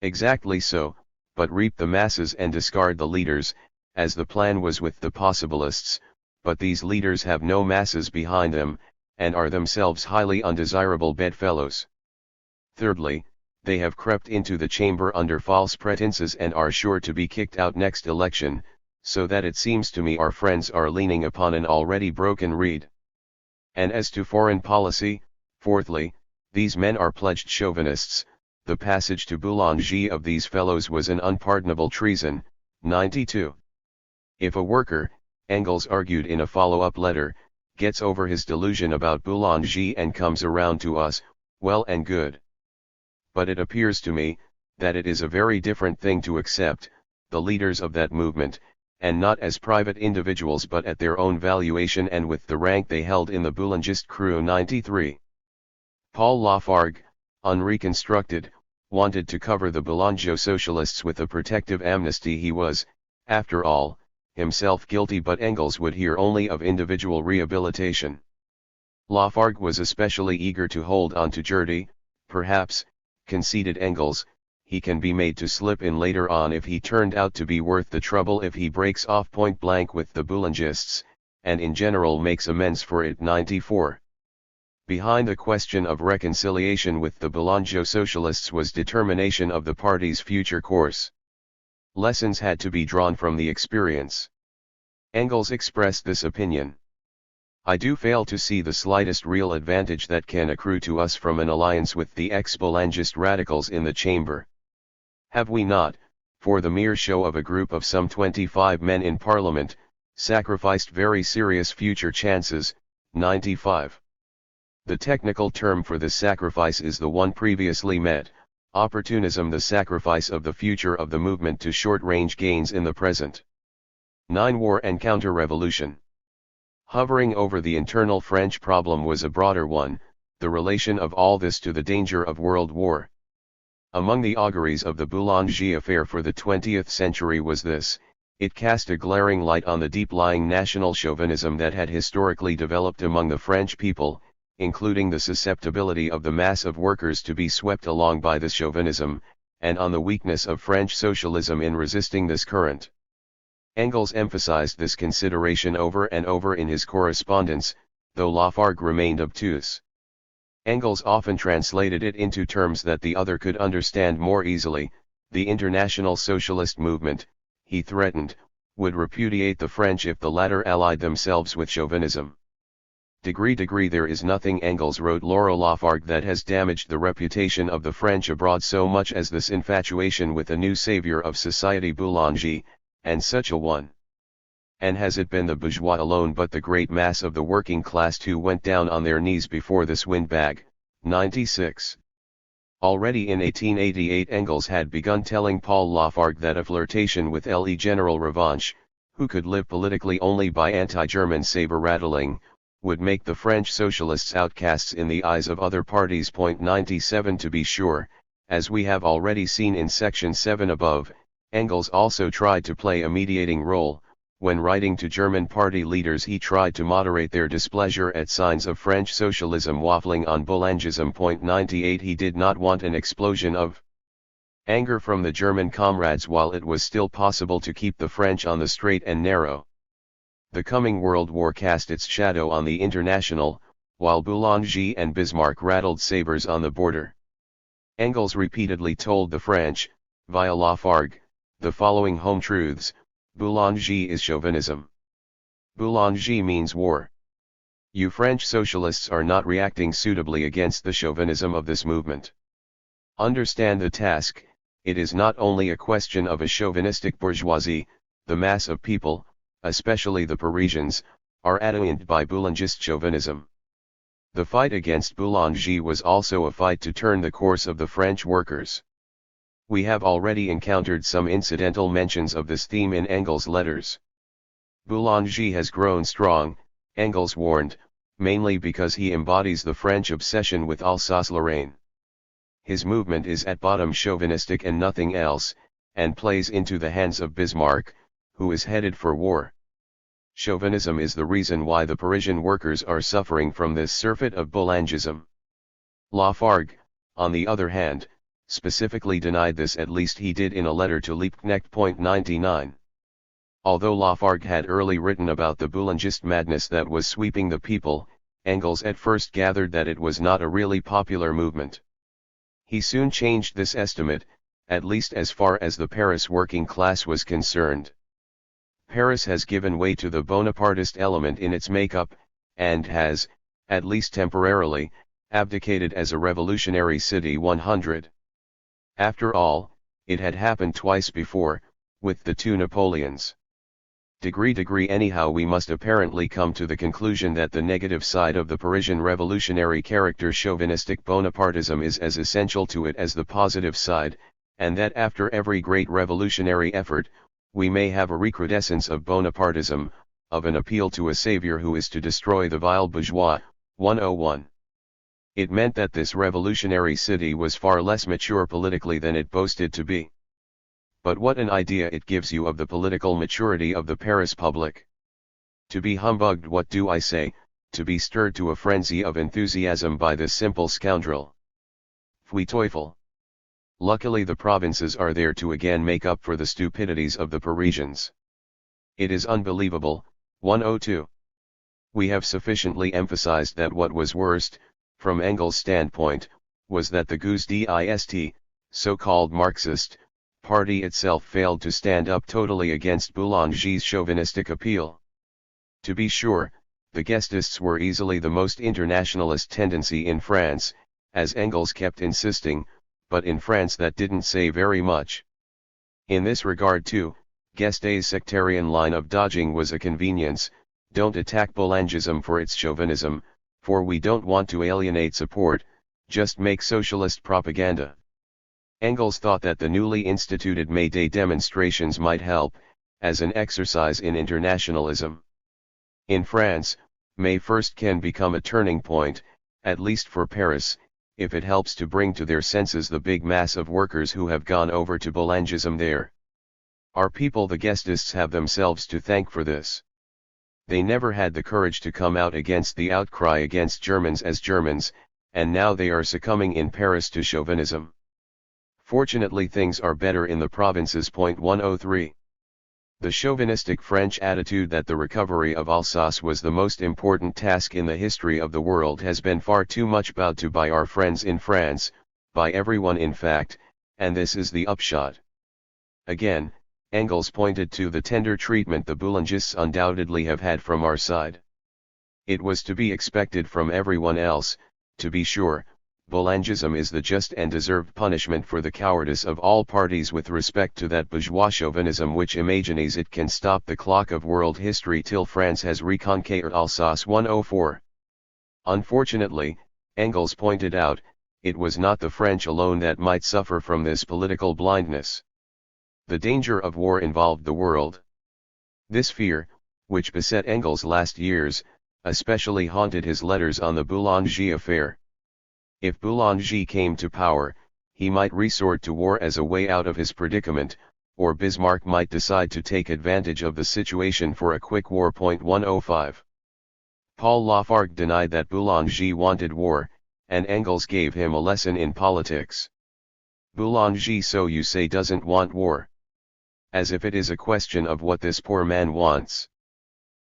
Exactly so, but reap the masses and discard the leaders, as the plan was with the possibilists, but these leaders have no masses behind them, and are themselves highly undesirable bedfellows. Thirdly, they have crept into the chamber under false pretenses and are sure to be kicked out next election, so that it seems to me our friends are leaning upon an already broken reed. And as to foreign policy, fourthly, these men are pledged chauvinists. The passage to Boulanger of these fellows was an unpardonable treason. 92. If a worker, Engels argued in a follow-up letter, gets over his delusion about Boulanger and comes around to us, well and good. But it appears to me, that it is a very different thing to accept the leaders of that movement, and not as private individuals but at their own valuation and with the rank they held in the Boulangist crew. 93. Paul Lafargue, unreconstructed, wanted to cover the Boulanger socialists with a protective amnesty. He was, after all, himself guilty, but Engels would hear only of individual rehabilitation. Lafargue was especially eager to hold on to Gerty. Perhaps, conceded Engels, he can be made to slip in later on if he turned out to be worth the trouble, if he breaks off point blank with the Boulangists, and in general makes amends for it. 94. Behind the question of reconciliation with the Boulanger socialists was determination of the party's future course. Lessons had to be drawn from the experience. Engels expressed this opinion. I do fail to see the slightest real advantage that can accrue to us from an alliance with the ex-Boulangist radicals in the chamber. Have we not, for the mere show of a group of some 25 men in Parliament, sacrificed very serious future chances? 95. The technical term for this sacrifice is the one previously met, opportunism, the sacrifice of the future of the movement to short-range gains in the present. 9. War and counter-revolution. Hovering over the internal French problem was a broader one, the relation of all this to the danger of world war. Among the auguries of the Boulanger affair for the 20th century was this: it cast a glaring light on the deep-lying national chauvinism that had historically developed among the French people, including the susceptibility of the mass of workers to be swept along by this chauvinism, and on the weakness of French socialism in resisting this current. Engels emphasized this consideration over and over in his correspondence, though Lafargue remained obtuse. Engels often translated it into terms that the other could understand more easily. The international socialist movement, he threatened, would repudiate the French if the latter allied themselves with chauvinism. There is nothing, Engels wrote Laura Lafargue, that has damaged the reputation of the French abroad so much as this infatuation with a new savior of society, Boulanger, and such a one. And has it been the bourgeois alone but the great mass of the working class who went down on their knees before this windbag? 96. Already in 1888 Engels had begun telling Paul Lafargue that a flirtation with Le General Revanche, who could live politically only by anti-German saber-rattling, would make the French socialists outcasts in the eyes of other parties. 97. To be sure, as we have already seen in section 7 above, Engels also tried to play a mediating role. When writing to German party leaders he tried to moderate their displeasure at signs of French socialism waffling on Boulangism. 98. He did not want an explosion of anger from the German comrades while it was still possible to keep the French on the straight and narrow. The coming World War cast its shadow on the International, while Boulanger and Bismarck rattled sabers on the border. Engels repeatedly told the French, via Lafargue, the following home truths: Boulanger is chauvinism. Boulanger means war. You French socialists are not reacting suitably against the chauvinism of this movement. Understand the task. It is not only a question of a chauvinistic bourgeoisie, the mass of people, especially the Parisians, are attenuated by Boulangist chauvinism. The fight against Boulanger was also a fight to turn the course of the French workers. We have already encountered some incidental mentions of this theme in Engels' letters. Boulanger has grown strong, Engels warned, mainly because he embodies the French obsession with Alsace-Lorraine. His movement is at bottom chauvinistic and nothing else, and plays into the hands of Bismarck, who is headed for war. Chauvinism is the reason why the Parisian workers are suffering from this surfeit of Boulangism. Lafargue, on the other hand, specifically denied this, at least he did in a letter to Liebknecht. 99. Although Lafargue had early written about the Boulangist madness that was sweeping the people, Engels at first gathered that it was not a really popular movement. He soon changed this estimate, at least as far as the Paris working class was concerned. Paris has given way to the Bonapartist element in its makeup, and has, at least temporarily, abdicated as a revolutionary city. 100. After all, it had happened twice before, with the two Napoleons. Degree anyhow, we must apparently come to the conclusion that the negative side of the Parisian revolutionary character, chauvinistic Bonapartism, is as essential to it as the positive side, and that after every great revolutionary effort, we may have a recrudescence of Bonapartism, of an appeal to a savior who is to destroy the vile bourgeois. 101. It meant that this revolutionary city was far less mature politically than it boasted to be. But what an idea it gives you of the political maturity of the Paris public. To be humbugged, what do I say, to be stirred to a frenzy of enthusiasm by this simple scoundrel. Pfui Teufel. Luckily the provinces are there to again make up for the stupidities of the Parisians. It is unbelievable. 102. We have sufficiently emphasized that what was worst, from Engels' standpoint, was that the GUSDIST, so-called Marxist, party itself failed to stand up totally against Boulanger's chauvinistic appeal. To be sure, the Guestists were easily the most internationalist tendency in France, as Engels kept insisting, but in France that didn't say very much. In this regard too, Guesde's sectarian line of dodging was a convenience. Don't attack Boulangism for its chauvinism, for we don't want to alienate support, just make socialist propaganda. Engels thought that the newly instituted May Day demonstrations might help, as an exercise in internationalism. In France, May 1st can become a turning point, at least for Paris, if it helps to bring to their senses the big mass of workers who have gone over to Boulangism there. Our people, the Guestists, have themselves to thank for this. They never had the courage to come out against the outcry against Germans as Germans, and now they are succumbing in Paris to chauvinism. Fortunately things are better in the provinces. 103. The chauvinistic French attitude that the recovery of Alsace was the most important task in the history of the world has been far too much bowed to by our friends in France, by everyone in fact, and this is the upshot. Again, Engels pointed to the tender treatment the Boulangists undoubtedly have had from our side. It was to be expected from everyone else, to be sure. Boulangism is the just and deserved punishment for the cowardice of all parties with respect to that bourgeois chauvinism which imagines it can stop the clock of world history till France has reconquered Alsace. 104. Unfortunately, Engels pointed out, it was not the French alone that might suffer from this political blindness. The danger of war involved the world. This fear, which beset Engels' last years, especially haunted his letters on the Boulanger affair. If Boulanger came to power, he might resort to war as a way out of his predicament, or Bismarck might decide to take advantage of the situation for a quick war. 105. Paul Lafargue denied that Boulanger wanted war, and Engels gave him a lesson in politics. Boulanger, so you say, doesn't want war. As if it is a question of what this poor man wants.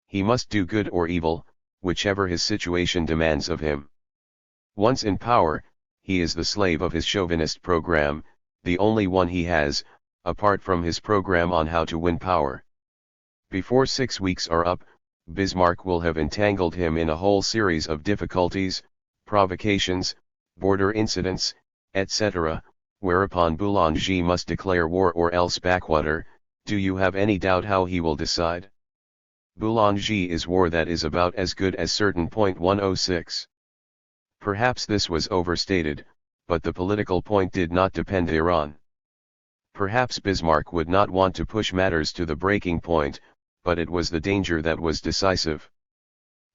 He must do good or evil, whichever his situation demands of him. Once in power, he is the slave of his chauvinist program, the only one he has, apart from his program on how to win power. Before 6 weeks are up, Bismarck will have entangled him in a whole series of difficulties, provocations, border incidents, etc., whereupon Boulanger must declare war or else backwater. Do you have any doubt how he will decide? Boulanger is war that is about as good as certain. 106. Perhaps this was overstated, but the political point did not depend thereon. Perhaps Bismarck would not want to push matters to the breaking point, but it was the danger that was decisive.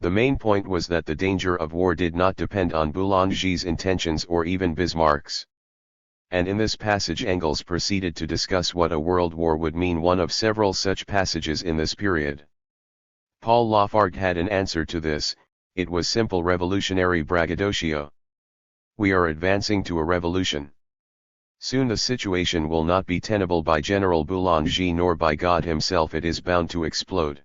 The main point was that the danger of war did not depend on Boulanger's intentions or even Bismarck's. And in this passage Engels proceeded to discuss what a world war would mean, one of several such passages in this period. Paul Lafargue had an answer to this. It was simple revolutionary braggadocio. We are advancing to a revolution. Soon the situation will not be tenable by General Boulanger nor by God himself, it is bound to explode.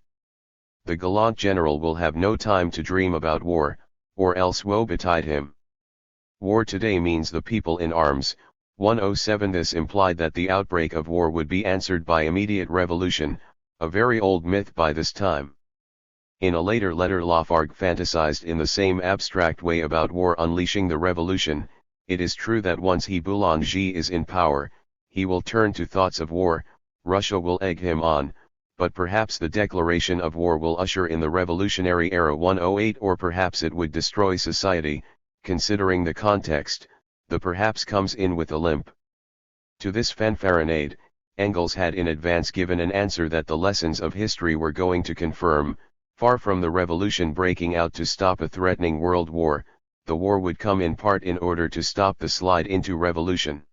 The gallant general will have no time to dream about war, or else woe betide him. War today means the people in arms. 107. This implied that the outbreak of war would be answered by immediate revolution, a very old myth by this time. In a later letter Lafargue fantasized in the same abstract way about war unleashing the revolution. It is true that once Boulanger is in power, he will turn to thoughts of war, Russia will egg him on, but perhaps the declaration of war will usher in the revolutionary era. 108. Or perhaps it would destroy society. Considering the context, the perhaps comes in with a limp. To this fanfaronade, Engels had in advance given an answer that the lessons of history were going to confirm. Far from the revolution breaking out to stop a threatening world war, the war would come in part in order to stop the slide into revolution.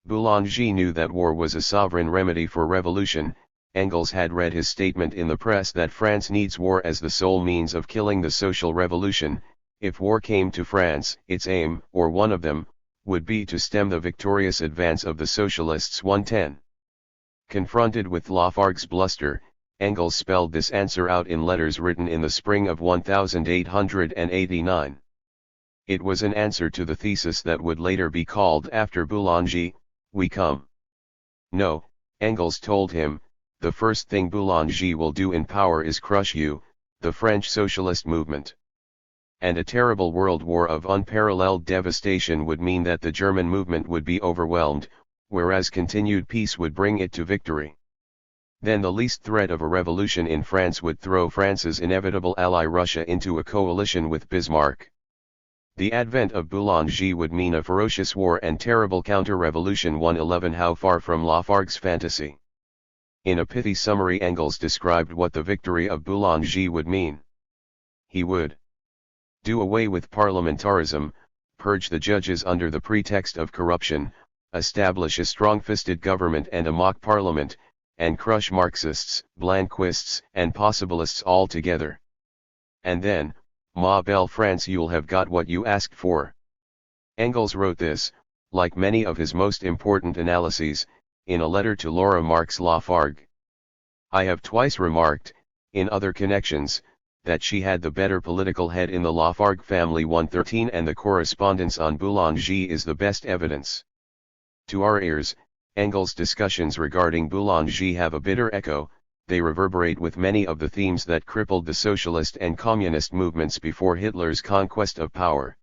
Boulanger knew that war was a sovereign remedy for revolution. Engels had read his statement in the press that France needs war as the sole means of killing the social revolution. If war came to France, its aim, or one of them, would be to stem the victorious advance of the socialists. 110. Confronted with Lafargue's bluster, Engels spelled this answer out in letters written in the spring of 1889. It was an answer to the thesis that would later be called after Boulanger, "We come." No, Engels told him, the first thing Boulanger will do in power is crush you, the French socialist movement. And a terrible world war of unparalleled devastation would mean that the German movement would be overwhelmed, whereas continued peace would bring it to victory. Then the least threat of a revolution in France would throw France's inevitable ally Russia into a coalition with Bismarck. The advent of Boulanger would mean a ferocious war and terrible counter-revolution. 111. How far from Lafargue's fantasy? In a pithy summary Engels described what the victory of Boulanger would mean. He would do away with parliamentarism, purge the judges under the pretext of corruption, establish a strong-fisted government and a mock parliament, and crush Marxists, Blanquists, and possibilists all together. And then, ma belle France, you'll have got what you asked for. Engels wrote this, like many of his most important analyses, in a letter to Laura Marx Lafargue. I have twice remarked, in other connections, that she had the better political head in the Lafargue family. 113. And the correspondence on Boulanger is the best evidence. To our ears, Engels' discussions regarding Boulanger have a bitter echo. They reverberate with many of the themes that crippled the socialist and communist movements before Hitler's conquest of power.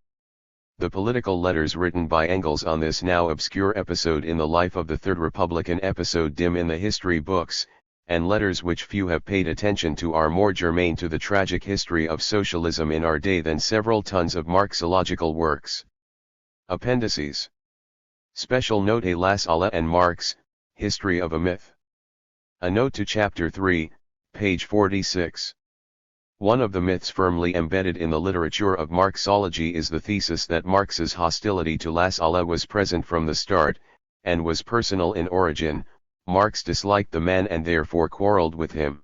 The political letters written by Engels on this now obscure episode in the life of the Third Republic, an episode dim in the history books, and letters which few have paid attention to, are more germane to the tragic history of socialism in our day than several tons of Marxological works. Appendices. Special note: A La Salle and Marx, History of a Myth. A note to Chapter 3, page 46. One of the myths firmly embedded in the literature of Marxology is the thesis that Marx's hostility to La Salle was present from the start, and was personal in origin. Marx disliked the man and therefore quarreled with him.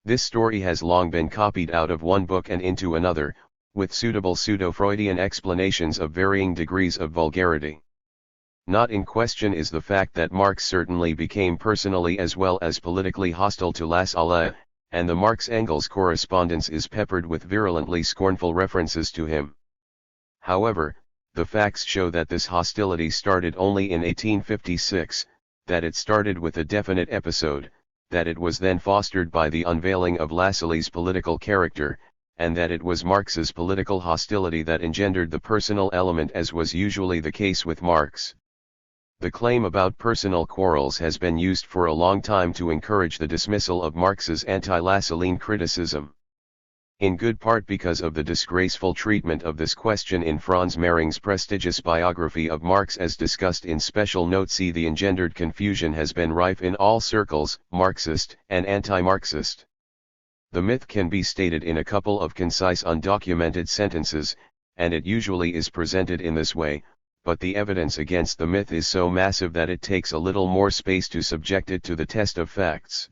This story has long been copied out of one book and into another, with suitable pseudo-Freudian explanations of varying degrees of vulgarity. Not in question is the fact that Marx certainly became personally as well as politically hostile to La Salle, and the Marx-Engels correspondence is peppered with virulently scornful references to him. However, the facts show that this hostility started only in 1856, that it started with a definite episode, that it was then fostered by the unveiling of Lassalle's political character, and that it was Marx's political hostility that engendered the personal element, as was usually the case with Marx. The claim about personal quarrels has been used for a long time to encourage the dismissal of Marx's anti-Lassallean criticism. In good part because of the disgraceful treatment of this question in Franz Mehring's prestigious biography of Marx, as discussed in special note C. The engendered confusion has been rife in all circles, Marxist and anti-Marxist. The myth can be stated in a couple of concise undocumented sentences, and it usually is presented in this way, but the evidence against the myth is so massive that it takes a little more space to subject it to the test of facts.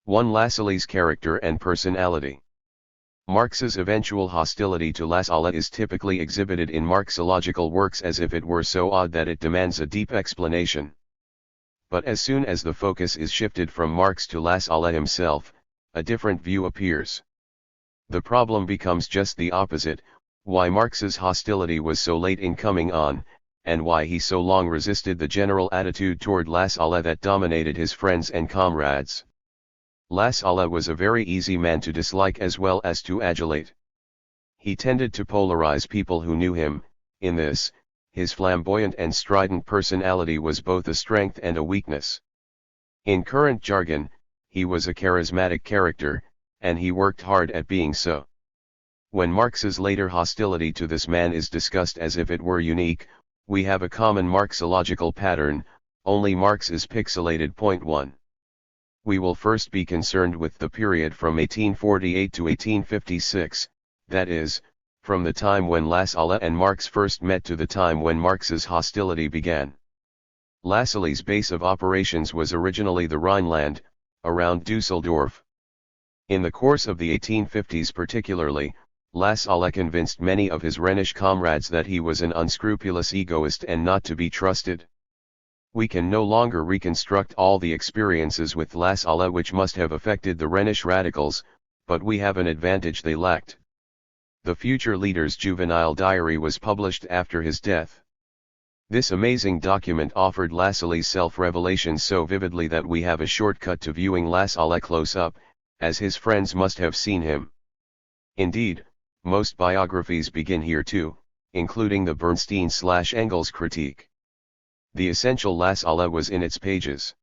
1. Lassalle's character and personality. Marx's eventual hostility to Lassalle is typically exhibited in Marxological works as if it were so odd that it demands a deep explanation. But as soon as the focus is shifted from Marx to Lassalle himself, a different view appears. The problem becomes just the opposite: why Marx's hostility was so late in coming on, and why he so long resisted the general attitude toward Lassalle that dominated his friends and comrades. Lassalle was a very easy man to dislike as well as to adulate. He tended to polarize people who knew him. In this, his flamboyant and strident personality was both a strength and a weakness. In current jargon, he was a charismatic character, and he worked hard at being so. When Marx's later hostility to this man is discussed as if it were unique, we have a common Marxological pattern, only Marx is pixelated. 1. We will first be concerned with the period from 1848 to 1856, that is, from the time when Lassalle and Marx first met to the time when Marx's hostility began. Lassalle's base of operations was originally the Rhineland, around Dusseldorf. In the course of the 1850s particularly, Lassalle convinced many of his Rhenish comrades that he was an unscrupulous egoist and not to be trusted. We can no longer reconstruct all the experiences with Lassalle which must have affected the Rhenish radicals, but we have an advantage they lacked. The future leader's juvenile diary was published after his death. This amazing document offered Lassalle's self-revelation so vividly that we have a shortcut to viewing Lassalle close up, as his friends must have seen him. Indeed, most biographies begin here too, including the Bernstein/Engels critique. The essential Lassalle was in its pages.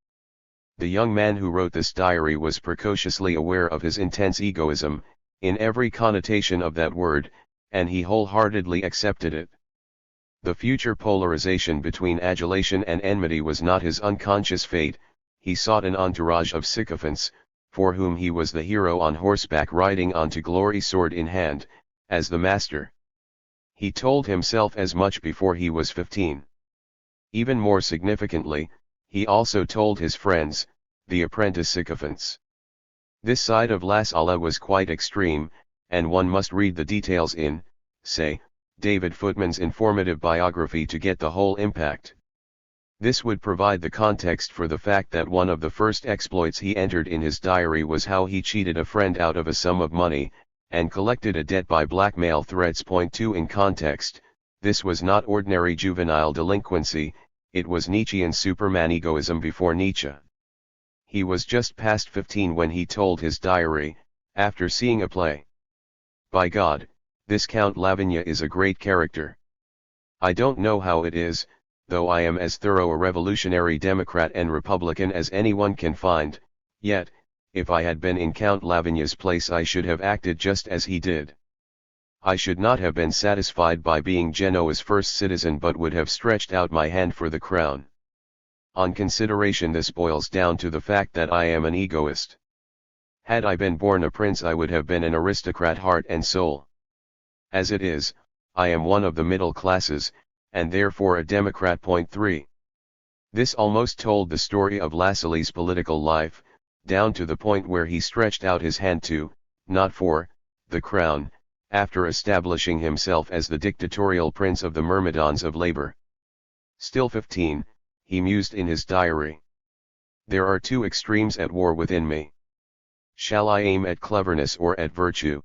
The young man who wrote this diary was precociously aware of his intense egoism, in every connotation of that word, and he wholeheartedly accepted it. The future polarization between adulation and enmity was not his unconscious fate. He sought an entourage of sycophants, for whom he was the hero on horseback riding on to glory sword in hand, as the master. He told himself as much before he was 15. Even more significantly, he also told his friends, the apprentice sycophants. This side of Lassalle was quite extreme, and one must read the details in, say, David Footman's informative biography to get the whole impact. This would provide the context for the fact that one of the first exploits he entered in his diary was how he cheated a friend out of a sum of money, and collected a debt by blackmail threats. 2. In context, this was not ordinary juvenile delinquency, it was Nietzschean Superman egoism before Nietzsche. He was just past 15 when he told his diary, after seeing a play. By God, this Count Lavigne is a great character. I don't know how it is, though I am as thorough a revolutionary Democrat and Republican as anyone can find, yet, if I had been in Count Lavigne's place I should have acted just as he did. I should not have been satisfied by being Genoa's first citizen but would have stretched out my hand for the crown. On consideration this boils down to the fact that I am an egoist. Had I been born a prince I would have been an aristocrat heart and soul. As it is, I am one of the middle classes, and therefore a Democrat. 3. This almost told the story of Lassalle's political life, down to the point where he stretched out his hand to, not for, the crown, after establishing himself as the dictatorial prince of the myrmidons of labor. Still 15, he mused in his diary. There are two extremes at war within me. Shall I aim at cleverness or at virtue?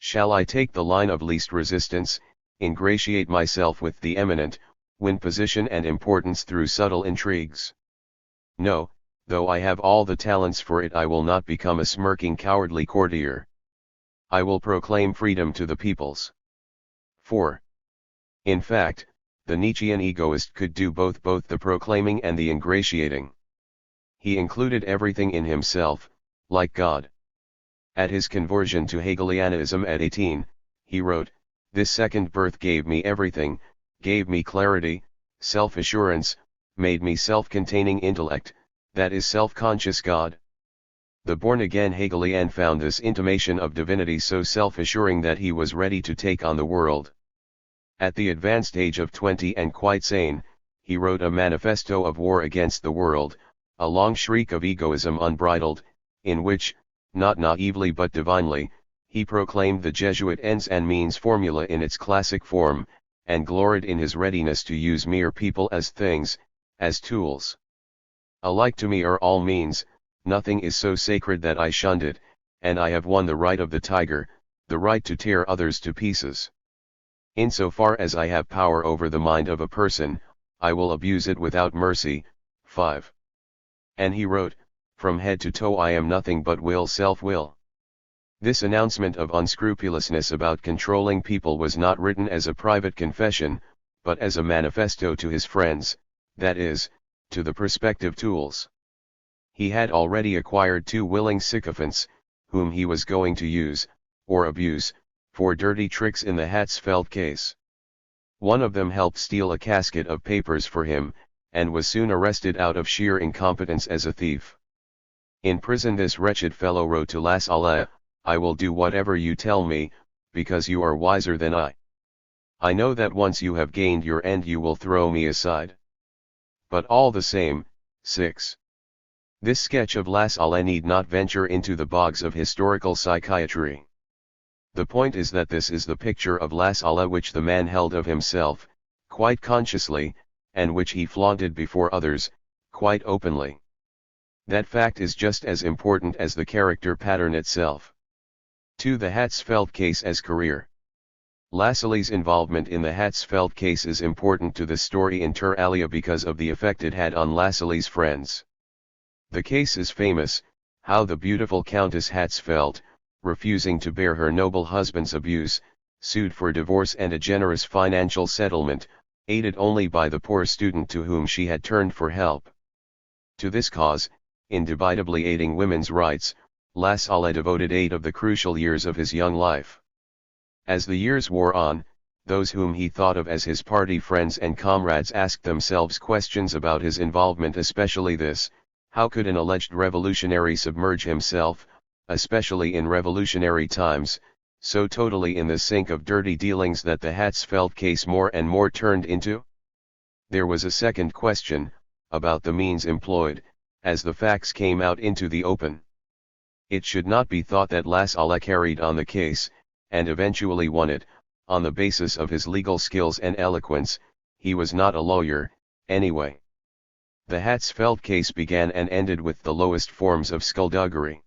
Shall I take the line of least resistance, ingratiate myself with the eminent, win position and importance through subtle intrigues. No, though I have all the talents for it, I will not become a smirking cowardly courtier. I will proclaim freedom to the peoples. 4. In fact, the Nietzschean egoist could do both the proclaiming and the ingratiating. He included everything in himself, like God. At his conversion to Hegelianism at 18, he wrote, "This second birth gave me everything, gave me clarity, self-assurance, made me self-containing intellect, that is self-conscious God." The born-again Hegelian found this intimation of divinity so self-assuring that he was ready to take on the world. At the advanced age of 20 and quite sane, he wrote a manifesto of war against the world, a long shriek of egoism unbridled, in which, not naively but divinely, he proclaimed the Jesuit ends and means formula in its classic form, and gloried in his readiness to use mere people as things, as tools. "Alike to me are all means, nothing is so sacred that I shunned it, and I have won the right of the tiger, the right to tear others to pieces. Insofar as I have power over the mind of a person, I will abuse it without mercy." 5. And he wrote, "From head to toe I am nothing but will, self-will." This announcement of unscrupulousness about controlling people was not written as a private confession, but as a manifesto to his friends, that is, to the prospective tools. He had already acquired 2 willing sycophants, whom he was going to use, or abuse, for dirty tricks in the Hatzfeld case. One of them helped steal a casket of papers for him, and was soon arrested out of sheer incompetence as a thief. In prison this wretched fellow wrote to La Salle, "I will do whatever you tell me, because you are wiser than I. I know that once you have gained your end you will throw me aside. But all the same." 6. This sketch of La Salle need not venture into the bogs of historical psychiatry. The point is that this is the picture of La Salle which the man held of himself, quite consciously, and which he flaunted before others, quite openly. That fact is just as important as the character pattern itself. To the Hatzfeld case as career. Lassalle's involvement in the Hatzfeld case is important to the story inter alia because of the effect it had on Lassalle's friends. The case is famous, how the beautiful Countess Hatzfeld, refusing to bear her noble husband's abuse, sued for divorce and a generous financial settlement, aided only by the poor student to whom she had turned for help. To this cause, indubitably aiding women's rights, La Salle devoted 8 of the crucial years of his young life. As the years wore on, those whom he thought of as his party friends and comrades asked themselves questions about his involvement, especially this: how could an alleged revolutionary submerge himself, especially in revolutionary times, so totally in the sink of dirty dealings that the Hatzfeld case more and more turned into? There was a second question, about the means employed, as the facts came out into the open. It should not be thought that La Salle carried on the case, and eventually won it, on the basis of his legal skills and eloquence. He was not a lawyer, anyway. The Hatzfeld case began and ended with the lowest forms of skullduggery.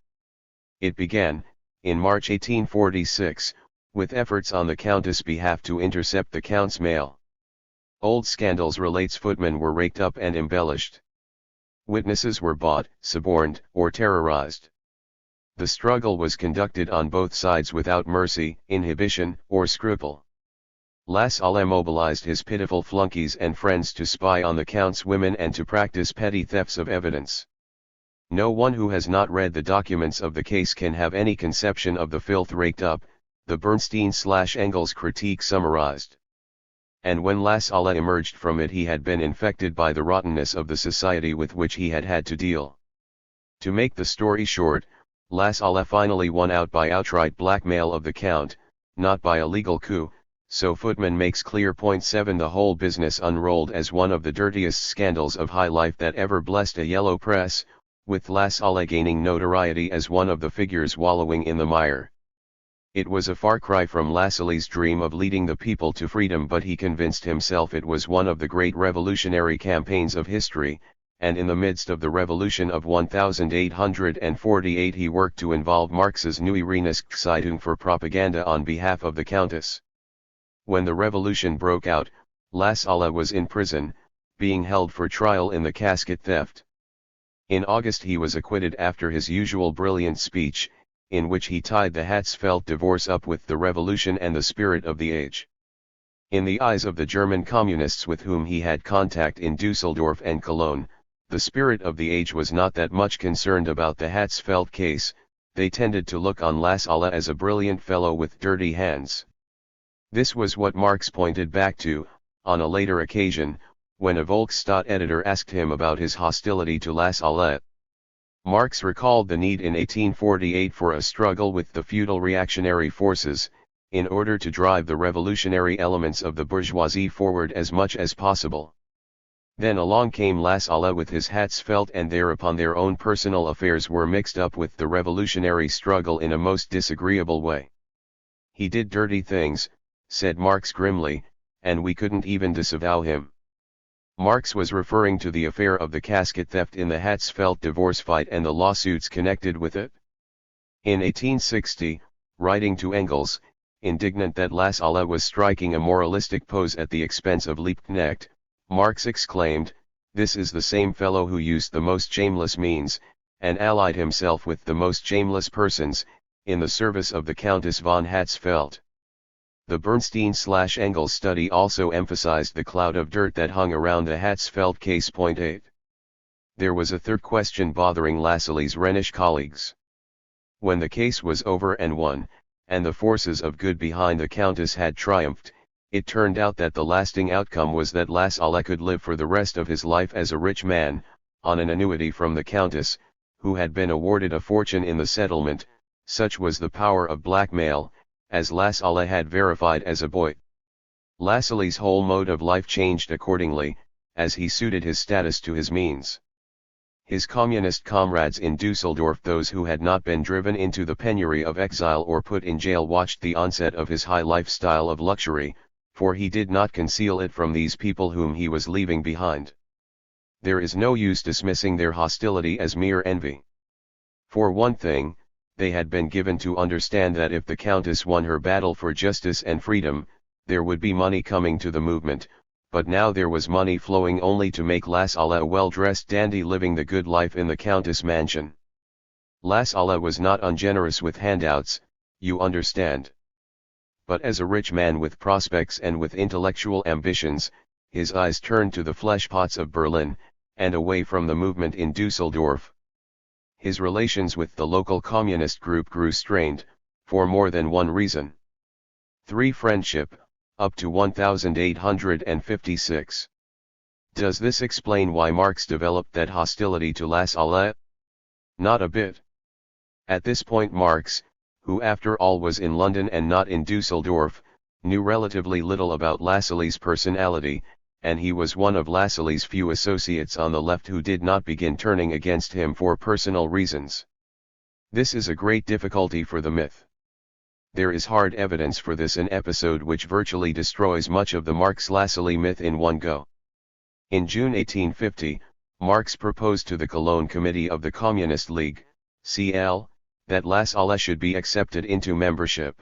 It began, in March 1846, with efforts on the Countess' behalf to intercept the Count's mail. Old scandals, relates, footmen were raked up and embellished. Witnesses were bought, suborned, or terrorized. The struggle was conducted on both sides without mercy, inhibition, or scruple. La Salle mobilized his pitiful flunkies and friends to spy on the Count's women and to practice petty thefts of evidence. No one who has not read the documents of the case can have any conception of the filth raked up, the Bernstein/Engels critique summarized. And when La Salle emerged from it, he had been infected by the rottenness of the society with which he had had to deal. To make the story short, La Salle finally won out by outright blackmail of the Count, not by a legal coup, so Footman makes clear. 7 The whole business unrolled as one of the dirtiest scandals of high life that ever blessed a yellow press, with La Salle gaining notoriety as one of the figures wallowing in the mire. It was a far cry from La Salle's dream of leading the people to freedom, but he convinced himself it was one of the great revolutionary campaigns of history, and in the midst of the revolution of 1848 he worked to involve Marx's Neue Reinigungszeitung for propaganda on behalf of the Countess. When the revolution broke out, Lassalle was in prison, being held for trial in the casket theft. In August he was acquitted after his usual brilliant speech, in which he tied the Hatzfeld divorce up with the revolution and the spirit of the age. In the eyes of the German communists with whom he had contact in Dusseldorf and Cologne, the spirit of the age was not that much concerned about the Hatzfeld case. They tended to look on Lassalle as a brilliant fellow with dirty hands. This was what Marx pointed back to, on a later occasion, when a Volksstadt editor asked him about his hostility to Lassalle. Marx recalled the need in 1848 for a struggle with the feudal reactionary forces, in order to drive the revolutionary elements of the bourgeoisie forward as much as possible. Then along came Lassalle with his Hatzfeld, and thereupon their own personal affairs were mixed up with the revolutionary struggle in a most disagreeable way. He did dirty things, said Marx grimly, and we couldn't even disavow him. Marx was referring to the affair of the casket theft in the Hatzfeld divorce fight and the lawsuits connected with it. In 1860, writing to Engels, indignant that Lassalle was striking a moralistic pose at the expense of Liebknecht, Marx exclaimed, "This is the same fellow who used the most shameless means, and allied himself with the most shameless persons, in the service of the Countess von Hatzfeld." The Bernstein/Engels study also emphasized the cloud of dirt that hung around the Hatzfeld case. Point 8. There was a third question bothering Lassalle's Rhenish colleagues. When the case was over and won, and the forces of good behind the Countess had triumphed, it turned out that the lasting outcome was that Lassalle could live for the rest of his life as a rich man, on an annuity from the Countess, who had been awarded a fortune in the settlement. Such was the power of blackmail, as Lassalle had verified as a boy. Lassalle's whole mode of life changed accordingly, as he suited his status to his means. His communist comrades in Dusseldorf, those who had not been driven into the penury of exile or put in jail, watched the onset of his high lifestyle of luxury, for he did not conceal it from these people whom he was leaving behind. There is no use dismissing their hostility as mere envy. For one thing, they had been given to understand that if the Countess won her battle for justice and freedom, there would be money coming to the movement, but now there was money flowing only to make Lassalle a well-dressed dandy living the good life in the Countess mansion. Lassalle was not ungenerous with handouts, you understand. But as a rich man with prospects and with intellectual ambitions, his eyes turned to the fleshpots of Berlin, and away from the movement in Dusseldorf. His relations with the local communist group grew strained, for more than one reason. 3. Friendship, up to 1856. Does this explain why Marx developed that hostility to Lassalle? Not a bit. At this point Marx, who after all was in London and not in Dusseldorf, knew relatively little about Lassalle's personality, and he was one of Lassalle's few associates on the left who did not begin turning against him for personal reasons. This is a great difficulty for the myth. There is hard evidence for this, an episode which virtually destroys much of the Marx-Lassalle myth in one go. In June 1850, Marx proposed to the Cologne Committee of the Communist League, CL, that Lassalle should be accepted into membership.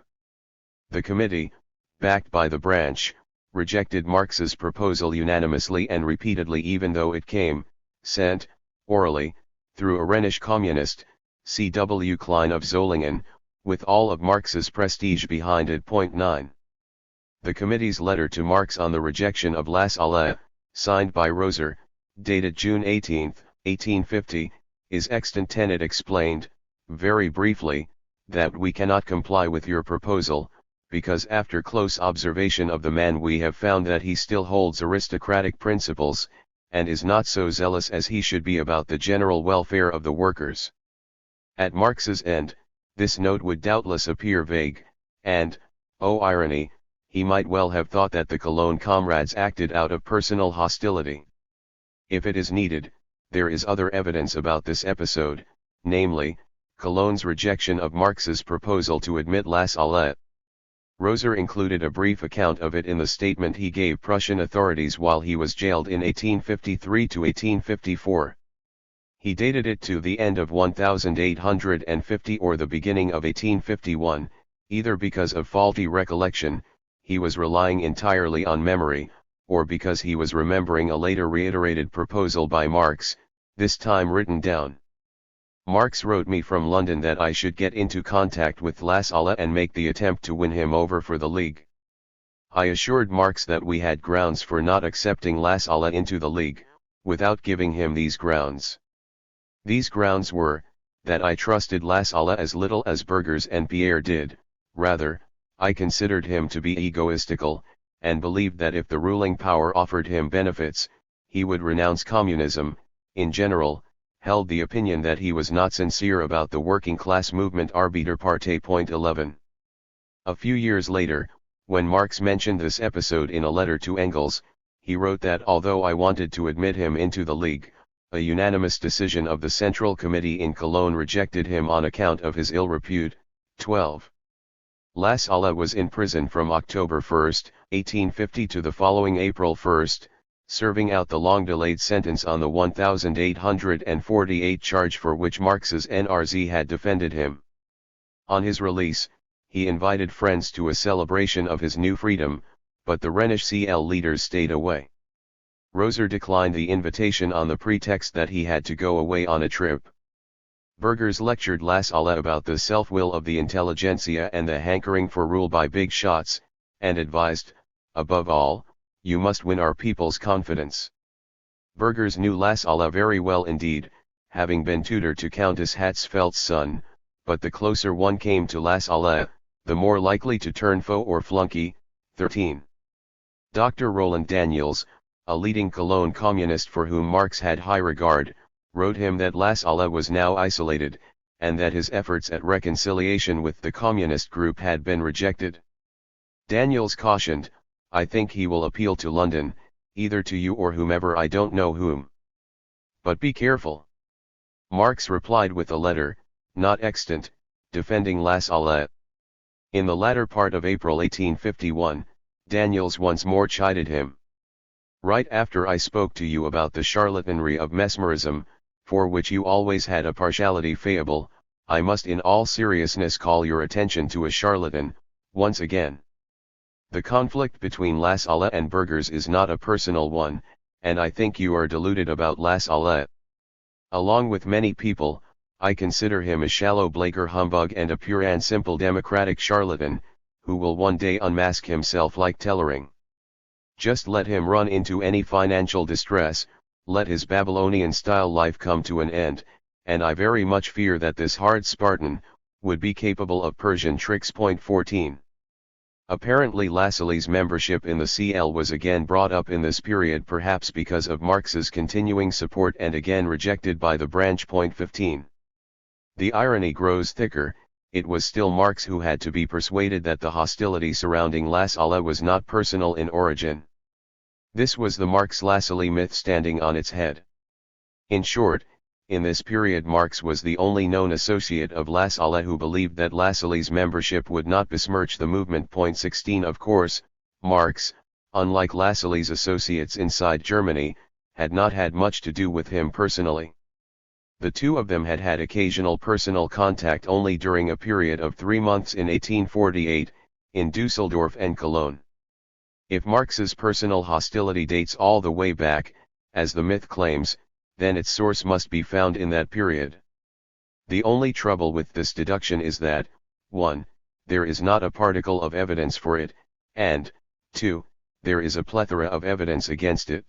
The committee, backed by the branch, rejected Marx's proposal unanimously and repeatedly, even though it came, sent, orally, through a Rhenish communist, C.W. Klein of Zollingen, with all of Marx's prestige behind it. 9. The committee's letter to Marx on the rejection of Lassalle, signed by Roser, dated June 18, 1850, is extant. It explained, very briefly, that we cannot comply with your proposal, because after close observation of the man we have found that he still holds aristocratic principles, and is not so zealous as he should be about the general welfare of the workers. At Marx's end, this note would doubtless appear vague, and, oh irony, he might well have thought that the Cologne comrades acted out of personal hostility. If it is needed, there is other evidence about this episode, namely, Cologne's rejection of Marx's proposal to admit Lassalle. Roser included a brief account of it in the statement he gave Prussian authorities while he was jailed in 1853 to 1854. He dated it to the end of 1850 or the beginning of 1851, either because of faulty recollection, he was relying entirely on memory, or because he was remembering a later reiterated proposal by Marx, this time written down. Marx wrote me from London that I should get into contact with Lassalle and make the attempt to win him over for the League. I assured Marx that we had grounds for not accepting Lassalle into the League, without giving him these grounds. These grounds were, that I trusted Lassalle as little as Burgers and Pierre did, rather, I considered him to be egoistical, and believed that if the ruling power offered him benefits, he would renounce communism. In general, held the opinion that he was not sincere about the working class movement. Arbeiterpartei.11. A few years later, when Marx mentioned this episode in a letter to Engels, he wrote that although I wanted to admit him into the League, a unanimous decision of the Central Committee in Cologne rejected him on account of his ill repute. 12. Lassalle was in prison from October 1, 1850 to the following April 1, serving out the long-delayed sentence on the 1848 charge for which Marx's NRZ had defended him. On his release, he invited friends to a celebration of his new freedom, but the Rhenish CL leaders stayed away. Roser declined the invitation on the pretext that he had to go away on a trip. Burgers lectured Lassalle about the self-will of the intelligentsia and the hankering for rule by big shots, and advised, above all, you must win our people's confidence. Burgers knew Lassalle very well indeed, having been tutor to Countess Hatzfeldt's son, but the closer one came to Lassalle, the more likely to turn foe or flunky. 13. Dr. Roland Daniels, a leading Cologne communist for whom Marx had high regard, wrote him that Lassalle was now isolated, and that his efforts at reconciliation with the communist group had been rejected. Daniels cautioned, I think he will appeal to London, either to you or whomever, I don't know whom. But be careful. Marx replied with a letter, not extant, defending Lassalle. In the latter part of April 1851, Daniels once more chided him. Right after I spoke to you about the charlatanry of mesmerism, for which you always had a partiality fable, I must in all seriousness call your attention to a charlatan, once again. The conflict between Lassalle and Burgers is not a personal one, and I think you are deluded about Lassalle. Along with many people, I consider him a shallow Blaker humbug and a pure and simple democratic charlatan, who will one day unmask himself like Tellering. Just let him run into any financial distress, let his Babylonian-style life come to an end, and I very much fear that this hard Spartan would be capable of Persian tricks. 14. Apparently Lassalle's membership in the CL was again brought up in this period, perhaps because of Marx's continuing support, and again rejected by the branch. 15. The irony grows thicker. It was still Marx who had to be persuaded that the hostility surrounding Lassalle was not personal in origin. This was the Marx-Lassalle myth standing on its head. In short, in this period Marx was the only known associate of Lassalle who believed that Lassalle's membership would not besmirch the movement. 16. Of course, Marx, unlike Lassalle's associates inside Germany, had not had much to do with him personally. The two of them had had occasional personal contact only during a period of 3 months in 1848, in Dusseldorf and Cologne. If Marx's personal hostility dates all the way back, as the myth claims, then its source must be found in that period. The only trouble with this deduction is that, 1. There is not a particle of evidence for it, and, 2. There is a plethora of evidence against it.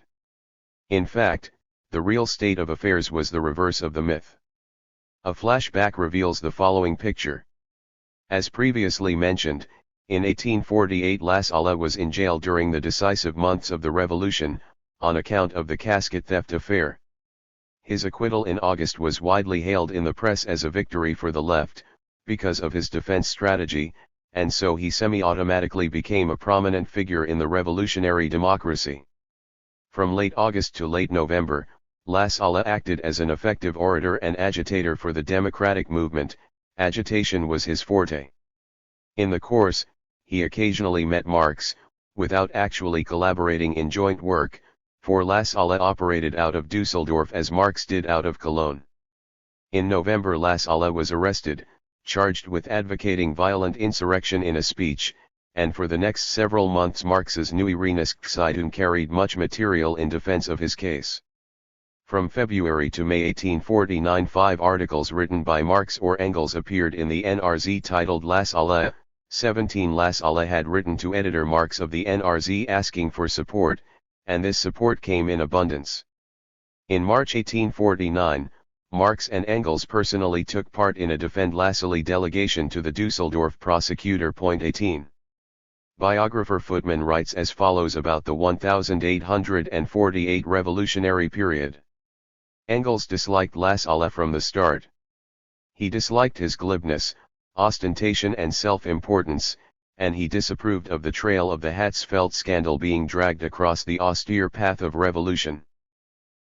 In fact, the real state of affairs was the reverse of the myth. A flashback reveals the following picture. As previously mentioned, in 1848 Lassalle was in jail during the decisive months of the Revolution, on account of the casket theft affair. His acquittal in August was widely hailed in the press as a victory for the left, because of his defense strategy, and so he semi-automatically became a prominent figure in the revolutionary democracy. From late August to late November, Lassalle acted as an effective orator and agitator for the democratic movement. Agitation was his forte. In the course, he occasionally met Marx, without actually collaborating in joint work, for Lassalle operated out of Dusseldorf as Marx did out of Cologne. In November Lassalle was arrested, charged with advocating violent insurrection in a speech, and for the next several months Marx's Neue Rheinische carried much material in defense of his case. From February to May 1849 5 articles written by Marx or Engels appeared in the NRZ titled Las Alle. 17 Las Alle had written to editor Marx of the NRZ asking for support, and this support came in abundance. In March 1849, Marx and Engels personally took part in a Defend Las Alle delegation to the Dusseldorf prosecutor. 18. Biographer Footman writes as follows about the 1848 revolutionary period. Engels disliked Las Alle from the start. He disliked his glibness, ostentation and self-importance, and he disapproved of the trail of the Hatzfeld scandal being dragged across the austere path of revolution.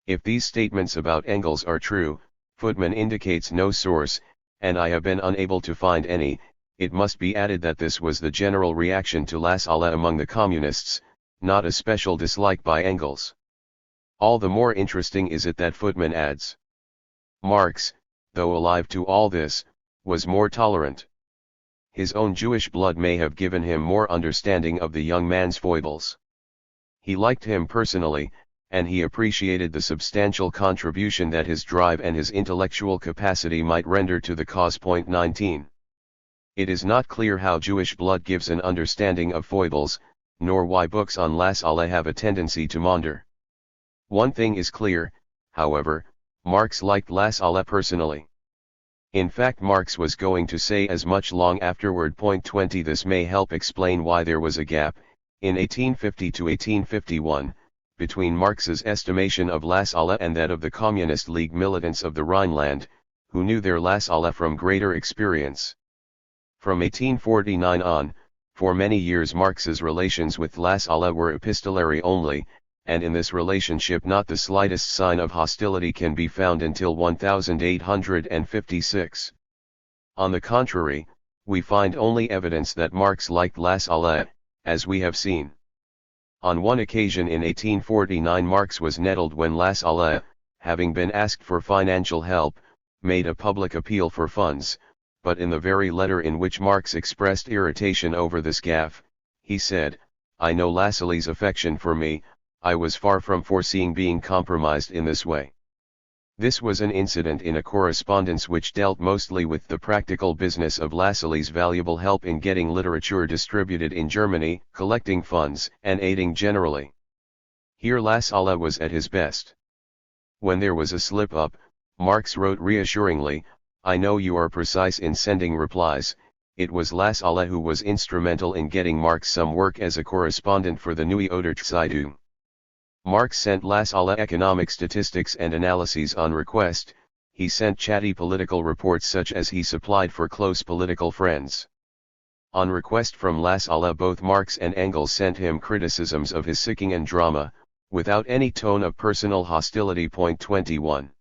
If these statements about Engels are true, Footman indicates no source, and I have been unable to find any. It must be added that this was the general reaction to Las Alle among the communists, not a special dislike by Engels. All the more interesting is it that Footman adds, Marx, though alive to all this, was more tolerant. His own Jewish blood may have given him more understanding of the young man's foibles. He liked him personally, and he appreciated the substantial contribution that his drive and his intellectual capacity might render to the cause. 19. It is not clear how Jewish blood gives an understanding of foibles, nor why books on Las Alle have a tendency to maunder. One thing is clear, however, Marx liked Las Alle personally. In fact, Marx was going to say as much long afterward. 20. This may help explain why there was a gap, in 1850 to 1851, between Marx's estimation of Las Alle and that of the Communist League militants of the Rhineland, who knew their Las Alle from greater experience. From 1849 on, for many years Marx's relations with Las Alle were epistolary only, and in this relationship not the slightest sign of hostility can be found until 1856. On the contrary, we find only evidence that Marx liked Las Alle, as we have seen. On one occasion in 1849 Marx was nettled when Las Alle, having been asked for financial help, made a public appeal for funds, but in the very letter in which Marx expressed irritation over this gaffe, he said, I know Las Alle's affection for me, I was far from foreseeing being compromised in this way. This was an incident in a correspondence which dealt mostly with the practical business of Las Alle's valuable help in getting literature distributed in Germany, collecting funds, and aiding generally. Here Las Alle was at his best. When there was a slip-up, Marx wrote reassuringly, I know you are precise in sending replies. It was Las Alle who was instrumental in getting Marx some work as a correspondent for the Neue Zeitung. Marx sent Las Alle economic statistics and analyses on request. He sent chatty political reports such as he supplied for close political friends. On request from Las Alle both Marx and Engels sent him criticisms of his Sickingen drama, without any tone of personal hostility. 21.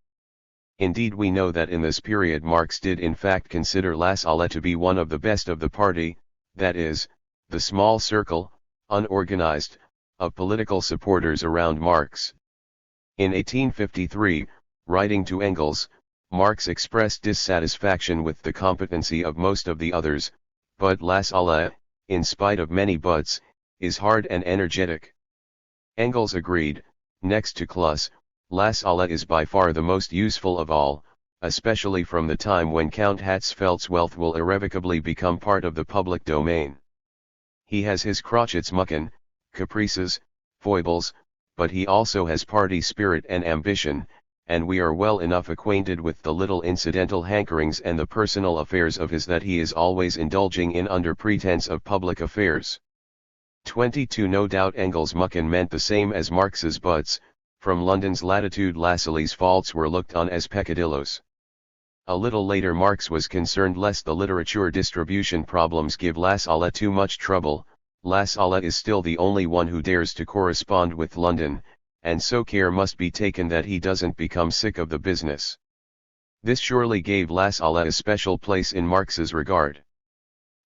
Indeed, we know that in this period Marx did in fact consider Las Alle to be one of the best of the party, that is, the small circle, unorganized, of political supporters around Marx. In 1853, writing to Engels, Marx expressed dissatisfaction with the competency of most of the others, but Las Alle, in spite of many buts, is hard and energetic. Engels agreed, next to Kluss, Las Alle is by far the most useful of all, especially from the time when Count Hatzfeld's wealth will irrevocably become part of the public domain. He has his Crotchetsmucken, caprices, foibles, but he also has party spirit and ambition, and we are well enough acquainted with the little incidental hankerings and the personal affairs of his that he is always indulging in under pretense of public affairs. 22. No doubt Engels' mucken meant the same as Marx's buts. From London's latitude Las Alle's faults were looked on as peccadillos. A little later Marx was concerned lest the literature distribution problems give Las Alle too much trouble. Las Alle is still the only one who dares to correspond with London, and so care must be taken that he doesn't become sick of the business. This surely gave Las Alle a special place in Marx's regard.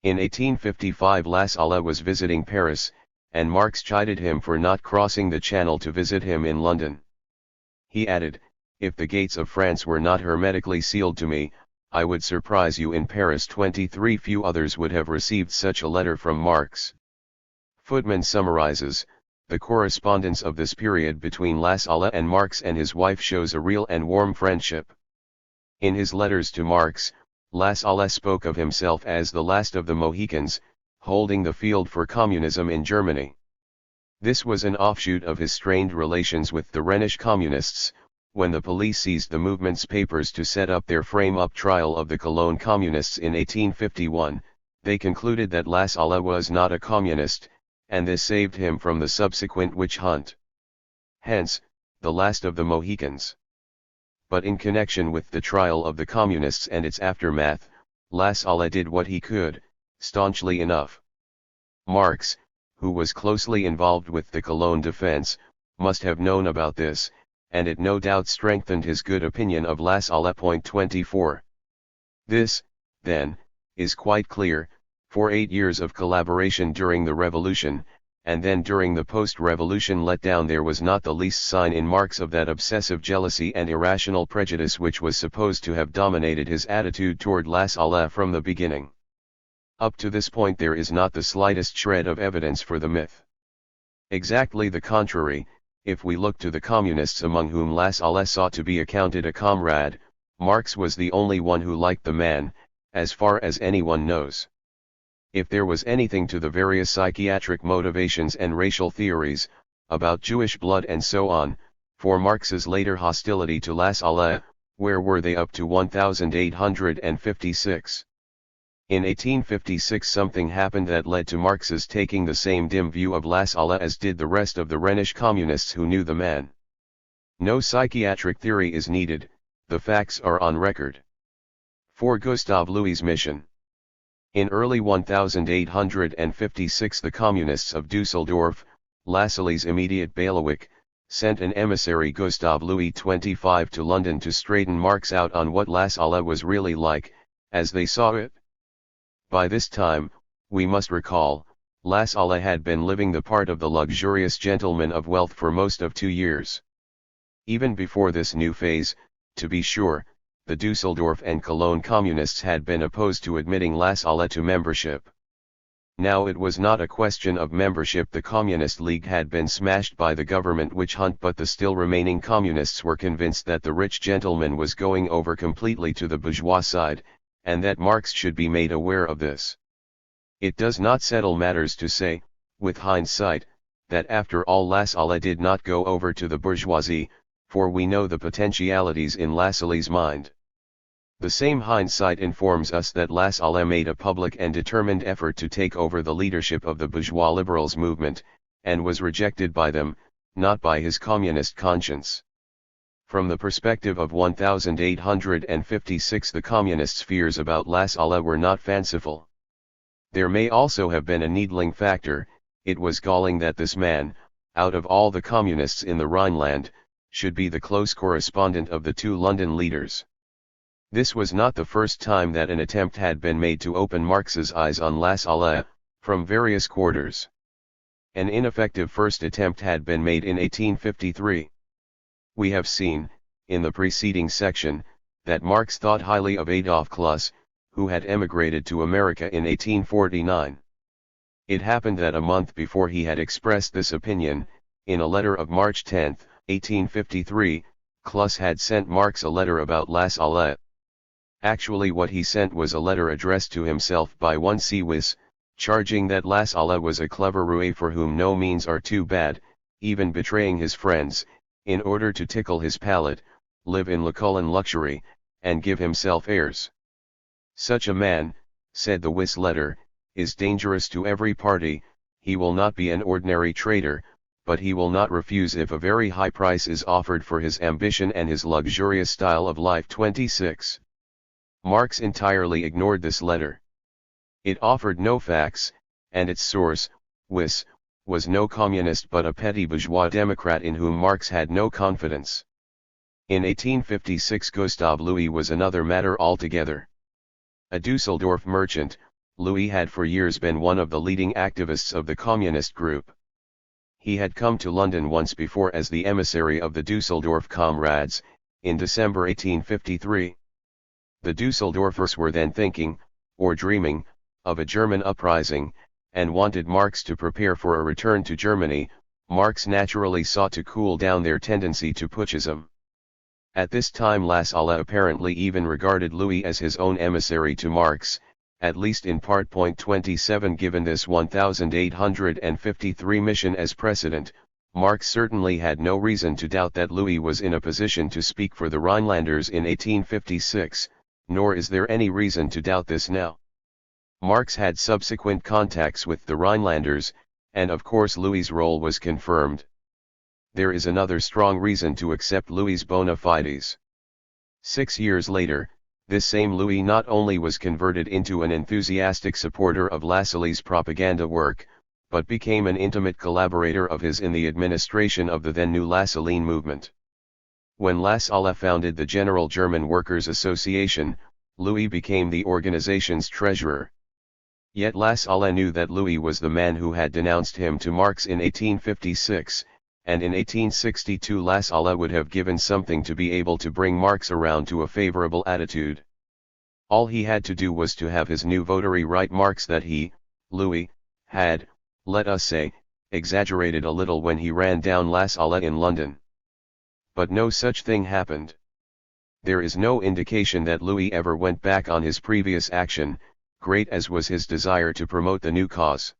In 1855 Las Alle was visiting Paris, and Marx chided him for not crossing the Channel to visit him in London. He added, if the gates of France were not hermetically sealed to me, I would surprise you in Paris. 23. Few others would have received such a letter from Marx. Footman summarizes, the correspondence of this period between Lassalle and Marx and his wife shows a real and warm friendship. In his letters to Marx, Lassalle spoke of himself as the last of the Mohicans, holding the field for communism in Germany. This was an offshoot of his strained relations with the Rhenish communists. When the police seized the movement's papers to set up their frame-up trial of the Cologne communists in 1851, they concluded that Lassalle was not a communist, and this saved him from the subsequent witch hunt. Hence, the last of the Mohicans. But in connection with the trial of the communists and its aftermath, Lassalle did what he could, staunchly enough. Marx, who was closely involved with the Cologne defense, must have known about this, and it no doubt strengthened his good opinion of Lassalle. 24. This, then, is quite clear. For 8 years of collaboration during the Revolution, and then during the post-revolution letdown, there was not the least sign in Marx of that obsessive jealousy and irrational prejudice which was supposed to have dominated his attitude toward Lassalle from the beginning. Up to this point there is not the slightest shred of evidence for the myth. Exactly the contrary, if we look to the communists among whom Lassalle sought to be accounted a comrade, Marx was the only one who liked the man, as far as anyone knows. If there was anything to the various psychiatric motivations and racial theories, about Jewish blood and so on, for Marx's later hostility to Lassalle, where were they up to 1856? In 1856 something happened that led to Marx's taking the same dim view of Lassalle as did the rest of the Rhenish communists who knew the man. No psychiatric theory is needed, the facts are on record. 4. Gustave Louis's mission. In early 1856 the communists of Dusseldorf, Lassalle's immediate bailiwick, sent an emissary Gustave Louis 25 to London to straighten Marx out on what Lassalle was really like, as they saw it. By this time, we must recall, Lassalle had been living the part of the luxurious gentleman of wealth for most of 2 years. Even before this new phase, to be sure, the Dusseldorf and Cologne communists had been opposed to admitting Lassalle to membership. Now it was not a question of membership. The Communist League had been smashed by the government witch hunt, but the still remaining communists were convinced that the rich gentleman was going over completely to the bourgeois side, and that Marx should be made aware of this. It does not settle matters to say, with hindsight, that after all Lassalle did not go over to the bourgeoisie, for we know the potentialities in Lassalle's mind. The same hindsight informs us that Lassalle made a public and determined effort to take over the leadership of the bourgeois liberals movement, and was rejected by them, not by his communist conscience. From the perspective of 1856 the communists' fears about Lassalle were not fanciful. There may also have been a needling factor. It was galling that this man, out of all the communists in the Rhineland, should be the close correspondent of the two London leaders. This was not the first time that an attempt had been made to open Marx's eyes on Lassalle, from various quarters. An ineffective first attempt had been made in 1853. We have seen, in the preceding section, that Marx thought highly of Adolf Kloss, who had emigrated to America in 1849. It happened that a month before he had expressed this opinion, in a letter of March 10, 1853, Kloss had sent Marx a letter about Lassalle. Actually what he sent was a letter addressed to himself by one C. Wyss, charging that Lassalle was a clever roué for whom no means are too bad, even betraying his friends, in order to tickle his palate, live in Lucullan luxury, and give himself airs. Such a man, said the Wyss letter, is dangerous to every party. He will not be an ordinary traitor, but he will not refuse if a very high price is offered for his ambition and his luxurious style of life. 26. Marx entirely ignored this letter. It offered no facts, and its source, Wyss, was no communist but a petty bourgeois democrat in whom Marx had no confidence. In 1856 Gustave Louis was another matter altogether. A Dusseldorf merchant, Louis had for years been one of the leading activists of the communist group. He had come to London once before as the emissary of the Dusseldorf comrades, in December 1853. The Dusseldorfers were then thinking, or dreaming, of a German uprising, and wanted Marx to prepare for a return to Germany. Marx naturally sought to cool down their tendency to putschism. At this time Lassalle apparently even regarded Louis as his own emissary to Marx, at least in part. 27 Given this 1853 mission as precedent, Marx certainly had no reason to doubt that Louis was in a position to speak for the Rhinelanders in 1856, nor is there any reason to doubt this now. Marx had subsequent contacts with the Rhinelanders, and of course Louis's role was confirmed. There is another strong reason to accept Louis's bona fides. 6 years later, this same Louis not only was converted into an enthusiastic supporter of Lassalle's propaganda work, but became an intimate collaborator of his in the administration of the then new Lassallean movement. When Lassalle founded the General German Workers' Association, Louis became the organization's treasurer. Yet Lassalle knew that Louis was the man who had denounced him to Marx in 1856, and in 1862 Lassalle would have given something to be able to bring Marx around to a favorable attitude. All he had to do was to have his new votary write Marx that he, Louis, had, let us say, exaggerated a little when he ran down Lassalle in London. But no such thing happened. There is no indication that Louis ever went back on his previous action, great as was his desire to promote the new cause.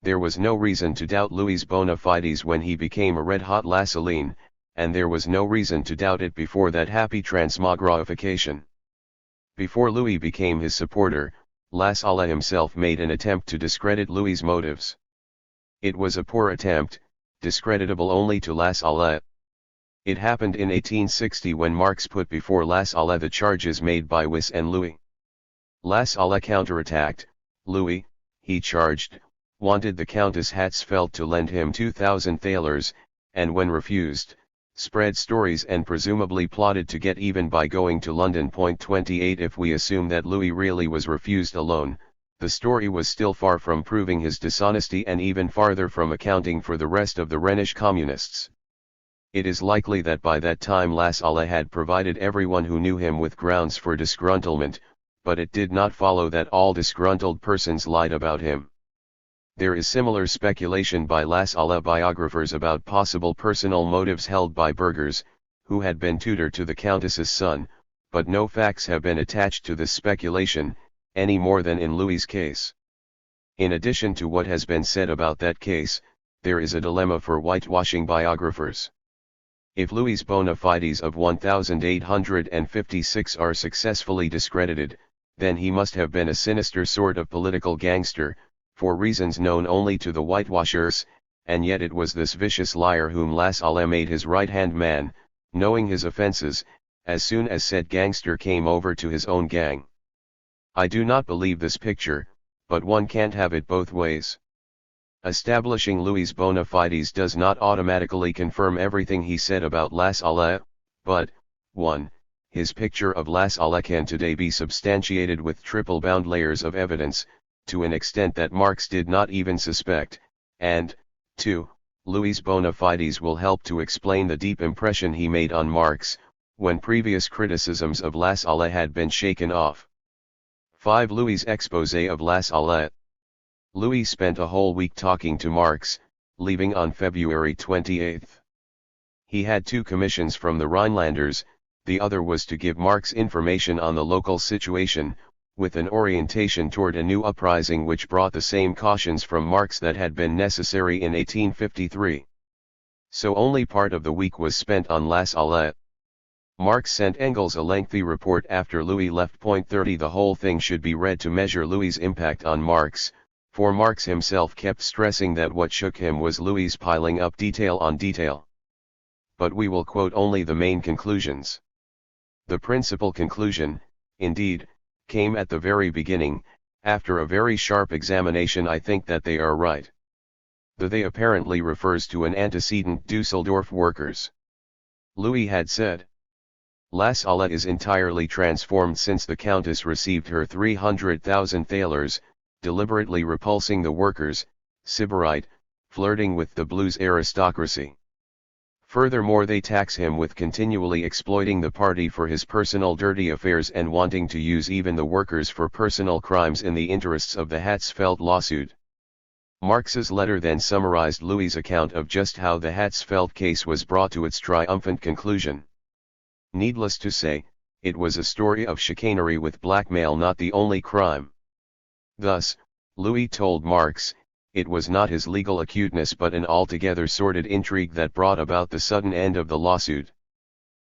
There was no reason to doubt Louis's bona fides when he became a red-hot Lassallean, and there was no reason to doubt it before that happy transmogrification. Before Louis became his supporter, Lassalle himself made an attempt to discredit Louis's motives. It was a poor attempt, discreditable only to Lassalle. It happened in 1860 when Marx put before Lassalle the charges made by Wyss and Louis. Lassalle counterattacked. Louis, he charged, wanted the Countess Hatzfeld to lend him 2,000 thalers, and when refused, spread stories and presumably plotted to get even by going to London. 28 If we assume that Louis really was refused a loan, the story was still far from proving his dishonesty and even farther from accounting for the rest of the Rhenish communists. It is likely that by that time Lassalle had provided everyone who knew him with grounds for disgruntlement, but it did not follow that all disgruntled persons lied about him. There is similar speculation by Lassalle biographers about possible personal motives held by burghers, who had been tutor to the Countess's son, but no facts have been attached to this speculation, any more than in Louis's case. In addition to what has been said about that case, there is a dilemma for whitewashing biographers. If Louis's bona fides of 1856 are successfully discredited, then he must have been a sinister sort of political gangster, for reasons known only to the whitewashers, and yet it was this vicious liar whom Lassalle made his right-hand man, knowing his offenses, as soon as said gangster came over to his own gang. I do not believe this picture, but one can't have it both ways. Establishing Louis's bona fides does not automatically confirm everything he said about Lassalle, but, 1. His picture of Lassalle can today be substantiated with triple-bound layers of evidence, to an extent that Marx did not even suspect, and, 2. Louis's bona fides will help to explain the deep impression he made on Marx, when previous criticisms of Lassalle had been shaken off. 5. Louis's exposé of Lassalle. Louis spent a whole week talking to Marx, leaving on February 28. He had 2 commissions from the Rhinelanders, the other was to give Marx information on the local situation, with an orientation toward a new uprising which brought the same cautions from Marx that had been necessary in 1853. So only part of the week was spent on Lassalle. Marx sent Engels a lengthy report after Louis left. 30 The whole thing should be read to measure Louis's impact on Marx, for Marx himself kept stressing that what shook him was Louis's piling up detail on detail. But we will quote only the main conclusions. The principal conclusion, indeed, came at the very beginning. After a very sharp examination I think that they are right. The they apparently refers to an antecedent Dusseldorf workers. Louis had said, Lassalle is entirely transformed since the Countess received her 300,000 thalers, deliberately repulsing the workers, sybarite, flirting with the blues aristocracy. Furthermore, they tax him with continually exploiting the party for his personal dirty affairs and wanting to use even the workers for personal crimes in the interests of the Hatzfeld lawsuit. Marx's letter then summarized Louis's account of just how the Hatzfeld case was brought to its triumphant conclusion. Needless to say, it was a story of chicanery with blackmail not the only crime. Thus, Louis told Marx, it was not his legal acuteness but an altogether sordid intrigue that brought about the sudden end of the lawsuit.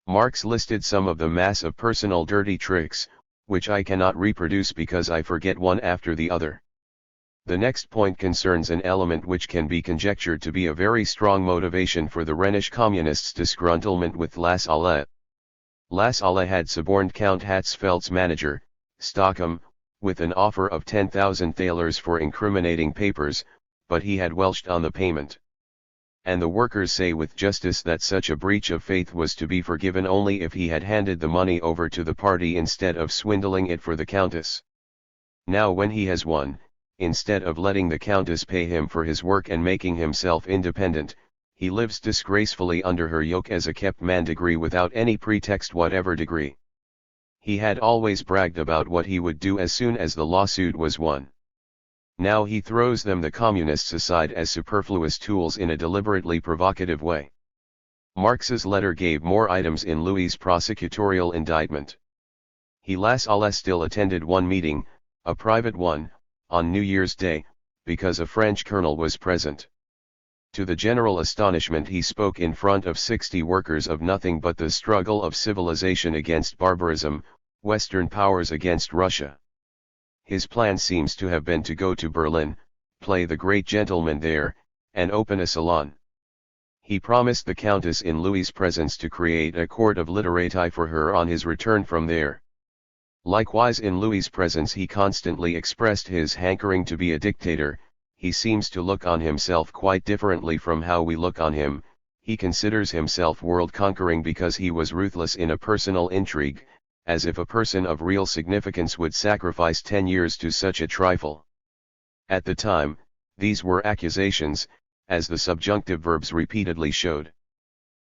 Marx listed some of the mass of personal dirty tricks, which I cannot reproduce because I forget one after the other. The next point concerns an element which can be conjectured to be a very strong motivation for the Rhenish communists' disgruntlement with Lassalle. Lassalle had suborned Count Hatzfeld's manager, Stockham, with an offer of 10,000 thalers for incriminating papers, but he had welched on the payment. And the workers say with justice that such a breach of faith was to be forgiven only if he had handed the money over to the party instead of swindling it for the Countess. Now when he has won, instead of letting the Countess pay him for his work and making himself independent, he lives disgracefully under her yoke as a kept mandegree without any pretext whatever degree. He had always bragged about what he would do as soon as the lawsuit was won. Now he throws them the communists aside as superfluous tools in a deliberately provocative way. Marx's letter gave more items in Louis's prosecutorial indictment. He Lassalle still attended one meeting, a private one, on New Year's Day, because a French colonel was present. To the general astonishment he spoke in front of 60 workers of nothing but the struggle of civilization against barbarism, Western powers against Russia. His plan seems to have been to go to Berlin, play the great gentleman there, and open a salon. He promised the Countess in Louis's presence to create a court of literati for her on his return from there. Likewise in Louis's presence he constantly expressed his hankering to be a dictator. He seems to look on himself quite differently from how we look on him. He considers himself world-conquering because he was ruthless in a personal intrigue, as if a person of real significance would sacrifice 10 years to such a trifle. At the time, these were accusations, as the subjunctive verbs repeatedly showed.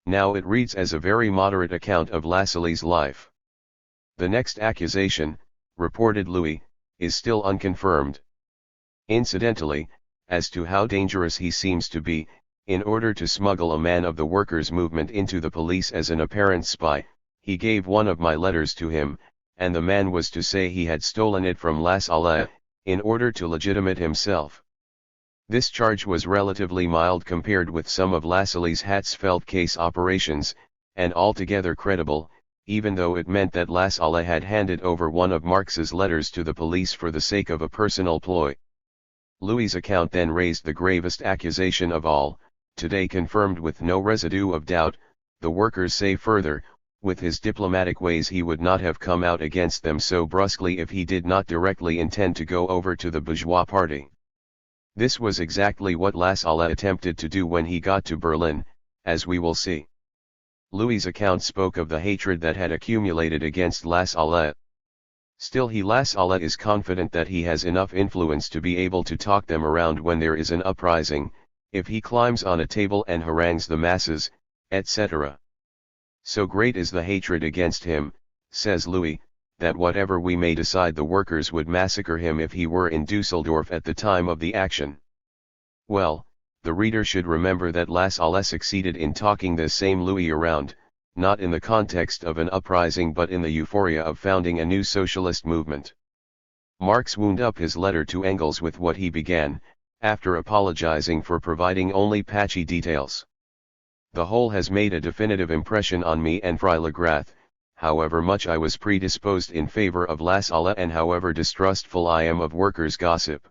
Now it reads as a very moderate account of Lassalle's life. The next accusation, reported Louis, is still unconfirmed. Incidentally, as to how dangerous he seems to be, in order to smuggle a man of the workers' movement into the police as an apparent spy, he gave one of my letters to him, and the man was to say he had stolen it from Lassalle, in order to legitimate himself. This charge was relatively mild compared with some of Lassalle's Hatzfeld case operations, and altogether credible, even though it meant that Lassalle had handed over one of Marx's letters to the police for the sake of a personal ploy. Louis's account then raised the gravest accusation of all, today confirmed with no residue of doubt. The workers say further, with his diplomatic ways he would not have come out against them so brusquely if he did not directly intend to go over to the bourgeois party. This was exactly what Lassalle attempted to do when he got to Berlin, as we will see. Louis's account spoke of the hatred that had accumulated against Lassalle. Still Lassalle is confident that he has enough influence to be able to talk them around when there is an uprising, if he climbs on a table and harangues the masses, etc. So great is the hatred against him, says Louis, that whatever we may decide the workers would massacre him if he were in Dusseldorf at the time of the action. Well, the reader should remember that Lassalle succeeded in talking this same Louis around, not in the context of an uprising but in the euphoria of founding a new socialist movement. Marx wound up his letter to Engels with what he began, after apologizing for providing only patchy details. The whole has made a definitive impression on me and Freilagrath, however much I was predisposed in favor of Lassalle and however distrustful I am of workers' gossip.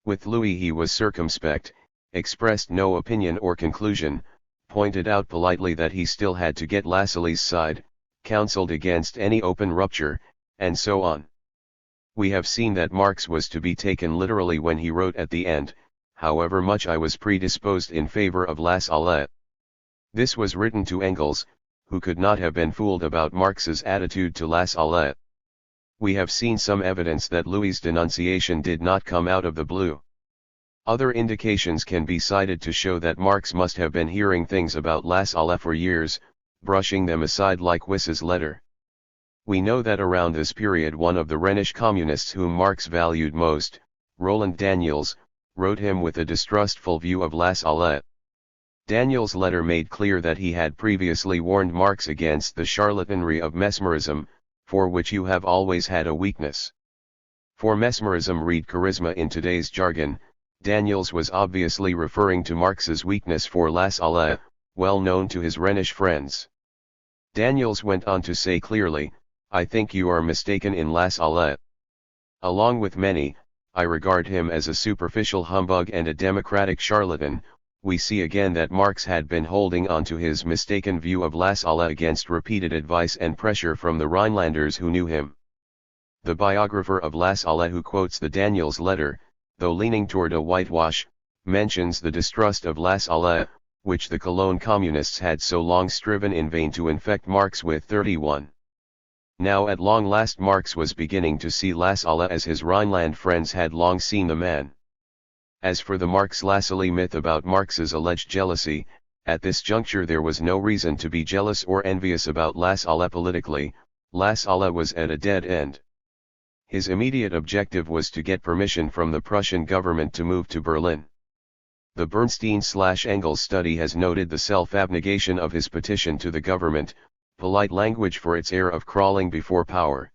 With Louis he was circumspect, expressed no opinion or conclusion, pointed out politely that he still had to get Lassalle's side, counseled against any open rupture, and so on. We have seen that Marx was to be taken literally when he wrote at the end, however much I was predisposed in favor of Lassalle. This was written to Engels, who could not have been fooled about Marx's attitude to Lassalle. We have seen some evidence that Louis's denunciation did not come out of the blue. Other indications can be cited to show that Marx must have been hearing things about Lassalle for years, brushing them aside like Wyss's letter. We know that around this period one of the Rhenish communists whom Marx valued most, Roland Daniels, wrote him with a distrustful view of Lassalle. Daniel's letter made clear that he had previously warned Marx against the charlatanry of mesmerism, for which you have always had a weakness. For mesmerism, read charisma in today's jargon, Daniels was obviously referring to Marx's weakness for Lassalle, well known to his Rhenish friends. Daniels went on to say clearly, "I think you are mistaken in Lassalle. Along with many, I regard him as a superficial humbug and a democratic charlatan." We see again that Marx had been holding on to his mistaken view of Lassalle against repeated advice and pressure from the Rhinelanders who knew him. The biographer of Lassalle, who quotes the Daniels letter, though leaning toward a whitewash, mentions the distrust of Lassalle, which the Cologne communists had so long striven in vain to infect Marx with. 31. Now at long last Marx was beginning to see Lassalle as his Rhineland friends had long seen the man. As for the Marx-Lassalle myth about Marx's alleged jealousy, at this juncture there was no reason to be jealous or envious about Lassalle politically. Lassalle was at a dead end. His immediate objective was to get permission from the Prussian government to move to Berlin. The Bernstein/Engels study has noted the self-abnegation of his petition to the government, polite language for its air of crawling before power.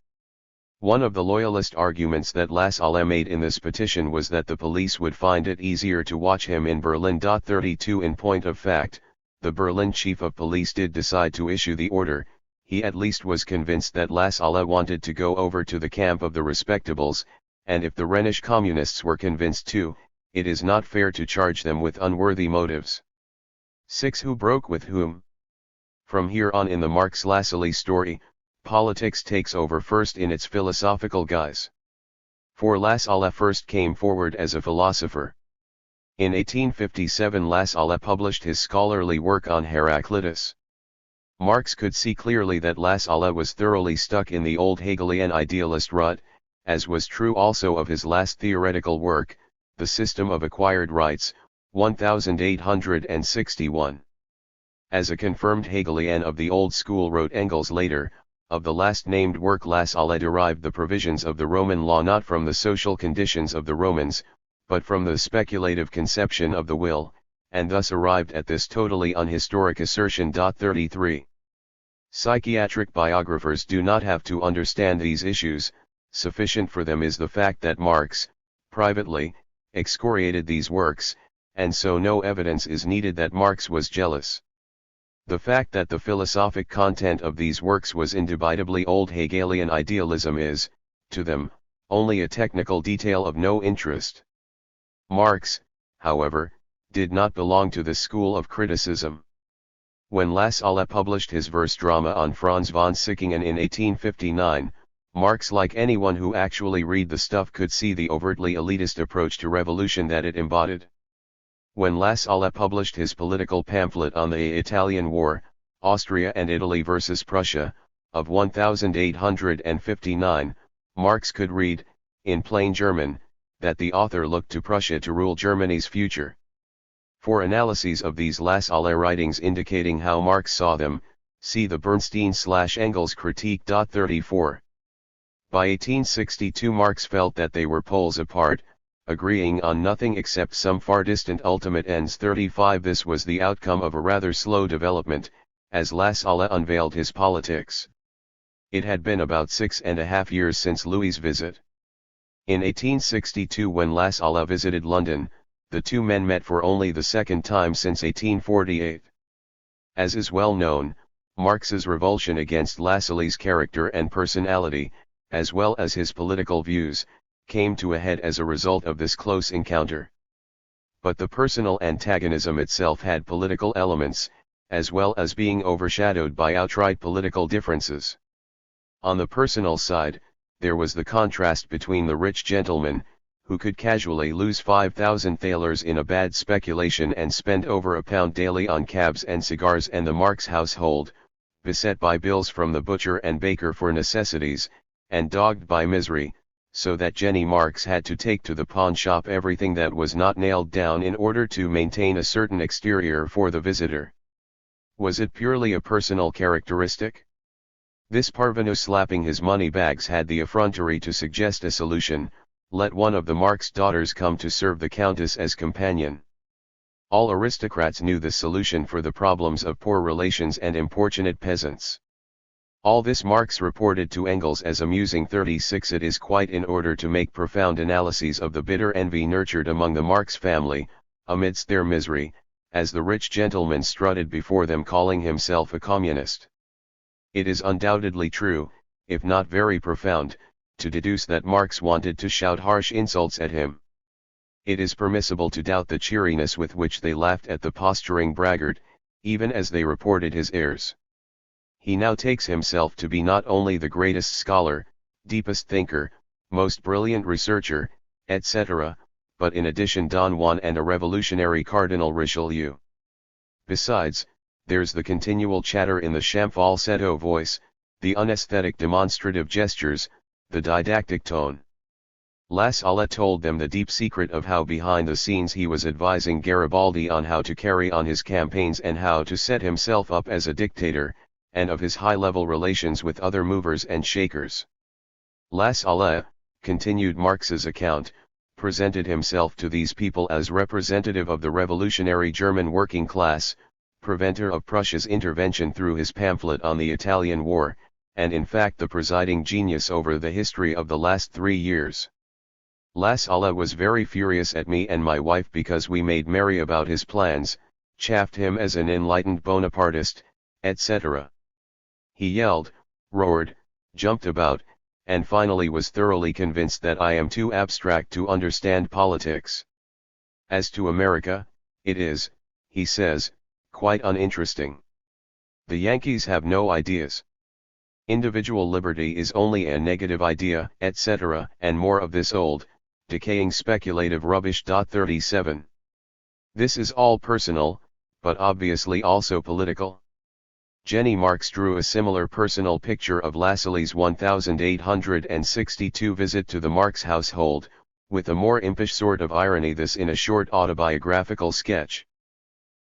One of the loyalist arguments that Lassalle made in this petition was that the police would find it easier to watch him in Berlin. 32 In point of fact, the Berlin chief of police did decide to issue the order. He at least was convinced that Lassalle wanted to go over to the camp of the respectables, and if the Rhenish communists were convinced too, it is not fair to charge them with unworthy motives. 6. Who broke with whom? From here on in the Marx-Lassalle story, politics takes over first in its philosophical guise. For Lassalle first came forward as a philosopher. In 1857 Lassalle published his scholarly work on Heraclitus. Marx could see clearly that Lassalle was thoroughly stuck in the old Hegelian idealist rut, as was true also of his last theoretical work, The System of Acquired Rights, 1861. As a confirmed Hegelian of the old school, wrote Engels later, of the last named work Lassalle derived the provisions of the Roman law not from the social conditions of the Romans, but from the speculative conception of the will, and thus arrived at this totally unhistoric assertion. 33. Psychiatric biographers do not have to understand these issues, sufficient for them is the fact that Marx, privately, excoriated these works, and so no evidence is needed that Marx was jealous. The fact that the philosophic content of these works was indubitably old Hegelian idealism is, to them, only a technical detail of no interest. Marx, however, did not belong to this school of criticism. When Lassalle published his verse drama on Franz von Sickingen in 1859, Marx, like anyone who actually read the stuff, could see the overtly elitist approach to revolution that it embodied. When Lassalle published his political pamphlet on the Italian War, Austria and Italy versus Prussia, of 1859, Marx could read, in plain German, that the author looked to Prussia to rule Germany's future. For analyses of these Lassalle writings indicating how Marx saw them, see the Bernstein/Engels critique. 34. By 1862 Marx felt that they were poles apart, agreeing on nothing except some far distant ultimate ends. 35. This was the outcome of a rather slow development, as Lassalle unveiled his politics. It had been about 6.5 years since Louis's visit. In 1862, when Lassalle visited London, the two men met for only the second time since 1848. As is well known, Marx's revulsion against Lassalle's character and personality, as well as his political views, came to a head as a result of this close encounter. But the personal antagonism itself had political elements, as well as being overshadowed by outright political differences. On the personal side, there was the contrast between the rich gentleman, who could casually lose 5,000 thalers in a bad speculation and spend over £1 daily on cabs and cigars, and the Marx household, beset by bills from the butcher and baker for necessities, and dogged by misery, so that Jenny Marx had to take to the pawn shop everything that was not nailed down in order to maintain a certain exterior for the visitor. Was it purely a personal characteristic? This parvenu slapping his money bags had the effrontery to suggest a solution, let one of the Marx daughters come to serve the Countess as companion. All aristocrats knew the solution for the problems of poor relations and importunate peasants. All this Marx reported to Engels as amusing. 36 It is quite in order to make profound analyses of the bitter envy nurtured among the Marx family, amidst their misery, as the rich gentleman strutted before them calling himself a communist. It is undoubtedly true, if not very profound, to deduce that Marx wanted to shout harsh insults at him. It is permissible to doubt the cheeriness with which they laughed at the posturing braggart, even as they reported his airs. He now takes himself to be not only the greatest scholar, deepest thinker, most brilliant researcher, etc., but in addition Don Juan and a revolutionary Cardinal Richelieu. Besides, there's the continual chatter in the falsetto voice, the unesthetic demonstrative gestures, the didactic tone. La Salle told them the deep secret of how behind the scenes he was advising Garibaldi on how to carry on his campaigns and how to set himself up as a dictator, and of his high-level relations with other movers and shakers. La Salle, continued Marx's account, presented himself to these people as representative of the revolutionary German working class, preventer of Prussia's intervention through his pamphlet on the Italian War, and in fact the presiding genius over the history of the last 3 years. La Salle was very furious at me and my wife because we made merry about his plans, chaffed him as an enlightened Bonapartist, etc. He yelled, roared, jumped about, and finally was thoroughly convinced that I am too abstract to understand politics. As to America, it is, he says, quite uninteresting. The Yankees have no ideas. Individual liberty is only a negative idea, etc., and more of this old, decaying speculative rubbish. 37. This is all personal, but obviously also political. Jenny Marx drew a similar personal picture of Lassalle's 1862 visit to the Marx household, with a more impish sort of irony, this in a short autobiographical sketch.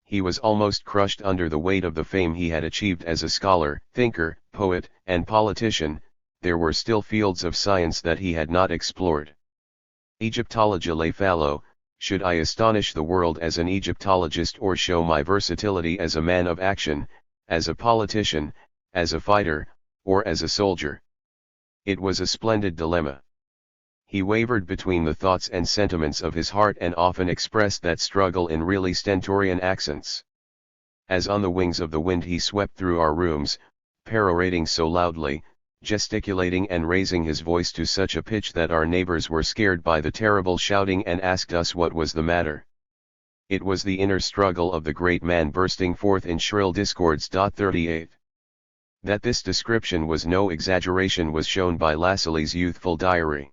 He was almost crushed under the weight of the fame he had achieved as a scholar, thinker, poet, and politician. There were still fields of science that he had not explored. Egyptology lay fallow. Should I astonish the world as an Egyptologist or show my versatility as a man of action, as a politician, as a fighter, or as a soldier? It was a splendid dilemma. He wavered between the thoughts and sentiments of his heart and often expressed that struggle in really stentorian accents. As on the wings of the wind he swept through our rooms, perorating so loudly, gesticulating and raising his voice to such a pitch that our neighbors were scared by the terrible shouting and asked us what was the matter. It was the inner struggle of the great man bursting forth in shrill discords. 38. That this description was no exaggeration was shown by Lassalle's youthful diary.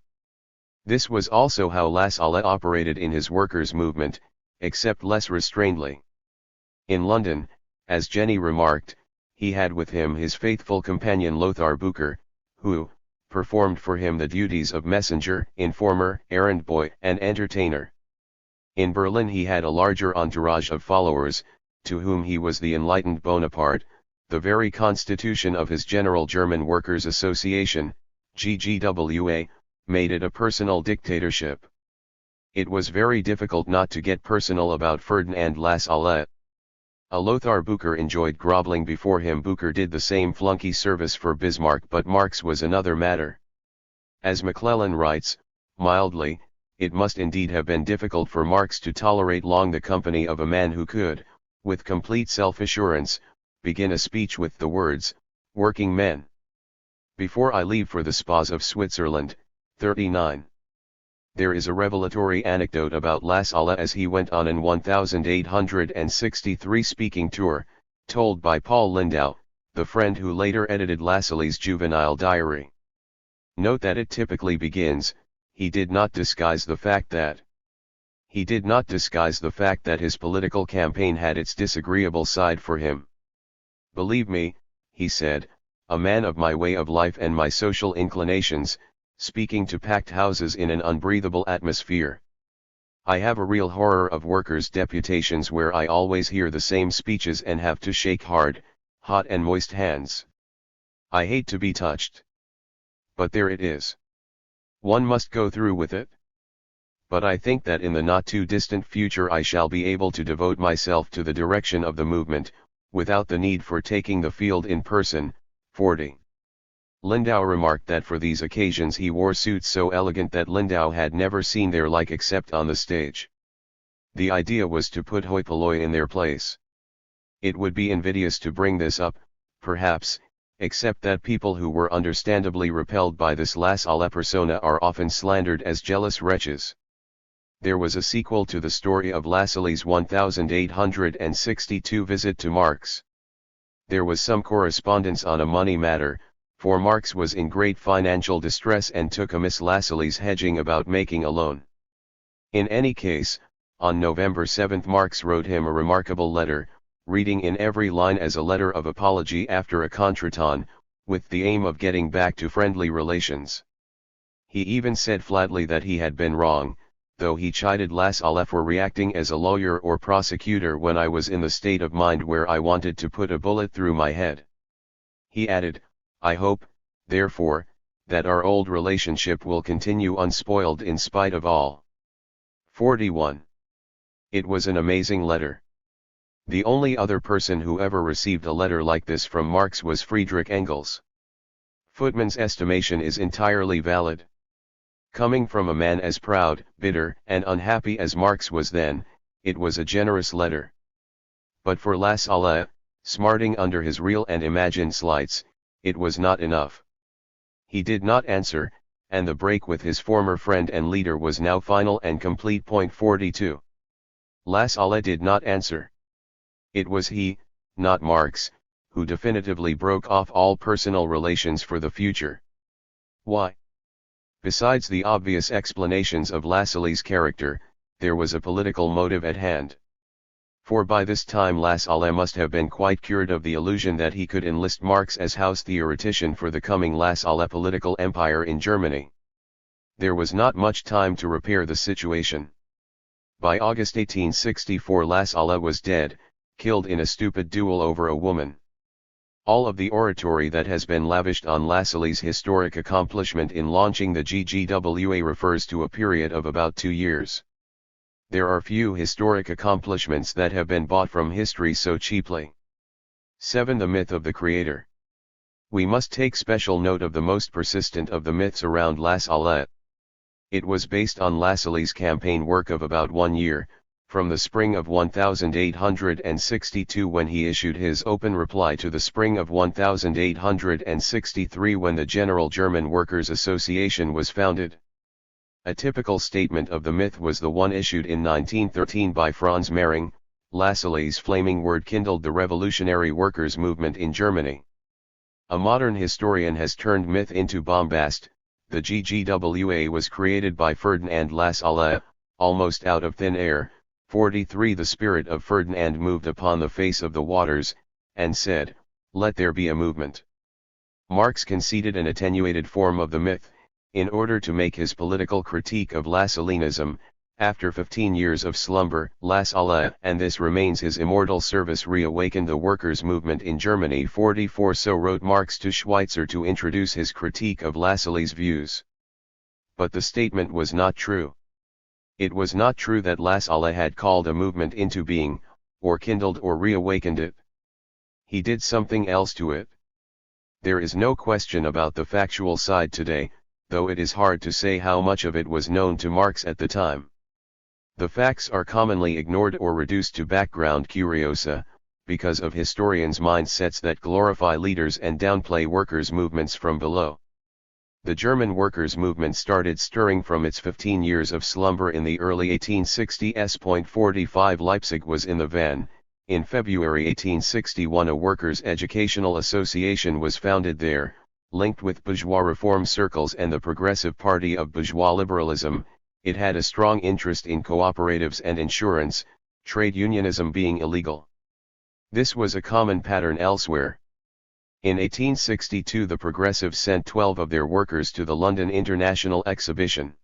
This was also how La Salle operated in his workers' movement, except less restrainedly. In London, as Jenny remarked, he had with him his faithful companion Lothar Bucher, who performed for him the duties of messenger, informer, errand boy, and entertainer. In Berlin he had a larger entourage of followers, to whom he was the enlightened Bonaparte. The very constitution of his General German Workers' Association, GGWA, made it a personal dictatorship. It was very difficult not to get personal about Ferdinand Lassalle. A Lothar Bucher enjoyed groveling before him. Bucher did the same flunky service for Bismarck, but Marx was another matter. As McClellan writes, mildly, it must indeed have been difficult for Marx to tolerate long the company of a man who could, with complete self-assurance, begin a speech with the words, "Working men. Before I leave for the spas of Switzerland." 39. There is a revelatory anecdote about Lassalle as he went on an 1863 speaking tour, told by Paul Lindau, the friend who later edited Lassalle's juvenile diary. Note that it typically begins, he did not disguise the fact that his political campaign had its disagreeable side for him. Believe me, he said, a man of my way of life and my social inclinations, speaking to packed houses in an unbreathable atmosphere. I have a real horror of workers' deputations where I always hear the same speeches and have to shake hard, hot and moist hands. I hate to be touched. But there it is. One must go through with it. but I think that in the not-too-distant future I shall be able to devote myself to the direction of the movement, without the need for taking the field in person. 40. Lindau remarked that for these occasions he wore suits so elegant that Lindau had never seen their like except on the stage. The idea was to put hoi polloi in their place. It would be invidious to bring this up, perhaps, except that people who were understandably repelled by this laissez aller persona are often slandered as jealous wretches. There was a sequel to the story of Lassalle's 1862 visit to Marx. There was some correspondence on a money matter, for Marx was in great financial distress and took amiss Lassalle's hedging about making a loan. In any case, on November 7 Marx wrote him a remarkable letter, reading in every line as a letter of apology after a contretemps, with the aim of getting back to friendly relations. He even said flatly that he had been wrong, though he chided Lassalle for reacting as a lawyer or prosecutor when I was in the state of mind where I wanted to put a bullet through my head. He added, "I hope, therefore, that our old relationship will continue unspoiled in spite of all." 41. It was an amazing letter. The only other person who ever received a letter like this from Marx was Friedrich Engels. Footman's estimation is entirely valid. Coming from a man as proud, bitter, and unhappy as Marx was then, it was a generous letter. But for Lassalle, smarting under his real and imagined slights, it was not enough. He did not answer, and the break with his former friend and leader was now final and complete. 42. Lassalle did not answer. It was he, not Marx, who definitively broke off all personal relations for the future. Why? Besides the obvious explanations of Lassalle's character, there was a political motive at hand. For by this time Lassalle must have been quite cured of the illusion that he could enlist Marx as house theoretician for the coming Lassalle political empire in Germany. There was not much time to repair the situation. By August 1864 Lassalle was dead, killed in a stupid duel over a woman. All of the oratory that has been lavished on Lassalle's historic accomplishment in launching the GGWA refers to a period of about 2 years. There are few historic accomplishments that have been bought from history so cheaply. 7. The myth of the creator. We must take special note of the most persistent of the myths around Lassalle. It was based on Lassalle's campaign work of about 1 year, from the spring of 1862 when he issued his open reply to the spring of 1863 when the General German Workers' Association was founded. A typical statement of the myth was the one issued in 1913 by Franz Mehring. Lassalle's flaming word kindled the revolutionary workers' movement in Germany. A modern historian has turned myth into bombast. The GGWA was created by Ferdinand Lassalle, almost out of thin air. 43. The spirit of Ferdinand moved upon the face of the waters, and said, "Let there be a movement." Marx conceded an attenuated form of the myth, in order to make his political critique of Lassalleanism. After 15 years of slumber, Lassalle and this remains his immortal service reawakened the workers' movement in Germany. 44. So wrote Marx to Schweitzer to introduce his critique of Lassalle's views. But the statement was not true. It was not true that Lassalle had called a movement into being, or kindled or reawakened it. He did something else to it. There is no question about the factual side today, though it is hard to say how much of it was known to Marx at the time. The facts are commonly ignored or reduced to background curiosa, because of historians' mindsets that glorify leaders and downplay workers' movements from below. The German workers' movement started stirring from its 15 years of slumber in the early 1860s. 45. Leipzig was in the van. In February 1861 a workers' educational association was founded there, linked with bourgeois reform circles and the Progressive Party of bourgeois liberalism. It had a strong interest in cooperatives and insurance, trade unionism being illegal. This was a common pattern elsewhere. In 1862 the Progressives sent 12 of their workers to the London International Exhibition.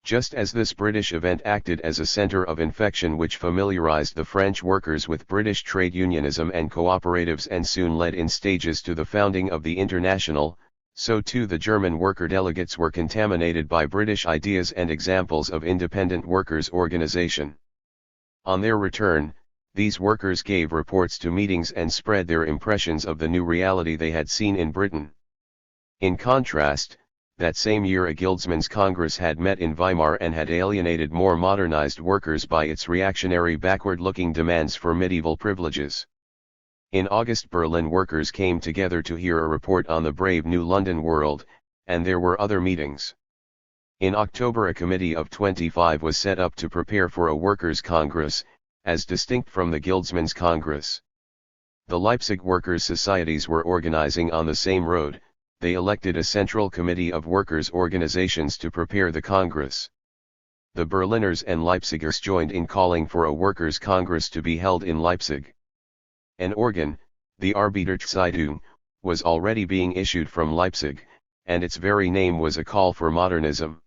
Just as this British event acted as a centre of infection which familiarised the French workers with British trade unionism and cooperatives and soon led in stages to the founding of the International, So too the German worker delegates were contaminated by British ideas and examples of independent workers' organization. On their return, these workers gave reports to meetings and spread their impressions of the new reality they had seen in Britain. In contrast, that same year a Guildsmen's Congress had met in Weimar and had alienated more modernized workers by its reactionary backward-looking demands for medieval privileges. In August Berlin workers came together to hear a report on the brave new London world, and there were other meetings. In October a committee of 25 was set up to prepare for a workers' congress, as distinct from the Guildsmen's Congress. The Leipzig workers' societies were organizing on the same road. They elected a central committee of workers' organizations to prepare the Congress. The Berliners and Leipzigers joined in calling for a workers' congress to be held in Leipzig. An organ, the Arbeiterzeitung, was already being issued from Leipzig, and its very name was a call for modernism.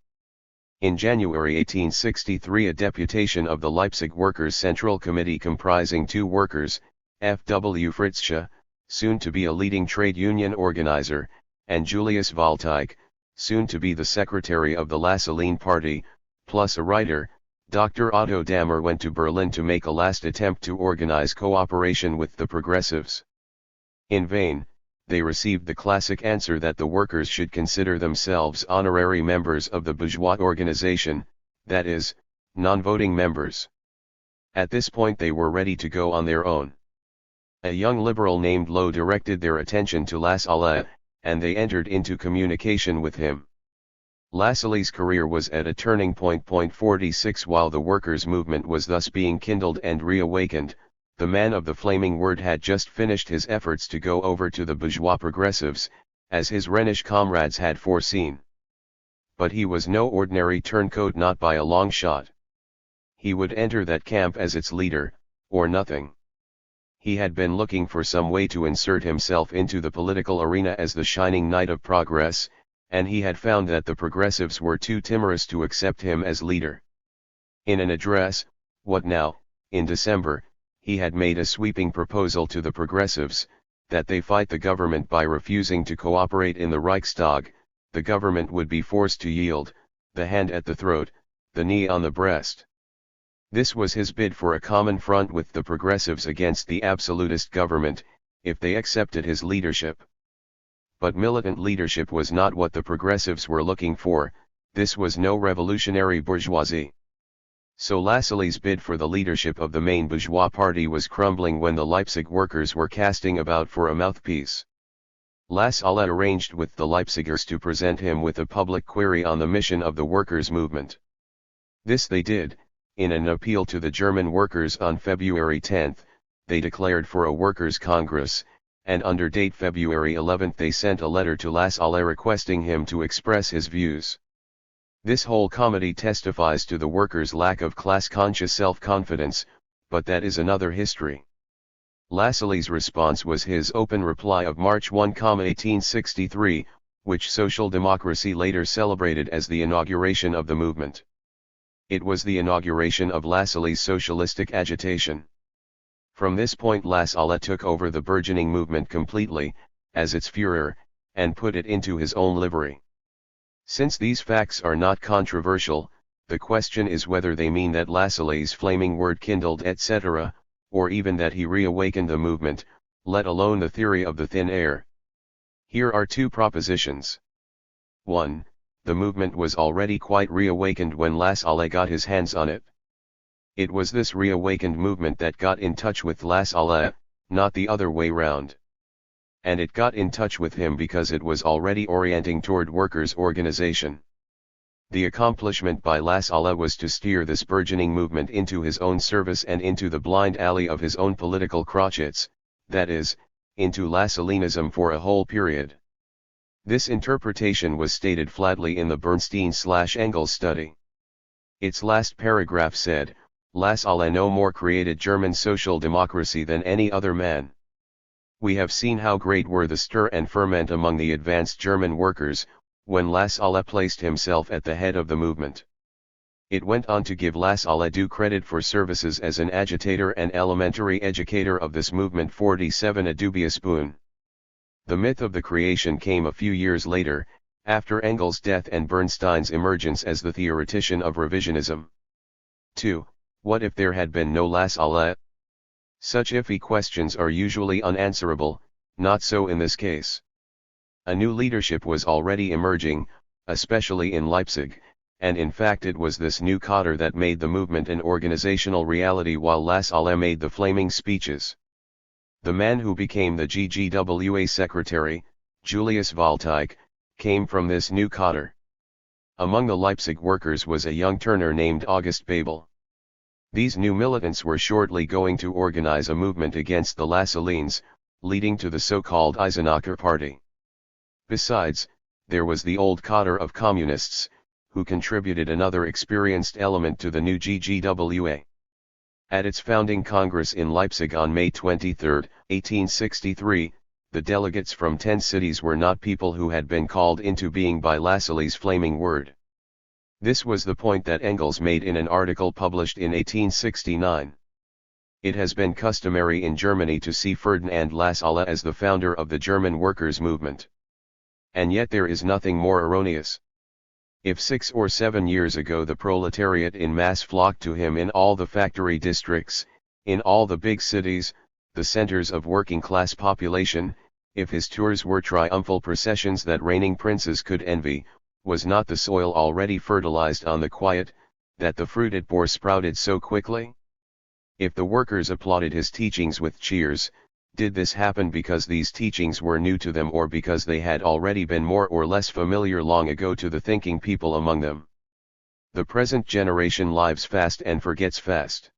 In January 1863 a deputation of the Leipzig Workers' Central Committee comprising 2 workers, F.W. Fritzsche, soon to be a leading trade union organizer, and Julius Waldteich, soon to be the secretary of the Lassaline Party, plus a writer, Dr. Otto Dammer went to Berlin to make a last attempt to organize cooperation with the progressives. In vain, they received the classic answer that the workers should consider themselves honorary members of the bourgeois organization, that is, non-voting members. At this point they were ready to go on their own. A young liberal named Lowe directed their attention to Lassalle, and they entered into communication with him. Lassalle's career was at a turning point. 46 While the workers' movement was thus being kindled and reawakened, the man of the flaming word had just finished his efforts to go over to the bourgeois progressives, as his Rhenish comrades had foreseen. But he was no ordinary turncoat, not by a long shot. He would enter that camp as its leader, or nothing. He had been looking for some way to insert himself into the political arena as the shining knight of progress, and he had found that the progressives were too timorous to accept him as leader. In an address, What Now, in December, he had made a sweeping proposal to the progressives, that they fight the government by refusing to cooperate in the Reichstag. The government would be forced to yield, the hand at the throat, the knee on the breast. This was his bid for a common front with the progressives against the absolutist government, if they accepted his leadership. But militant leadership was not what the progressives were looking for. This was no revolutionary bourgeoisie. So Lassalle's bid for the leadership of the main bourgeois party was crumbling when the Leipzig workers were casting about for a mouthpiece. Lassalle arranged with the Leipzigers to present him with a public query on the mission of the workers' movement. This they did. In an appeal to the German workers on February 10, they declared for a workers' congress, and under date February 11 they sent a letter to Lassalle requesting him to express his views. This whole comedy testifies to the workers' lack of class-conscious self-confidence, but that is another history. Lassalle's response was his open reply of March 1, 1863, which social democracy later celebrated as the inauguration of the movement. It was the inauguration of Lassalle's socialistic agitation. From this point Lassalle took over the burgeoning movement completely, as its Führer, and put it into his own livery. Since these facts are not controversial, the question is whether they mean that Lassalle's flaming word kindled etc., or even that he reawakened the movement, let alone the theory of the thin air. Here are 2 propositions. 1. The movement was already quite reawakened when Lassalle got his hands on it. It was this reawakened movement that got in touch with Lassalle, not the other way round. And it got in touch with him because it was already orienting toward workers' organization. The accomplishment by Lassalle was to steer this burgeoning movement into his own service and into the blind alley of his own political crotchets, that is, into Lassalinism for a whole period. This interpretation was stated flatly in the Bernstein/Engels study. Its last paragraph said, Lassalle no more created German social democracy than any other man. We have seen how great were the stir and ferment among the advanced German workers, when Lassalle placed himself at the head of the movement. It went on to give Lassalle due credit for services as an agitator and elementary educator of this movement. 47 A dubious boon. The myth of the creation came a few years later, after Engels' death and Bernstein's emergence as the theoretician of revisionism. 2. What if there had been no Lassalle? Such iffy questions are usually unanswerable, not so in this case. A new leadership was already emerging, especially in Leipzig, and in fact it was this new cadre that made the movement an organizational reality while Lassalle made the flaming speeches. The man who became the GGWA secretary, Julius Waldteich, came from this new cadre. Among the Leipzig workers was a young Turner named August Bebel. These new militants were shortly going to organize a movement against the Lassalleans, leading to the so-called Eisenacher Party. Besides, there was the old cadre of communists, who contributed another experienced element to the new GGWA. At its founding Congress in Leipzig on May 23, 1863, the delegates from 10 cities were not people who had been called into being by Lassalle's flaming word. This was the point that Engels made in an article published in 1869. It has been customary in Germany to see Ferdinand Lassalle as the founder of the German workers' movement. And yet there is nothing more erroneous. If 6 or 7 years ago the proletariat in mass flocked to him in all the factory districts, in all the big cities, the centers of working-class population, if his tours were triumphal processions that reigning princes could envy, was not the soil already fertilized on the quiet, that the fruit it bore sprouted so quickly? If the workers applauded his teachings with cheers, did this happen because these teachings were new to them or because they had already been more or less familiar long ago to the thinking people among them? The present generation lives fast and forgets fast.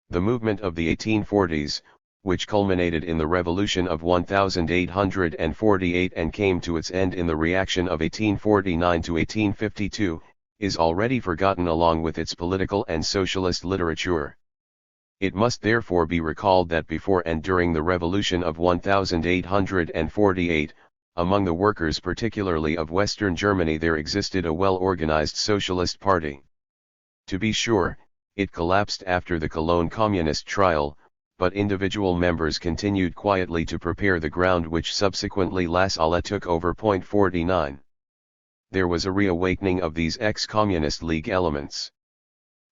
The movement of the 1840s, which culminated in the Revolution of 1848 and came to its end in the reaction of 1849 to 1852, is already forgotten along with its political and socialist literature. It must therefore be recalled that before and during the Revolution of 1848, among the workers particularly of Western Germany there existed a well-organized socialist party. To be sure, it collapsed after the Cologne Communist trial, but individual members continued quietly to prepare the ground which subsequently Lassalle took over. 49. There was a reawakening of these ex-Communist League elements.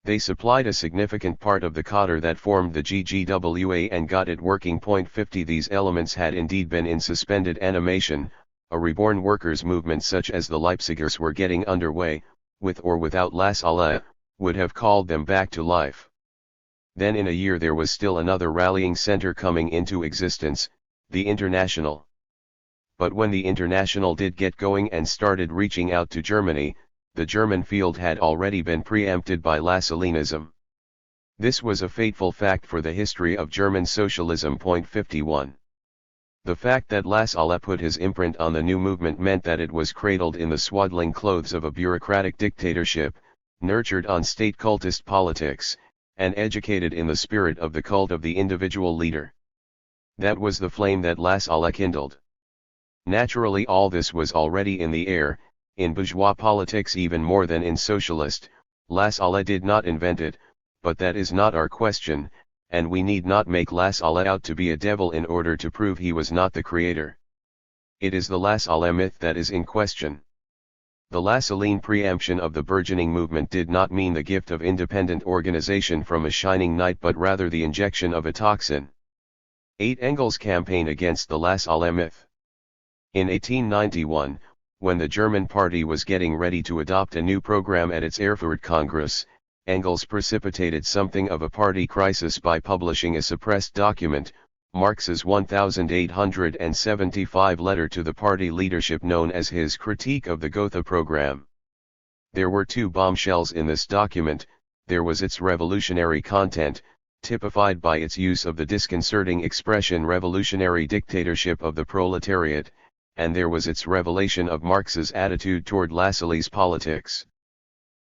They supplied a significant part of the cadre that formed the GGWA and got it working. 50. These elements had indeed been in suspended animation, a reborn workers' movement such as the Leipzigers were getting underway, with or without Lassalle, would have called them back to life. Then in a year there was still another rallying center coming into existence, the International. But when the International did get going and started reaching out to Germany, the German field had already been preempted by Lassalleanism. This was a fateful fact for the history of German socialism. 51. The fact that Lassalle put his imprint on the new movement meant that it was cradled in the swaddling clothes of a bureaucratic dictatorship, nurtured on state cultist politics, and educated in the spirit of the cult of the individual leader. That was the flame that Lassalle kindled. Naturally all this was already in the air, in bourgeois politics even more than in socialist. Lassalle did not invent it, but that is not our question, and we need not make Lassalle out to be a devil in order to prove he was not the creator. It is the Lassalle myth that is in question. The Lassallean preemption of the burgeoning movement did not mean the gift of independent organization from a shining night but rather the injection of a toxin. 8. Engels' campaign against the Lassalle myth. In 1891, when the German party was getting ready to adopt a new program at its Erfurt Congress, Engels precipitated something of a party crisis by publishing a suppressed document, Marx's 1875 letter to the party leadership known as his Critique of the Gotha Program. There were two bombshells in this document. There was its revolutionary content, typified by its use of the disconcerting expression revolutionary dictatorship of the proletariat, and there was its revelation of Marx's attitude toward Lassalle's politics.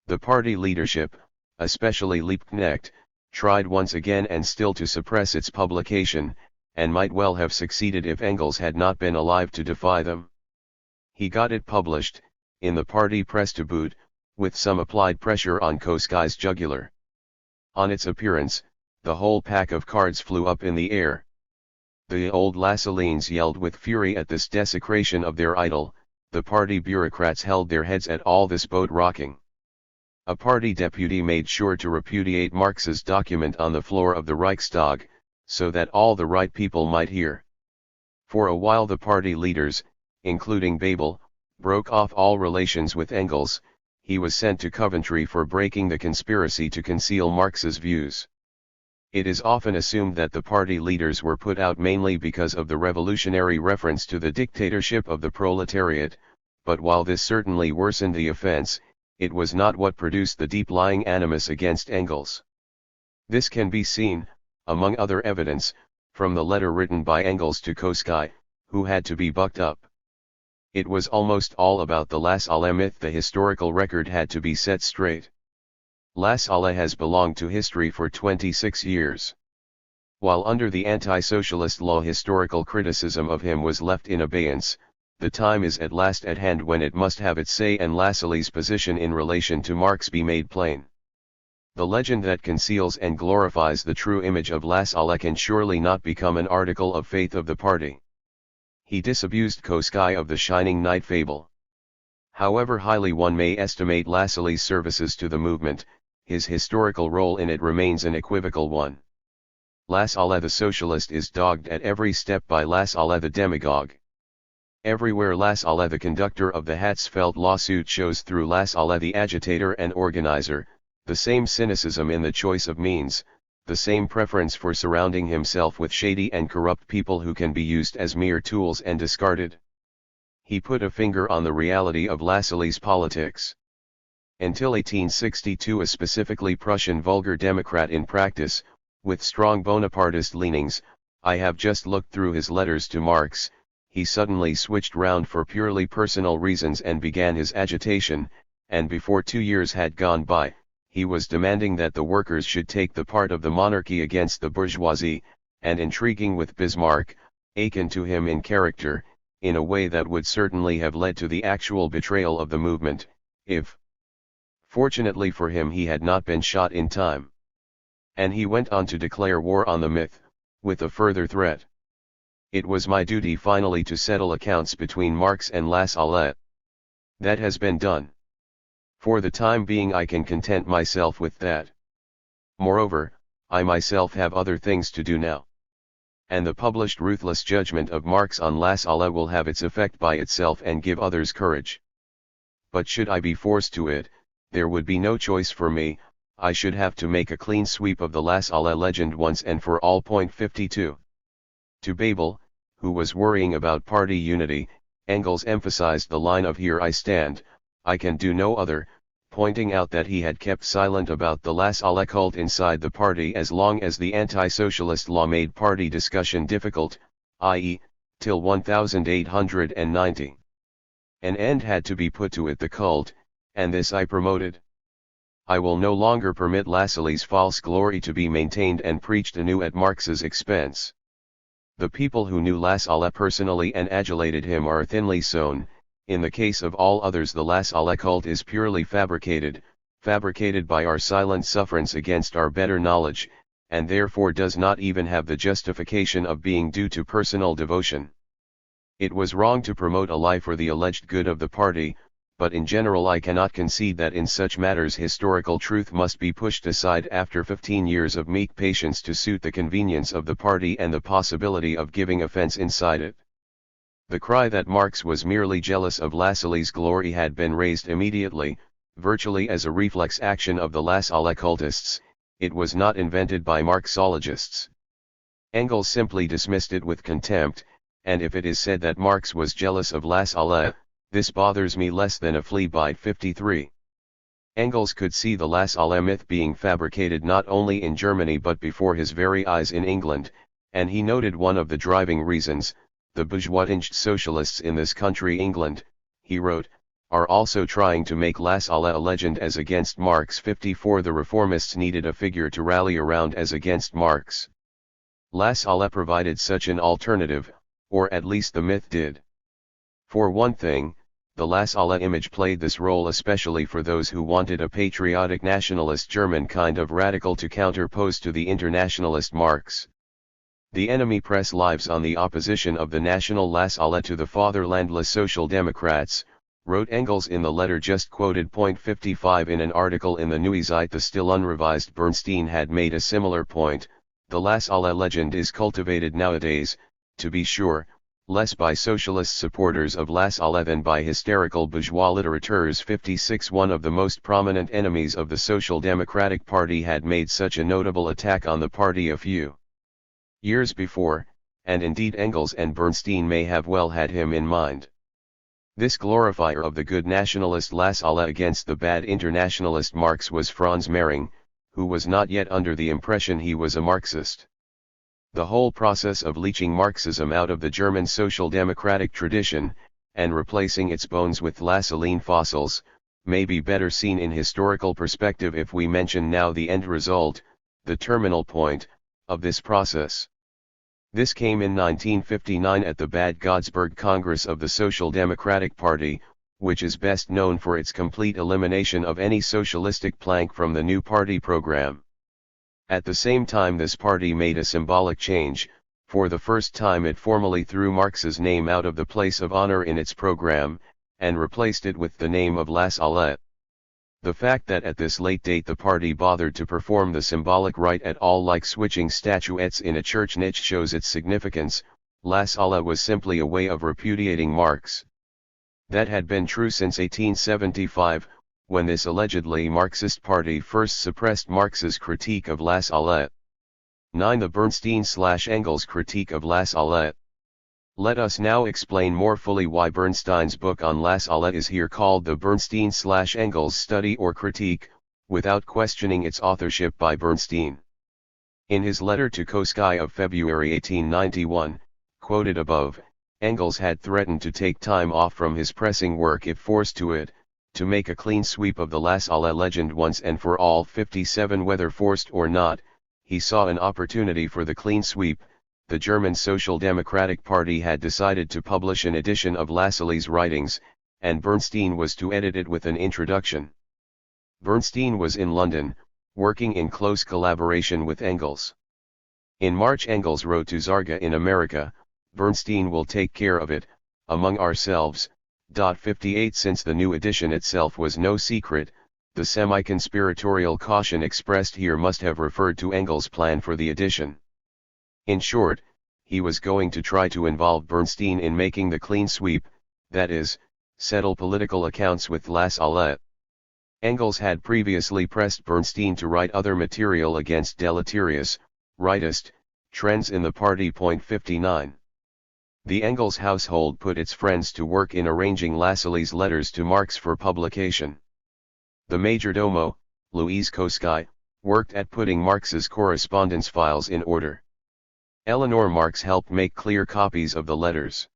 The party leadership, especially Liebknecht, tried once again and still to suppress its publication, and might well have succeeded if Engels had not been alive to defy them. He got it published, in the party press to boot, with some applied pressure on Koskai's jugular. On its appearance, the whole pack of cards flew up in the air. The old Lassalleans yelled with fury at this desecration of their idol. The party bureaucrats held their heads at all this boat rocking. A party deputy made sure to repudiate Marx's document on the floor of the Reichstag, so that all the right people might hear. For a while the party leaders, including Bebel, broke off all relations with Engels. He was sent to Coventry for breaking the conspiracy to conceal Marx's views. It is often assumed that the party leaders were put out mainly because of the revolutionary reference to the dictatorship of the proletariat, but while this certainly worsened the offense, it was not what produced the deep-lying animus against Engels. This can be seen, among other evidence, from the letter written by Engels to Koskai, who had to be bucked up. It was almost all about the Lassalle myth. The historical record had to be set straight. Lassalle has belonged to history for 26 years. While under the anti-socialist law historical criticism of him was left in abeyance, the time is at last at hand when it must have its say and Lassalle's position in relation to Marx be made plain. The legend that conceals and glorifies the true image of Lassalle can surely not become an article of faith of the party. He disabused Koskai of the shining knight fable. However highly one may estimate Lassalle's services to the movement, his historical role in it remains an equivocal one. Lassalle the socialist is dogged at every step by Lassalle the demagogue. Everywhere Lassalle the conductor of the Hatzfeld lawsuit shows through Lassalle the agitator and organizer, the same cynicism in the choice of means, the same preference for surrounding himself with shady and corrupt people who can be used as mere tools and discarded. He put a finger on the reality of Lassalle's politics. Until 1862 a specifically Prussian vulgar Democrat in practice, with strong Bonapartist leanings, I have just looked through his letters to Marx, he suddenly switched round for purely personal reasons and began his agitation, and before 2 years had gone by, he was demanding that the workers should take the part of the monarchy against the bourgeoisie, and intriguing with Bismarck, akin to him in character, in a way that would certainly have led to the actual betrayal of the movement, if, fortunately for him, he had not been shot in time. And he went on to declare war on the myth, with a further threat. It was my duty finally to settle accounts between Marx and Lassalle. That has been done. For the time being I can content myself with that. Moreover, I myself have other things to do now. And the published ruthless judgment of Marx on Lassalle will have its effect by itself and give others courage. But should I be forced to it, there would be no choice for me. I should have to make a clean sweep of the Lassalle legend once and for all. 52. To Bebel, who was worrying about party unity, Engels emphasized the line of "Here I stand, I can do no other," pointing out that he had kept silent about the Lassalle cult inside the party as long as the anti-socialist law made party discussion difficult, i.e., till 1890. An end had to be put to it, the cult, and this I promoted. I will no longer permit Lassalle's false glory to be maintained and preached anew at Marx's expense. The people who knew Lassalle personally and adulated him are thinly sown. In the case of all others the Lassalle cult is purely fabricated by our silent sufferance against our better knowledge, and therefore does not even have the justification of being due to personal devotion. It was wrong to promote a lie for the alleged good of the party, but in general I cannot concede that in such matters historical truth must be pushed aside after 15 years of meek patience to suit the convenience of the party and the possibility of giving offense inside it. The cry that Marx was merely jealous of Lassalle's glory had been raised immediately, virtually as a reflex action of the Lassalle cultists. It was not invented by Marxologists. Engels simply dismissed it with contempt, and if it is said that Marx was jealous of Lassalle, this bothers me less than a flea bite. 53. Engels could see the Lassalle myth being fabricated not only in Germany but before his very eyes in England, and he noted one of the driving reasons. The bourgeois socialists in this country, England, he wrote, are also trying to make Lassalle a legend as against Marx. 54. The reformists needed a figure to rally around as against Marx. Lassalle provided such an alternative, or at least the myth did. For one thing, the Lassalle image played this role especially for those who wanted a patriotic nationalist German kind of radical to counterpose to the internationalist Marx. The enemy press lives on the opposition of the national Laissez-aller to the fatherlandless Social Democrats, wrote Engels in the letter just quoted. 55 In an article in the Neue Zeit, the still unrevised Bernstein had made a similar point. The Laissez-aller legend is cultivated nowadays, to be sure, less by socialist supporters of Laissez-aller than by hysterical bourgeois littérateurs. 56 One of the most prominent enemies of the Social Democratic Party had made such a notable attack on the party a few years before, and indeed Engels and Bernstein may have well had him in mind. This glorifier of the good nationalist Laissez-aller against the bad internationalist Marx was Franz Mehring, who was not yet under the impression he was a Marxist. The whole process of leaching Marxism out of the German social democratic tradition, and replacing its bones with Lassallean fossils, may be better seen in historical perspective if we mention now the end result, the terminal point, of this process. This came in 1959 at the Bad Godesberg Congress of the Social Democratic Party, which is best known for its complete elimination of any socialistic plank from the new party program. At the same time this party made a symbolic change. For the first time it formally threw Marx's name out of the place of honor in its program, and replaced it with the name of Laissez-aller. The fact that at this late date the party bothered to perform the symbolic rite at all, like switching statuettes in a church niche, shows its significance. Laissez-aller was simply a way of repudiating Marx. That had been true since 1875, when this allegedly Marxist party first suppressed Marx's critique of Laissez-aller. 9. The Bernstein/Engels critique of Laissez-aller. Let us now explain more fully why Bernstein's book on Laissez-aller is here called the Bernstein/Engels Study or Critique, without questioning its authorship by Bernstein. In his letter to Koskai of February 1891, quoted above, Engels had threatened to take time off from his pressing work if forced to it, to make a clean sweep of the Laissez-aller legend once and for all. 57 Whether forced or not, he saw an opportunity for the clean sweep. The German Social Democratic Party had decided to publish an edition of Lassalle's writings, and Bernstein was to edit it with an introduction. Bernstein was in London, working in close collaboration with Engels. In March Engels wrote to Zarga in America, Bernstein will take care of it, among ourselves. 58 Since the new edition itself was no secret, the semi-conspiratorial caution expressed here must have referred to Engels' plan for the edition. In short, he was going to try to involve Bernstein in making the clean sweep, that is, settle political accounts with Laissez-aller. Engels had previously pressed Bernstein to write other material against deleterious, rightist, trends in the party. 59. The Engels household put its friends to work in arranging Lassalle's letters to Marx for publication. The majordomo, Louise Koskai, worked at putting Marx's correspondence files in order. Eleanor Marx helped make clear copies of the letters.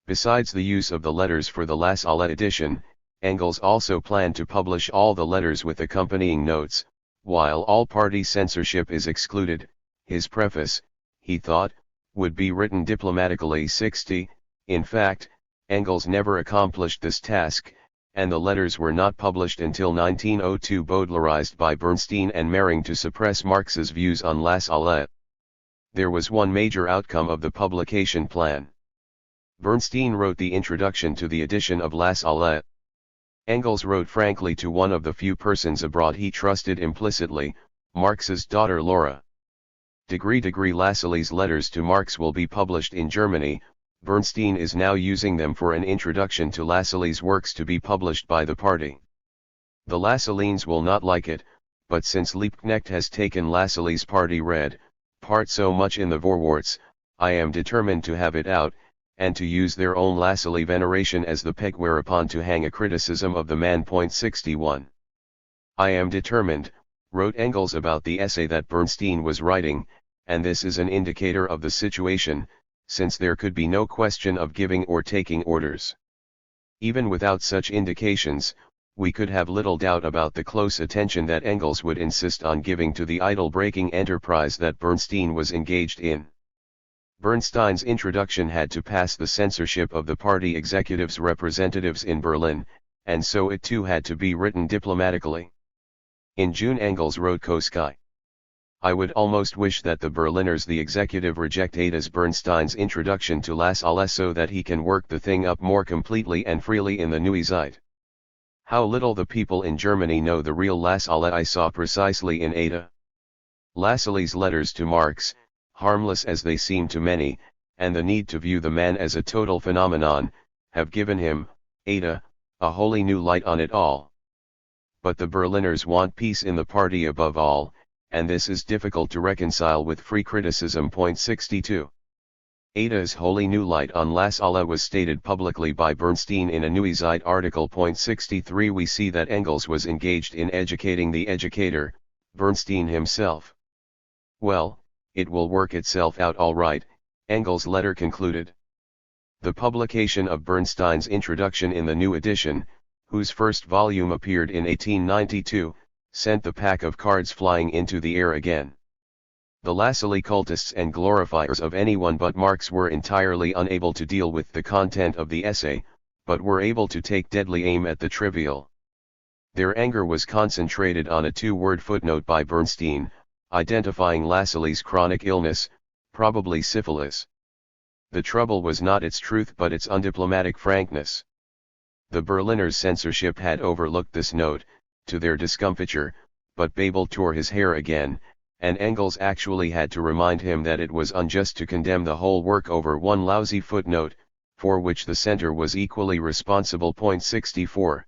Besides the use of the letters for the Laissez-aller edition, Engels also planned to publish all the letters with accompanying notes. While all party censorship is excluded, his preface, he thought, would be written diplomatically. 60. In fact, Engels never accomplished this task, and the letters were not published until 1902, Baudelarized by Bernstein and Mehring to suppress Marx's views on Laissez-aller. There was one major outcome of the publication plan. Bernstein wrote the introduction to the edition of Laissez-aller. Engels wrote frankly to one of the few persons abroad he trusted implicitly, Marx's daughter Laura. Lassalle's letters to Marx will be published in Germany. Bernstein is now using them for an introduction to Lassalle's works to be published by the party. The Lassalleans will not like it, but since Liebknecht has taken Lassalle's party red, part so much in the Vorwärts, I am determined to have it out, and to use their own Lassalle veneration as the peg whereupon to hang a criticism of the man. 61. I am determined, wrote Engels about the essay that Bernstein was writing, and this is an indicator of the situation, since there could be no question of giving or taking orders. Even without such indications, we could have little doubt about the close attention that Engels would insist on giving to the idol-breaking enterprise that Bernstein was engaged in. Bernstein's introduction had to pass the censorship of the party executive's representatives in Berlin, and so it too had to be written diplomatically. In June Engels wrote Koskai. I would almost wish that the Berliners the executive reject Ada's Bernstein's introduction to Das Alles so that he can work the thing up more completely and freely in the Neue Zeit. How little the people in Germany know the real Das Alles I saw precisely in Ada. Lassalle's letters to Marx, harmless as they seem to many, and the need to view the man as a total phenomenon, have given him, Ada, a wholly new light on it all. But the Berliners want peace in the party above all, and this is difficult to reconcile with free criticism. Point 62. Ada's wholly new light on Das Alles was stated publicly by Bernstein in a Neue Zeit article. Point 63. We see that Engels was engaged in educating the educator, Bernstein himself. Well, it will work itself out all right, Engels' letter concluded. The publication of Bernstein's introduction in the new edition, whose first volume appeared in 1892, sent the pack of cards flying into the air again. The Lassalle cultists and glorifiers of anyone but Marx were entirely unable to deal with the content of the essay, but were able to take deadly aim at the trivial. Their anger was concentrated on a two-word footnote by Bernstein, identifying Lassalle's chronic illness, probably syphilis. The trouble was not its truth but its undiplomatic frankness. The Berliners' censorship had overlooked this note, to their discomfiture, but Babel tore his hair again, and Engels actually had to remind him that it was unjust to condemn the whole work over one lousy footnote, for which the center was equally responsible. Point 64.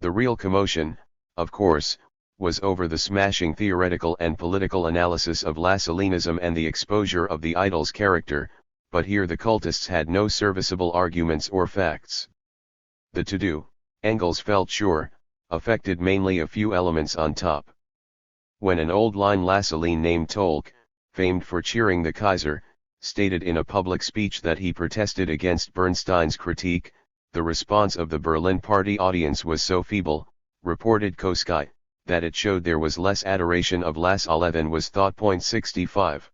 The real commotion, of course, was over the smashing theoretical and political analysis of Lassalleanism and the exposure of the idol's character, but here the cultists had no serviceable arguments or facts. The to-do, Engels felt sure, affected mainly a few elements on top. When an old line Lassallean named Tolk, famed for cheering the Kaiser, stated in a public speech that he protested against Bernstein's critique, the response of the Berlin party audience was so feeble, reported Koski, that it showed there was less adoration of Das Alles than was thought. Point 65.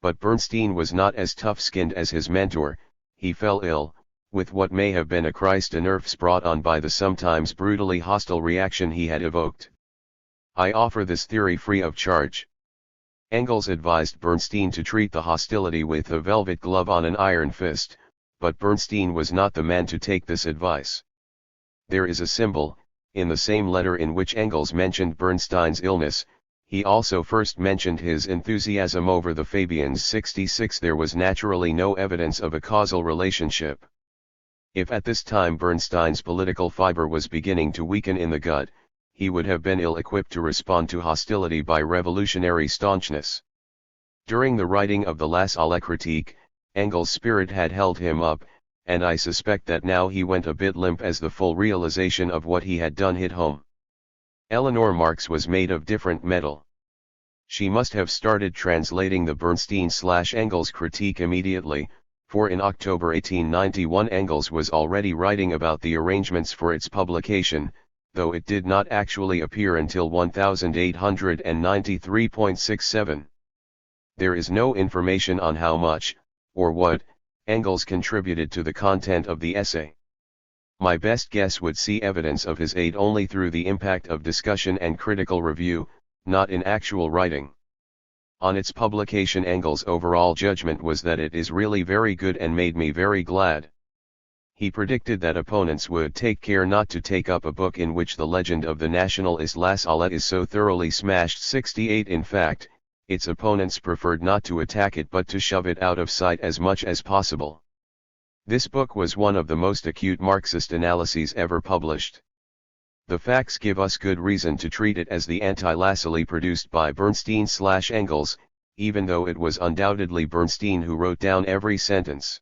But Bernstein was not as tough-skinned as his mentor. He fell ill, with what may have been a crise de nerfs brought on by the sometimes brutally hostile reaction he had evoked. I offer this theory free of charge. Engels advised Bernstein to treat the hostility with a velvet glove on an iron fist, but Bernstein was not the man to take this advice. There is a symbol, in the same letter in which Engels mentioned Bernstein's illness, he also first mentioned his enthusiasm over the Fabians. 66. There was naturally no evidence of a causal relationship. If at this time Bernstein's political fiber was beginning to weaken in the gut, he would have been ill-equipped to respond to hostility by revolutionary staunchness. During the writing of the Das Alles critique, Engels' spirit had held him up, and I suspect that now he went a bit limp as the full realization of what he had done hit home. Eleanor Marx was made of different metal. She must have started translating the Bernstein/Engels critique immediately, for in October 1891 Engels was already writing about the arrangements for its publication, though it did not actually appear until 1893.67. There is no information on how much, or what, Engels contributed to the content of the essay. My best guess would see evidence of his aid only through the impact of discussion and critical review, not in actual writing. On its publication Engels' overall judgment was that it is really very good and made me very glad. He predicted that opponents would take care not to take up a book in which the legend of the nationalist Das Alles is so thoroughly smashed. 68. In fact, its opponents preferred not to attack it but to shove it out of sight as much as possible. This book was one of the most acute Marxist analyses ever published. The facts give us good reason to treat it as the anti-Lassalle produced by Bernstein/Engels, even though it was undoubtedly Bernstein who wrote down every sentence.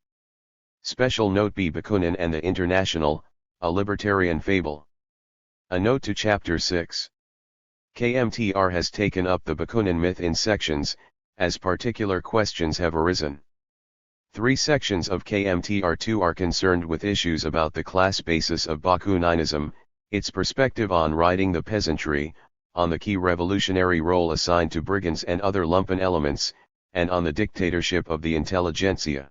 Special note: B. Bakunin and the International, a Libertarian Fable. A note to Chapter 6. KMTR has taken up the Bakunin myth in sections, as particular questions have arisen. 3 sections of KMTR2 are concerned with issues about the class basis of Bakuninism, its perspective on riding the peasantry, on the key revolutionary role assigned to brigands and other lumpen elements, and on the dictatorship of the intelligentsia.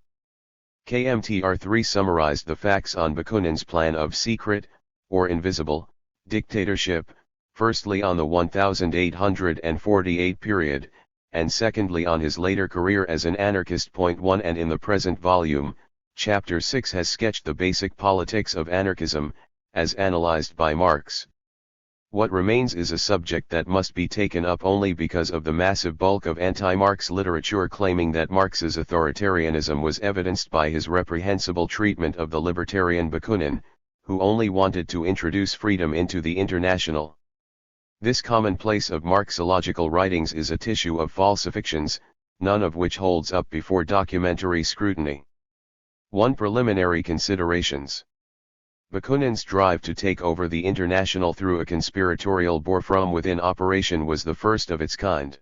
KMTR3 summarized the facts on Bakunin's plan of secret, or invisible, dictatorship, firstly on the 1848 period, and secondly on his later career as an anarchist. Point 1. And in the present volume, Chapter 6 has sketched the basic politics of anarchism, as analyzed by Marx. What remains is a subject that must be taken up only because of the massive bulk of anti-Marx literature claiming that Marx's authoritarianism was evidenced by his reprehensible treatment of the libertarian Bakunin, who only wanted to introduce freedom into the International. This commonplace of Marxological writings is a tissue of falsifications, none of which holds up before documentary scrutiny. 1. Preliminary considerations. Bakunin's drive to take over the International through a conspiratorial bore from within operation was the first of its kind.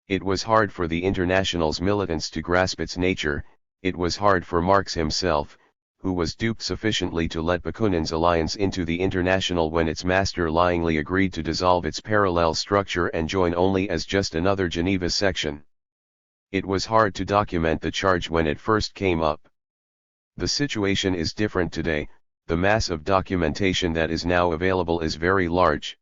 It was hard for the International's militants to grasp its nature, it was hard for Marx himself, who was duped sufficiently to let Bakunin's alliance into the International when its master lyingly agreed to dissolve its parallel structure and join only as just another Geneva section. It was hard to document the charge when it first came up. The situation is different today. The mass of documentation that is now available is very large.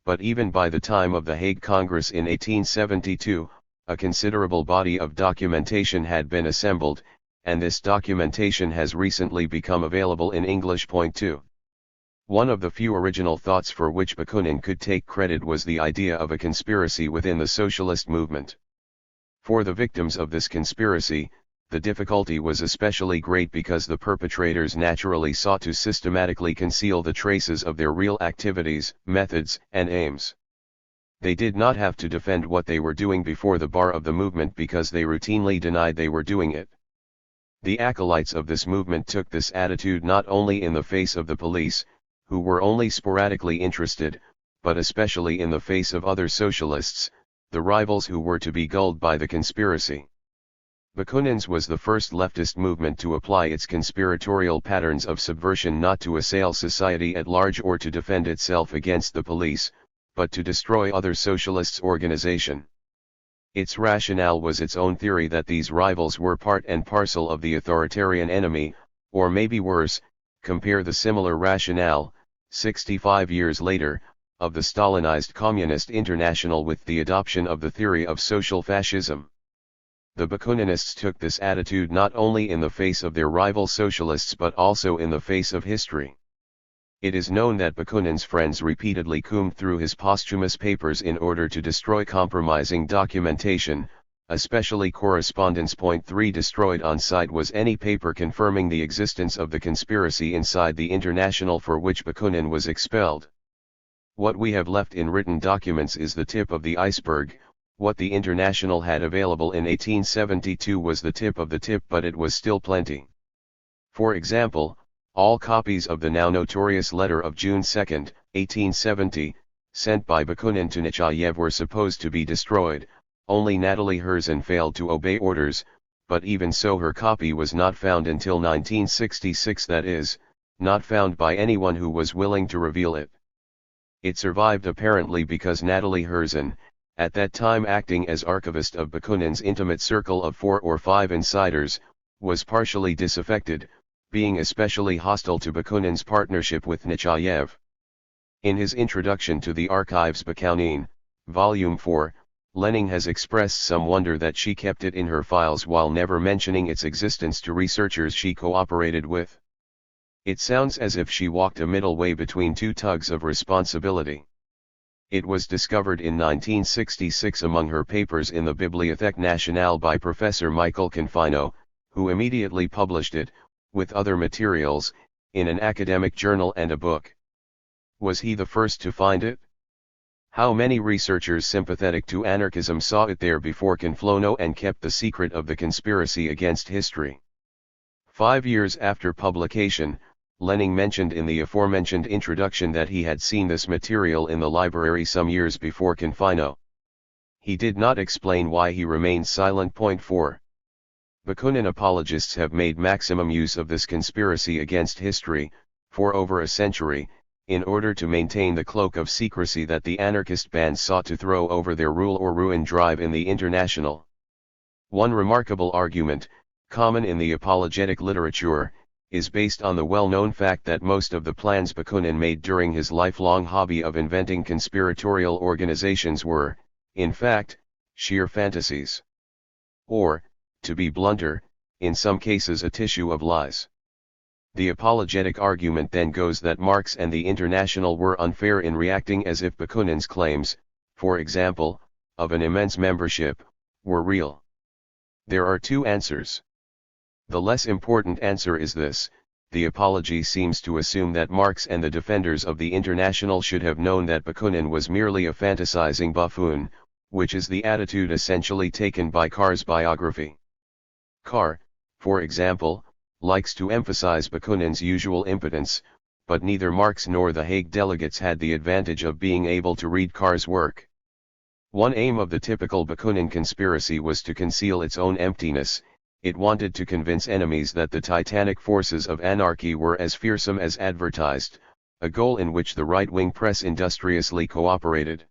But even by the time of the Hague Congress in 1872, a considerable body of documentation had been assembled, and this documentation has recently become available in English. Point 2. One of the few original thoughts for which Bakunin could take credit was the idea of a conspiracy within the socialist movement. For the victims of this conspiracy, the difficulty was especially great because the perpetrators naturally sought to systematically conceal the traces of their real activities, methods, and aims. They did not have to defend what they were doing before the bar of the movement because they routinely denied they were doing it. The acolytes of this movement took this attitude not only in the face of the police, who were only sporadically interested, but especially in the face of other socialists, the rivals who were to be gulled by the conspiracy. Bakunin's was the first leftist movement to apply its conspiratorial patterns of subversion not to assail society at large or to defend itself against the police, but to destroy other socialists' organization. Its rationale was its own theory that these rivals were part and parcel of the authoritarian enemy, or maybe worse, compare the similar rationale, 65 years later, of the Stalinized Communist International with the adoption of the theory of social fascism. The Bakuninists took this attitude not only in the face of their rival socialists but also in the face of history. It is known that Bakunin's friends repeatedly combed through his posthumous papers in order to destroy compromising documentation, especially correspondence. Point 3. Destroyed on sight was any paper confirming the existence of the conspiracy inside the International for which Bakunin was expelled. What we have left in written documents is the tip of the iceberg. What the International had available in 1872 was the tip of the tip, but it was still plenty. For example, all copies of the now notorious letter of June 2, 1870, sent by Bakunin to Nechayev were supposed to be destroyed. Only Natalie Herzen failed to obey orders, but even so her copy was not found until 1966, that is, not found by anyone who was willing to reveal it. It survived apparently because Natalie Herzen, at that time acting as archivist of Bakunin's intimate circle of 4 or 5 insiders, was partially disaffected, being especially hostile to Bakunin's partnership with Nechayev. In his introduction to the Archives Bakunin, Volume 4, Lenin has expressed some wonder that she kept it in her files while never mentioning its existence to researchers she cooperated with. It sounds as if she walked a middle way between two tugs of responsibility. It was discovered in 1966 among her papers in the Bibliothèque Nationale by Professor Michael Confino, who immediately published it, with other materials, in an academic journal and a book. Was he the first to find it? How many researchers sympathetic to anarchism saw it there before Confino and kept the secret of the conspiracy against history? 5 years after publication, Lenin mentioned in the aforementioned introduction that he had seen this material in the library some years before Confino. He did not explain why he remained silent. Point 4. Bakunin apologists have made maximum use of this conspiracy against history, for over a century, in order to maintain the cloak of secrecy that the anarchist bands sought to throw over their rule or ruin drive in the International. One remarkable argument, common in the apologetic literature, is based on the well-known fact that most of the plans Bakunin made during his lifelong hobby of inventing conspiratorial organizations were, in fact, sheer fantasies. Or, to be blunter, in some cases a tissue of lies. The apologetic argument then goes that Marx and the International were unfair in reacting as if Bakunin's claims, for example, of an immense membership, were real. There are two answers. The less important answer is this: the apology seems to assume that Marx and the defenders of the International should have known that Bakunin was merely a fantasizing buffoon, which is the attitude essentially taken by Karl's biography. Karl, for example, likes to emphasize Bakunin's usual impotence, but neither Marx nor the Hague delegates had the advantage of being able to read Karl's work. One aim of the typical Bakunin conspiracy was to conceal its own emptiness. It wanted to convince enemies that the titanic forces of anarchy were as fearsome as advertised, a goal in which the right-wing press industriously cooperated.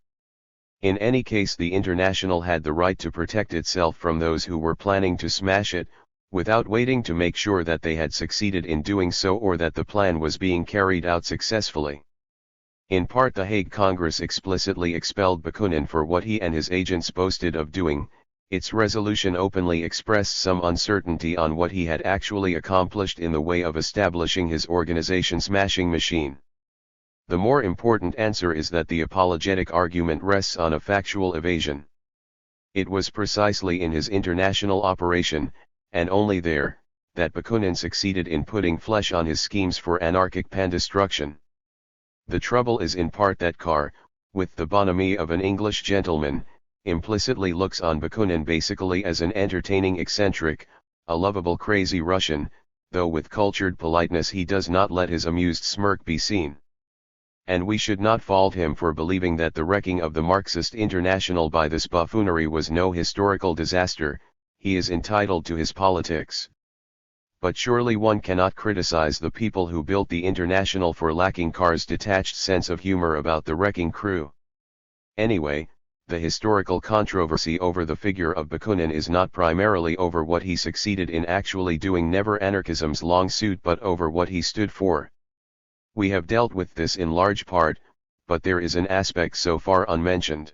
In any case, the International had the right to protect itself from those who were planning to smash it, without waiting to make sure that they had succeeded in doing so or that the plan was being carried out successfully. In part, the Hague Congress explicitly expelled Bakunin for what he and his agents boasted of doing. Its resolution openly expressed some uncertainty on what he had actually accomplished in the way of establishing his organization smashing machine. The more important answer is that the apologetic argument rests on a factual evasion. It was precisely in his international operation, and only there, that Bakunin succeeded in putting flesh on his schemes for anarchic pan-destruction. The trouble is in part that Karl, with the bonhomie of an English gentleman, implicitly looks on Bakunin basically as an entertaining eccentric, a lovable crazy Russian, though with cultured politeness he does not let his amused smirk be seen. And we should not fault him for believing that the wrecking of the Marxist International by this buffoonery was no historical disaster. He is entitled to his politics. But surely one cannot criticize the people who built the International for lacking Karl's detached sense of humor about the wrecking crew. Anyway, the historical controversy over the figure of Bakunin is not primarily over what he succeeded in actually doing, never anarchism's long suit, but over what he stood for. We have dealt with this in large part, but there is an aspect so far unmentioned.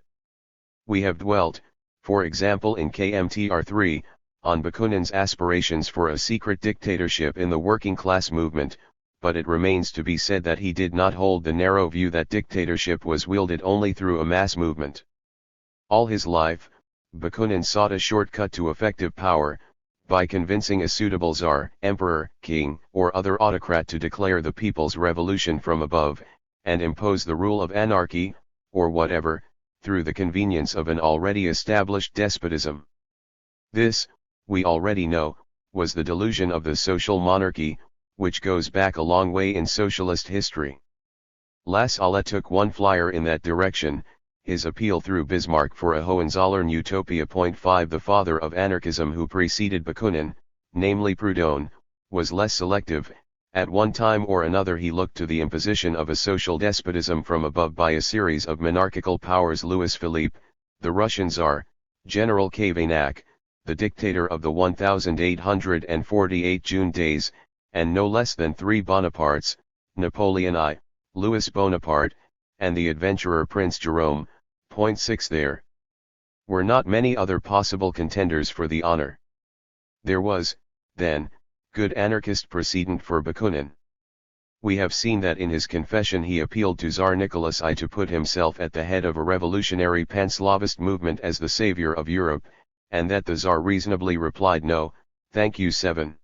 We have dwelt, for example in KMTR 3, on Bakunin's aspirations for a secret dictatorship in the working class movement, but it remains to be said that he did not hold the narrow view that dictatorship was wielded only through a mass movement. All his life, Bakunin sought a shortcut to effective power, by convincing a suitable czar, emperor, king, or other autocrat to declare the people's revolution from above, and impose the rule of anarchy, or whatever, through the convenience of an already established despotism. This, we already know, was the delusion of the social monarchy, which goes back a long way in socialist history. Lassalle took one flyer in that direction. His appeal through Bismarck for a Hohenzollern utopia. 5 The father of anarchism who preceded Bakunin, namely Proudhon, was less selective. At one time or another he looked to the imposition of a social despotism from above by a series of monarchical powers: Louis Philippe, the Russian Tsar, General Kavanak, the dictator of the 1848 June days, and no less than three Bonapartes, Napoleon I, Louis Bonaparte, and the adventurer Prince Jerome. 6 There were not many other possible contenders for the honor. There was, then, good anarchist precedent for Bakunin. We have seen that in his confession he appealed to Tsar Nicholas I to put himself at the head of a revolutionary pan-Slavist movement as the savior of Europe, and that the Tsar reasonably replied, "No, thank you." 7.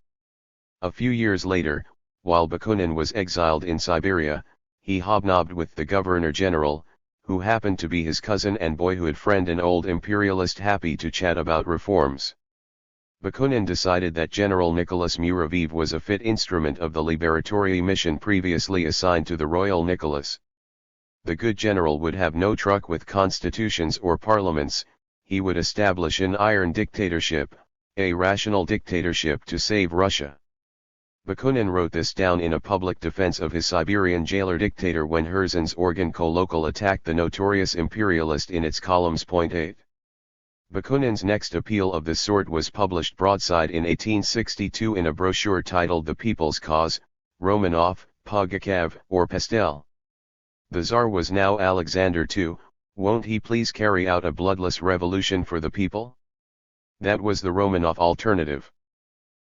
A few years later, while Bakunin was exiled in Siberia, he hobnobbed with the Governor-General, who happened to be his cousin and boyhood friend, an old imperialist happy to chat about reforms. Bakunin decided that General Nicholas Muraviv was a fit instrument of the liberatory mission previously assigned to the Royal Nicholas. The good general would have no truck with constitutions or parliaments. He would establish an iron dictatorship, a rational dictatorship to save Russia. Bakunin wrote this down in a public defense of his Siberian jailer dictator when Herzen's organ colloquial attacked the notorious imperialist in its columns. 8. Bakunin's next appeal of this sort was published broadside in 1862 in a brochure titled The People's Cause, Romanov, Pugachov, or Pastel. The Tsar was now Alexander II, won't he please carry out a bloodless revolution for the people? That was the Romanov alternative.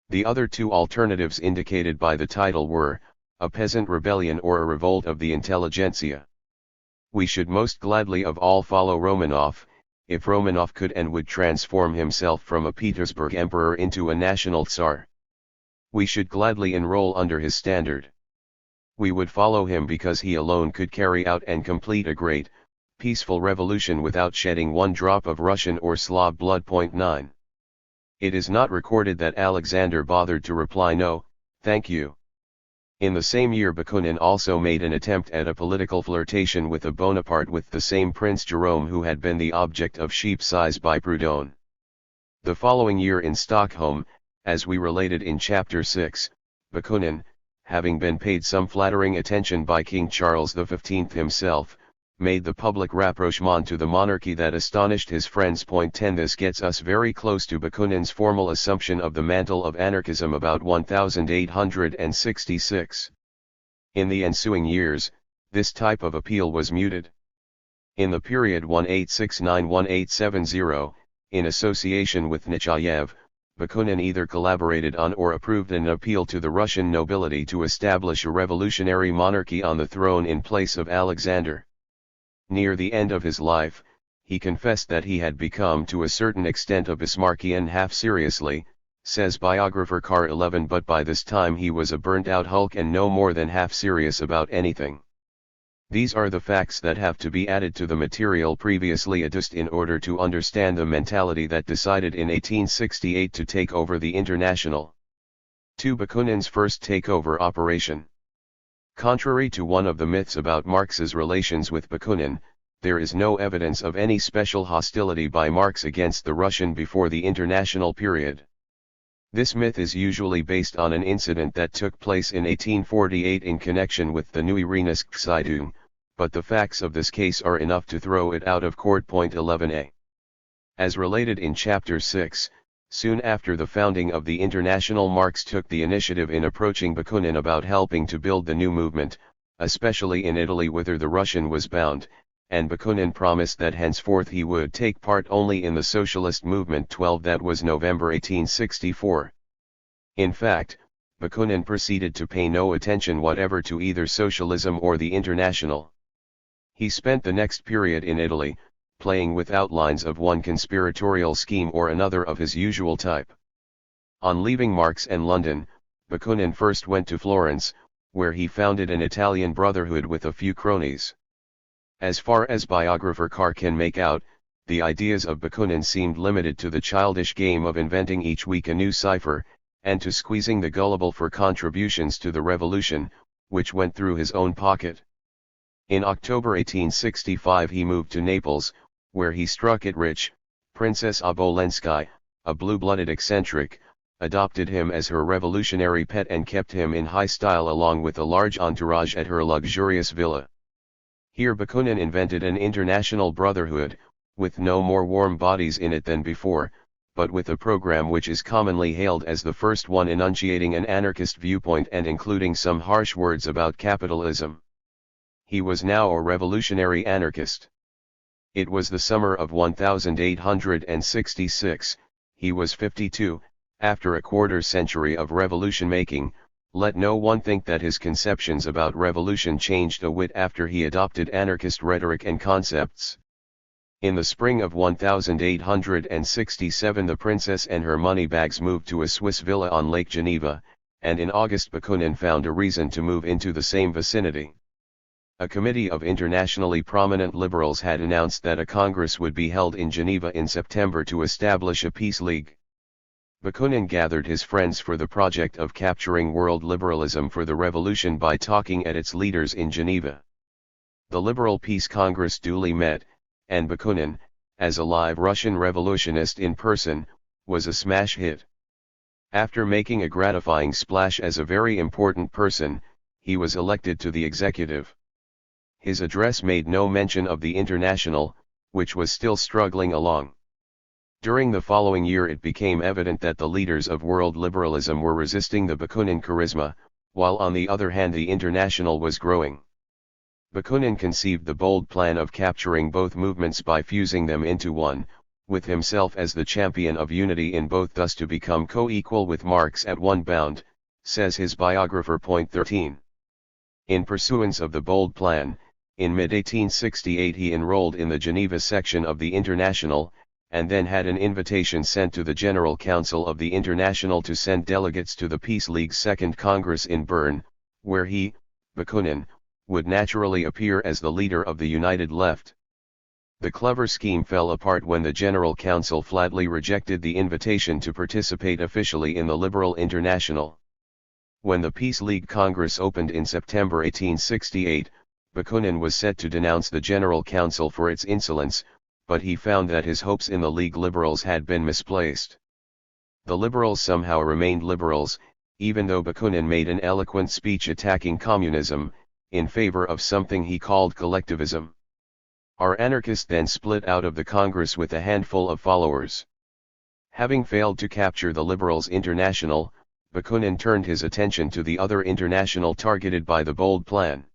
The other two alternatives indicated by the title were, a peasant rebellion or a revolt of the intelligentsia. We should most gladly of all follow Romanov, if Romanov could and would transform himself from a Petersburg emperor into a national Tsar. We should gladly enroll under his standard. We would follow him because he alone could carry out and complete a great, peaceful revolution without shedding one drop of Russian or Slav blood. 9. It is not recorded that Alexander bothered to reply no, thank you. In the same year Bakunin also made an attempt at a political flirtation with a Bonaparte with the same Prince Jerome who had been the object of sheep's eyes by Proudhon. The following year in Stockholm, as we related in Chapter 6, Bakunin, having been paid some flattering attention by King Charles XV himself, made the public rapprochement to the monarchy that astonished his friends. 10 This gets us very close to Bakunin's formal assumption of the mantle of anarchism about 1866. In the ensuing years, this type of appeal was muted. In the period 1869-1870, in association with Nechayev, Bakunin either collaborated on or approved an appeal to the Russian nobility to establish a revolutionary monarchy on the throne in place of Alexander. Near the end of his life, he confessed that he had become to a certain extent a Bismarckian half seriously, says biographer Karl, but by this time he was a burnt-out hulk and no more than half serious about anything. These are the facts that have to be added to the material previously adduced in order to understand the mentality that decided in 1868 to take over the International. 2. Bakunin's first takeover operation. Contrary to one of the myths about Marx's relations with Bakunin, there is no evidence of any special hostility by Marx against the Russian before the International period. This myth is usually based on an incident that took place in 1848 in connection with the Neue Rheinische Zeitung, but the facts of this case are enough to throw it out of court. 11a. As related in Chapter 6, soon after the founding of the International, Marx took the initiative in approaching Bakunin about helping to build the new movement, especially in Italy whither the Russian was bound, and Bakunin promised that henceforth he would take part only in the socialist movement. 12 That was November 1864. In fact, Bakunin proceeded to pay no attention whatever to either socialism or the International. He spent the next period in Italy, playing with outlines of one conspiratorial scheme or another of his usual type. On leaving Marx and London, Bakunin first went to Florence, where he founded an Italian brotherhood with a few cronies. As far as biographer Karl can make out, the ideas of Bakunin seemed limited to the childish game of inventing each week a new cipher, and to squeezing the gullible for contributions to the revolution, which went through his own pocket. In October 1865 he moved to Naples, where he struck it rich. Princess Obolensky, a blue-blooded eccentric, adopted him as her revolutionary pet and kept him in high style along with a large entourage at her luxurious villa. Here Bakunin invented an international brotherhood, with no more warm bodies in it than before, but with a program which is commonly hailed as the first one enunciating an anarchist viewpoint and including some harsh words about capitalism. He was now a revolutionary anarchist. It was the summer of 1866, he was 52, after a quarter century of revolution making. Let no one think that his conceptions about revolution changed a whit after he adopted anarchist rhetoric and concepts. In the spring of 1867 the princess and her money bags moved to a Swiss villa on Lake Geneva, and in August Bakunin found a reason to move into the same vicinity. A committee of internationally prominent liberals had announced that a congress would be held in Geneva in September to establish a peace league. Bakunin gathered his friends for the project of capturing world liberalism for the revolution by talking at its leaders in Geneva. The Liberal Peace Congress duly met, and Bakunin, as a live Russian revolutionist in person, was a smash hit. After making a gratifying splash as a very important person, he was elected to the executive. His address made no mention of the International, which was still struggling along. During the following year it became evident that the leaders of world liberalism were resisting the Bakunin charisma, while on the other hand the International was growing. Bakunin conceived the bold plan of capturing both movements by fusing them into one, with himself as the champion of unity in both, thus to become co-equal with Marx at one bound, says his biographer. 13. In pursuance of the bold plan, in mid-1868 he enrolled in the Geneva section of the International, and then had an invitation sent to the General Council of the International to send delegates to the Peace League's Second Congress in Bern, where he, Bakunin, would naturally appear as the leader of the United Left. The clever scheme fell apart when the General Council flatly rejected the invitation to participate officially in the Liberal International. When the Peace League Congress opened in September 1868, Bakunin was set to denounce the General Council for its insolence, but he found that his hopes in the League Liberals had been misplaced. The Liberals somehow remained liberals, even though Bakunin made an eloquent speech attacking communism, in favor of something he called collectivism. Our anarchists then split out of the Congress with a handful of followers. Having failed to capture the Liberals' International, Bakunin turned his attention to the other international targeted by the bold plan.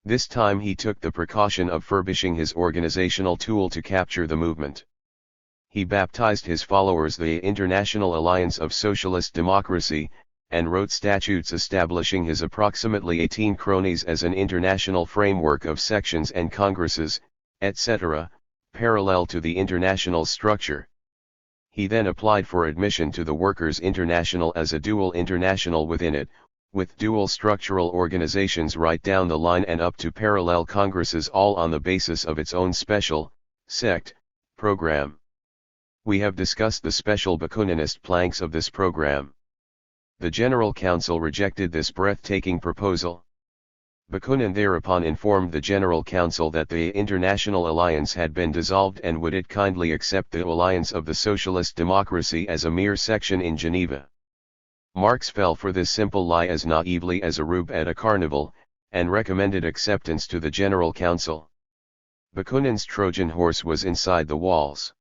This time he took the precaution of furbishing his organizational tool to capture the movement. He baptized his followers the International Alliance of Socialist Democracy, and wrote statutes establishing his approximately 18 cronies as an international framework of sections and congresses, etc., parallel to the international structure. He then applied for admission to the Workers' International as a dual international within it, with dual structural organizations right down the line and up to parallel congresses, all on the basis of its own special, sect, program. We have discussed the special Bakuninist planks of this program. The General Council rejected this breathtaking proposal. Bakunin thereupon informed the General Council that the International Alliance had been dissolved and would it kindly accept the Alliance of the Socialist Democracy as a mere section in Geneva. Marx fell for this simple lie as naively as a rube at a carnival, and recommended acceptance to the General Council. Bakunin's Trojan horse was inside the walls.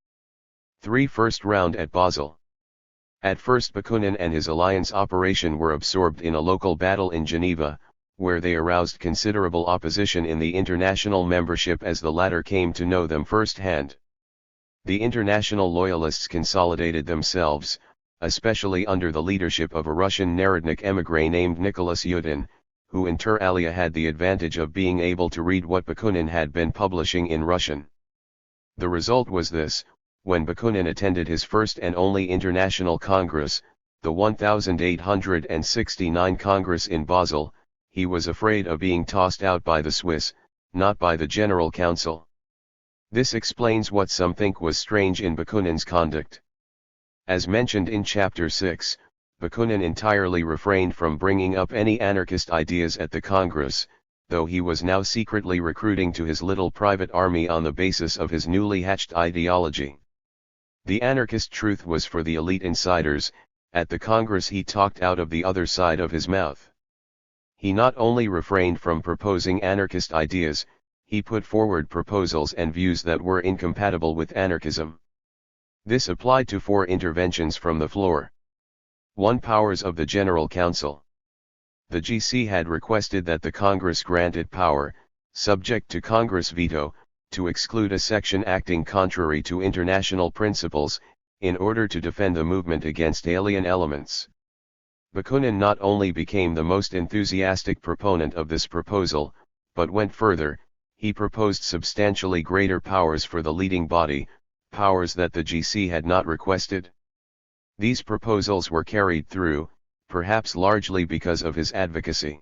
3. First round at Basel. At first Bakunin and his alliance operation were absorbed in a local battle in Geneva, where they aroused considerable opposition in the international membership as the latter came to know them firsthand. The international loyalists consolidated themselves, especially under the leadership of a Russian Narodnik émigré named Nicholas Yudin, who inter alia had the advantage of being able to read what Bakunin had been publishing in Russian. The result was this: when Bakunin attended his first and only international congress, the 1869 Congress in Basel, he was afraid of being tossed out by the Swiss, not by the General Council. This explains what some think was strange in Bakunin's conduct. As mentioned in Chapter 6, Bakunin entirely refrained from bringing up any anarchist ideas at the Congress, though he was now secretly recruiting to his little private army on the basis of his newly hatched ideology. The anarchist truth was for the elite insiders. At the Congress he talked out of the other side of his mouth. He not only refrained from proposing anarchist ideas, he put forward proposals and views that were incompatible with anarchism. This applied to 4 interventions from the floor. 1. Powers of the General Council. The GC had requested that the Congress granted power, subject to Congress veto, to exclude a section acting contrary to international principles, in order to defend the movement against alien elements. Bakunin not only became the most enthusiastic proponent of this proposal, but went further. He proposed substantially greater powers for the leading body, powers that the GC had not requested. These proposals were carried through, perhaps largely because of his advocacy.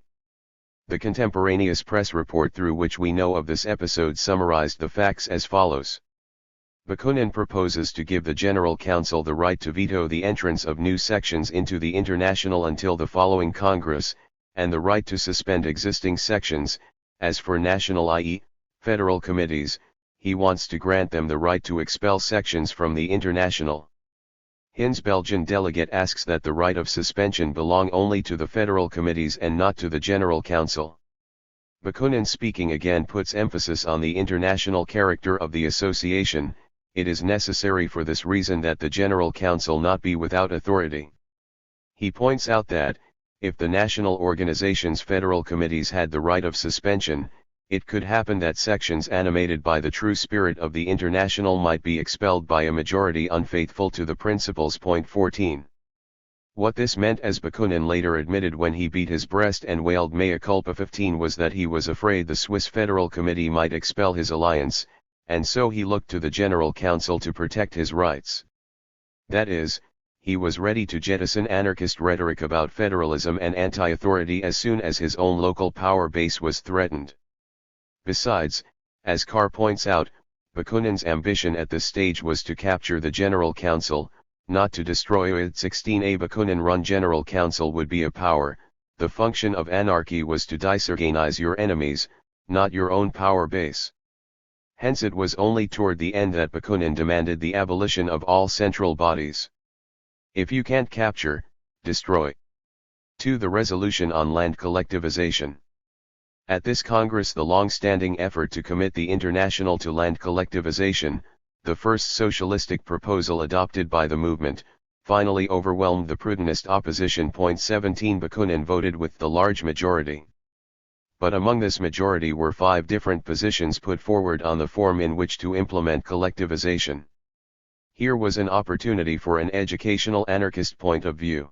The contemporaneous press report through which we know of this episode summarized the facts as follows. Bakunin proposes to give the General Council the right to veto the entrance of new sections into the International until the following Congress, and the right to suspend existing sections. As for national, i.e., federal committees, he wants to grant them the right to expel sections from the International. Hin's Belgian delegate asks that the right of suspension belong only to the federal committees and not to the General Council. Bakunin speaking again puts emphasis on the international character of the association, it is necessary for this reason that the General Council not be without authority. He points out that, if the national organization's federal committees had the right of suspension, it could happen that sections animated by the true spirit of the International might be expelled by a majority unfaithful to the principles. 14. What this meant, as Bakunin later admitted when he beat his breast and wailed mea culpa 15, was that he was afraid the Swiss Federal Committee might expel his alliance, and so he looked to the General Council to protect his rights. That is, he was ready to jettison anarchist rhetoric about federalism and anti-authority as soon as his own local power base was threatened. Besides, as Karl points out, Bakunin's ambition at this stage was to capture the General Council, not to destroy it. 16. A Bakunin-run General Council would be a power. The function of anarchy was to disorganize your enemies, not your own power base. Hence it was only toward the end that Bakunin demanded the abolition of all central bodies. If you can't capture, destroy. 2. The resolution on land collectivization. At this Congress, the long-standing effort to commit the International to land collectivization, the first socialistic proposal adopted by the movement, finally overwhelmed the prudentist opposition. 17. Bakunin voted with the large majority. But among this majority were 5 different positions put forward on the form in which to implement collectivization. Here was an opportunity for an educational anarchist point of view.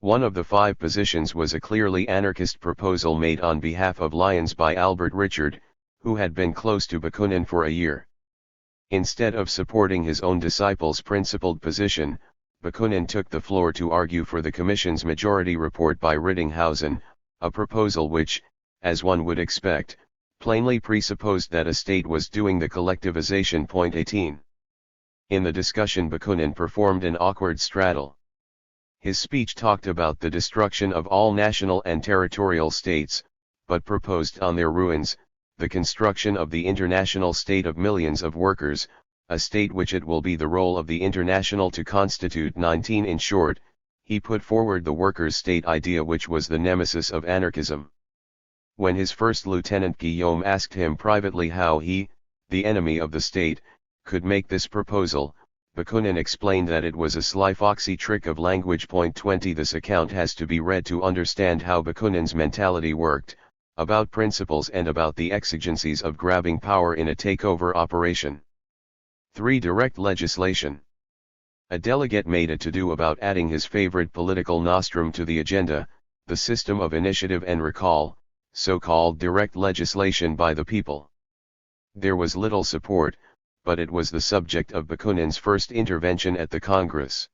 One of the 5 positions was a clearly anarchist proposal made on behalf of Lyons by Albert Richard, who had been close to Bakunin for a year. Instead of supporting his own disciples' principled position, Bakunin took the floor to argue for the Commission's majority report by Rittinghausen, a proposal which, as one would expect, plainly presupposed that a state was doing the collectivization. 18. In the discussion, Bakunin performed an awkward straddle. His speech talked about the destruction of all national and territorial states, but proposed on their ruins, the construction of the international state of millions of workers, a state which it will be the role of the International to constitute. 19. In short, he put forward the workers' state idea, which was the nemesis of anarchism. When his first lieutenant Guillaume asked him privately how he, the enemy of the state, could make this proposal, Bakunin explained that it was a sly foxy trick of language. 20. This account has to be read to understand how Bakunin's mentality worked, about principles and about the exigencies of grabbing power in a takeover operation. 3. Direct legislation. A delegate made a to-do about adding his favorite political nostrum to the agenda, the system of initiative and recall, so-called direct legislation by the people. There was little support, but it was the subject of Bakunin's first intervention at the Congress.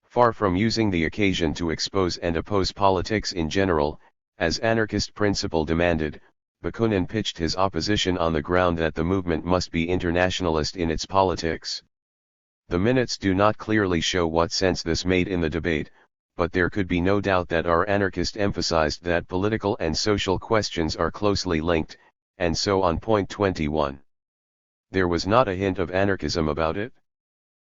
Far from using the occasion to expose and oppose politics in general, as anarchist principle demanded, Bakunin pitched his opposition on the ground that the movement must be internationalist in its politics. The minutes do not clearly show what sense this made in the debate, but there could be no doubt that our anarchist emphasized that political and social questions are closely linked, and so on. 21. There was not a hint of anarchism about it.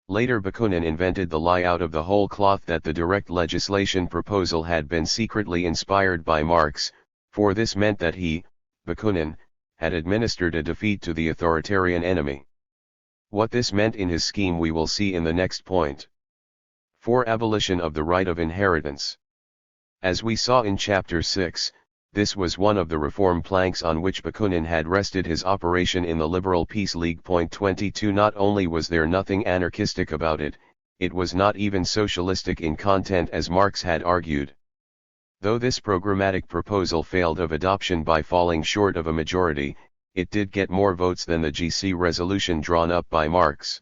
Later Bakunin invented the lie out of the whole cloth that the direct legislation proposal had been secretly inspired by Marx, for this meant that he, Bakunin, had administered a defeat to the authoritarian enemy. What this meant in his scheme we will see in the next point. 4. Abolition of the right of inheritance. As we saw in Chapter 6, this was one of the reform planks on which Bakunin had rested his operation in the Liberal Peace League. 22. Not only was there nothing anarchistic about it, it was not even socialistic in content as Marx had argued. Though this programmatic proposal failed of adoption by falling short of a majority, it did get more votes than the GC resolution drawn up by Marx.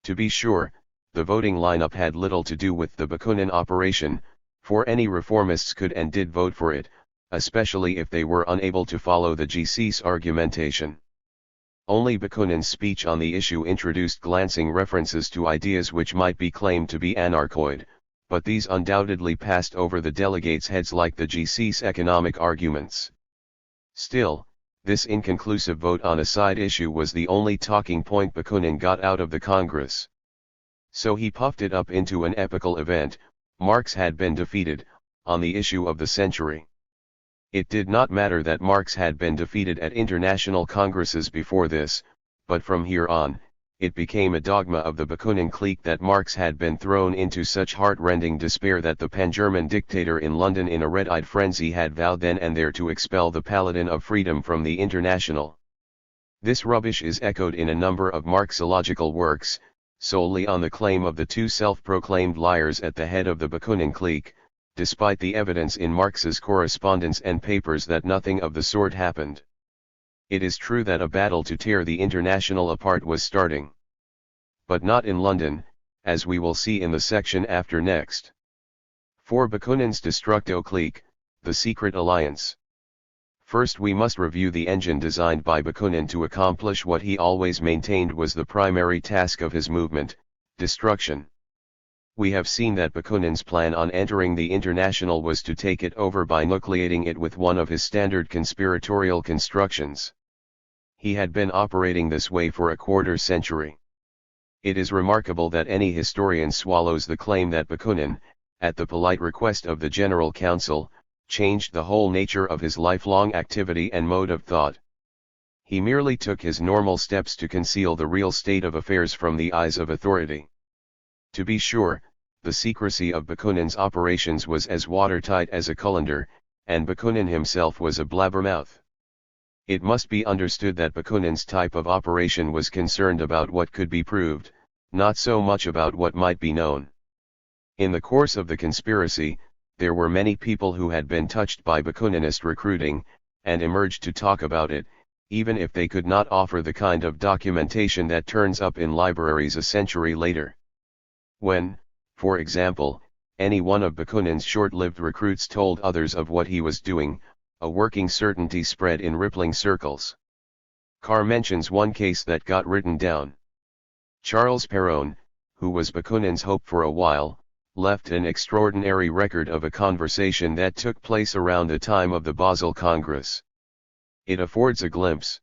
To be sure, the voting lineup had little to do with the Bakunin operation, for any reformists could and did vote for it, especially if they were unable to follow the GC's argumentation. Only Bakunin's speech on the issue introduced glancing references to ideas which might be claimed to be anarchoid, but these undoubtedly passed over the delegates' heads like the GC's economic arguments. Still, this inconclusive vote on a side issue was the only talking point Bakunin got out of the Congress. So he puffed it up into an epical event. Marx had been defeated, on the issue of the century. It did not matter that Marx had been defeated at international congresses before this, but from here on, it became a dogma of the Bakunin clique that Marx had been thrown into such heart-rending despair that the pan-German dictator in London in a red-eyed frenzy had vowed then and there to expel the paladin of freedom from the International. This rubbish is echoed in a number of Marxological works, solely on the claim of the two self-proclaimed liars at the head of the Bakunin clique, despite the evidence in Marx's correspondence and papers that nothing of the sort happened. It is true that a battle to tear the International apart was starting. But not in London, as we will see in the section after next. For Bakunin's Destructo clique, the secret alliance. First we must review the engine designed by Bakunin to accomplish what he always maintained was the primary task of his movement, destruction. We have seen that Bakunin's plan on entering the International was to take it over by nucleating it with one of his standard conspiratorial constructions. He had been operating this way for a quarter century. It is remarkable that any historian swallows the claim that Bakunin, at the polite request of the General Council, changed the whole nature of his lifelong activity and mode of thought. He merely took his normal steps to conceal the real state of affairs from the eyes of authority. To be sure, the secrecy of Bakunin's operations was as watertight as a colander, and Bakunin himself was a blabbermouth. It must be understood that Bakunin's type of operation was concerned about what could be proved, not so much about what might be known. In the course of the conspiracy, there were many people who had been touched by Bakuninist recruiting, and emerged to talk about it, even if they could not offer the kind of documentation that turns up in libraries a century later. When, for example, any one of Bakunin's short-lived recruits told others of what he was doing, a working certainty spread in rippling circles. Karl mentions one case that got written down. Charles Perron, who was Bakunin's hope for a while, left an extraordinary record of a conversation that took place around the time of the Basel Congress. It affords a glimpse.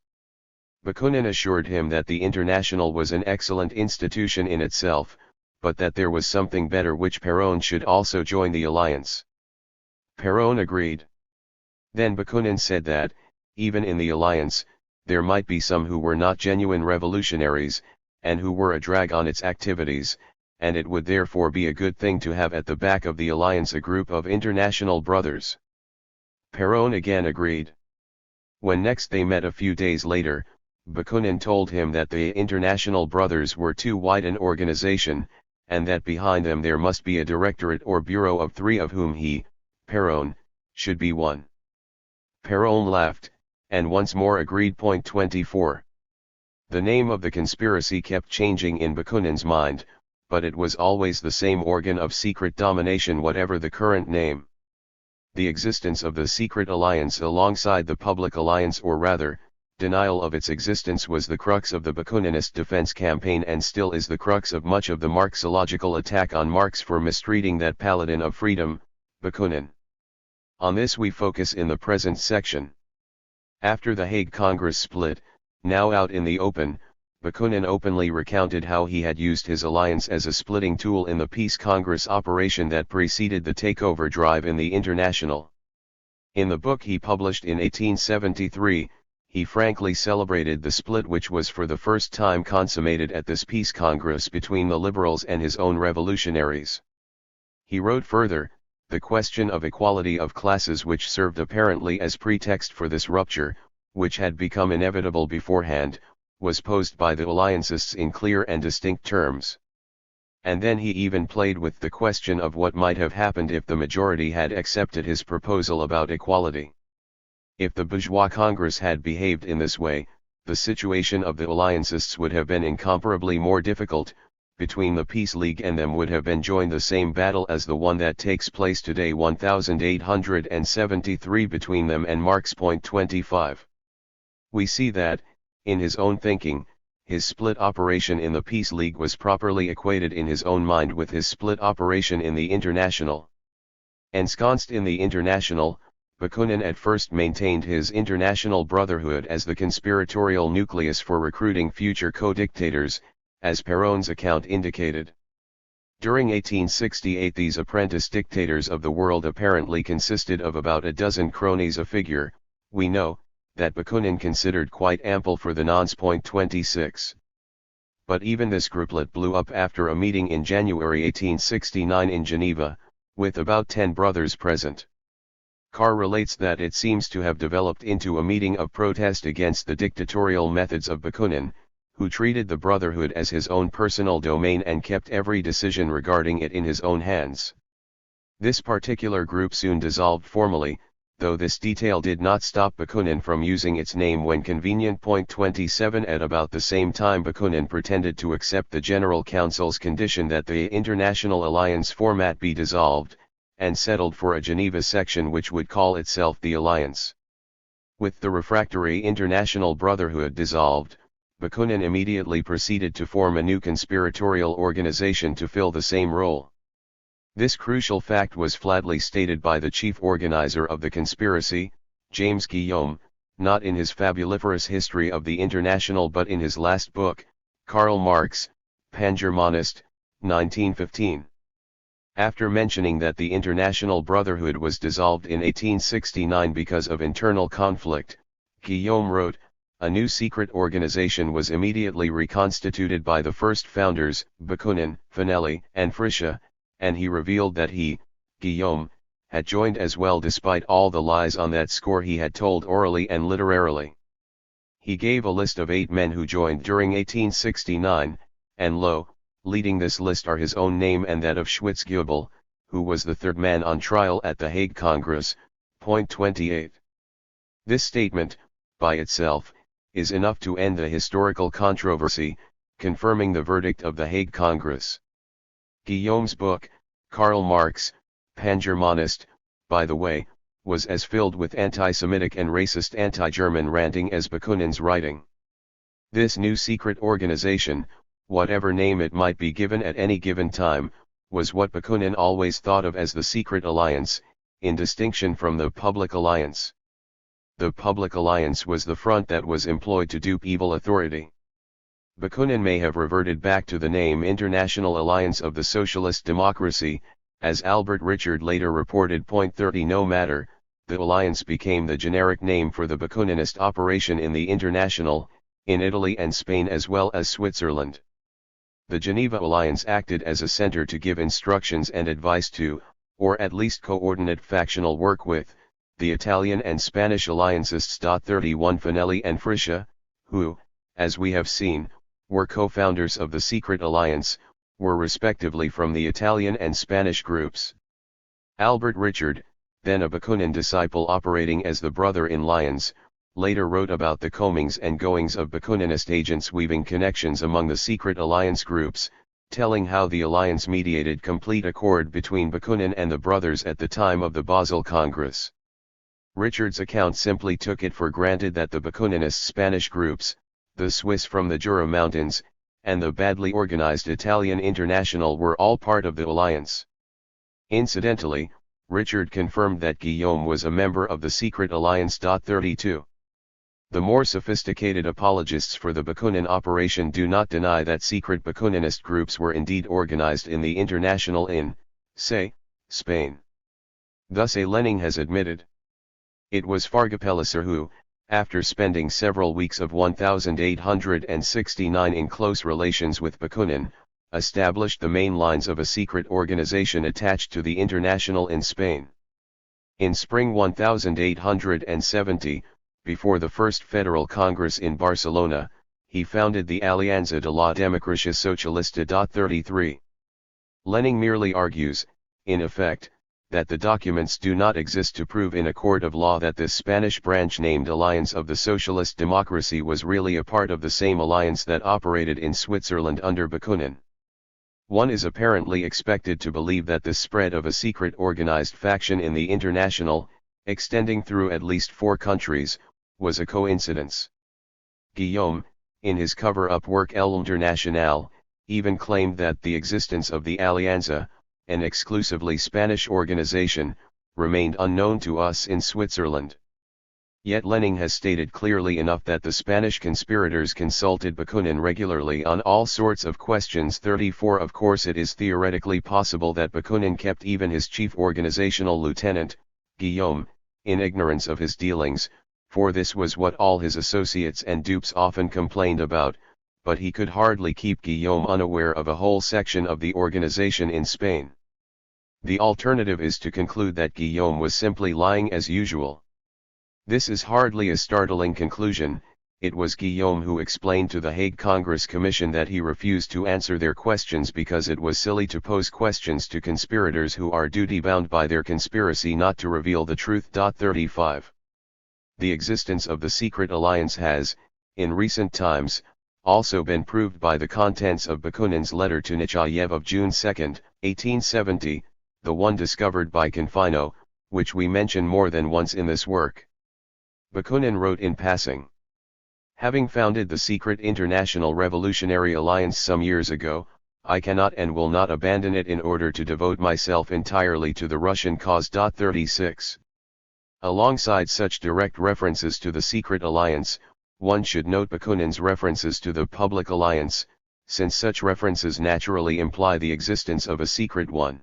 Bakunin assured him that the International was an excellent institution in itself, but that there was something better, which Perron should also join the alliance. Perron agreed. Then Bakunin said that, even in the alliance, there might be some who were not genuine revolutionaries, and who were a drag on its activities, and it would therefore be a good thing to have at the back of the alliance a group of international brothers. Perron again agreed. When next they met a few days later, Bakunin told him that the international brothers were too wide an organization, and that behind them there must be a directorate or bureau of three of whom he, Perron, should be one. Perron laughed, and once more agreed. Point 24. The name of the conspiracy kept changing in Bakunin's mind, but it was always the same organ of secret domination whatever the current name. The existence of the secret alliance alongside the public alliance, or rather, denial of its existence, was the crux of the Bakuninist defense campaign and still is the crux of much of the Marxological attack on Marx for mistreating that paladin of freedom, Bakunin. On this we focus in the present section. After the Hague Congress split, now out in the open, Bakunin openly recounted how he had used his alliance as a splitting tool in the Peace Congress operation that preceded the takeover drive in the International. In the book he published in 1873, he frankly celebrated the split which was for the first time consummated at this Peace Congress between the liberals and his own revolutionaries. He wrote further, the question of equality of classes, which served apparently as pretext for this rupture, which had become inevitable beforehand, was posed by the alliancists in clear and distinct terms. And then he even played with the question of what might have happened if the majority had accepted his proposal about equality. If the bourgeois Congress had behaved in this way, the situation of the alliancists would have been incomparably more difficult. Between the Peace League and them would have been joined the same battle as the one that takes place today, 1873 between them and Marx. Point 25. We see that, in his own thinking, his split operation in the Peace League was properly equated in his own mind with his split operation in the International. Ensconced in the International, Bakunin at first maintained his international brotherhood as the conspiratorial nucleus for recruiting future co-dictators, as Perron's account indicated. During 1868 these apprentice dictators of the world apparently consisted of about a dozen cronies, a figure, we know, that Bakunin considered quite ample for the nonce. Point 26. but even this grouplet blew up after a meeting in January 1869 in Geneva, with about 10 brothers present. Karl relates that it seems to have developed into a meeting of protest against the dictatorial methods of Bakunin, who treated the brotherhood as his own personal domain and kept every decision regarding it in his own hands. This particular group soon dissolved formally, though this detail did not stop Bakunin from using its name when convenient. 27 At about the same time Bakunin pretended to accept the General Council's condition that the International Alliance format be dissolved, and settled for a Geneva section which would call itself the Alliance. With the refractory International Brotherhood dissolved, Bakunin immediately proceeded to form a new conspiratorial organization to fill the same role. This crucial fact was flatly stated by the chief organizer of the conspiracy, James Guillaume, not in his fabuliferous history of the International but in his last book, Karl Marx, Pan-Germanist, 1915. After mentioning that the International Brotherhood was dissolved in 1869 because of internal conflict, Guillaume wrote, "A new secret organization was immediately reconstituted by the first founders, Bakunin, Finelli, and Frische, and he revealed that he, Guillaume, had joined as well despite all the lies on that score he had told orally and literarily. He gave a list of 8 men who joined during 1869, and lo, leading this list are his own name and that of Schwitzgebel, who was the third man on trial at the Hague Congress." 28. This statement, by itself, is enough to end the historical controversy, confirming the verdict of the Hague Congress. Guillaume's book, Karl Marx, Pan-Germanist, by the way, was as filled with anti-Semitic and racist anti-German ranting as Bakunin's writing. This new secret organization, whatever name it might be given at any given time, was what Bakunin always thought of as the secret alliance, in distinction from the public alliance. The public alliance was the front that was employed to dupe evil authority. Bakunin may have reverted back to the name International Alliance of the Socialist Democracy, as Albert Richard later reported. 30 No matter, the alliance became the generic name for the Bakuninist operation in the International, in Italy and Spain as well as Switzerland. The Geneva Alliance acted as a center to give instructions and advice to, or at least coordinate factional work with, the Italian and Spanish alliancists. 31 Finelli and Frische, who, as we have seen, were co-founders of the secret alliance, were respectively from the Italian and Spanish groups. Albert Richard, then a Bakunin disciple operating as the brother in Lyons, later wrote about the comings and goings of Bakuninist agents weaving connections among the secret alliance groups, telling how the alliance mediated complete accord between Bakunin and the brothers at the time of the Basel Congress. Richard's account simply took it for granted that the Bakuninist Spanish groups, the Swiss from the Jura Mountains, and the badly organized Italian International were all part of the alliance. Incidentally, Richard confirmed that Guillaume was a member of the secret alliance. 32. The more sophisticated apologists for the Bakunin operation do not deny that secret Bakuninist groups were indeed organized in the International in, say, Spain. Thus A. Lening has admitted. It was Fargapelliser who, after spending several weeks of 1869 in close relations with Bakunin, established the main lines of a secret organization attached to the International in Spain. In spring 1870, before the First Federal Congress in Barcelona, he founded the Alianza de la Democracia Socialista. 33. Lening merely argues, in effect, that the documents do not exist to prove in a court of law that this Spanish branch named Alliance of the Socialist Democracy was really a part of the same alliance that operated in Switzerland under Bakunin. One is apparently expected to believe that the spread of a secret organized faction in the International, extending through at least 4 countries, was a coincidence. Guillaume, in his cover-up work L'Internationale, even claimed that the existence of the Alianza, an exclusively Spanish organization, remained unknown to us in Switzerland. Yet Lening has stated clearly enough that the Spanish conspirators consulted Bakunin regularly on all sorts of questions. 34 Of course it is theoretically possible that Bakunin kept even his chief organizational lieutenant, Guillaume, in ignorance of his dealings, for this was what all his associates and dupes often complained about, but he could hardly keep Guillaume unaware of a whole section of the organization in Spain. The alternative is to conclude that Guillaume was simply lying as usual. This is hardly a startling conclusion. It was Guillaume who explained to the Hague Congress Commission that he refused to answer their questions because it was silly to pose questions to conspirators who are duty-bound by their conspiracy not to reveal the truth. 35. The existence of the secret alliance has, in recent times, also been proved by the contents of Bakunin's letter to Nechayev of June 2, 1870, the one discovered by Confino, which we mention more than once in this work. Bakunin wrote in passing: "Having founded the secret International Revolutionary Alliance some years ago, I cannot and will not abandon it in order to devote myself entirely to the Russian cause." 36. Alongside such direct references to the secret alliance, one should note Bakunin's references to the public alliance, since such references naturally imply the existence of a secret one.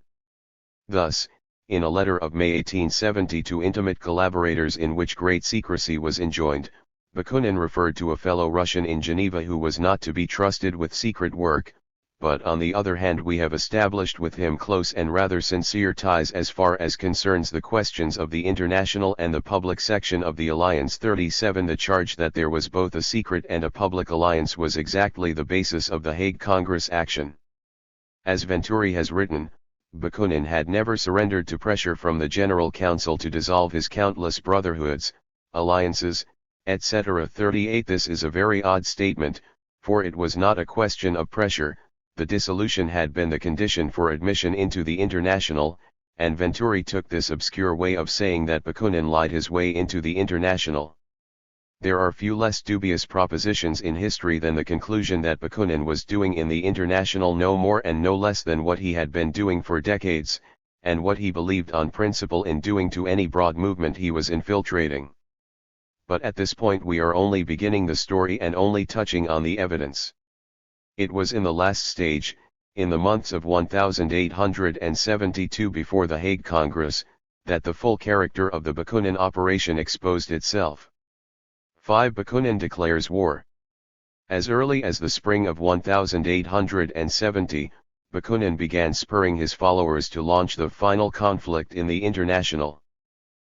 Thus, in a letter of May 1870 to intimate collaborators in which great secrecy was enjoined, Bakunin referred to a fellow Russian in Geneva who was not to be trusted with secret work, but on the other hand we have established with him close and rather sincere ties as far as concerns the questions of the international and the public section of the alliance. 37. The charge that there was both a secret and a public alliance was exactly the basis of the Hague Congress action. As Venturi has written, Bakunin had never surrendered to pressure from the General Council to dissolve his countless brotherhoods, alliances, etc. 38. This is a very odd statement, for it was not a question of pressure. The dissolution had been the condition for admission into the International, and Venturi took this obscure way of saying that Bakunin lied his way into the International. There are few less dubious propositions in history than the conclusion that Bakunin was doing in the International no more and no less than what he had been doing for decades, and what he believed on principle in doing to any broad movement he was infiltrating. But at this point we are only beginning the story and only touching on the evidence. It was in the last stage, in the months of 1872 before the Hague Congress, that the full character of the Bakunin operation exposed itself. 5. Bakunin declares war. As early as the spring of 1870, Bakunin began spurring his followers to launch the final conflict in the International.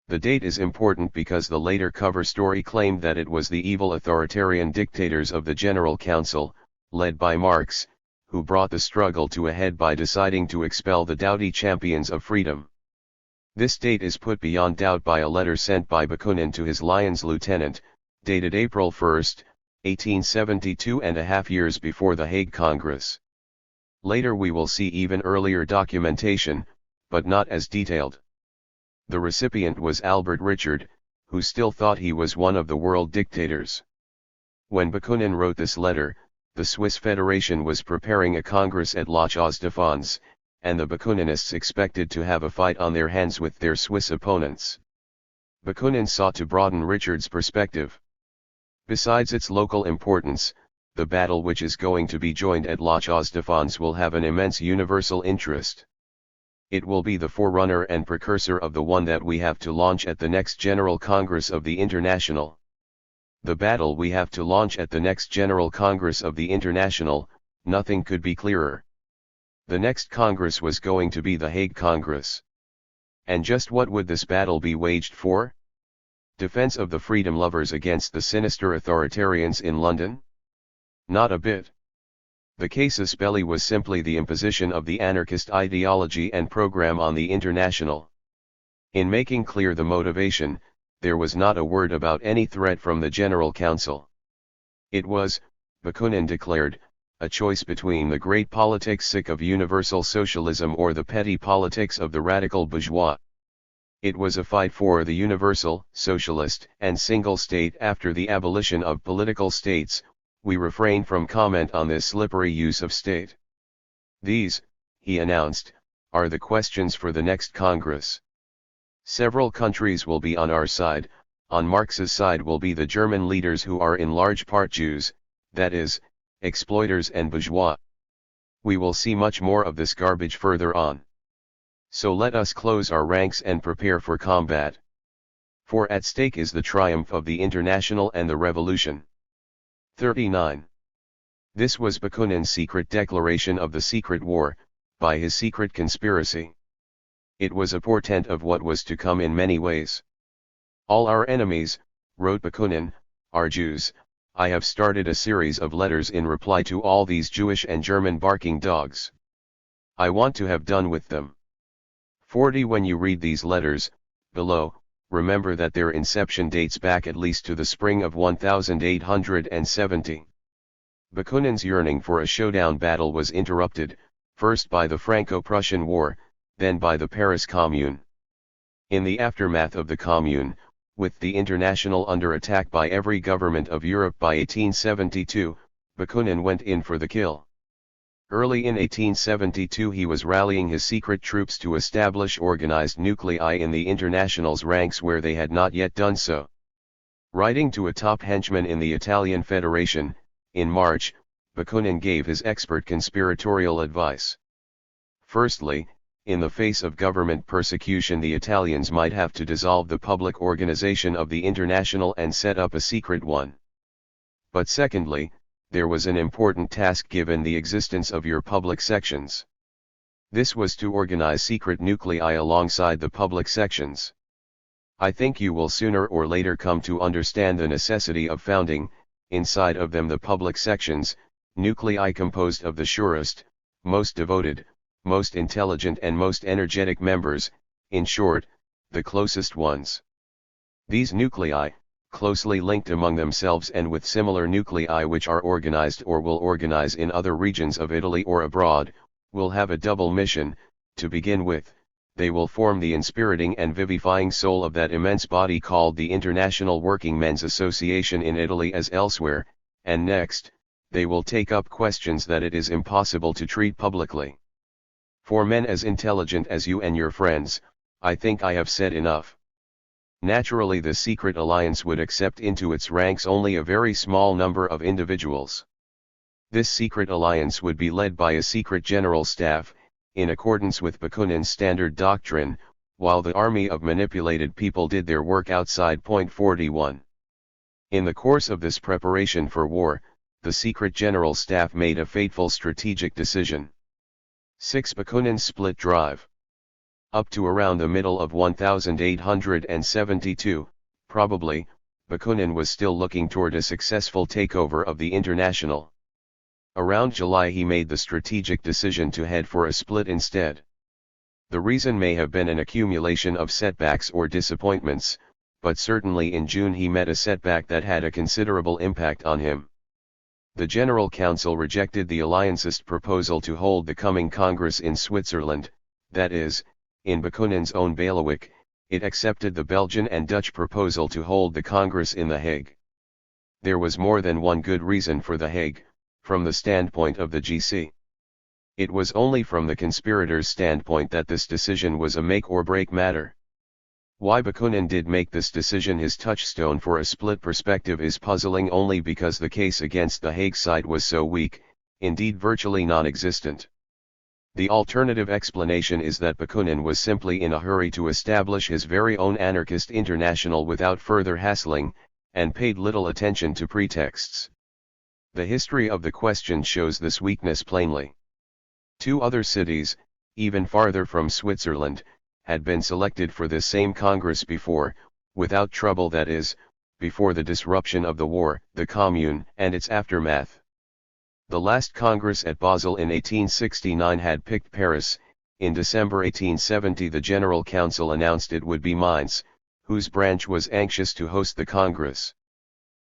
The date is important because the later cover story claimed that it was the evil authoritarian dictators of the General Council, led by Marx, who brought the struggle to a head by deciding to expel the doughty champions of freedom. This date is put beyond doubt by a letter sent by Bakunin to his Lyons lieutenant, dated April 1, 1872, and a half years before the Hague Congress. Later we will see even earlier documentation, but not as detailed. The recipient was Albert Richard, who still thought he was one of the world dictators. When Bakunin wrote this letter, the Swiss Federation was preparing a congress at La Chaux-de-Fonds, and the Bakuninists expected to have a fight on their hands with their Swiss opponents. Bakunin sought to broaden Richard's perspective. Besides its local importance, the battle which is going to be joined at La Chaux-de-Fonds will have an immense universal interest. It will be the forerunner and precursor of the one that we have to launch at the next General Congress of the International. The battle we have to launch at the next General Congress of the International, nothing could be clearer. The next Congress was going to be the Hague Congress. And just what would this battle be waged for? Defense of the freedom lovers against the sinister authoritarians in London? Not a bit. The casus belli was simply the imposition of the anarchist ideology and program on the International. In making clear the motivation, there was not a word about any threat from the General Council. It was, Bakunin declared, a choice between the great politics of universal socialism or the petty politics of the radical bourgeois. It was a fight for the universal, socialist, and single state. After the abolition of political states, we refrain from comment on this slippery use of state. These, he announced, are the questions for the next Congress. Several countries will be on our side. On Marx's side will be the German leaders who are in large part Jews, that is, exploiters and bourgeois. We will see much more of this garbage further on. So let us close our ranks and prepare for combat. For at stake is the triumph of the International and the Revolution. 39. This was Bakunin's secret declaration of the secret war, by his secret conspiracy. It was a portent of what was to come in many ways. All our enemies, wrote Bakunin, are Jews. I have started a series of letters in reply to all these Jewish and German barking dogs. I want to have done with them. 40. When you read these letters, below, remember that their inception dates back at least to the spring of 1870. Bakunin's yearning for a showdown battle was interrupted, first by the Franco-Prussian War, then by the Paris Commune. In the aftermath of the Commune, with the International under attack by every government of Europe by 1872, Bakunin went in for the kill. Early in 1872 he was rallying his secret troops to establish organized nuclei in the International's ranks where they had not yet done so. Writing to a top henchman in the Italian Federation, in March, Bakunin gave his expert conspiratorial advice. Firstly, in the face of government persecution the Italians might have to dissolve the public organization of the International and set up a secret one. But secondly, there was an important task given the existence of your public sections. This was to organize secret nuclei alongside the public sections. I think you will sooner or later come to understand the necessity of founding, inside of them the public sections, nuclei composed of the surest, most devoted, most intelligent and most energetic members, in short, the closest ones. These nuclei, closely linked among themselves and with similar nuclei which are organized or will organize in other regions of Italy or abroad, will have a double mission. To begin with, they will form the inspiriting and vivifying soul of that immense body called the International Working Men's Association in Italy as elsewhere, and next, they will take up questions that it is impossible to treat publicly. For men as intelligent as you and your friends, I think I have said enough. Naturally the secret alliance would accept into its ranks only a very small number of individuals. This secret alliance would be led by a secret general staff, in accordance with Bakunin's standard doctrine, while the army of manipulated people did their work outside. 41. In the course of this preparation for war, the secret general staff made a fateful strategic decision. 6. Bakunin's split drive. Up to around the middle of 1872, probably, Bakunin was still looking toward a successful takeover of the International. Around July he made the strategic decision to head for a split instead. The reason may have been an accumulation of setbacks or disappointments, but certainly in June he met a setback that had a considerable impact on him. The General Council rejected the alliancist proposal to hold the coming Congress in Switzerland, that is, in Bakunin's own bailiwick. It accepted the Belgian and Dutch proposal to hold the Congress in The Hague. There was more than one good reason for The Hague, from the standpoint of the GC. It was only from the conspirators' standpoint that this decision was a make-or-break matter. Why Bakunin did make this decision his touchstone for a split perspective is puzzling only because the case against the Hague side was so weak, indeed virtually non-existent. The alternative explanation is that Bakunin was simply in a hurry to establish his very own anarchist international without further hassling, and paid little attention to pretexts. The history of the question shows this weakness plainly. Two other cities, even farther from Switzerland, had been selected for this same Congress before, without trouble, that is, before the disruption of the war, the Commune, and its aftermath. The last Congress at Basel in 1869 had picked Paris. In December 1870 the General Council announced it would be Mainz, whose branch was anxious to host the Congress.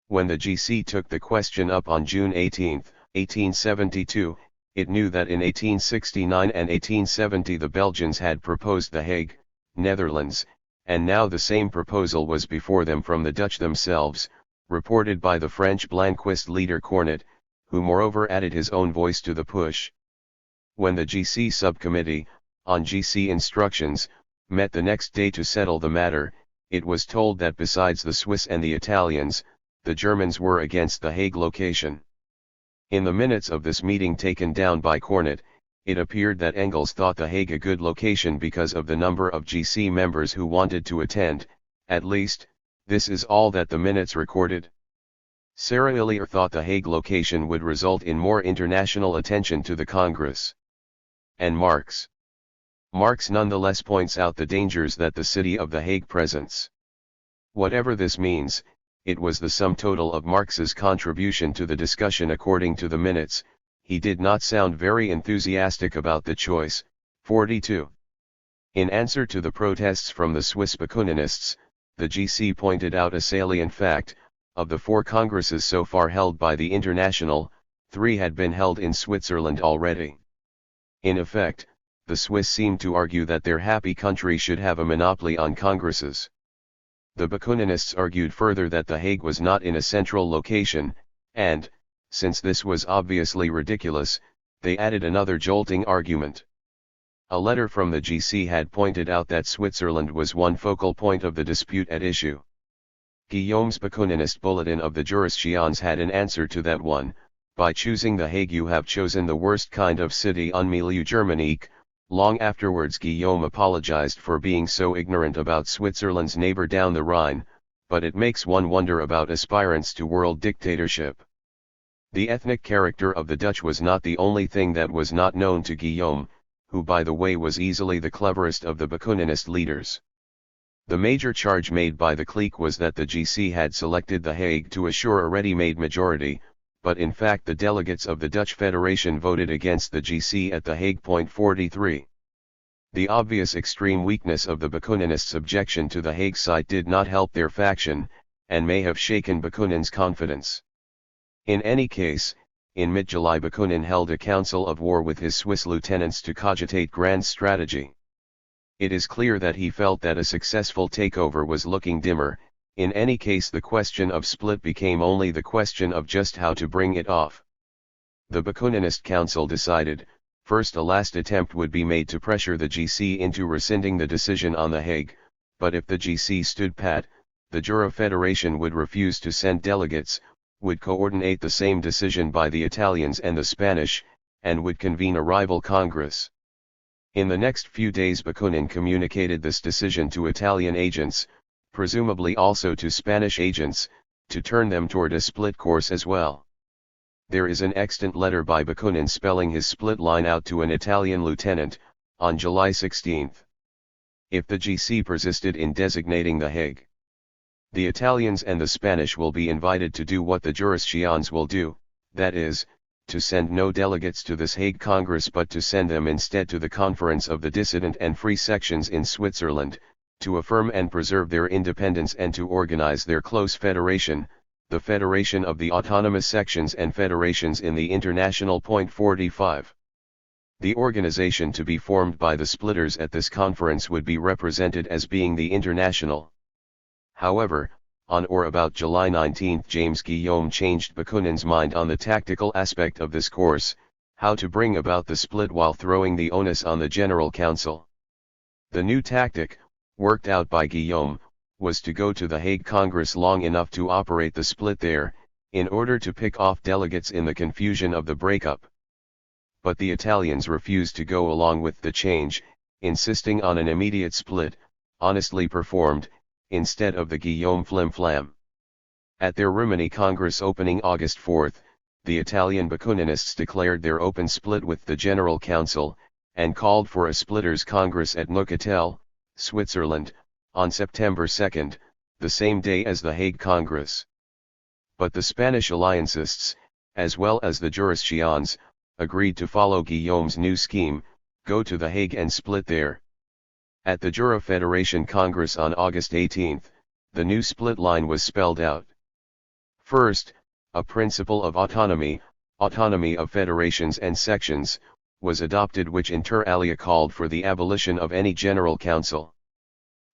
When the GC took the question up on June 18, 1872, it knew that in 1869 and 1870 the Belgians had proposed The Hague, Netherlands, and now the same proposal was before them from the Dutch themselves, reported by the French Blanquist leader Cornet, who moreover added his own voice to the push. When the GC subcommittee, on GC instructions, met the next day to settle the matter, it was told that besides the Swiss and the Italians, the Germans were against the Hague location. In the minutes of this meeting taken down by Cornet, it appeared that Engels thought The Hague a good location because of the number of GC members who wanted to attend. At least, this is all that the minutes recorded. Sarah Illier thought the Hague location would result in more international attention to the Congress. And Marx nonetheless points out the dangers that the city of The Hague presents. Whatever this means, it was the sum total of Marx's contribution to the discussion. According to the minutes, he did not sound very enthusiastic about the choice. 42. In answer to the protests from the Swiss Bakuninists, the GC pointed out a salient fact: of the 4 congresses so far held by the International, 3 had been held in Switzerland already. In effect, the Swiss seemed to argue that their happy country should have a monopoly on congresses. The Bakuninists argued further that The Hague was not in a central location, and, since this was obviously ridiculous, they added another jolting argument. A letter from the GC had pointed out that Switzerland was one focal point of the dispute at issue. Guillaume's Bakuninist bulletin of the Juristgens had an answer to that one: by choosing The Hague you have chosen the worst kind of city en milieu Germanique. Long afterwards Guillaume apologized for being so ignorant about Switzerland's neighbor down the Rhine, but it makes one wonder about aspirants to world dictatorship. The ethnic character of the Dutch was not the only thing that was not known to Guillaume, who by the way was easily the cleverest of the Bakuninist leaders. The major charge made by the clique was that the GC had selected The Hague to assure a ready-made majority, but in fact the delegates of the Dutch Federation voted against the GC at The Hague. 43. The obvious extreme weakness of the Bakuninists' objection to the Hague site did not help their faction, and may have shaken Bakunin's confidence. In any case, in mid-July Bakunin held a council of war with his Swiss lieutenants to cogitate grand strategy. It is clear that he felt that a successful takeover was looking dimmer. In any case the question of split became only the question of just how to bring it off. The Bakuninist Council decided, first a last attempt would be made to pressure the GC into rescinding the decision on The Hague, but if the GC stood pat, the Jura Federation would refuse to send delegates, would coordinate the same decision by the Italians and the Spanish, and would convene a rival Congress. In the next few days Bakunin communicated this decision to Italian agents, presumably also to Spanish agents, to turn them toward a split course as well. There is an extant letter by Bakunin spelling his split line out to an Italian lieutenant, on July 16. If the GC persisted in designating The Hague, the Italians and the Spanish will be invited to do what the Juristgens will do, that is, to send no delegates to this Hague Congress but to send them instead to the Conference of the Dissident and Free Sections in Switzerland, to affirm and preserve their independence and to organize their close federation, the Federation of the Autonomous Sections and Federations in the International. 45. The organization to be formed by the splitters at this conference would be represented as being the International. However, on or about July 19 James Guillaume changed Bakunin's mind on the tactical aspect of this course, how to bring about the split while throwing the onus on the General Council. The new tactic, worked out by Guillaume, was to go to the Hague Congress long enough to operate the split there, in order to pick off delegates in the confusion of the breakup. But the Italians refused to go along with the change, insisting on an immediate split, honestly performed, instead of the Guillaume flim-flam. At their Rimini Congress opening August 4, the Italian Bakuninists declared their open split with the General Council, and called for a splitters' Congress at Neuchâtel, Switzerland, on September 2, the same day as the Hague Congress. But the Spanish alliancists, as well as the Juristgens, agreed to follow Guillaume's new scheme, go to the Hague and split there. At the Jura Federation Congress on August 18, the new split line was spelled out. First, a principle of autonomy of federations and sections, was adopted which inter alia called for the abolition of any General Council.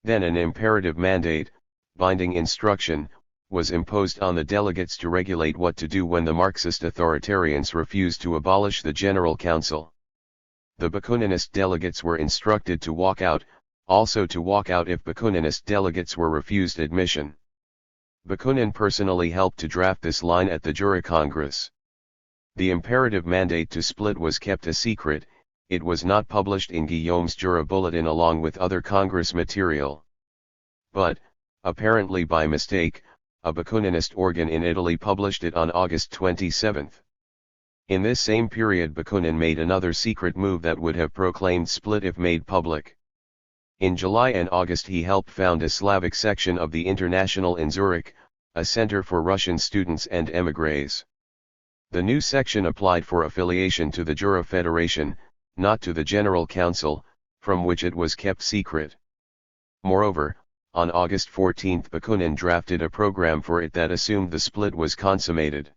Then an imperative mandate, binding instruction, was imposed on the delegates to regulate what to do when the Marxist authoritarians refused to abolish the General Council. The Bakuninist delegates were instructed to walk out, also to walk out if Bakuninist delegates were refused admission. Bakunin personally helped to draft this line at the Jura Congress. The imperative mandate to split was kept a secret, it was not published in Guillaume's Jura Bulletin along with other Congress material. But, apparently by mistake, a Bakuninist organ in Italy, published it on August 27. In this same period Bakunin made another secret move that would have proclaimed split if made public. In July and August he helped found a Slavic section of the International in Zurich, a center for Russian students and émigrés. The new section applied for affiliation to the Jura Federation, not to the General Council, from which it was kept secret. Moreover, on August 14 Bakunin drafted a program for it that assumed the split was consummated.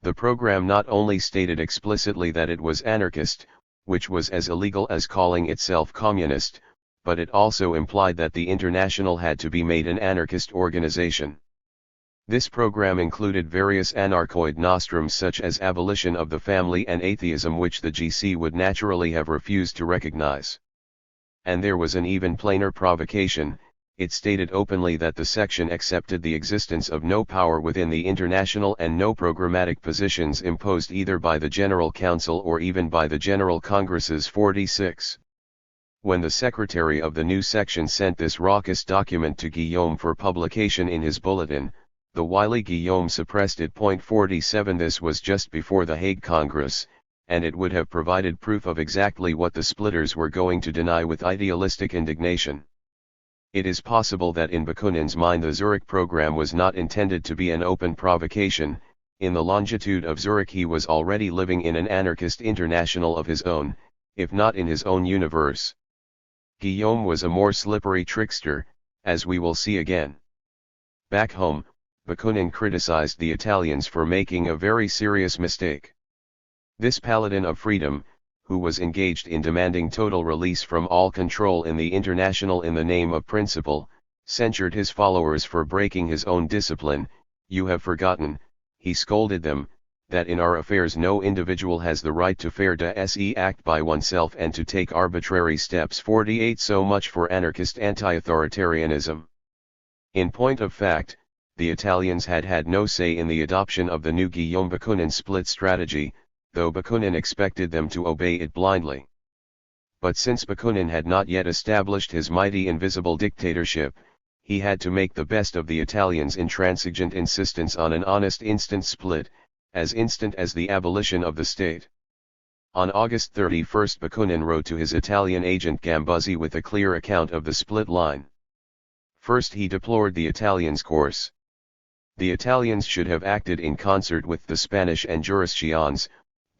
The program not only stated explicitly that it was anarchist, which was as illegal as calling itself communist, but it also implied that the International had to be made an anarchist organization. This program included various anarchoid nostrums such as abolition of the family and atheism, which the GC would naturally have refused to recognize. And there was an even plainer provocation. It stated openly that the section accepted the existence of no power within the International and no programmatic positions imposed either by the General Council or even by the General Congresses 46. When the secretary of the new section sent this raucous document to Guillaume for publication in his bulletin, the wily Guillaume suppressed it. 47 This was just before the Hague Congress, and it would have provided proof of exactly what the splitters were going to deny with idealistic indignation. It is possible that in Bakunin's mind the Zurich program was not intended to be an open provocation. In the longitude of Zurich he was already living in an anarchist international of his own, if not in his own universe. Guillaume was a more slippery trickster, as we will see again. Back home, Bakunin criticized the Italians for making a very serious mistake. This paladin of freedom, who was engaged in demanding total release from all control in the International in the name of principle, censured his followers for breaking his own discipline. You have forgotten, he scolded them, that in our affairs no individual has the right to faire des acts by oneself and to take arbitrary steps. 48 So much for anarchist anti-authoritarianism. In point of fact, the Italians had had no say in the adoption of the new Guillaume Bakunin split strategy, though Bakunin expected them to obey it blindly. But since Bakunin had not yet established his mighty invisible dictatorship, he had to make the best of the Italians' intransigent insistence on an honest instant split, as instant as the abolition of the state. On August 31 Bakunin wrote to his Italian agent Gambuzzi with a clear account of the split line. First he deplored the Italians' course. The Italians should have acted in concert with the Spanish and Jurists,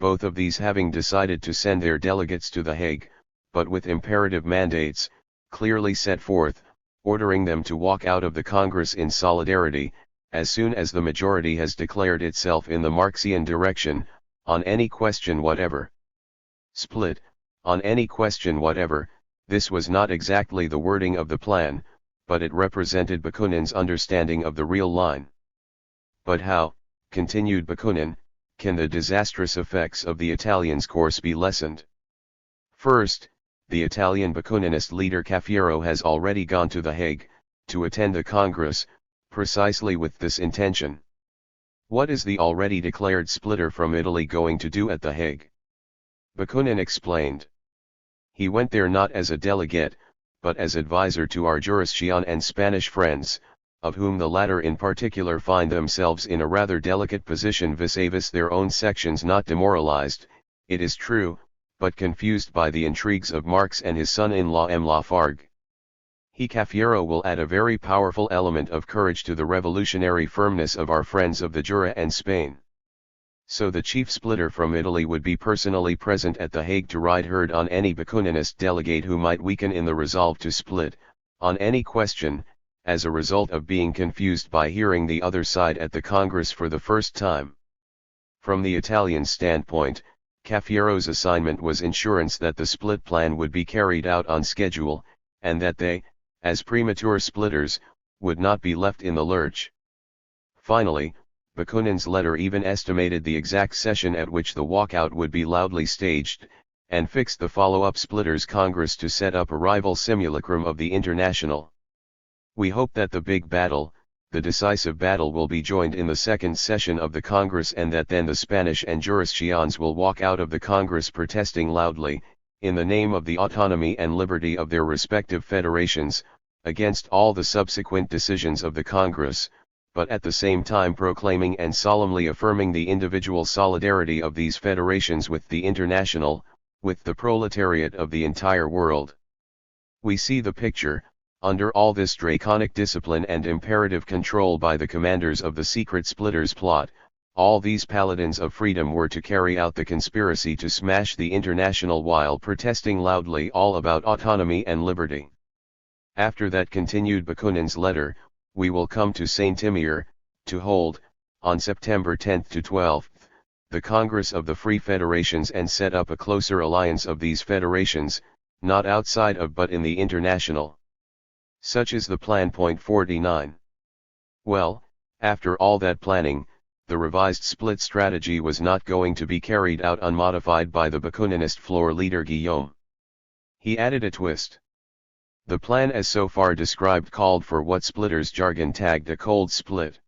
both of these having decided to send their delegates to The Hague, but with imperative mandates, clearly set forth, ordering them to walk out of the Congress in solidarity, as soon as the majority has declared itself in the Marxian direction, on any question whatever. Split, on any question whatever, this was not exactly the wording of the plan, but it represented Bakunin's understanding of the real line. But how, continued Bakunin, can the disastrous effects of the Italians' course be lessened? First, the Italian Bakuninist leader Cafiero has already gone to The Hague, to attend the Congress, precisely with this intention. What is the already declared splitter from Italy going to do at The Hague? Bakunin explained. He went there not as a delegate, but as advisor to our Jurists and Spanish friends, of whom the latter in particular find themselves in a rather delicate position vis-a-vis their own sections, not demoralized, it is true, but confused by the intrigues of Marx and his son-in-law M. Lafargue. He Cafiero will add a very powerful element of courage to the revolutionary firmness of our friends of the Jura and Spain. So the chief splitter from Italy would be personally present at The Hague to ride herd on any Bakuninist delegate who might weaken in the resolve to split, on any question, as a result of being confused by hearing the other side at the Congress for the first time. From the Italian standpoint, Cafiero's assignment was insurance that the split plan would be carried out on schedule, and that they, as premature splitters, would not be left in the lurch. Finally, Bakunin's letter even estimated the exact session at which the walkout would be loudly staged, and fixed the follow-up splitters' Congress to set up a rival simulacrum of the International. We hope that the big battle, the decisive battle, will be joined in the second session of the Congress, and that then the Spanish and Jurists will walk out of the Congress protesting loudly, in the name of the autonomy and liberty of their respective federations, against all the subsequent decisions of the Congress, but at the same time proclaiming and solemnly affirming the individual solidarity of these federations with the international, with the proletariat of the entire world. We see the picture, under all this draconic discipline and imperative control by the commanders of the secret splitters plot, all these paladins of freedom were to carry out the conspiracy to smash the international while protesting loudly all about autonomy and liberty. After that, continued Bakunin's letter, we will come to St. Timur, to hold, on September 10 to 12, the Congress of the Free Federations and set up a closer alliance of these federations, not outside of but in the international. Such is the plan. Point 49. Well, after all that planning, the revised split strategy was not going to be carried out unmodified by the Bakuninist floor leader Guillaume. He added a twist. The plan as so far described called for what splitters jargon tagged a cold split.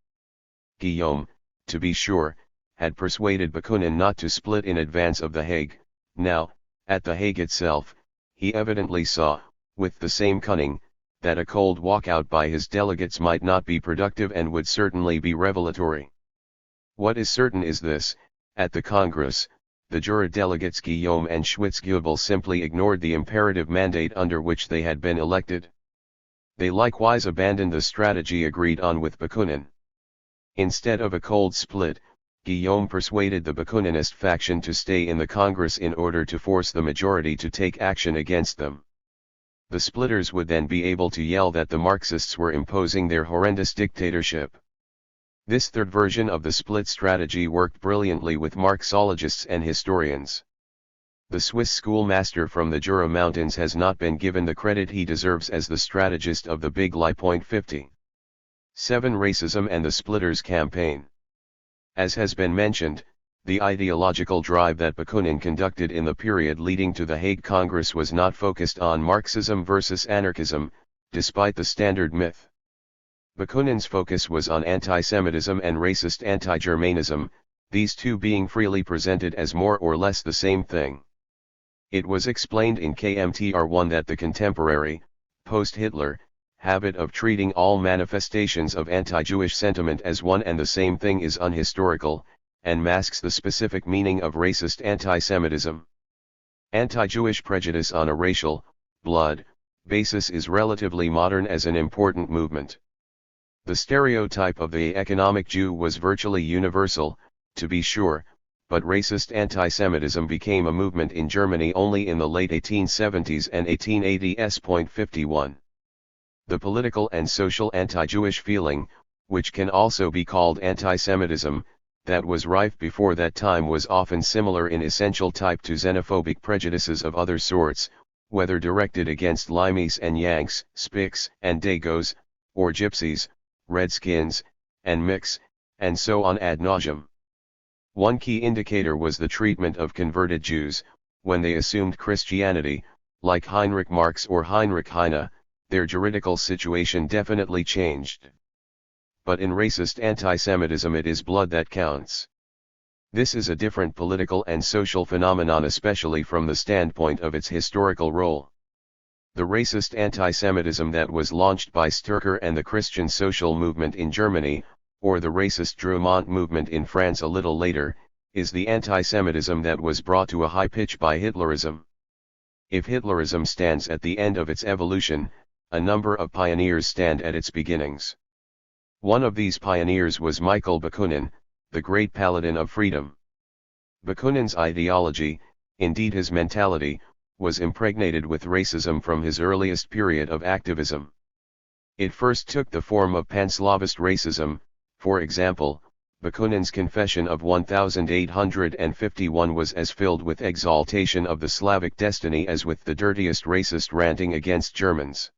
Guillaume, to be sure, had persuaded Bakunin not to split in advance of The Hague. Now, at The Hague itself, he evidently saw, with the same cunning, that a cold walkout by his delegates might not be productive and would certainly be revelatory. What is certain is this: at the Congress, the Jura delegates Guillaume and Schwitzgebel simply ignored the imperative mandate under which they had been elected. They likewise abandoned the strategy agreed on with Bakunin. Instead of a cold split, Guillaume persuaded the Bakuninist faction to stay in the Congress in order to force the majority to take action against them. The splitters would then be able to yell that the Marxists were imposing their horrendous dictatorship. This third version of the split strategy worked brilliantly with Marxologists and historians. The Swiss schoolmaster from the Jura Mountains has not been given the credit he deserves as the strategist of the Big Lie. Point 50. 7. Racism and the Splitters Campaign. As has been mentioned, the ideological drive that Bakunin conducted in the period leading to the Hague Congress was not focused on Marxism versus anarchism, despite the standard myth. Bakunin's focus was on anti-Semitism and racist anti-Germanism, these two being freely presented as more or less the same thing. It was explained in KMTR1 that the contemporary, post-Hitler, habit of treating all manifestations of anti-Jewish sentiment as one and the same thing is unhistorical, and masks the specific meaning of racist anti-Semitism. Anti-Jewish prejudice on a racial, blood, basis is relatively modern as an important movement. The stereotype of the economic Jew was virtually universal, to be sure, but racist anti-Semitism became a movement in Germany only in the late 1870s and 1880s. Point 51. The political and social anti-Jewish feeling, which can also be called anti-Semitism, that was rife before that time was often similar in essential type to xenophobic prejudices of other sorts, whether directed against Limeys and Yanks, Spics and Dagos, or Gypsies, Redskins, and Mix, and so on ad nauseam. One key indicator was the treatment of converted Jews. When they assumed Christianity, like Heinrich Marx or Heinrich Heine, their juridical situation definitely changed. But in racist anti-Semitism it is blood that counts. This is a different political and social phenomenon, especially from the standpoint of its historical role. The racist anti-Semitism that was launched by Sturcker and the Christian social movement in Germany, or the racist Drumont movement in France a little later, is the anti-Semitism that was brought to a high pitch by Hitlerism. If Hitlerism stands at the end of its evolution, a number of pioneers stand at its beginnings. One of these pioneers was Michael Bakunin, the great paladin of freedom. Bakunin's ideology, indeed his mentality, was impregnated with racism from his earliest period of activism. It first took the form of Panslavist racism. For example, Bakunin's Confession of 1851 was as filled with exaltation of the Slavic destiny as with the dirtiest racist ranting against Germans.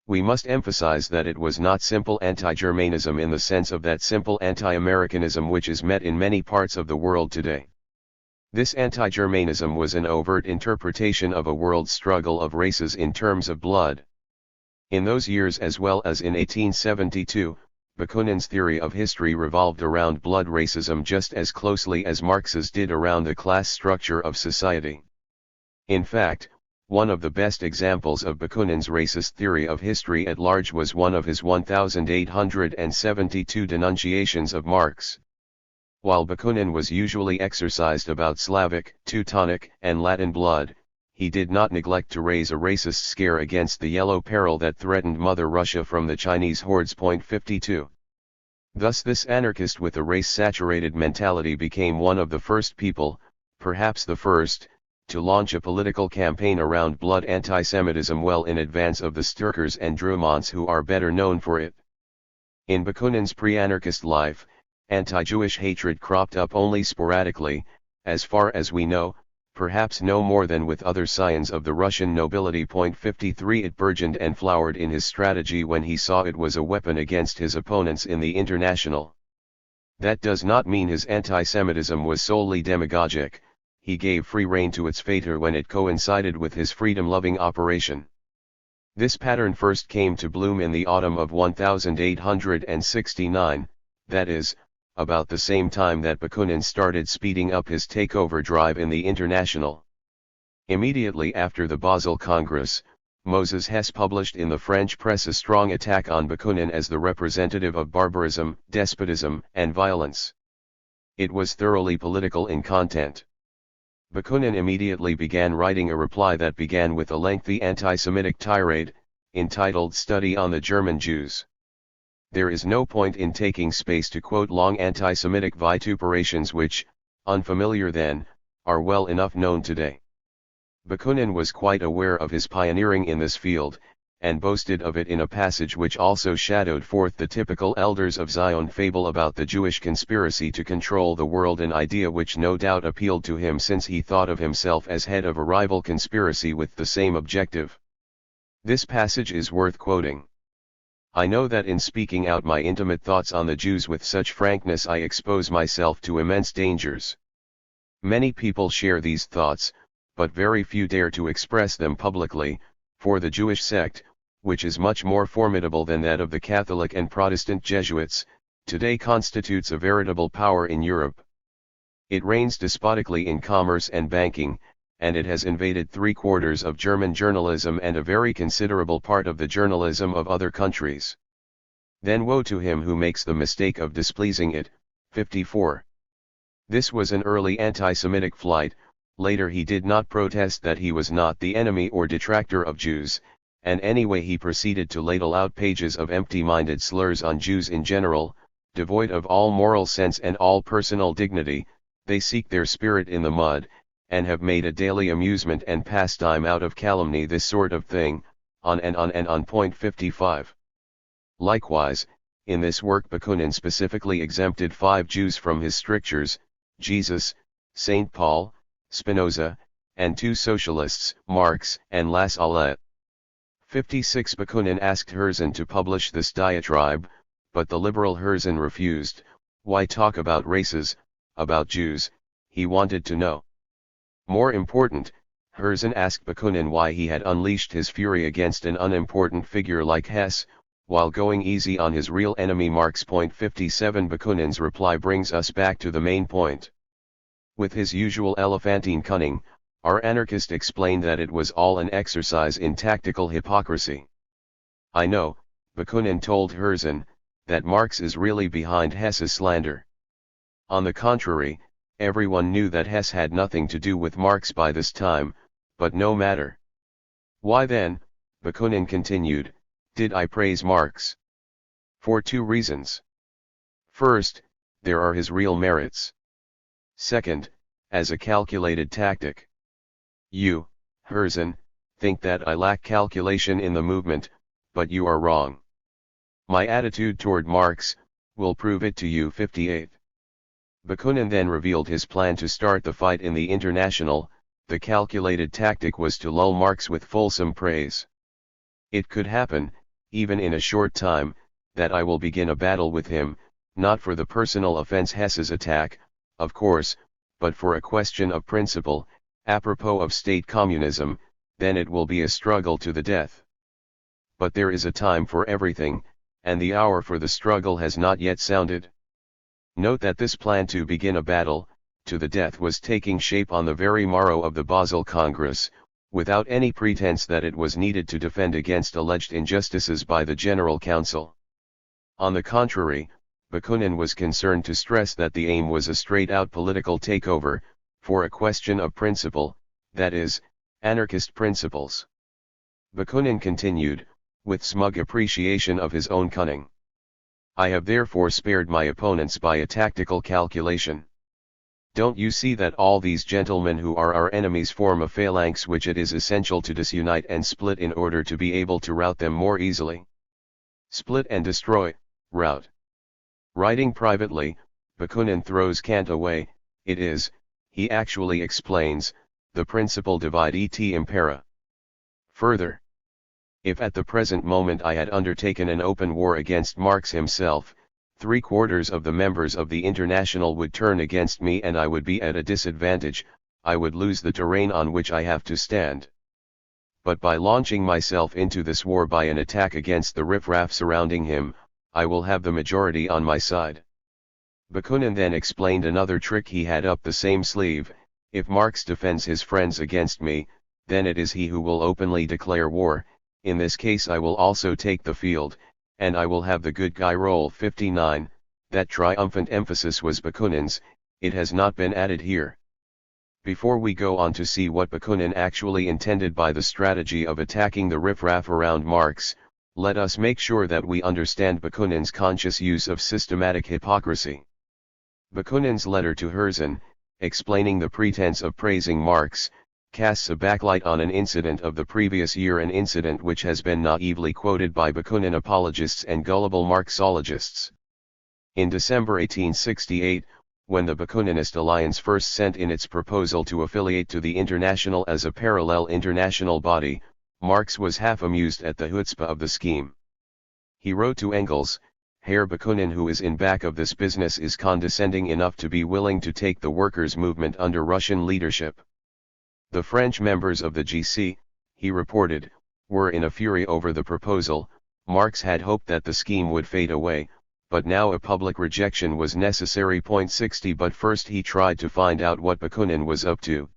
We must emphasize that it was not simple anti-Germanism in the sense of that simple anti-Americanism which is met in many parts of the world today. This anti-Germanism was an overt interpretation of a world struggle of races in terms of blood. In those years as well as in 1872, Bakunin's theory of history revolved around blood racism just as closely as Marx's did around the class structure of society. In fact, One of the best examples of Bakunin's racist theory of history at large was one of his 1872 denunciations of Marx. While Bakunin was usually exercised about Slavic, Teutonic, and Latin blood, he did not neglect to raise a racist scare against the yellow peril that threatened Mother Russia from the Chinese hordes. 52. Thus this anarchist with a race-saturated mentality became one of the first people, perhaps the first, to launch a political campaign around blood anti-Semitism well in advance of the Sturkers and Drumonts, who are better known for it. In Bakunin's pre-anarchist life, anti-Jewish hatred cropped up only sporadically, as far as we know, perhaps no more than with other scions of the Russian nobility. 53 It burgeoned and flowered in his strategy when he saw it was a weapon against his opponents in the International. That does not mean his anti-Semitism was solely demagogic. He gave free rein to its fator when it coincided with his freedom-loving operation. This pattern first came to bloom in the autumn of 1869, that is, about the same time that Bakunin started speeding up his takeover drive in the International. Immediately after the Basel Congress, Moses Hess published in the French press a strong attack on Bakunin as the representative of barbarism, despotism, and violence. It was thoroughly political in content. Bakunin immediately began writing a reply that began with a lengthy anti-Semitic tirade, entitled Study on the German Jews. There is no point in taking space to quote long anti-Semitic vituperations which, unfamiliar then, are well enough known today. Bakunin was quite aware of his pioneering in this field, and boasted of it in a passage which also shadowed forth the typical elders of Zion fable about the Jewish conspiracy to control the world, an idea which no doubt appealed to him since he thought of himself as head of a rival conspiracy with the same objective. This passage is worth quoting. I know that in speaking out my intimate thoughts on the Jews with such frankness I expose myself to immense dangers. Many people share these thoughts, but very few dare to express them publicly, for the Jewish sect, which is much more formidable than that of the Catholic and Protestant Jesuits, today constitutes a veritable power in Europe. It reigns despotically in commerce and banking, and it has invaded 3/4 of German journalism and a very considerable part of the journalism of other countries. Then woe to him who makes the mistake of displeasing it. 54. This was an early anti-Semitic flight. Later he did not protest that he was not the enemy or detractor of Jews, and anyway he proceeded to ladle out pages of empty-minded slurs on Jews in general, devoid of all moral sense and all personal dignity. They seek their spirit in the mud, and have made a daily amusement and pastime out of calumny, this sort of thing, on and on and on. 55. Likewise, in this work Bakunin specifically exempted 5 Jews from his strictures: Jesus, St. Paul, Spinoza, and 2 socialists, Marx and Lassalle. 56. Bakunin asked Herzen to publish this diatribe, but the liberal Herzen refused. Why talk about races, about Jews? He wanted to know. More important, Herzen asked Bakunin why he had unleashed his fury against an unimportant figure like Hess, while going easy on his real enemy Marx. 57. Bakunin's reply brings us back to the main point. With his usual elephantine cunning, our anarchist explained that it was all an exercise in tactical hypocrisy. I know, Bakunin told Herzen, that Marx is really behind Hess's slander. On the contrary, everyone knew that Hess had nothing to do with Marx by this time, but no matter. Why then, Bakunin continued, did I praise Marx? For 2 reasons. First, there are his real merits. Second, as a calculated tactic. You, Herzen, think that I lack calculation in the movement, but you are wrong. My attitude toward Marx will prove it to you. 58. Bakunin then revealed his plan to start the fight in the International. The calculated tactic was to lull Marx with fulsome praise. It could happen, even in a short time, that I will begin a battle with him, not for the personal offense Hess's attack, of course, but for a question of principle, apropos of state communism. Then it will be a struggle to the death. But there is a time for everything, and the hour for the struggle has not yet sounded. Note that this plan to begin a battle, to the death, was taking shape on the very morrow of the Basel Congress, without any pretense that it was needed to defend against alleged injustices by the General Council. On the contrary, Bakunin was concerned to stress that the aim was a straight-out political takeover, for a question of principle, that is, anarchist principles. Bakunin continued, with smug appreciation of his own cunning. I have therefore spared my opponents by a tactical calculation. Don't you see that all these gentlemen who are our enemies form a phalanx which it is essential to disunite and split in order to be able to rout them more easily? Split and destroy, rout. Writing privately, Bakunin throws Kant away. It is, he actually explains, the principle divide et impera. Further, if at the present moment I had undertaken an open war against Marx himself, 3/4 of the members of the International would turn against me and I would be at a disadvantage, I would lose the terrain on which I have to stand. But by launching myself into this war by an attack against the riffraff surrounding him, I will have the majority on my side. Bakunin then explained another trick he had up the same sleeve. If Marx defends his friends against me, then it is he who will openly declare war. In this case I will also take the field, and I will have the good guy roll 59, that triumphant emphasis was Bakunin's, it has not been added here. Before we go on to see what Bakunin actually intended by the strategy of attacking the riffraff around Marx, let us make sure that we understand Bakunin's conscious use of systematic hypocrisy. Bakunin's letter to Herzen, explaining the pretense of praising Marx, casts a backlight on an incident of the previous year, an incident which has been naively quoted by Bakunin apologists and gullible Marxologists. In December 1868, when the Bakuninist Alliance first sent in its proposal to affiliate to the International as a parallel international body, Marx was half amused at the chutzpah of the scheme. He wrote to Engels, Herr Bakunin, who is in back of this business, is condescending enough to be willing to take the workers' movement under Russian leadership. The French members of the GC, he reported, were in a fury over the proposal. Marx had hoped that the scheme would fade away, but now a public rejection was necessary. 60 But first he tried to find out what Bakunin was up to.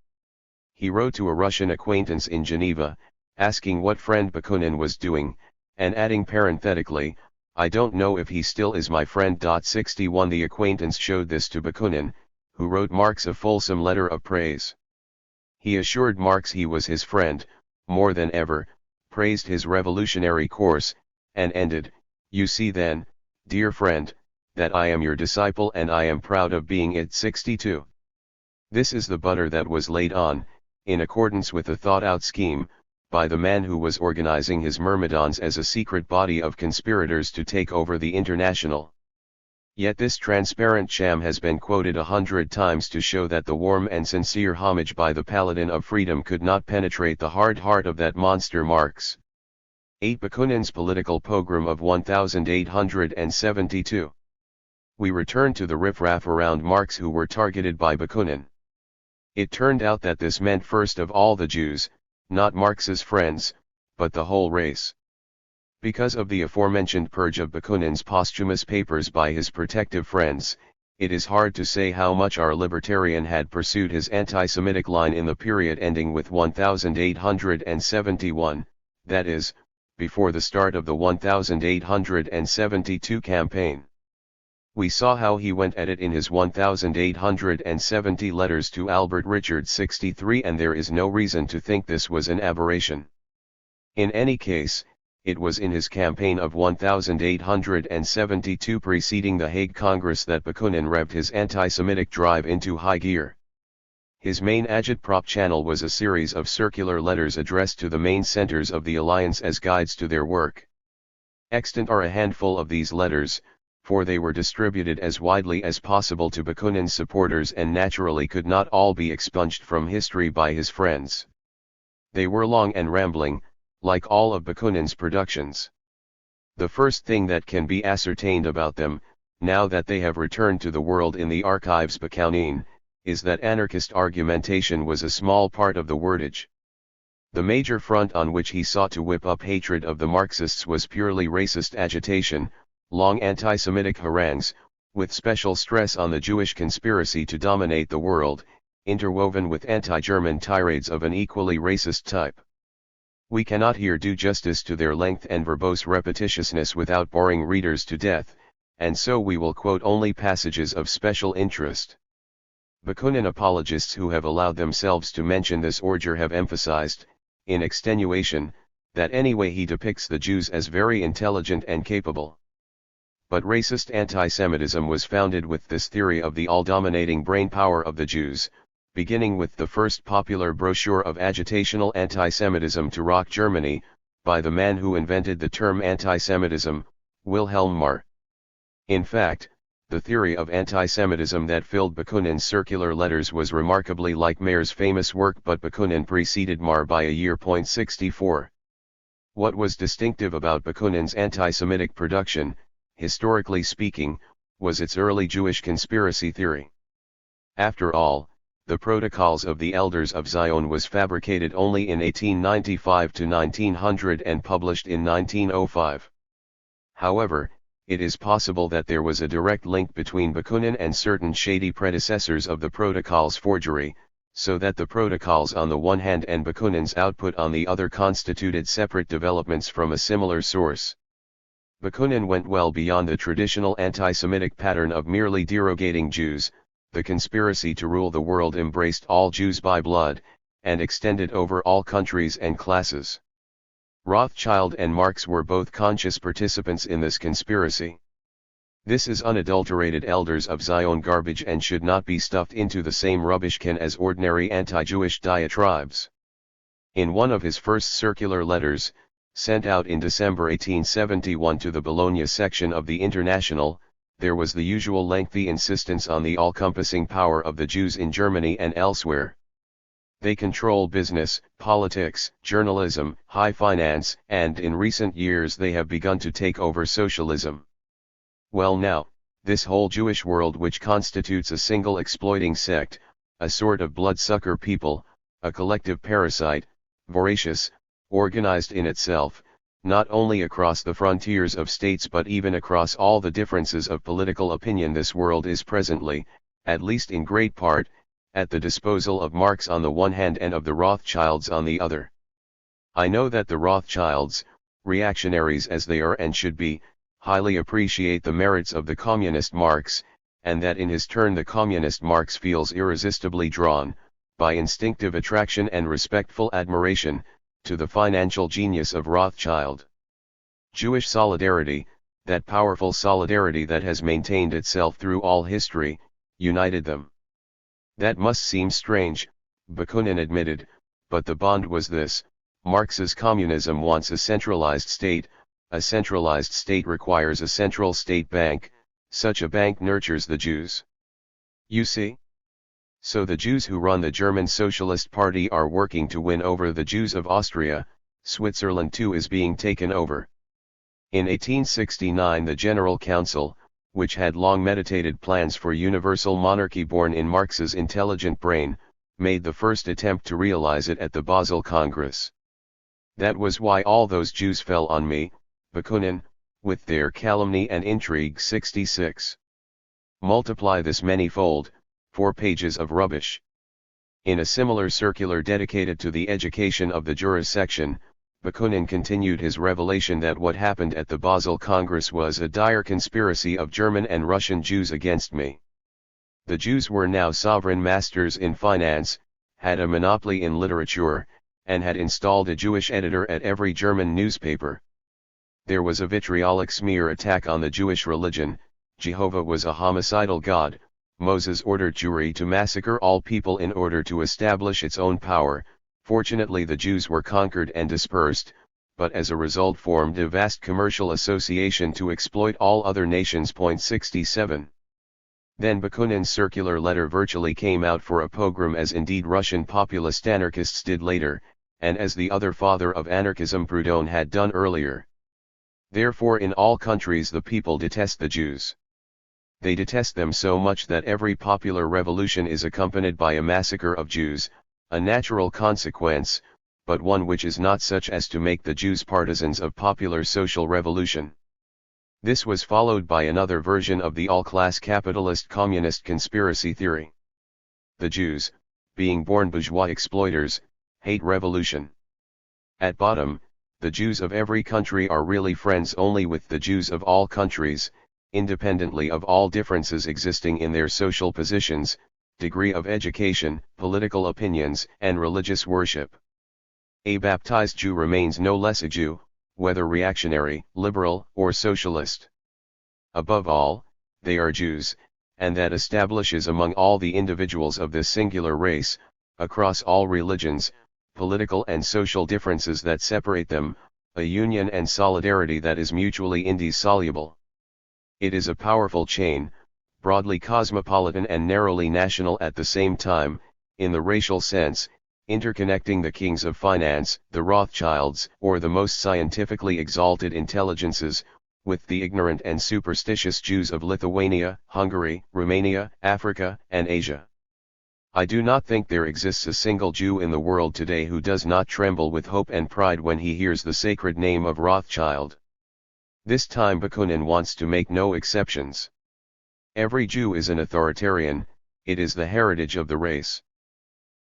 He wrote to a Russian acquaintance in Geneva, asking what friend Bakunin was doing, and adding parenthetically, I don't know if he still is my friend. 61 The acquaintance showed this to Bakunin, who wrote Marx a fulsome letter of praise. He assured Marx he was his friend, more than ever, praised his revolutionary course, and ended, you see then, dear friend, that I am your disciple and I am proud of being it. 62. This is the butter that was laid on, in accordance with a thought-out scheme, by the man who was organizing his myrmidons as a secret body of conspirators to take over the International. Yet this transparent sham has been quoted 100 times to show that the warm and sincere homage by the paladin of freedom could not penetrate the hard heart of that monster Marx. 8. Bakunin's political pogrom of 1872. We return to the riffraff around Marx who were targeted by Bakunin. It turned out that this meant first of all the Jews, not Marx's friends, but the whole race. Because of the aforementioned purge of Bakunin's posthumous papers by his protective friends, it is hard to say how much our libertarian had pursued his anti-Semitic line in the period ending with 1871, that is, before the start of the 1872 campaign. We saw how he went at it in his 1870 letters to Albert Richard 63, and there is no reason to think this was an aberration. In any case, it was in his campaign of 1872 preceding the Hague Congress that Bakunin revved his anti-Semitic drive into high gear. His main agitprop channel was a series of circular letters addressed to the main centers of the Alliance as guides to their work. Extant are a handful of these letters, for they were distributed as widely as possible to Bakunin's supporters and naturally could not all be expunged from history by his friends. They were long and rambling, like all of Bakunin's productions. The first thing that can be ascertained about them, now that they have returned to the world in the archives Bakunin, is that anarchist argumentation was a small part of the wordage. The major front on which he sought to whip up hatred of the Marxists was purely racist agitation, long anti-Semitic harangues, with special stress on the Jewish conspiracy to dominate the world, interwoven with anti-German tirades of an equally racist type. We cannot here do justice to their length and verbose repetitiousness without boring readers to death, and so we will quote only passages of special interest. Bakunin apologists who have allowed themselves to mention this order have emphasized, in extenuation, that anyway he depicts the Jews as very intelligent and capable. But racist anti-Semitism was founded with this theory of the all-dominating brain power of the Jews, beginning with the first popular brochure of agitational anti-Semitism to rock Germany, by the man who invented the term anti-Semitism, Wilhelm Marr. In fact, the theory of anti-Semitism that filled Bakunin's circular letters was remarkably like Marr's famous work, but Bakunin preceded Marr by a year. 64. What was distinctive about Bakunin's anti-Semitic production, historically speaking, was its early Jewish conspiracy theory. After all, the Protocols of the Elders of Zion was fabricated only in 1895 to 1900 and published in 1905. However, it is possible that there was a direct link between Bakunin and certain shady predecessors of the Protocols' forgery, so that the Protocols on the one hand and Bakunin's output on the other constituted separate developments from a similar source. Bakunin went well beyond the traditional anti-Semitic pattern of merely derogating Jews. The conspiracy to rule the world embraced all Jews by blood, and extended over all countries and classes. Rothschild and Marx were both conscious participants in this conspiracy. This is unadulterated Elders of Zion garbage and should not be stuffed into the same rubbish can as ordinary anti-Jewish diatribes. In one of his first circular letters, sent out in December 1871 to the Bologna section of the International, there was the usual lengthy insistence on the all-compassing power of the Jews in Germany and elsewhere. They control business, politics, journalism, high finance, and in recent years they have begun to take over socialism. Well now, this whole Jewish world, which constitutes a single exploiting sect, a sort of bloodsucker people, a collective parasite, voracious, organized in itself, not only across the frontiers of states but even across all the differences of political opinion, this world is presently, at least in great part, at the disposal of Marx on the one hand and of the Rothschilds on the other. I know that the Rothschilds, reactionaries as they are and should be, highly appreciate the merits of the communist Marx, and that in his turn the communist Marx feels irresistibly drawn, by instinctive attraction and respectful admiration, to the financial genius of Rothschild. Jewish solidarity, that powerful solidarity that has maintained itself through all history, united them. That must seem strange, Bakunin admitted, but the bond was this: Marx's communism wants a centralized state requires a central state bank, such a bank nurtures the Jews. You see? So the Jews who run the German Socialist Party are working to win over the Jews of Austria. Switzerland too is being taken over. In 1869 the General Council, which had long meditated plans for universal monarchy born in Marx's intelligent brain, made the first attempt to realize it at the Basel Congress. That was why all those Jews fell on me, Bakunin, with their calumny and intrigue. 66. Multiply this many-fold, 4 pages of rubbish. In a similar circular dedicated to the education of the jurors section, Bakunin continued his revelation that what happened at the Basel Congress was a dire conspiracy of German and Russian Jews against me. The Jews were now sovereign masters in finance, had a monopoly in literature, and had installed a Jewish editor at every German newspaper. There was a vitriolic smear attack on the Jewish religion. Jehovah was a homicidal god. Moses ordered Jewry to massacre all people in order to establish its own power. Fortunately the Jews were conquered and dispersed, but as a result formed a vast commercial association to exploit all other nations. 67. Then Bakunin's circular letter virtually came out for a pogrom, as indeed Russian populist anarchists did later, and as the other father of anarchism Proudhon had done earlier. Therefore in all countries the people detest the Jews. They detest them so much that every popular revolution is accompanied by a massacre of Jews, a natural consequence, but one which is not such as to make the Jews partisans of popular social revolution. This was followed by another version of the all-class capitalist communist conspiracy theory. The Jews, being born bourgeois exploiters, hate revolution. At bottom, the Jews of every country are really friends only with the Jews of all countries, independently of all differences existing in their social positions, degree of education, political opinions, and religious worship. A baptized Jew remains no less a Jew, whether reactionary, liberal, or socialist. Above all, they are Jews, and that establishes among all the individuals of this singular race, across all religions, political and social differences that separate them, a union and solidarity that is mutually indissoluble. It is a powerful chain, broadly cosmopolitan and narrowly national at the same time, in the racial sense, interconnecting the kings of finance, the Rothschilds, or the most scientifically exalted intelligences, with the ignorant and superstitious Jews of Lithuania, Hungary, Romania, Africa, and Asia. I do not think there exists a single Jew in the world today who does not tremble with hope and pride when he hears the sacred name of Rothschild. This time Bakunin wants to make no exceptions. Every Jew is an authoritarian, it is the heritage of the race.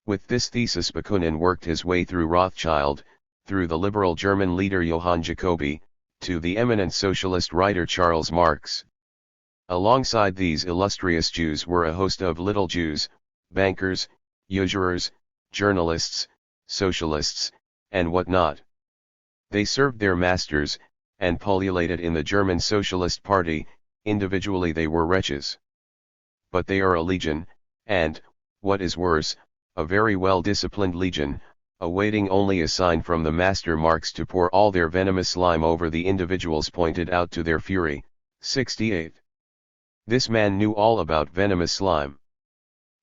With this thesis Bakunin worked his way through Rothschild, through the liberal German leader Johann Jacobi, to the eminent socialist writer Charles Marx. Alongside these illustrious Jews were a host of little Jews, bankers, usurers, journalists, socialists, and what not. They served their masters, and pullulated in the German Socialist Party, individually they were wretches. But they are a legion, and, what is worse, a very well-disciplined legion, awaiting only a sign from the master Marx to pour all their venomous slime over the individuals pointed out to their fury. 68. This man knew all about venomous slime.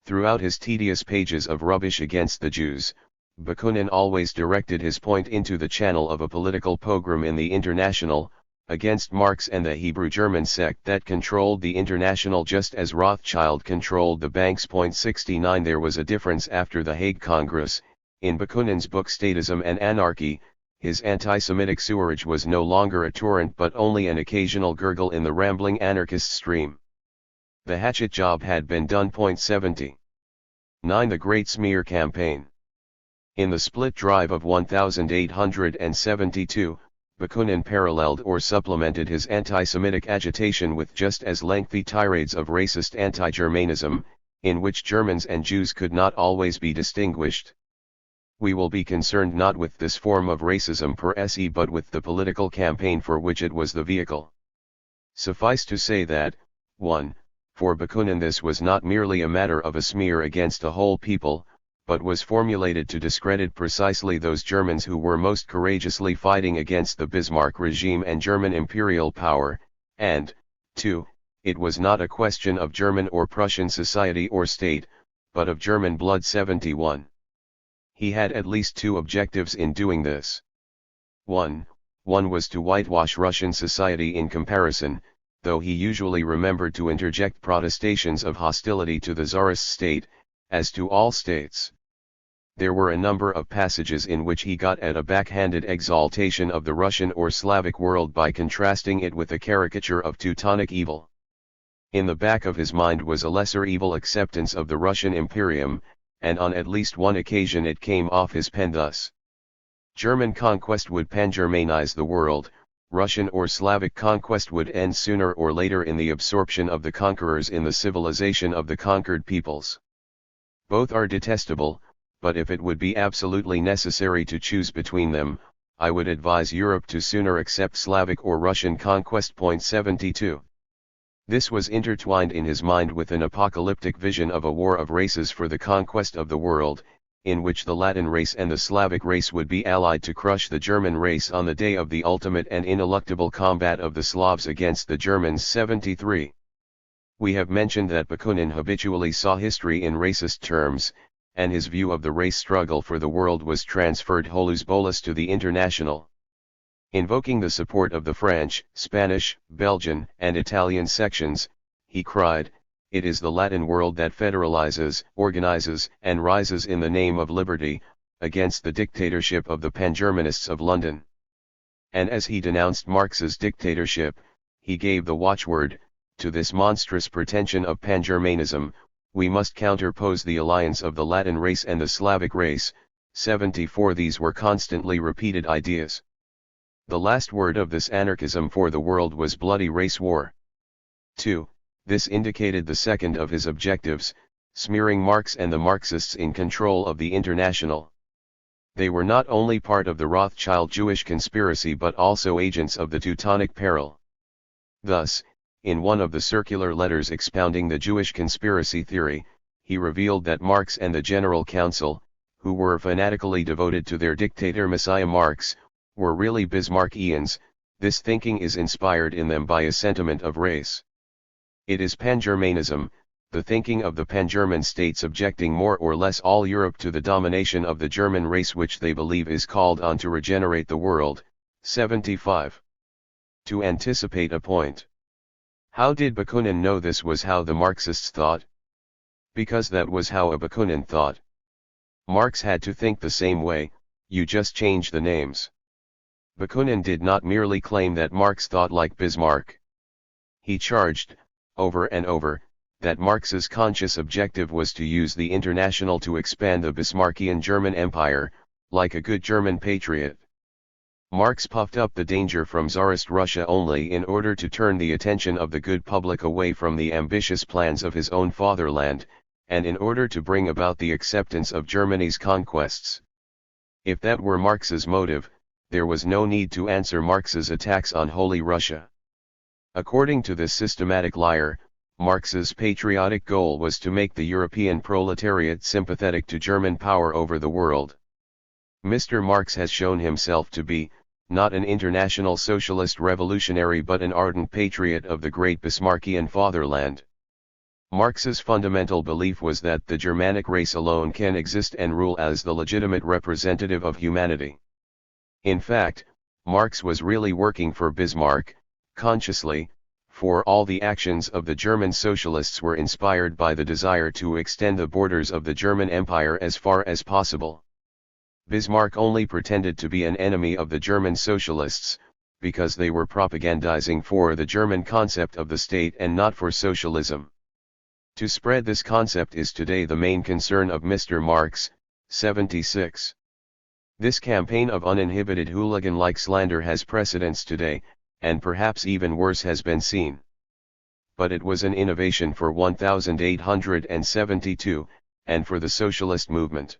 Throughout his tedious pages of rubbish against the Jews, Bakunin always directed his point into the channel of a political pogrom in the International, against Marx and the Hebrew German sect that controlled the International just as Rothschild controlled the banks. 69 There was a difference after the Hague Congress. In Bakunin's book Statism and Anarchy, his anti-Semitic sewerage was no longer a torrent but only an occasional gurgle in the rambling anarchist stream. The hatchet job had been done. 70. 9. The Great Smear Campaign. In the split drive of 1872, Bakunin paralleled or supplemented his anti-Semitic agitation with just as lengthy tirades of racist anti-Germanism, in which Germans and Jews could not always be distinguished. We will be concerned not with this form of racism per se but with the political campaign for which it was the vehicle. Suffice to say that, 1. For Bakunin this was not merely a matter of a smear against a whole people, but was formulated to discredit precisely those Germans who were most courageously fighting against the Bismarck regime and German imperial power, and, 2, it was not a question of German or Prussian society or state, but of German blood. 71. He had at least two objectives in doing this. One was to whitewash Russian society in comparison, though he usually remembered to interject protestations of hostility to the Tsarist state, as to all states. There were a number of passages in which he got at a backhanded exaltation of the Russian or Slavic world by contrasting it with a caricature of Teutonic evil. In the back of his mind was a lesser evil acceptance of the Russian imperium, and on at least one occasion it came off his pen thus: German conquest would pan-Germanize the world, Russian or Slavic conquest would end sooner or later in the absorption of the conquerors in the civilization of the conquered peoples. Both are detestable, but if it would be absolutely necessary to choose between them, I would advise Europe to sooner accept Slavic or Russian conquest. 72. This was intertwined in his mind with an apocalyptic vision of a war of races for the conquest of the world, in which the Latin race and the Slavic race would be allied to crush the German race on the day of the ultimate and ineluctable combat of the Slavs against the Germans. 73. We have mentioned that Bakunin habitually saw history in racist terms, and his view of the race struggle for the world was transferred holus bolus to the International. Invoking the support of the French, Spanish, Belgian, and Italian sections, he cried, "It is the Latin world that federalizes, organizes, and rises in the name of liberty, against the dictatorship of the pan-Germanists of London." And as he denounced Marx's dictatorship, he gave the watchword to this monstrous pretension of pan-Germanism, we must counterpose the alliance of the Latin race and the Slavic race. 74 These were constantly repeated ideas. The last word of this anarchism for the world was bloody race war. 2. This indicated the second of his objectives, smearing Marx and the Marxists in control of the International. They were not only part of the Rothschild Jewish conspiracy but also agents of the Teutonic peril. Thus, in one of the circular letters expounding the Jewish conspiracy theory, he revealed that Marx and the General Council, who were fanatically devoted to their dictator Messiah Marx, were really Bismarckians. This thinking is inspired in them by a sentiment of race. It is pan-Germanism, the thinking of the pan-German state subjecting more or less all Europe to the domination of the German race, which they believe is called on to regenerate the world. 75. To anticipate a point. How did Bakunin know this was how the Marxists thought? Because that was how a Bakunin thought. Marx had to think the same way, you just change the names. Bakunin did not merely claim that Marx thought like Bismarck. He charged, over and over, that Marx's conscious objective was to use the International to expand the Bismarckian German Empire, like a good German patriot. Marx puffed up the danger from Tsarist Russia only in order to turn the attention of the good public away from the ambitious plans of his own fatherland, and in order to bring about the acceptance of Germany's conquests. If that were Marx's motive, there was no need to answer Marx's attacks on Holy Russia. According to this systematic liar, Marx's patriotic goal was to make the European proletariat sympathetic to German power over the world. Mr. Marx has shown himself to be, not an international socialist revolutionary but an ardent patriot of the great Bismarckian fatherland. Marx's fundamental belief was that the Germanic race alone can exist and rule as the legitimate representative of humanity. In fact, Marx was really working for Bismarck, consciously, for all the actions of the German socialists were inspired by the desire to extend the borders of the German Empire as far as possible. Bismarck only pretended to be an enemy of the German socialists, because they were propagandizing for the German concept of the state and not for socialism. To spread this concept is today the main concern of Mr. Marx. 76. This campaign of uninhibited hooligan-like slander has precedence today, and perhaps even worse has been seen. But it was an innovation for 1872, and for the socialist movement.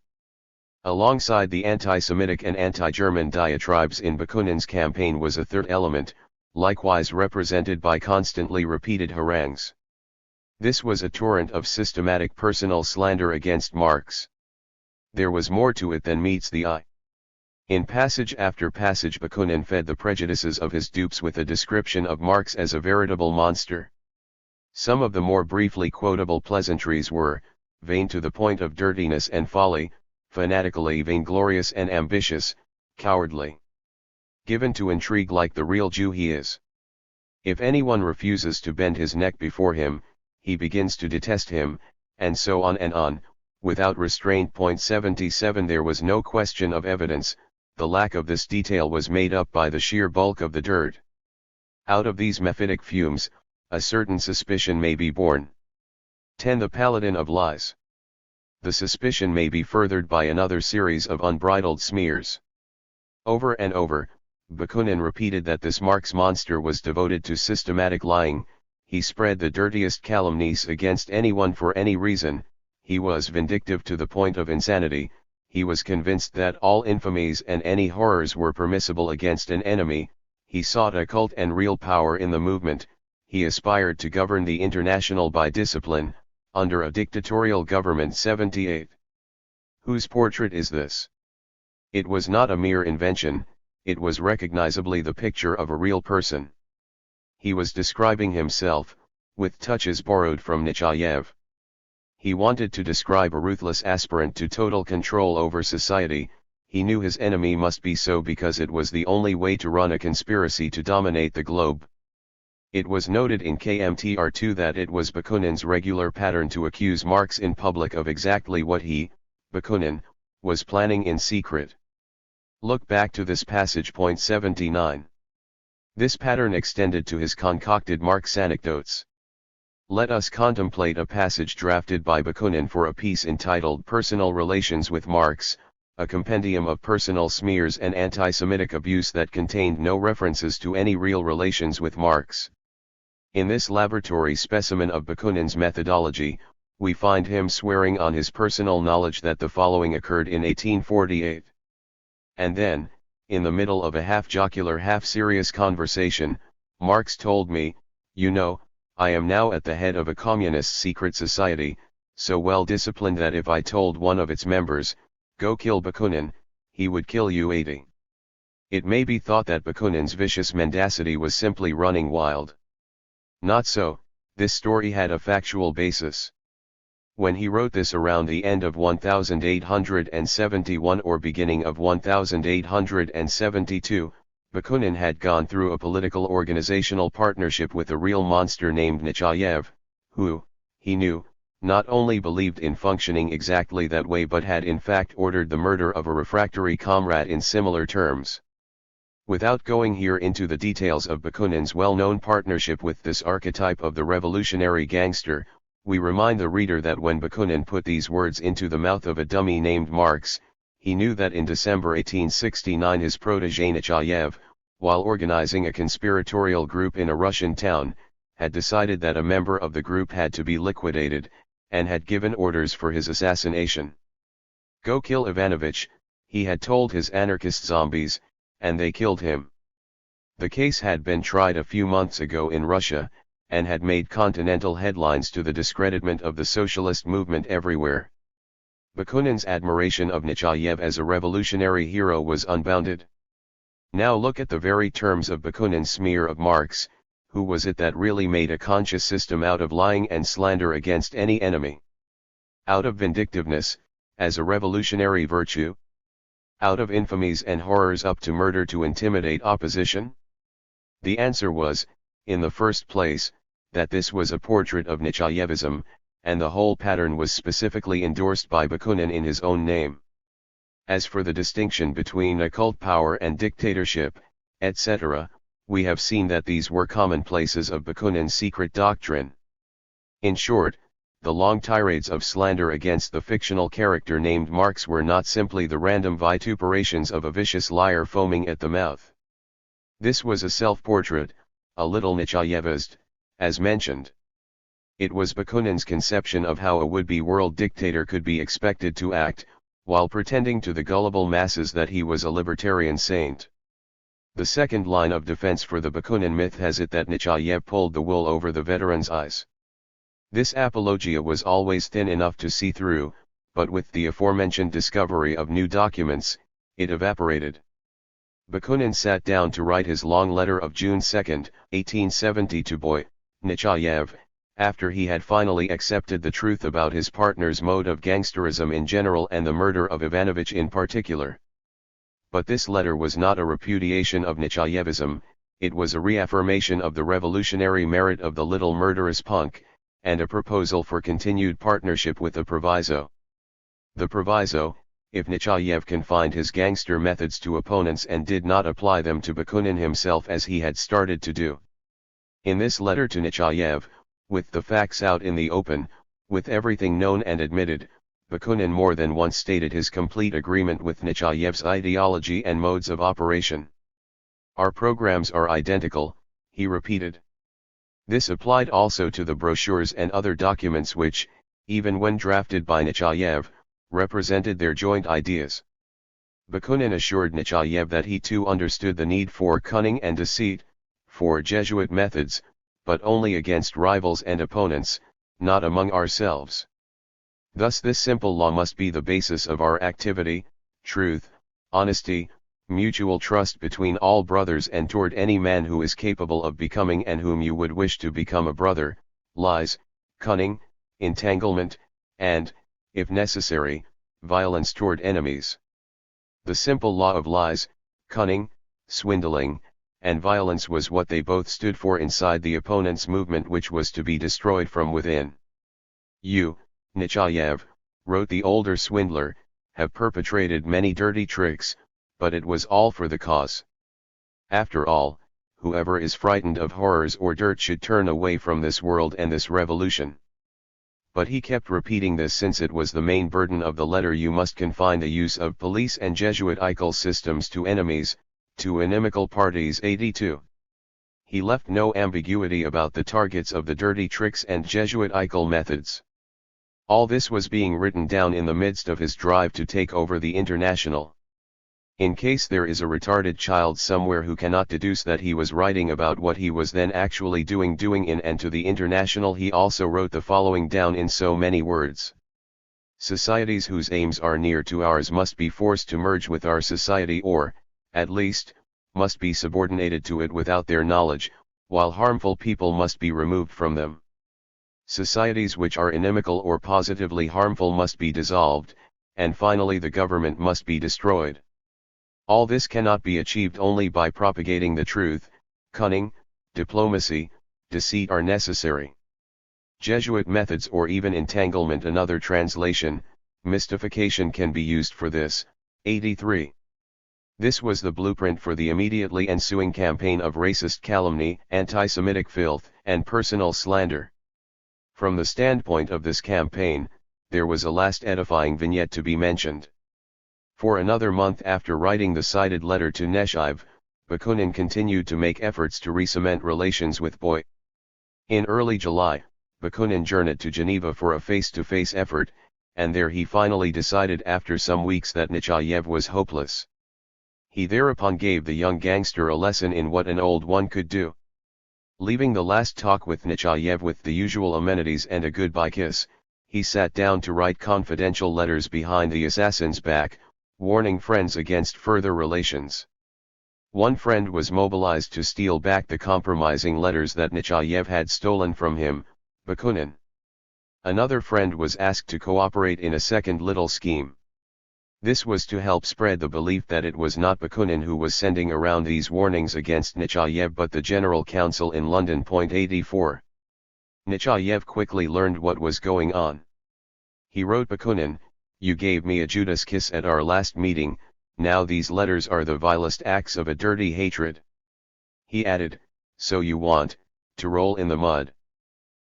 Alongside the anti-Semitic and anti-German diatribes in Bakunin's campaign was a third element, likewise represented by constantly repeated harangues. This was a torrent of systematic personal slander against Marx. There was more to it than meets the eye. In passage after passage Bakunin fed the prejudices of his dupes with a description of Marx as a veritable monster. Some of the more briefly quotable pleasantries were, vain to the point of dirtiness and folly, fanatically vainglorious and ambitious, cowardly. Given to intrigue like the real Jew he is. If anyone refuses to bend his neck before him, he begins to detest him, and so on, without restraint. 77 There was no question of evidence, the lack of this detail was made up by the sheer bulk of the dirt. Out of these mephitic fumes, a certain suspicion may be born. 10 The paladin of lies. The suspicion may be furthered by another series of unbridled smears. Over and over, Bakunin repeated that this Marx monster was devoted to systematic lying. He spread the dirtiest calumnies against anyone for any reason, he was vindictive to the point of insanity, he was convinced that all infamies and any horrors were permissible against an enemy, he sought occult and real power in the movement, he aspired to govern the International by discipline, under a dictatorial government. 78. Whose portrait is this? It was not a mere invention, it was recognizably the picture of a real person. He was describing himself, with touches borrowed from Nechayev. He wanted to describe a ruthless aspirant to total control over society, he knew his enemy must be so because it was the only way to run a conspiracy to dominate the globe. It was noted in KMTR2 that it was Bakunin's regular pattern to accuse Marx in public of exactly what he, Bakunin, was planning in secret. Look back to this passage. 79. This pattern extended to his concocted Marx anecdotes. Let us contemplate a passage drafted by Bakunin for a piece entitled Personal Relations with Marx, a compendium of personal smears and anti-Semitic abuse that contained no references to any real relations with Marx. In this laboratory specimen of Bakunin's methodology, we find him swearing on his personal knowledge that the following occurred in 1848. And then, in the middle of a half-jocular half-serious conversation, Marx told me, "You know, I am now at the head of a communist secret society, so well disciplined that if I told one of its members, 'Go kill Bakunin,' he would kill you 80. It may be thought that Bakunin's vicious mendacity was simply running wild. Not so, this story had a factual basis. When he wrote this around the end of 1871 or beginning of 1872, Bakunin had gone through a political organizational partnership with a real monster named Nechayev, who, he knew, not only believed in functioning exactly that way but had in fact ordered the murder of a refractory comrade in similar terms. Without going here into the details of Bakunin's well-known partnership with this archetype of the revolutionary gangster, we remind the reader that when Bakunin put these words into the mouth of a dummy named Marx, he knew that in December 1869 his protege Nechayev, while organizing a conspiratorial group in a Russian town, had decided that a member of the group had to be liquidated, and had given orders for his assassination. "Go kill Ivanovich," he had told his anarchist zombies, and they killed him. The case had been tried a few months ago in Russia, and had made continental headlines to the discreditment of the socialist movement everywhere. Bakunin's admiration of Nechayev as a revolutionary hero was unbounded. Now look at the very terms of Bakunin's smear of Marx. Who was it that really made a conscious system out of lying and slander against any enemy? Out of vindictiveness, as a revolutionary virtue? Out of infamies and horrors up to murder to intimidate opposition? The answer was, in the first place, that this was a portrait of Nechayevism, and the whole pattern was specifically endorsed by Bakunin in his own name. As for the distinction between occult power and dictatorship, etc., we have seen that these were commonplaces of Bakunin's secret doctrine. In short, the long tirades of slander against the fictional character named Marx were not simply the random vituperations of a vicious liar foaming at the mouth. This was a self-portrait, a little Nechayevist, as mentioned. It was Bakunin's conception of how a would-be world dictator could be expected to act, while pretending to the gullible masses that he was a libertarian saint. The second line of defense for the Bakunin myth has it that Nechayev pulled the wool over the veteran's eyes. This apologia was always thin enough to see through, but with the aforementioned discovery of new documents, it evaporated. Bakunin sat down to write his long letter of June 2, 1870 to Boy, Nechayev, after he had finally accepted the truth about his partner's mode of gangsterism in general and the murder of Ivanovich in particular. But this letter was not a repudiation of Nechayevism, it was a reaffirmation of the revolutionary merit of the little murderous punk, and a proposal for continued partnership with a proviso. The proviso, if Nechayev confined his gangster methods to opponents and did not apply them to Bakunin himself as he had started to do. In this letter to Nechayev, with the facts out in the open, with everything known and admitted, Bakunin more than once stated his complete agreement with Nechayev's ideology and modes of operation. "Our programs are identical," he repeated. This applied also to the brochures and other documents which, even when drafted by Nechayev, represented their joint ideas. Bakunin assured Nechayev that he too understood the need for cunning and deceit, for Jesuit methods, but only against rivals and opponents, not among ourselves. Thus this simple law must be the basis of our activity: truth, honesty, mutual trust between all brothers and toward any man who is capable of becoming and whom you would wish to become a brother; lies, cunning, entanglement, and, if necessary, violence toward enemies. The simple law of lies, cunning, swindling, and violence was what they both stood for inside the opponent's movement, which was to be destroyed from within. "You, Nechayev," wrote the older swindler, "have perpetrated many dirty tricks, but it was all for the cause. After all, whoever is frightened of horrors or dirt should turn away from this world and this revolution. But he kept repeating this since it was the main burden of the letter. You must confine the use of police and Jesuitical systems to enemies, to inimical parties. 82. He left no ambiguity about the targets of the dirty tricks and Jesuitical methods. All this was being written down in the midst of his drive to take over the International. In case there is a retarded child somewhere who cannot deduce that he was writing about what he was then actually doing in and to the International, he also wrote the following down in so many words. Societies whose aims are near to ours must be forced to merge with our society, or, at least, must be subordinated to it without their knowledge, while harmful people must be removed from them. Societies which are inimical or positively harmful must be dissolved, and finally the government must be destroyed. All this cannot be achieved only by propagating the truth. Cunning, diplomacy, deceit are necessary. Jesuit methods or even entanglement, another translation, mystification, can be used for this. 83. This was the blueprint for the immediately ensuing campaign of racist calumny, anti-Semitic filth, and personal slander. From the standpoint of this campaign, there was a last edifying vignette to be mentioned. For another month after writing the cited letter to Neshiv, Bakunin continued to make efforts to re-cement relations with Boy. In early July, Bakunin journeyed to Geneva for a face-to-face effort, and there he finally decided after some weeks that Nechayev was hopeless. He thereupon gave the young gangster a lesson in what an old one could do. Leaving the last talk with Nechayev with the usual amenities and a goodbye kiss, he sat down to write confidential letters behind the assassin's back, warning friends against further relations. One friend was mobilized to steal back the compromising letters that Nechayev had stolen from him, Bakunin. Another friend was asked to cooperate in a second little scheme. This was to help spread the belief that it was not Bakunin who was sending around these warnings against Nechayev but the General Council in London. 84. Nechayev quickly learned what was going on. He wrote Bakunin, "You gave me a Judas kiss at our last meeting, now these letters are the vilest acts of a dirty hatred." He added, "So you want to roll in the mud?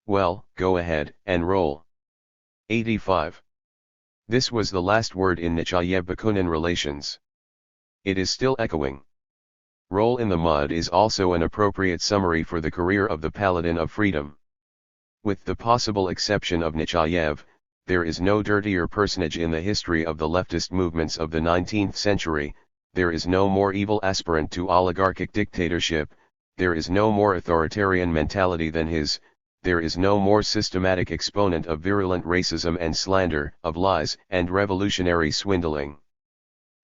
Well, go ahead and roll." 85. This was the last word in Nechayev-Bakunin relations. It is still echoing. Roll in the mud is also an appropriate summary for the career of the Paladin of Freedom. With the possible exception of Nechayev, there is no dirtier personage in the history of the leftist movements of the 19th century, there is no more evil aspirant to oligarchic dictatorship, there is no more authoritarian mentality than his, there is no more systematic exponent of virulent racism and slander, of lies and revolutionary swindling.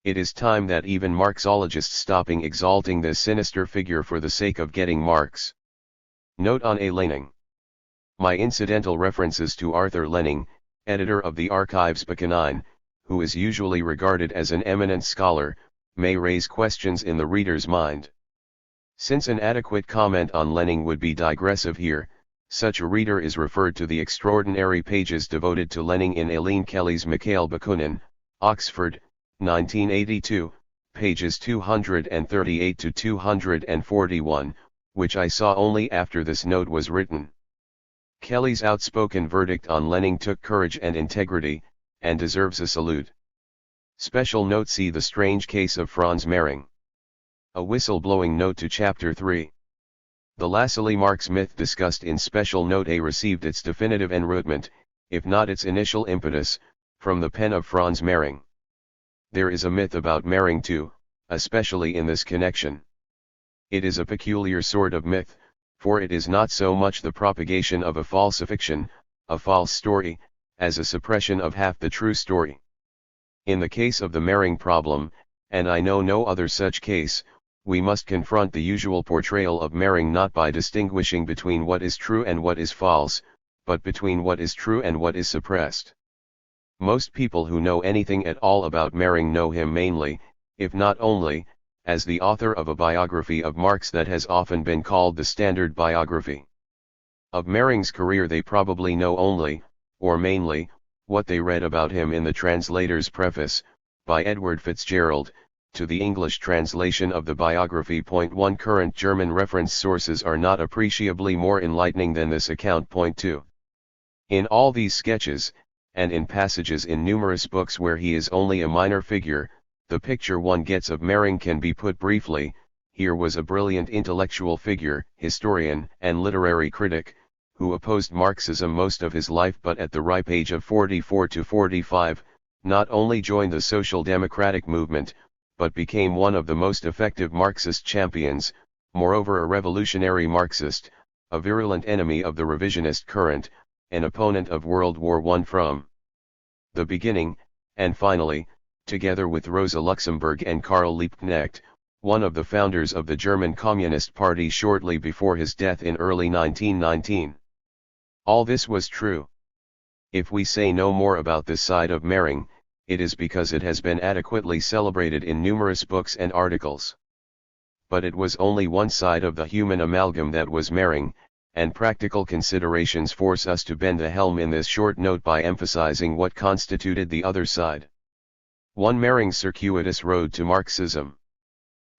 It is time that even Marxologists stopping exalting this sinister figure for the sake of getting Marx. Note on A. Lening. My incidental references to Arthur Lening, editor of the Archives Bakunin, who is usually regarded as an eminent scholar, may raise questions in the reader's mind. Since an adequate comment on Lening would be digressive here, such a reader is referred to the extraordinary pages devoted to Lening in Aileen Kelly's Mikhail Bakunin, Oxford, 1982, pages 238 to 241, which I saw only after this note was written. Kelly's outspoken verdict on Lening took courage and integrity, and deserves a salute. Special note: see The Strange Case of Franz Mehring. A whistleblowing note to Chapter 3. The Lassalle-Marx myth discussed in Special Note A received its definitive enrootment, if not its initial impetus, from the pen of Franz Mehring. There is a myth about Mehring too, especially in this connection. It is a peculiar sort of myth, for it is not so much the propagation of a falsification, a false story, as a suppression of half the true story. In the case of the Mehring problem, and I know no other such case, we must confront the usual portrayal of Mehring not by distinguishing between what is true and what is false, but between what is true and what is suppressed. Most people who know anything at all about Mehring know him mainly, if not only, as the author of a biography of Marx that has often been called the standard biography. Of Mehring's career they probably know only, or mainly, what they read about him in the translator's preface, by Edward Fitzgerald, To the English translation of the biography. 1 Current German reference sources are not appreciably more enlightening than this account. 2 In all these sketches, and in passages in numerous books where he is only a minor figure, the picture one gets of Mering can be put briefly: here was a brilliant intellectual figure, historian, and literary critic, who opposed Marxism most of his life, but at the ripe age of 44 to 45, not only joined the social democratic movement, but became one of the most effective Marxist champions, moreover a revolutionary Marxist, a virulent enemy of the revisionist current, an opponent of World War I from the beginning, and finally, together with Rosa Luxemburg and Karl Liebknecht, one of the founders of the German Communist Party shortly before his death in early 1919. All this was true. If we say no more about this side of Mering, it is because it has been adequately celebrated in numerous books and articles. But it was only one side of the human amalgam that was Mering, and practical considerations force us to bend the helm in this short note by emphasizing what constituted the other side. 1. Mering's circuitous road to Marxism.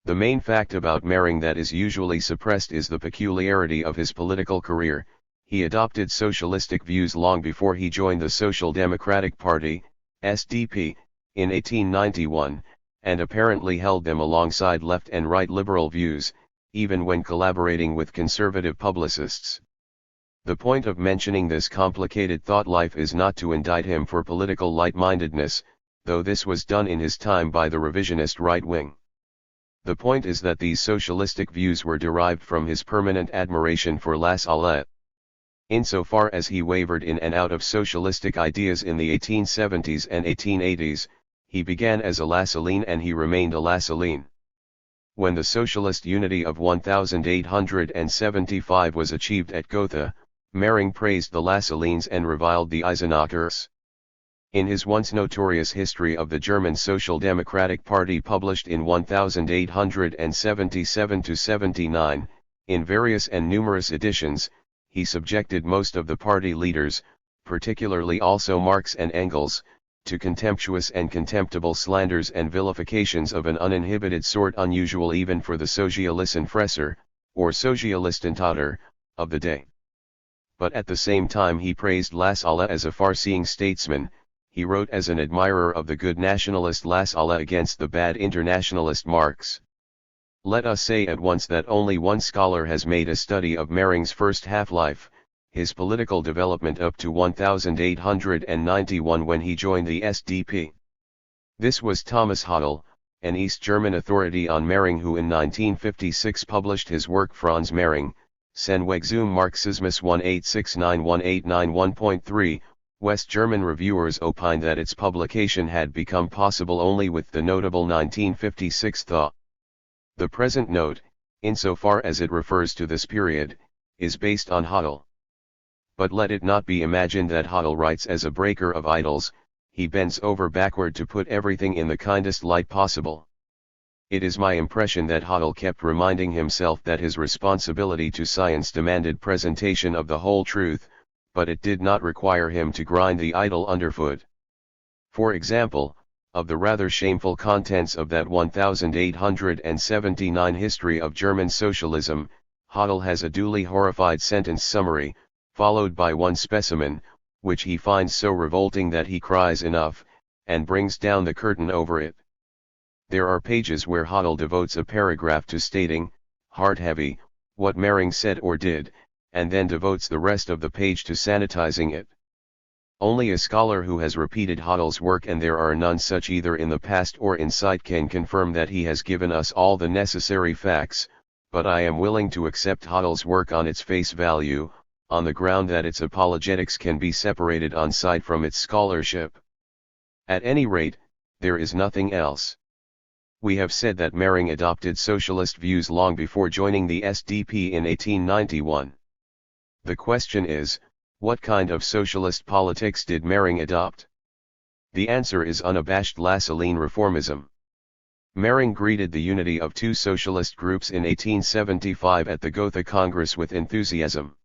The main fact about Mering that is usually suppressed is the peculiarity of his political career. He adopted socialistic views long before he joined the Social Democratic Party, SDP, in 1891, and apparently held them alongside left and right liberal views, even when collaborating with conservative publicists. The point of mentioning this complicated thought life is not to indict him for political light-mindedness, though this was done in his time by the revisionist right wing. The point is that these socialistic views were derived from his permanent admiration for Lassalle. Insofar as he wavered in and out of socialistic ideas in the 1870s and 1880s, he began as a Lassallean and he remained a Lassallean. When the socialist unity of 1875 was achieved at Gotha, Mering praised the Lassalleans and reviled the Eisenachers. In his once notorious History of the German Social Democratic Party published in 1877-79, in various and numerous editions, he subjected most of the party leaders, particularly also Marx and Engels, to contemptuous and contemptible slanders and vilifications of an uninhibited sort unusual even for the Sozialistenfresser, or Sozialistentoter, of the day. But at the same time he praised Lassalle as a far-seeing statesman. He wrote as an admirer of the good nationalist Lassalle against the bad internationalist Marx. Let us say at once that only one scholar has made a study of Mering's first half-life, his political development up to 1891 when he joined the SDP. This was Thomas Hodel, an East German authority on Mering who in 1956 published his work Franz Mering, Senweg zum Marxismus 1869189.1.3. West German reviewers opined that its publication had become possible only with the notable 1956 thaw. The present note, insofar as it refers to this period, is based on Hodel. But let it not be imagined that Hodel writes as a breaker of idols. He bends over backward to put everything in the kindest light possible. It is my impression that Hodel kept reminding himself that his responsibility to science demanded presentation of the whole truth, but it did not require him to grind the idol underfoot. For example, of the rather shameful contents of that 1879 History of German Socialism, Hodel has a duly horrified sentence summary, followed by one specimen, which he finds so revolting that he cries enough, and brings down the curtain over it. There are pages where Hodel devotes a paragraph to stating, heart-heavy, what Mering said or did, and then devotes the rest of the page to sanitizing it. Only a scholar who has repeated Hodel's work, and there are none such either in the past or in sight, can confirm that he has given us all the necessary facts, but I am willing to accept Hodel's work on its face value, on the ground that its apologetics can be separated on sight from its scholarship. At any rate, there is nothing else. We have said that Mering adopted socialist views long before joining the SDP in 1891. The question is, what kind of socialist politics did Mering adopt? The answer is unabashed Lassallean reformism. Mering greeted the unity of two socialist groups in 1875 at the Gotha Congress with enthusiasm.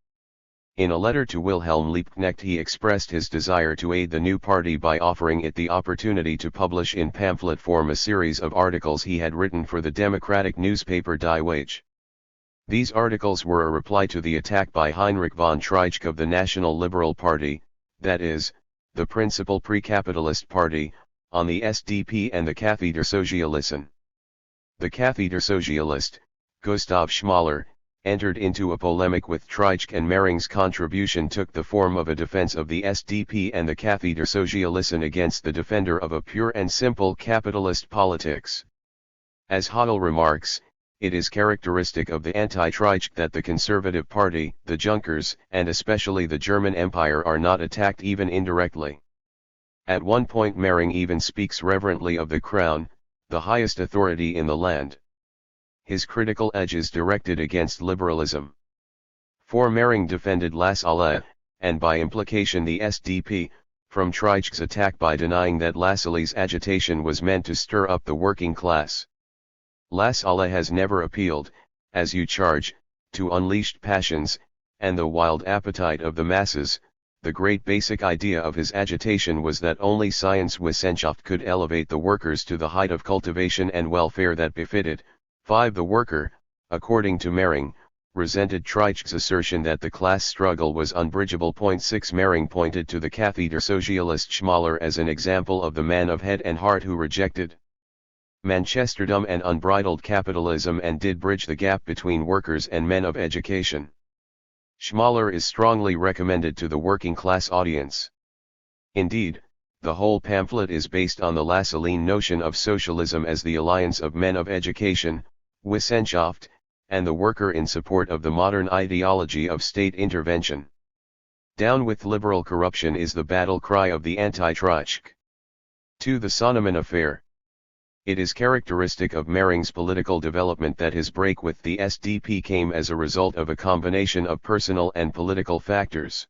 In a letter to Wilhelm Liebknecht he expressed his desire to aid the new party by offering it the opportunity to publish in pamphlet form a series of articles he had written for the democratic newspaper Die Waage. These articles were a reply to the attack by Heinrich von Treitschke of the National Liberal Party, that is, the principal pre-capitalist party, on the SDP and the THIRD-WORLDISM. The THIRD-Socialist, Gustav Schmaler, entered into a polemic with Treitschke, and Mering's contribution took the form of a defense of the SDP and the THIRD-Socialisten against the defender of a pure and simple capitalist politics. As Hal remarks, it is characteristic of the anti-Treitschke that the Conservative Party, the Junkers, and especially the German Empire are not attacked even indirectly. At one point Mering even speaks reverently of the Crown, the highest authority in the land. His critical edge is directed against liberalism. For Mering defended Lassalle, and by implication the SDP, from Treitschke's attack by denying that Lassalle's agitation was meant to stir up the working class. Lassalle has never appealed, as you charge, to unleashed passions, and the wild appetite of the masses. The great basic idea of his agitation was that only Science-Wissenschaft could elevate the workers to the height of cultivation and welfare that befitted. 5. The worker, according to Mering, resented Treitschke's assertion that the class struggle was unbridgeable. 6. Mering pointed to the THIRD-Socialist Schmaler as an example of the man of head and heart who rejected Manchesterdom and unbridled capitalism and did bridge the gap between workers and men of education. Schmaler is strongly recommended to the working class audience. Indeed, the whole pamphlet is based on the Lassallean notion of socialism as the alliance of men of education, Wissenschaft, and the worker in support of the modern ideology of state intervention. Down with liberal corruption is the battle cry of the anti-Treitschke. 2. The Sonnemann affair. It is characteristic of Mering's political development that his break with the SDP came as a result of a combination of personal and political factors.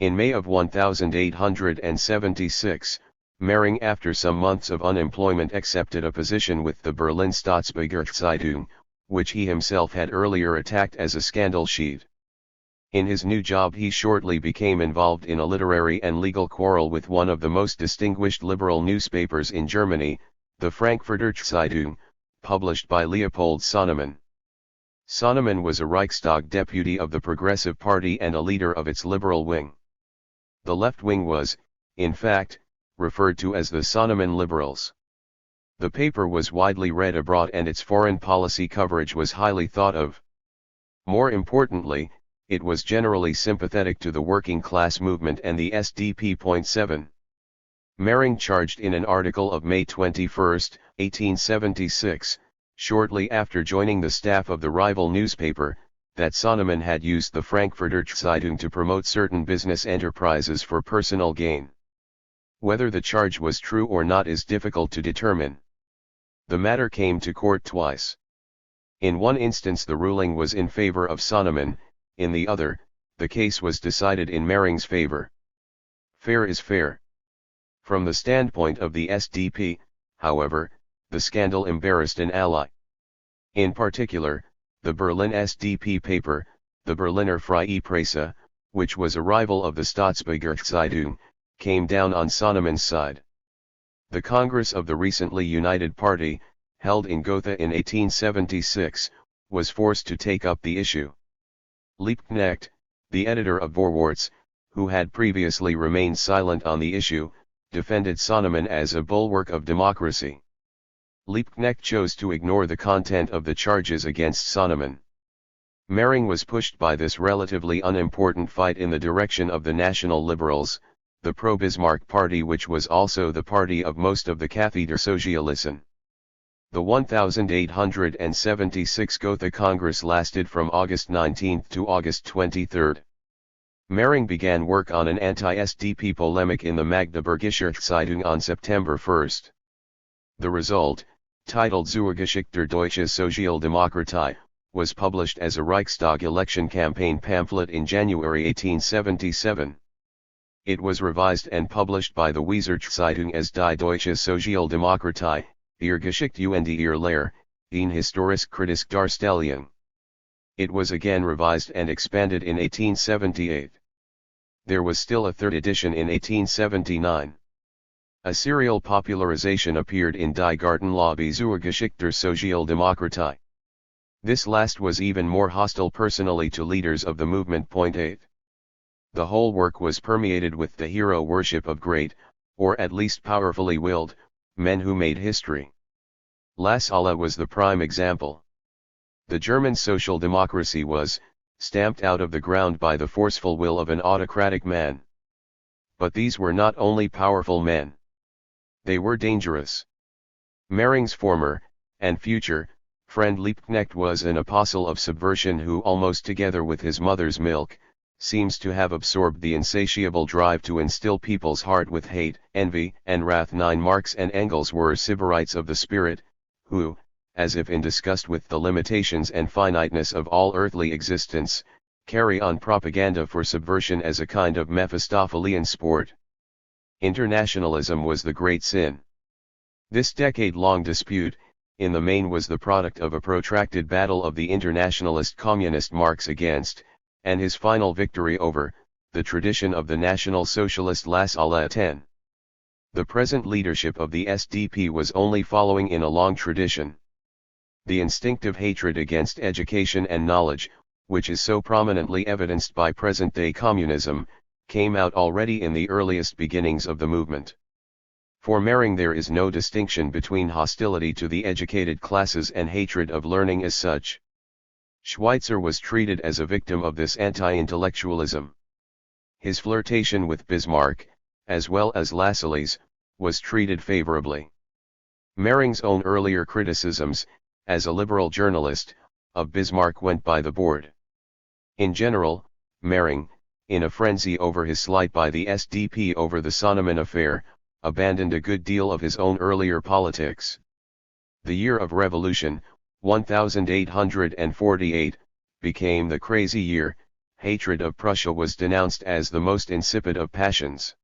In May of 1876, Mering, after some months of unemployment, accepted a position with the Berlin Staatsbürgerzeitung, which he himself had earlier attacked as a scandal sheet. In his new job he shortly became involved in a literary and legal quarrel with one of the most distinguished liberal newspapers in Germany, the Frankfurter Zeitung, published by Leopold Sonnemann. Sonnemann was a Reichstag deputy of the Progressive Party and a leader of its liberal wing. The left wing was, in fact, referred to as the Sonnemann Liberals. The paper was widely read abroad and its foreign policy coverage was highly thought of. More importantly, it was generally sympathetic to the working class movement and the SDP. 7. Mering charged in an article of May 21, 1876, shortly after joining the staff of the rival newspaper, that Sonnemann had used the Frankfurter Zeitung to promote certain business enterprises for personal gain. Whether the charge was true or not is difficult to determine. The matter came to court twice. In one instance the ruling was in favor of Sonnemann, in the other, the case was decided in Mering's favor. Fair is fair. From the standpoint of the SDP, however, the scandal embarrassed an ally. In particular, the Berlin SDP paper, the Berliner Freie Presse, which was a rival of the Staatsbürgerzeitung, came down on Sonnemann's side. The Congress of the recently united party, held in Gotha in 1876, was forced to take up the issue. Liebknecht, the editor of Vorwärts, who had previously remained silent on the issue, defended Sonnemann as a bulwark of democracy. Liebknecht chose to ignore the content of the charges against Sonnemann. Mering was pushed by this relatively unimportant fight in the direction of the National Liberals, the pro-Bismarck party, which was also the party of most of the THIRD-Socialisten. The 1876 Gotha Congress lasted from August 19 to August 23. Mering began work on an anti-SDP polemic in the Magdeburgische Zeitung on September 1. The result, titled Zuergeschichte der Deutschen Sozialdemokratie, was published as a Reichstag election campaign pamphlet in January 1877. It was revised and published by the Wieser Zeitung as Die Deutsche Sozialdemokratie, Ihre Geschichte und ihre Lehre, eine historisch-kritische Darstellung. It was again revised and expanded in 1878. There was still a third edition in 1879. A serial popularization appeared in Die Gartenlobby zur Geschichte der Sozialdemokratie. This last was even more hostile personally to leaders of the movement. 8. The whole work was permeated with the hero worship of great, or at least powerfully willed, men who made history. Lassalle was the prime example. The German social democracy was stamped out of the ground by the forceful will of an autocratic man. But these were not only powerful men. They were dangerous. Mering's former, and future, friend Liebknecht was an apostle of subversion who, almost together with his mother's milk, seems to have absorbed the insatiable drive to instill people's heart with hate, envy, and wrath. 9. Marx and Engels were sybarites of the spirit, who, as if in disgust with the limitations and finiteness of all earthly existence, carry on propaganda for subversion as a kind of Mephistophelian sport. Internationalism was the great sin. This decade-long dispute, in the main, was the product of a protracted battle of the internationalist communist Marx against, and his final victory over, the tradition of the National Socialist Lassalle. 10. The present leadership of the SDP was only following in a long tradition. The instinctive hatred against education and knowledge, which is so prominently evidenced by present-day communism, came out already in the earliest beginnings of the movement. For Mering there is no distinction between hostility to the educated classes and hatred of learning as such. Schweitzer was treated as a victim of this anti-intellectualism. His flirtation with Bismarck, as well as Lassalle's, was treated favorably. Mering's own earlier criticisms, as a liberal journalist, of Bismarck went by the board. In general, Mering, in a frenzy over his slight by the SDP over the Sonnemann affair, abandoned a good deal of his own earlier politics. The year of revolution, 1848, became the crazy year. Hatred of Prussia was denounced as the most insipid of passions.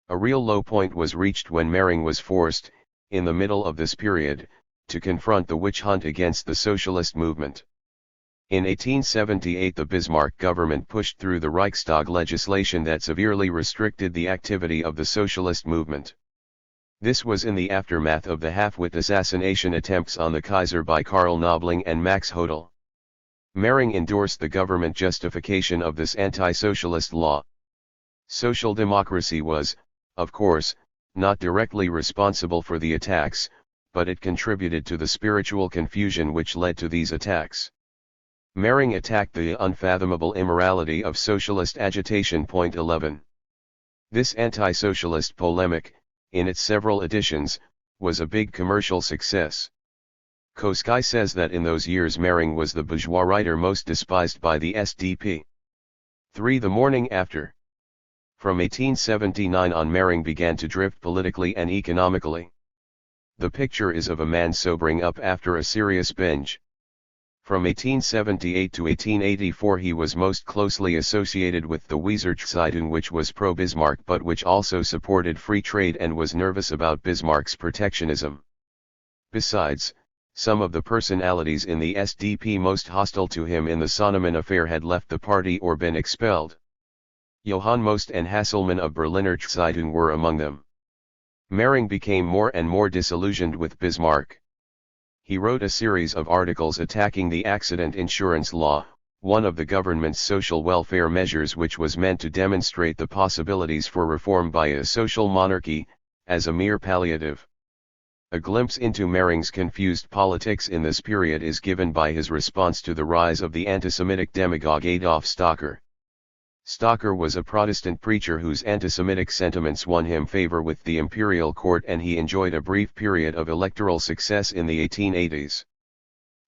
A real low point was reached when Mering was forced, in the middle of this period, to confront the witch hunt against the socialist movement. In 1878 the Bismarck government pushed through the Reichstag legislation that severely restricted the activity of the socialist movement. This was in the aftermath of the half-wit assassination attempts on the Kaiser by Karl Nobling and Max Hodel. Mering endorsed the government justification of this anti-socialist law. Social democracy was, of course, not directly responsible for the attacks, but it contributed to the spiritual confusion which led to these attacks. Mering attacked the unfathomable immorality of socialist agitation. 11. This anti-socialist polemic, in its several editions, was a big commercial success. Koski says that in those years Mering was the bourgeois writer most despised by the SDP. 3. The morning after. From 1879 on Mering began to drift politically and economically. The picture is of a man sobering up after a serious binge. From 1878 to 1884 he was most closely associated with the Weser Zeitung, which was pro-Bismarck but which also supported free trade and was nervous about Bismarck's protectionism. Besides, some of the personalities in the SDP most hostile to him in the Sonnemann affair had left the party or been expelled. Johann Most and Hasselmann of Berliner Zeitung were among them. Mering became more and more disillusioned with Bismarck. He wrote a series of articles attacking the accident insurance law, one of the government's social welfare measures which was meant to demonstrate the possibilities for reform by a social monarchy, as a mere palliative. A glimpse into Mering's confused politics in this period is given by his response to the rise of the anti-Semitic demagogue Adolf Stocker. Stocker was a Protestant preacher whose anti-Semitic sentiments won him favor with the imperial court, and he enjoyed a brief period of electoral success in the 1880s.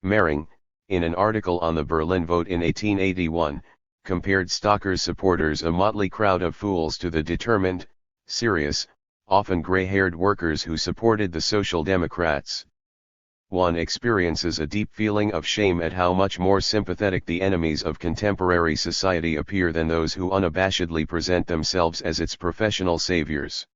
Mering, in an article on the Berlin vote in 1881, compared Stocker's supporters, a motley crowd of fools, to the determined, serious, often gray-haired workers who supported the Social Democrats. One experiences a deep feeling of shame at how much more sympathetic the enemies of contemporary society appear than those who unabashedly present themselves as its professional saviors.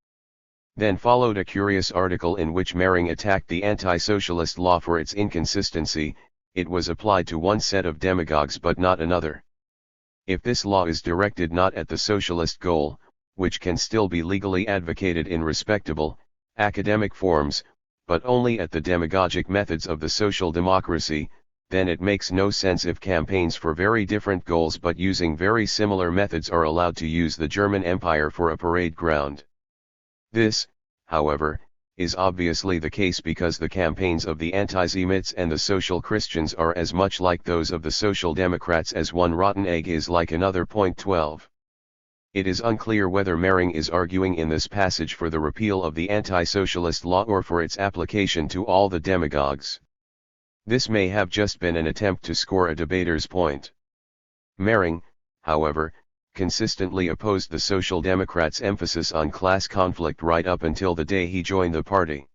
Then followed a curious article in which Mering attacked the anti-socialist law for its inconsistency, it was applied to one set of demagogues but not another. If this law is directed not at the socialist goal, which can still be legally advocated in respectable, academic forms, but only at the demagogic methods of the social democracy, then it makes no sense if campaigns for very different goals but using very similar methods are allowed to use the German Empire for a parade ground. This, however, is obviously the case because the campaigns of the anti-Semites and the social Christians are as much like those of the social democrats as one rotten egg is like another. 12. It is unclear whether Mering is arguing in this passage for the repeal of the anti-socialist law or for its application to all the demagogues. This may have just been an attempt to score a debater's point. Mering, however, consistently opposed the Social Democrats' emphasis on class conflict right up until the day he joined the party.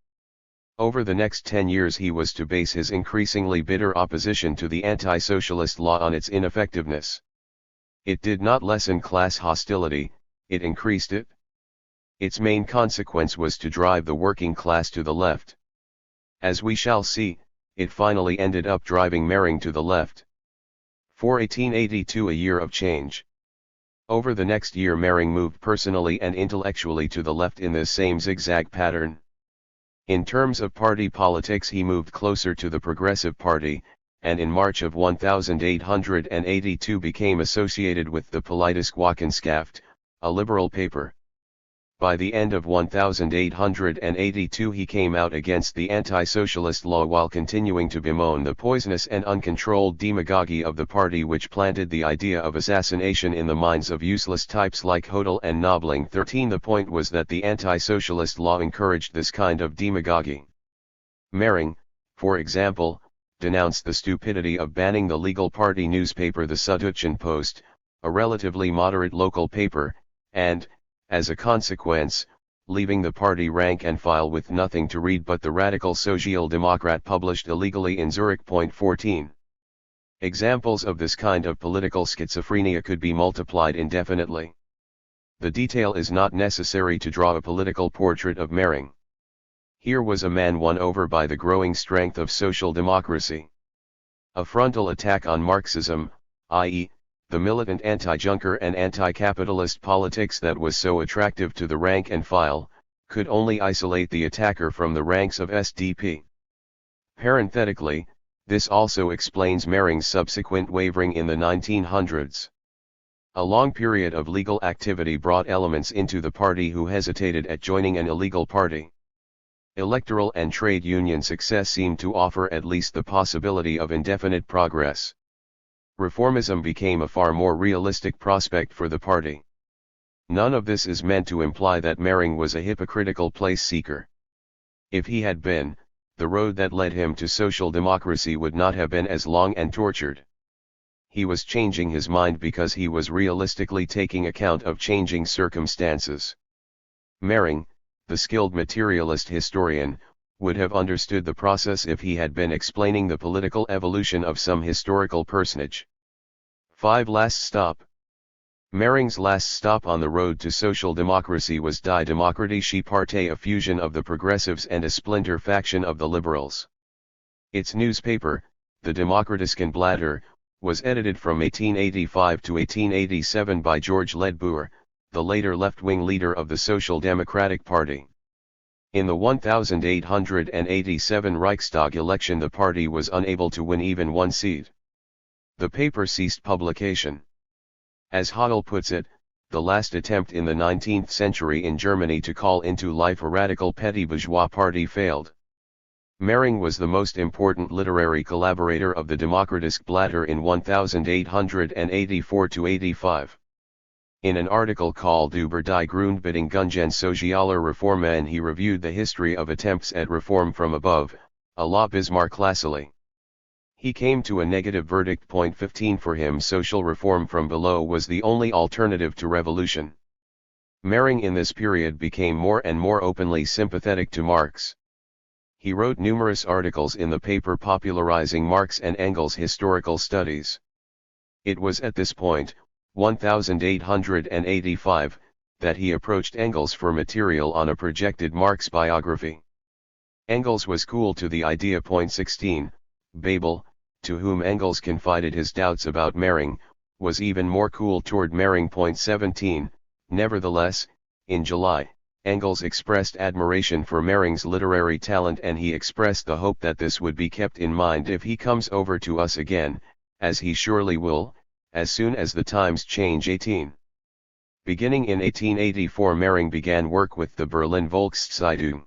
Over the next 10 years he was to base his increasingly bitter opposition to the anti-socialist law on its ineffectiveness. It did not lessen class hostility, it increased it. Its main consequence was to drive the working class to the left. As we shall see, it finally ended up driving Mering to the left. For 1882, a year of change. Over the next year Mering moved personally and intellectually to the left in this same zigzag pattern. In terms of party politics he moved closer to the Progressive Party, and in March of 1882 became associated with the Politische Wochenschaft, a liberal paper. By the end of 1882 he came out against the anti-socialist law while continuing to bemoan the poisonous and uncontrolled demagogy of the party which planted the idea of assassination in the minds of useless types like Hodel and Nobling. 13. The point was that the anti-socialist law encouraged this kind of demagogy. Mering, for example, denounced the stupidity of banning the legal party newspaper the Süddeutsche Post, a relatively moderate local paper, and, as a consequence, leaving the party rank and file with nothing to read but the radical Social Democrat published illegally in Zurich. 14. Examples of this kind of political schizophrenia could be multiplied indefinitely. The detail is not necessary to draw a political portrait of Mering. Here was a man won over by the growing strength of social democracy. A frontal attack on Marxism, i.e., the militant anti-Junker and anti-capitalist politics that was so attractive to the rank and file, could only isolate the attacker from the ranks of SDP. Parenthetically, this also explains Mering's subsequent wavering in the 1900s. A long period of legal activity brought elements into the party who hesitated at joining an illegal party. Electoral and trade union success seemed to offer at least the possibility of indefinite progress. Reformism became a far more realistic prospect for the party. None of this is meant to imply that Mering was a hypocritical place seeker. If he had been, the road that led him to social democracy would not have been as long and tortured. He was changing his mind because he was realistically taking account of changing circumstances. Mering, the skilled materialist historian, would have understood the process if he had been explaining the political evolution of some historical personage. 5. Last stop. Mering's last stop on the road to social democracy was Die Demokratische Partei, a fusion of the progressives and a splinter faction of the liberals. Its newspaper, the Demokratischen Blätter, was edited from 1885 to 1887 by George Ledbuhr, the later left-wing leader of the Social Democratic Party. In the 1887 Reichstag election the party was unable to win even one seat. The paper ceased publication. As Hodel puts it, the last attempt in the 19th century in Germany to call into life a radical petty bourgeois party failed. Mering was the most important literary collaborator of the Demokratische Blätter in 1884–85. In an article called Über die Grundbedingungen sozialer Reformen he reviewed the history of attempts at reform from above, a la Bismarck-Lassalle. He came to a negative verdict. 15 For him social reform from below was the only alternative to revolution. Mering in this period became more and more openly sympathetic to Marx. He wrote numerous articles in the paper popularizing Marx and Engels' historical studies. It was at this point, 1885, that he approached Engels for material on a projected Marx biography. Engels was cool to the idea. 16, Babel, to whom Engels confided his doubts about Mering, was even more cool toward Mering. 17. Nevertheless, in July, Engels expressed admiration for Mering's literary talent, and he expressed the hope that this would be kept in mind if he comes over to us again, as he surely will, as soon as the times change. 18. Beginning in 1884, Mering began work with the Berlin Volkszeitung.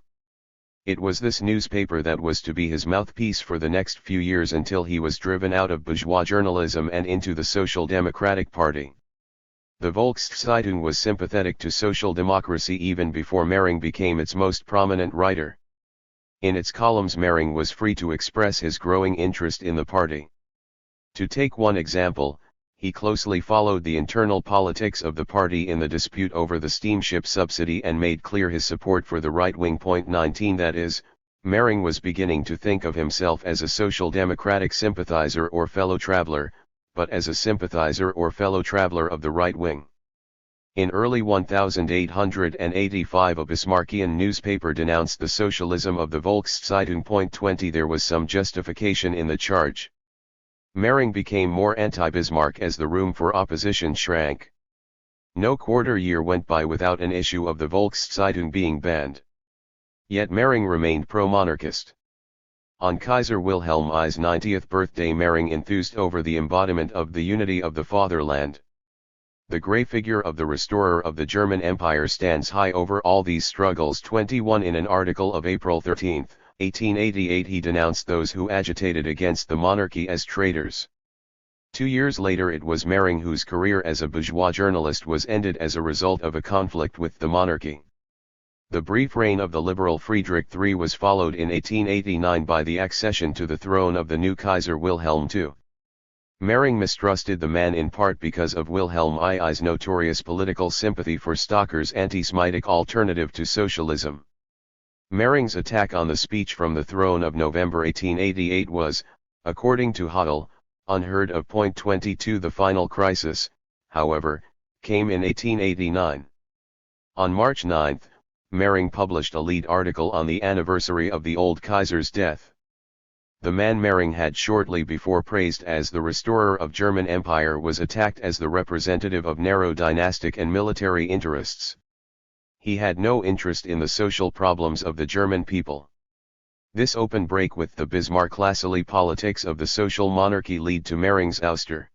It was this newspaper that was to be his mouthpiece for the next few years until he was driven out of bourgeois journalism and into the Social Democratic Party. The Volkszeitung was sympathetic to social democracy even before Mering became its most prominent writer. In its columns, Mering was free to express his growing interest in the party. To take one example, he closely followed the internal politics of the party in the dispute over the steamship subsidy and made clear his support for the right wing. 19. That is, Mering was beginning to think of himself as a social democratic sympathizer or fellow traveler, but as a sympathizer or fellow traveler of the right wing. In early 1885, a Bismarckian newspaper denounced the socialism of the Volkszeitung. 20. There was some justification in the charge. Mering became more anti-Bismarck as the room for opposition shrank. No quarter year went by without an issue of the Volkszeitung being banned. Yet Mering remained pro-monarchist. On Kaiser Wilhelm I's 90th birthday, Mering enthused over the embodiment of the unity of the fatherland. The grey figure of the restorer of the German Empire stands high over all these struggles. 21. In an article of April 13, 1888, he denounced those who agitated against the monarchy as traitors. 2 years later, it was Mering whose career as a bourgeois journalist was ended as a result of a conflict with the monarchy. The brief reign of the liberal Friedrich III was followed in 1889 by the accession to the throne of the new Kaiser Wilhelm II. Mering mistrusted the man in part because of Wilhelm II's notorious political sympathy for Stocker's anti-Semitic alternative to socialism. Mering's attack on the speech from the throne of November 1888 was, according to Hal, unheard of. 22. The final crisis, however, came in 1889. On March 9, Mering published a lead article on the anniversary of the old Kaiser's death. The man Mering had shortly before praised as the restorer of German Empire was attacked as the representative of narrow dynastic and military interests. He had no interest in the social problems of the German people. This open break with the Bismarck-Lassalle politics of the social monarchy led to Mering's ouster.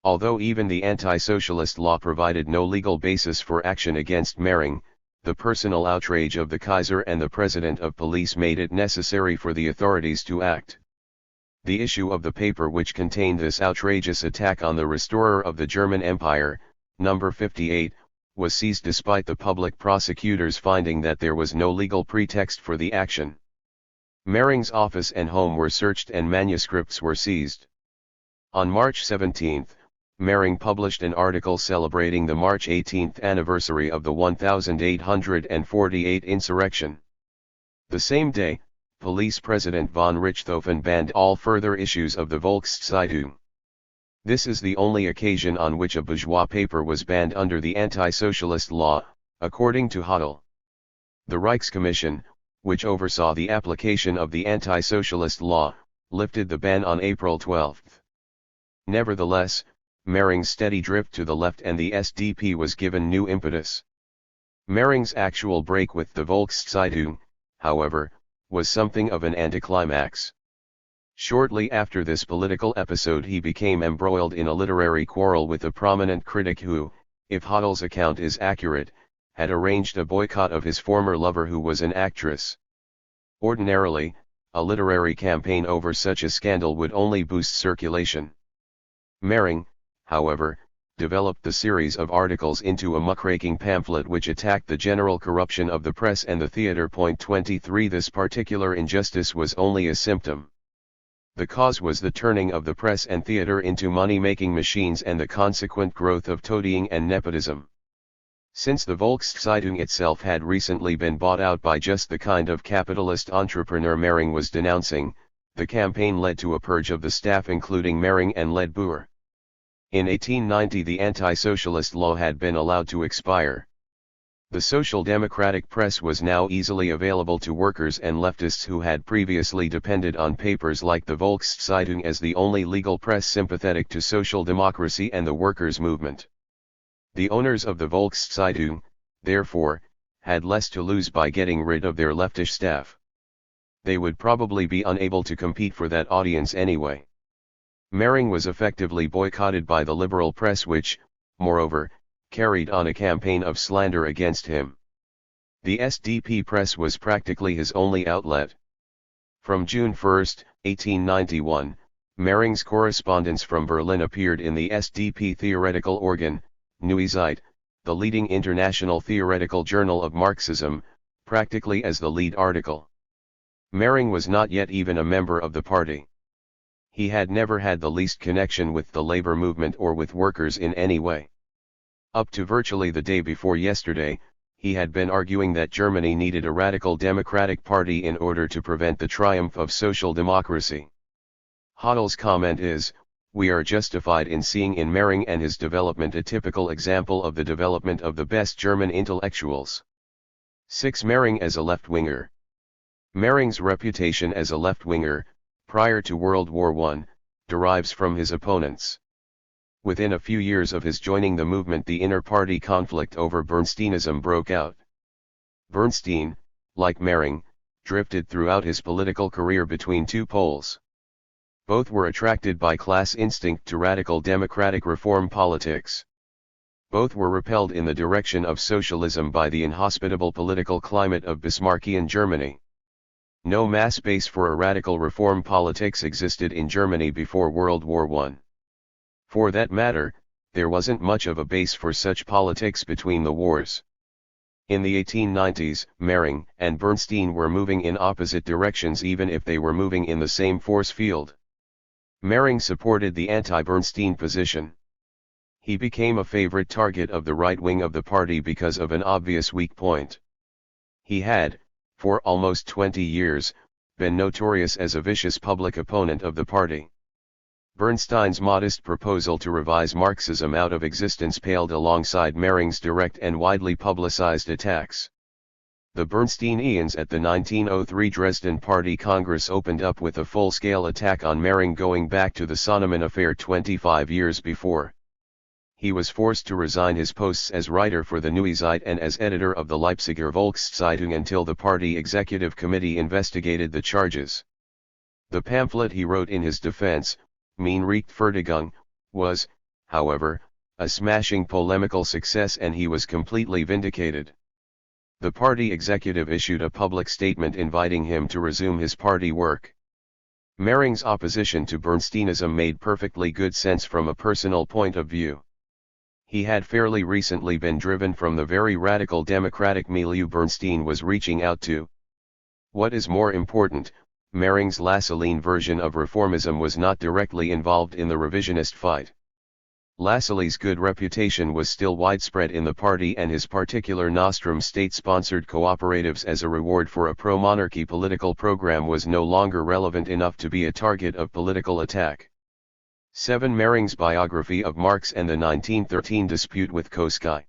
Although even the anti-socialist law provided no legal basis for action against Mering, the personal outrage of the Kaiser and the President of Police made it necessary for the authorities to act. The issue of the paper which contained this outrageous attack on the restorer of the German Empire, number 58, was seized despite the public prosecutors finding that there was no legal pretext for the action. Mering's office and home were searched and manuscripts were seized. On March 17, Mering published an article celebrating the March 18th anniversary of the 1848 insurrection. The same day, Police President von Richthofen banned all further issues of the Volkszeitung. This is the only occasion on which a bourgeois paper was banned under the anti-socialist law, according to Hal. The Reichskommission, which oversaw the application of the anti-socialist law, lifted the ban on April 12. Nevertheless, Mering's steady drift to the left and the SDP was given new impetus. Mering's actual break with the Volkszeitung, however, was something of an anticlimax. Shortly after this political episode, he became embroiled in a literary quarrel with a prominent critic who, if Hal's account is accurate, had arranged a boycott of his former lover who was an actress. Ordinarily, a literary campaign over such a scandal would only boost circulation. Mering, however, developed the series of articles into a muckraking pamphlet which attacked the general corruption of the press and the theatre. 23. This particular injustice was only a symptom. The cause was the turning of the press and theatre into money-making machines and the consequent growth of toadying and nepotism. Since the Volkszeitung itself had recently been bought out by just the kind of capitalist entrepreneur Mering was denouncing, the campaign led to a purge of the staff including Mering and Ledbuhr. In 1890 the anti-socialist law had been allowed to expire. The social democratic press was now easily available to workers and leftists who had previously depended on papers like the Volkszeitung as the only legal press sympathetic to social democracy and the workers' movement. The owners of the Volkszeitung, therefore, had less to lose by getting rid of their leftish staff. They would probably be unable to compete for that audience anyway. Mering was effectively boycotted by the liberal press which, moreover, carried on a campaign of slander against him. The SDP press was practically his only outlet. From June 1, 1891, Mering's correspondence from Berlin appeared in the SDP theoretical organ, Neue Zeit, the leading international theoretical journal of Marxism, practically as the lead article. Mering was not yet even a member of the party. He had never had the least connection with the labor movement or with workers in any way. Up to virtually the day before yesterday, he had been arguing that Germany needed a radical democratic party in order to prevent the triumph of social democracy. Hodel's comment is, "We are justified in seeing in Mering and his development a typical example of the development of the best German intellectuals." 6. Mering as a left-winger. Mering's reputation as a left-winger, prior to World War I, derives from his opponents. Within a few years of his joining the movement, the inter-party conflict over Bernsteinism broke out. Bernstein, like Mering, drifted throughout his political career between two poles. Both were attracted by class instinct to radical democratic reform politics. Both were repelled in the direction of socialism by the inhospitable political climate of Bismarckian Germany. No mass base for a radical reform politics existed in Germany before World War I. For that matter, there wasn't much of a base for such politics between the wars. In the 1890s, Mering and Bernstein were moving in opposite directions even if they were moving in the same force field. Mering supported the anti-Bernstein position. He became a favorite target of the right wing of the party because of an obvious weak point. He had, for almost 20 years, been notorious as a vicious public opponent of the party. Bernstein's modest proposal to revise Marxism out of existence paled alongside Mering's direct and widely publicized attacks. The Bernsteinians at the 1903 Dresden Party Congress opened up with a full-scale attack on Mering going back to the Sonnemann affair 25 years before. He was forced to resign his posts as writer for the Neue Zeit and as editor of the Leipziger Volkszeitung until the party executive committee investigated the charges. The pamphlet he wrote in his defense, Meine Rechtfertigung, was, however, a smashing polemical success and he was completely vindicated. The party executive issued a public statement inviting him to resume his party work. Mering's opposition to Bernsteinism made perfectly good sense from a personal point of view. He had fairly recently been driven from the very radical democratic milieu Bernstein was reaching out to. What is more important, Mering's Lassaline version of reformism was not directly involved in the revisionist fight. Lassalle's good reputation was still widespread in the party and his particular Nostrum state-sponsored cooperatives as a reward for a pro-monarchy political program was no longer relevant enough to be a target of political attack. 7. Mering's biography of Marx and the 1913 dispute with Koskai.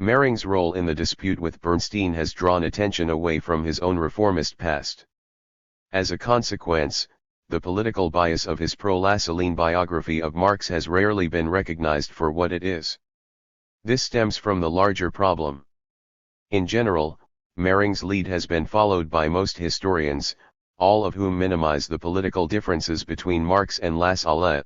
Mering's role in the dispute with Bernstein has drawn attention away from his own reformist past. As a consequence, the political bias of his pro-Lassaline biography of Marx has rarely been recognized for what it is. This stems from the larger problem. In general, Mering's lead has been followed by most historians, all of whom minimize the political differences between Marx and Lassalle.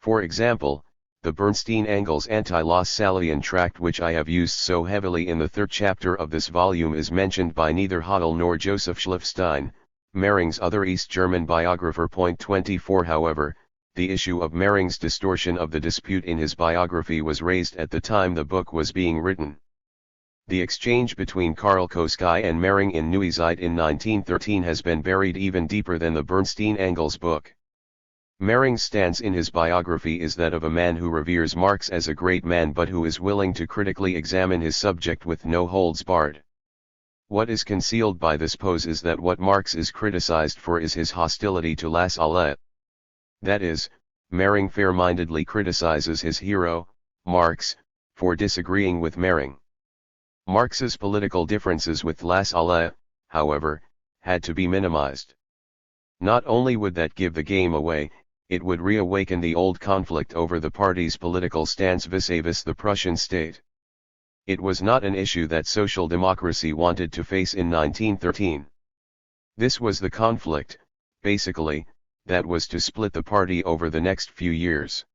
For example, the Bernstein-Engels anti-Lassallean tract which I have used so heavily in the third chapter of this volume is mentioned by neither Hodel nor Joseph Schliffstein, Mering's other East German biographer. 24. However, the issue of Mering's distortion of the dispute in his biography was raised at the time the book was being written. The exchange between Karl Koskai and Mering in Neue Zeit in 1913 has been buried even deeper than the Bernstein-Engels book. Mering's stance in his biography is that of a man who reveres Marx as a great man but who is willing to critically examine his subject with no holds barred. What is concealed by this pose is that what Marx is criticized for is his hostility to Lassalle. That is, Mering fair-mindedly criticizes his hero, Marx, for disagreeing with Mering. Marx's political differences with Lassalle, however, had to be minimized. Not only would that give the game away, it would reawaken the old conflict over the party's political stance vis-a-vis the Prussian state. It was not an issue that social democracy wanted to face in 1913. This was the conflict, basically, that was to split the party over the next few years.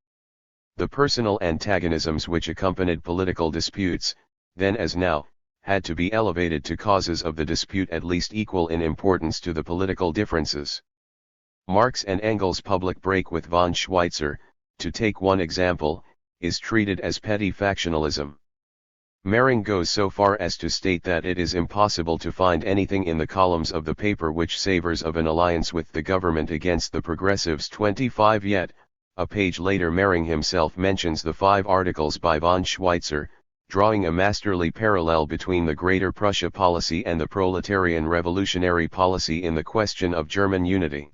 The personal antagonisms which accompanied political disputes, then as now, had to be elevated to causes of the dispute at least equal in importance to the political differences. Marx and Engels' public break with von Schweitzer, to take one example, is treated as petty factionalism. Mering goes so far as to state that it is impossible to find anything in the columns of the paper which savors of an alliance with the government against the progressives. 25 Yet, a page later Mering himself mentions the 5 articles by von Schweitzer, drawing a masterly parallel between the Greater Prussia policy and the proletarian revolutionary policy in the question of German unity.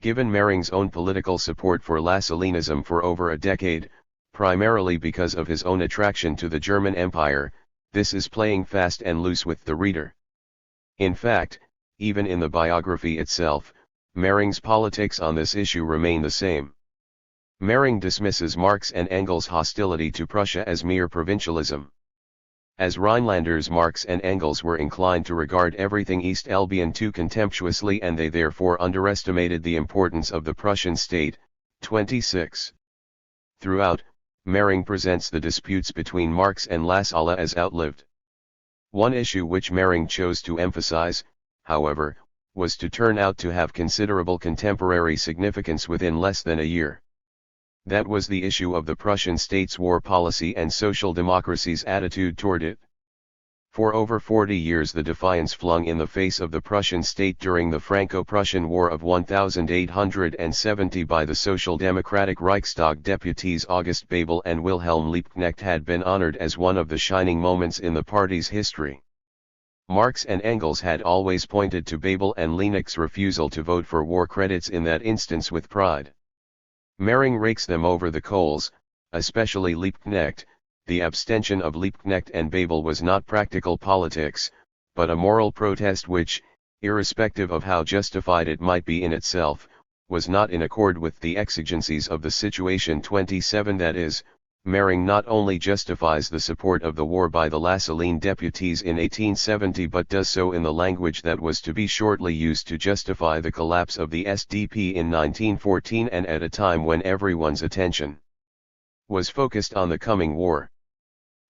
Given Mering's own political support for Lassalleanism for over a decade, primarily because of his own attraction to the German Empire, this is playing fast and loose with the reader. In fact, even in the biography itself, Mering's politics on this issue remain the same. Mering dismisses Marx and Engels' hostility to Prussia as mere provincialism. As Rhinelanders, Marx and Engels were inclined to regard everything East Elbian too contemptuously, and they therefore underestimated the importance of the Prussian state. 26. Throughout, Mering presents the disputes between Marx and Lassalle as outlived. One issue which Mering chose to emphasize, however, was to turn out to have considerable contemporary significance within less than a year. That was the issue of the Prussian state's war policy and social democracy's attitude toward it. For over 40 years the defiance flung in the face of the Prussian state during the Franco-Prussian War of 1870 by the Social Democratic Reichstag deputies August Bebel and Wilhelm Liebknecht had been honored as one of the shining moments in the party's history. Marx and Engels had always pointed to Bebel and Liebknecht's refusal to vote for war credits in that instance with pride. Mering rakes them over the coals, especially Liebknecht. The abstention of Liebknecht and Bebel was not practical politics, but a moral protest which, irrespective of how justified it might be in itself, was not in accord with the exigencies of the situation. 27 That is, Mering not only justifies the support of the war by the Lassallean deputies in 1870 but does so in the language that was to be shortly used to justify the collapse of the SDP in 1914, and at a time when everyone's attention was focused on the coming war.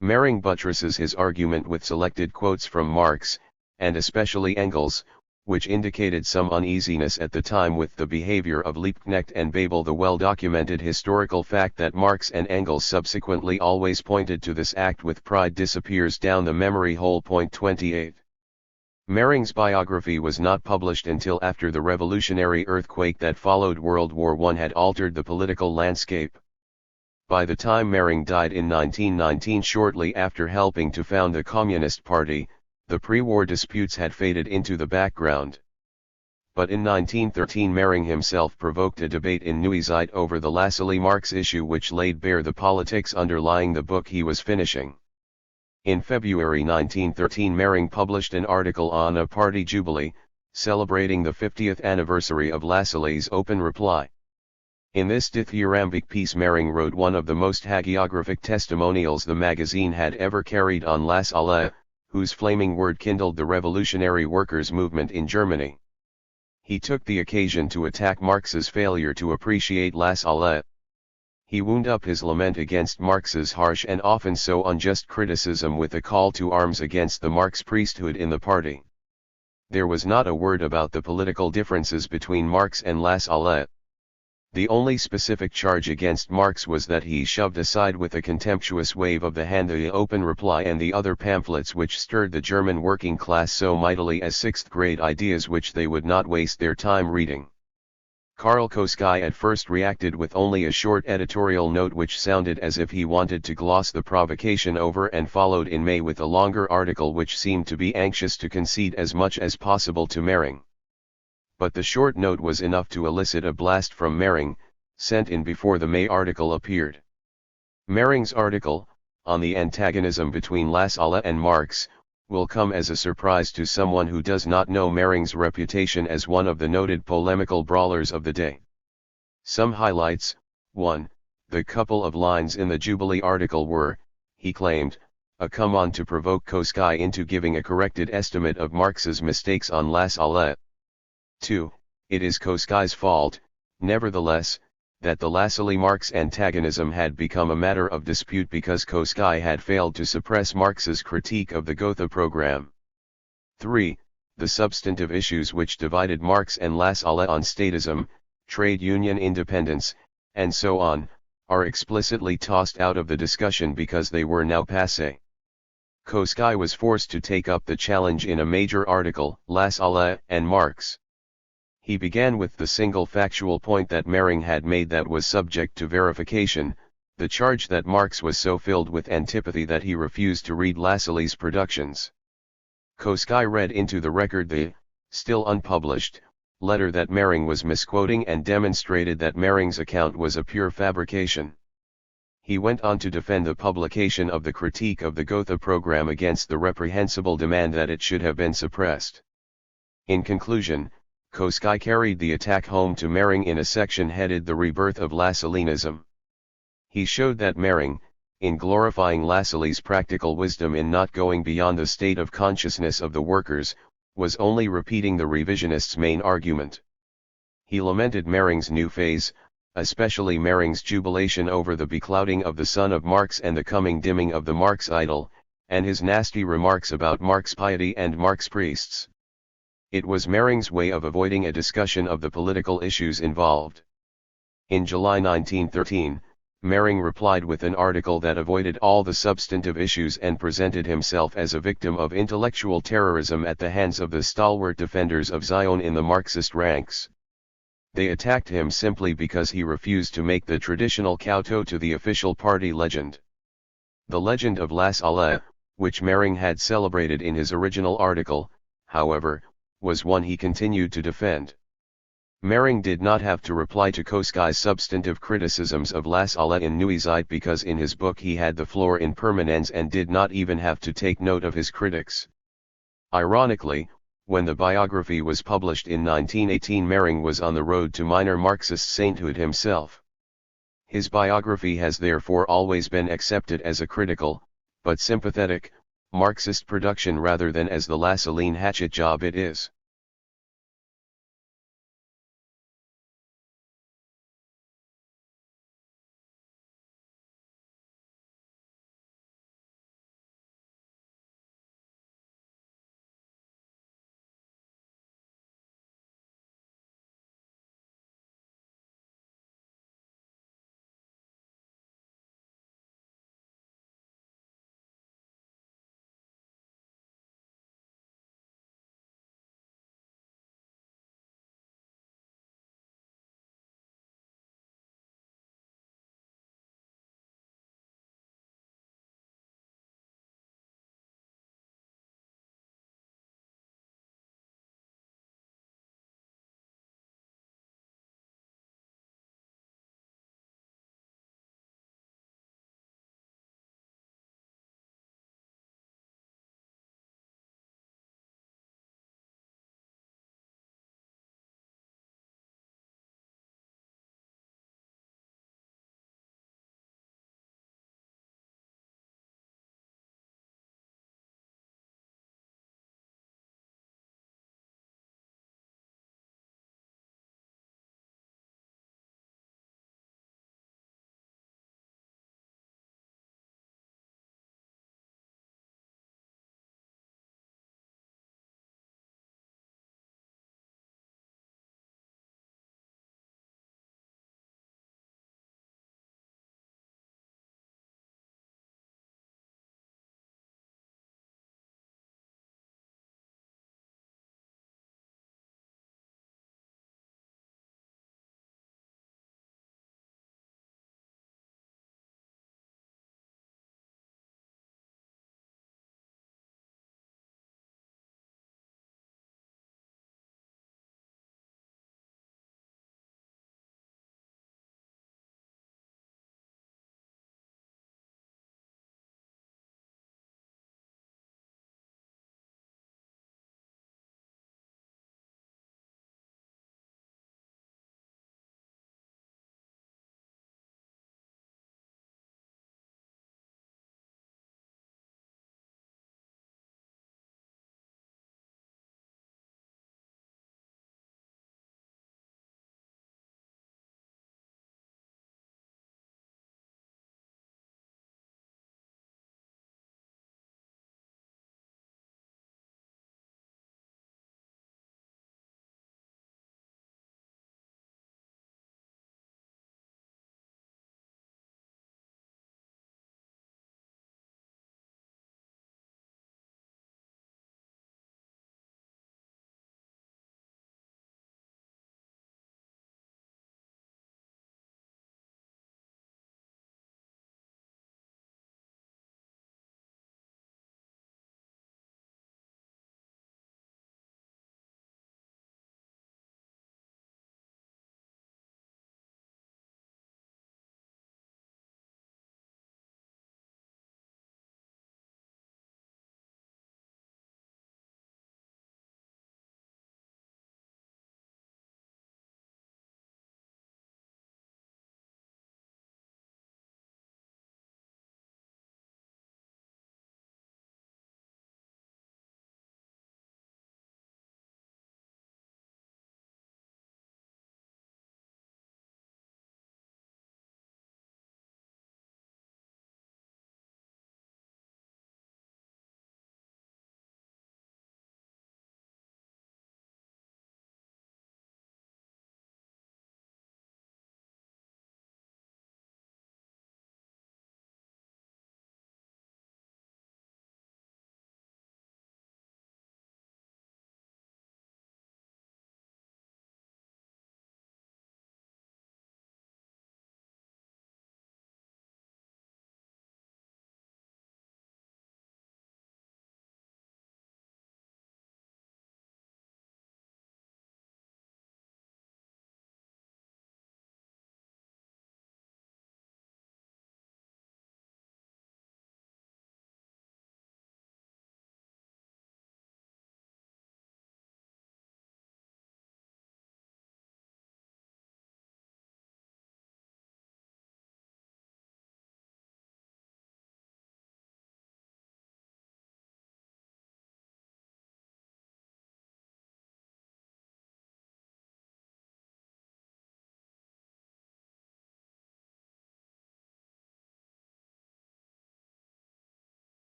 Mering buttresses his argument with selected quotes from Marx, and especially Engels, which indicated some uneasiness at the time with the behavior of Liebknecht and Bebel. The well-documented historical fact that Marx and Engels subsequently always pointed to this act with pride disappears down the memory hole. 28. Mering's biography was not published until after the revolutionary earthquake that followed World War I had altered the political landscape. By the time Mering died in 1919, shortly after helping to found the Communist Party, the pre-war disputes had faded into the background. But in 1913 Mering himself provoked a debate in Neuilly over the Lassalle-Marx issue, which laid bare the politics underlying the book he was finishing. In February 1913 Mering published an article on a party jubilee, celebrating the 50th anniversary of Lassalle's open reply. In this dithyrambic piece Mering wrote one of the most hagiographic testimonials the magazine had ever carried on Lassalle, whose flaming word kindled the revolutionary workers' movement in Germany. He took the occasion to attack Marx's failure to appreciate Lassalle. He wound up his lament against Marx's harsh and often so unjust criticism with a call to arms against the Marx priesthood in the party. There was not a word about the political differences between Marx and Lassalle. The only specific charge against Marx was that he shoved aside with a contemptuous wave of the hand the open reply and the other pamphlets which stirred the German working class so mightily as sixth-grade ideas which they would not waste their time reading. Karl Koski at first reacted with only a short editorial note which sounded as if he wanted to gloss the provocation over, and followed in May with a longer article which seemed to be anxious to concede as much as possible to Mering. But the short note was enough to elicit a blast from Mering, sent in before the May article appeared. Mering's article, on the antagonism between Lassalle and Marx, will come as a surprise to someone who does not know Mering's reputation as one of the noted polemical brawlers of the day. Some highlights: 1. The couple of lines in the Jubilee article were, he claimed, a come-on to provoke Koski into giving a corrected estimate of Marx's mistakes on Lassalle. 2. It is Koski's fault, nevertheless, that the Lassalle-Marx antagonism had become a matter of dispute because Koski had failed to suppress Marx's critique of the Gotha program. 3. The substantive issues which divided Marx and Lassalle on statism, trade union independence, and so on, are explicitly tossed out of the discussion because they were now passé. Koski was forced to take up the challenge in a major article, Lassalle and Marx. He began with the single factual point that Mering had made that was subject to verification, the charge that Marx was so filled with antipathy that he refused to read Lassalle's productions. Koski read into the record the, still unpublished, letter that Mering was misquoting and demonstrated that Mering's account was a pure fabrication. He went on to defend the publication of the critique of the Gotha program against the reprehensible demand that it should have been suppressed. In conclusion, Koski carried the attack home to Mering in a section headed The Rebirth of Lassalleanism. He showed that Mering, in glorifying Lassalle's practical wisdom in not going beyond the state of consciousness of the workers, was only repeating the revisionists' main argument. He lamented Mering's new phase, especially Mering's jubilation over the beclouding of the son of Marx and the coming dimming of the Marx idol, and his nasty remarks about Marx piety and Marx priests. It was Mering's way of avoiding a discussion of the political issues involved. In July 1913, Mering replied with an article that avoided all the substantive issues and presented himself as a victim of intellectual terrorism at the hands of the stalwart defenders of Zion in the Marxist ranks. They attacked him simply because he refused to make the traditional kowtow to the official party legend. The legend of Lassalle, which Mering had celebrated in his original article, however, was one he continued to defend. Mering did not have to reply to Koski's substantive criticisms of Lassalle in Neuezeit because in his book he had the floor in permanence and did not even have to take note of his critics. Ironically, when the biography was published in 1918, Mering was on the road to minor Marxist sainthood himself. His biography has therefore always been accepted as a critical, but sympathetic, Marxist production rather than as the Lassallean hatchet job it is.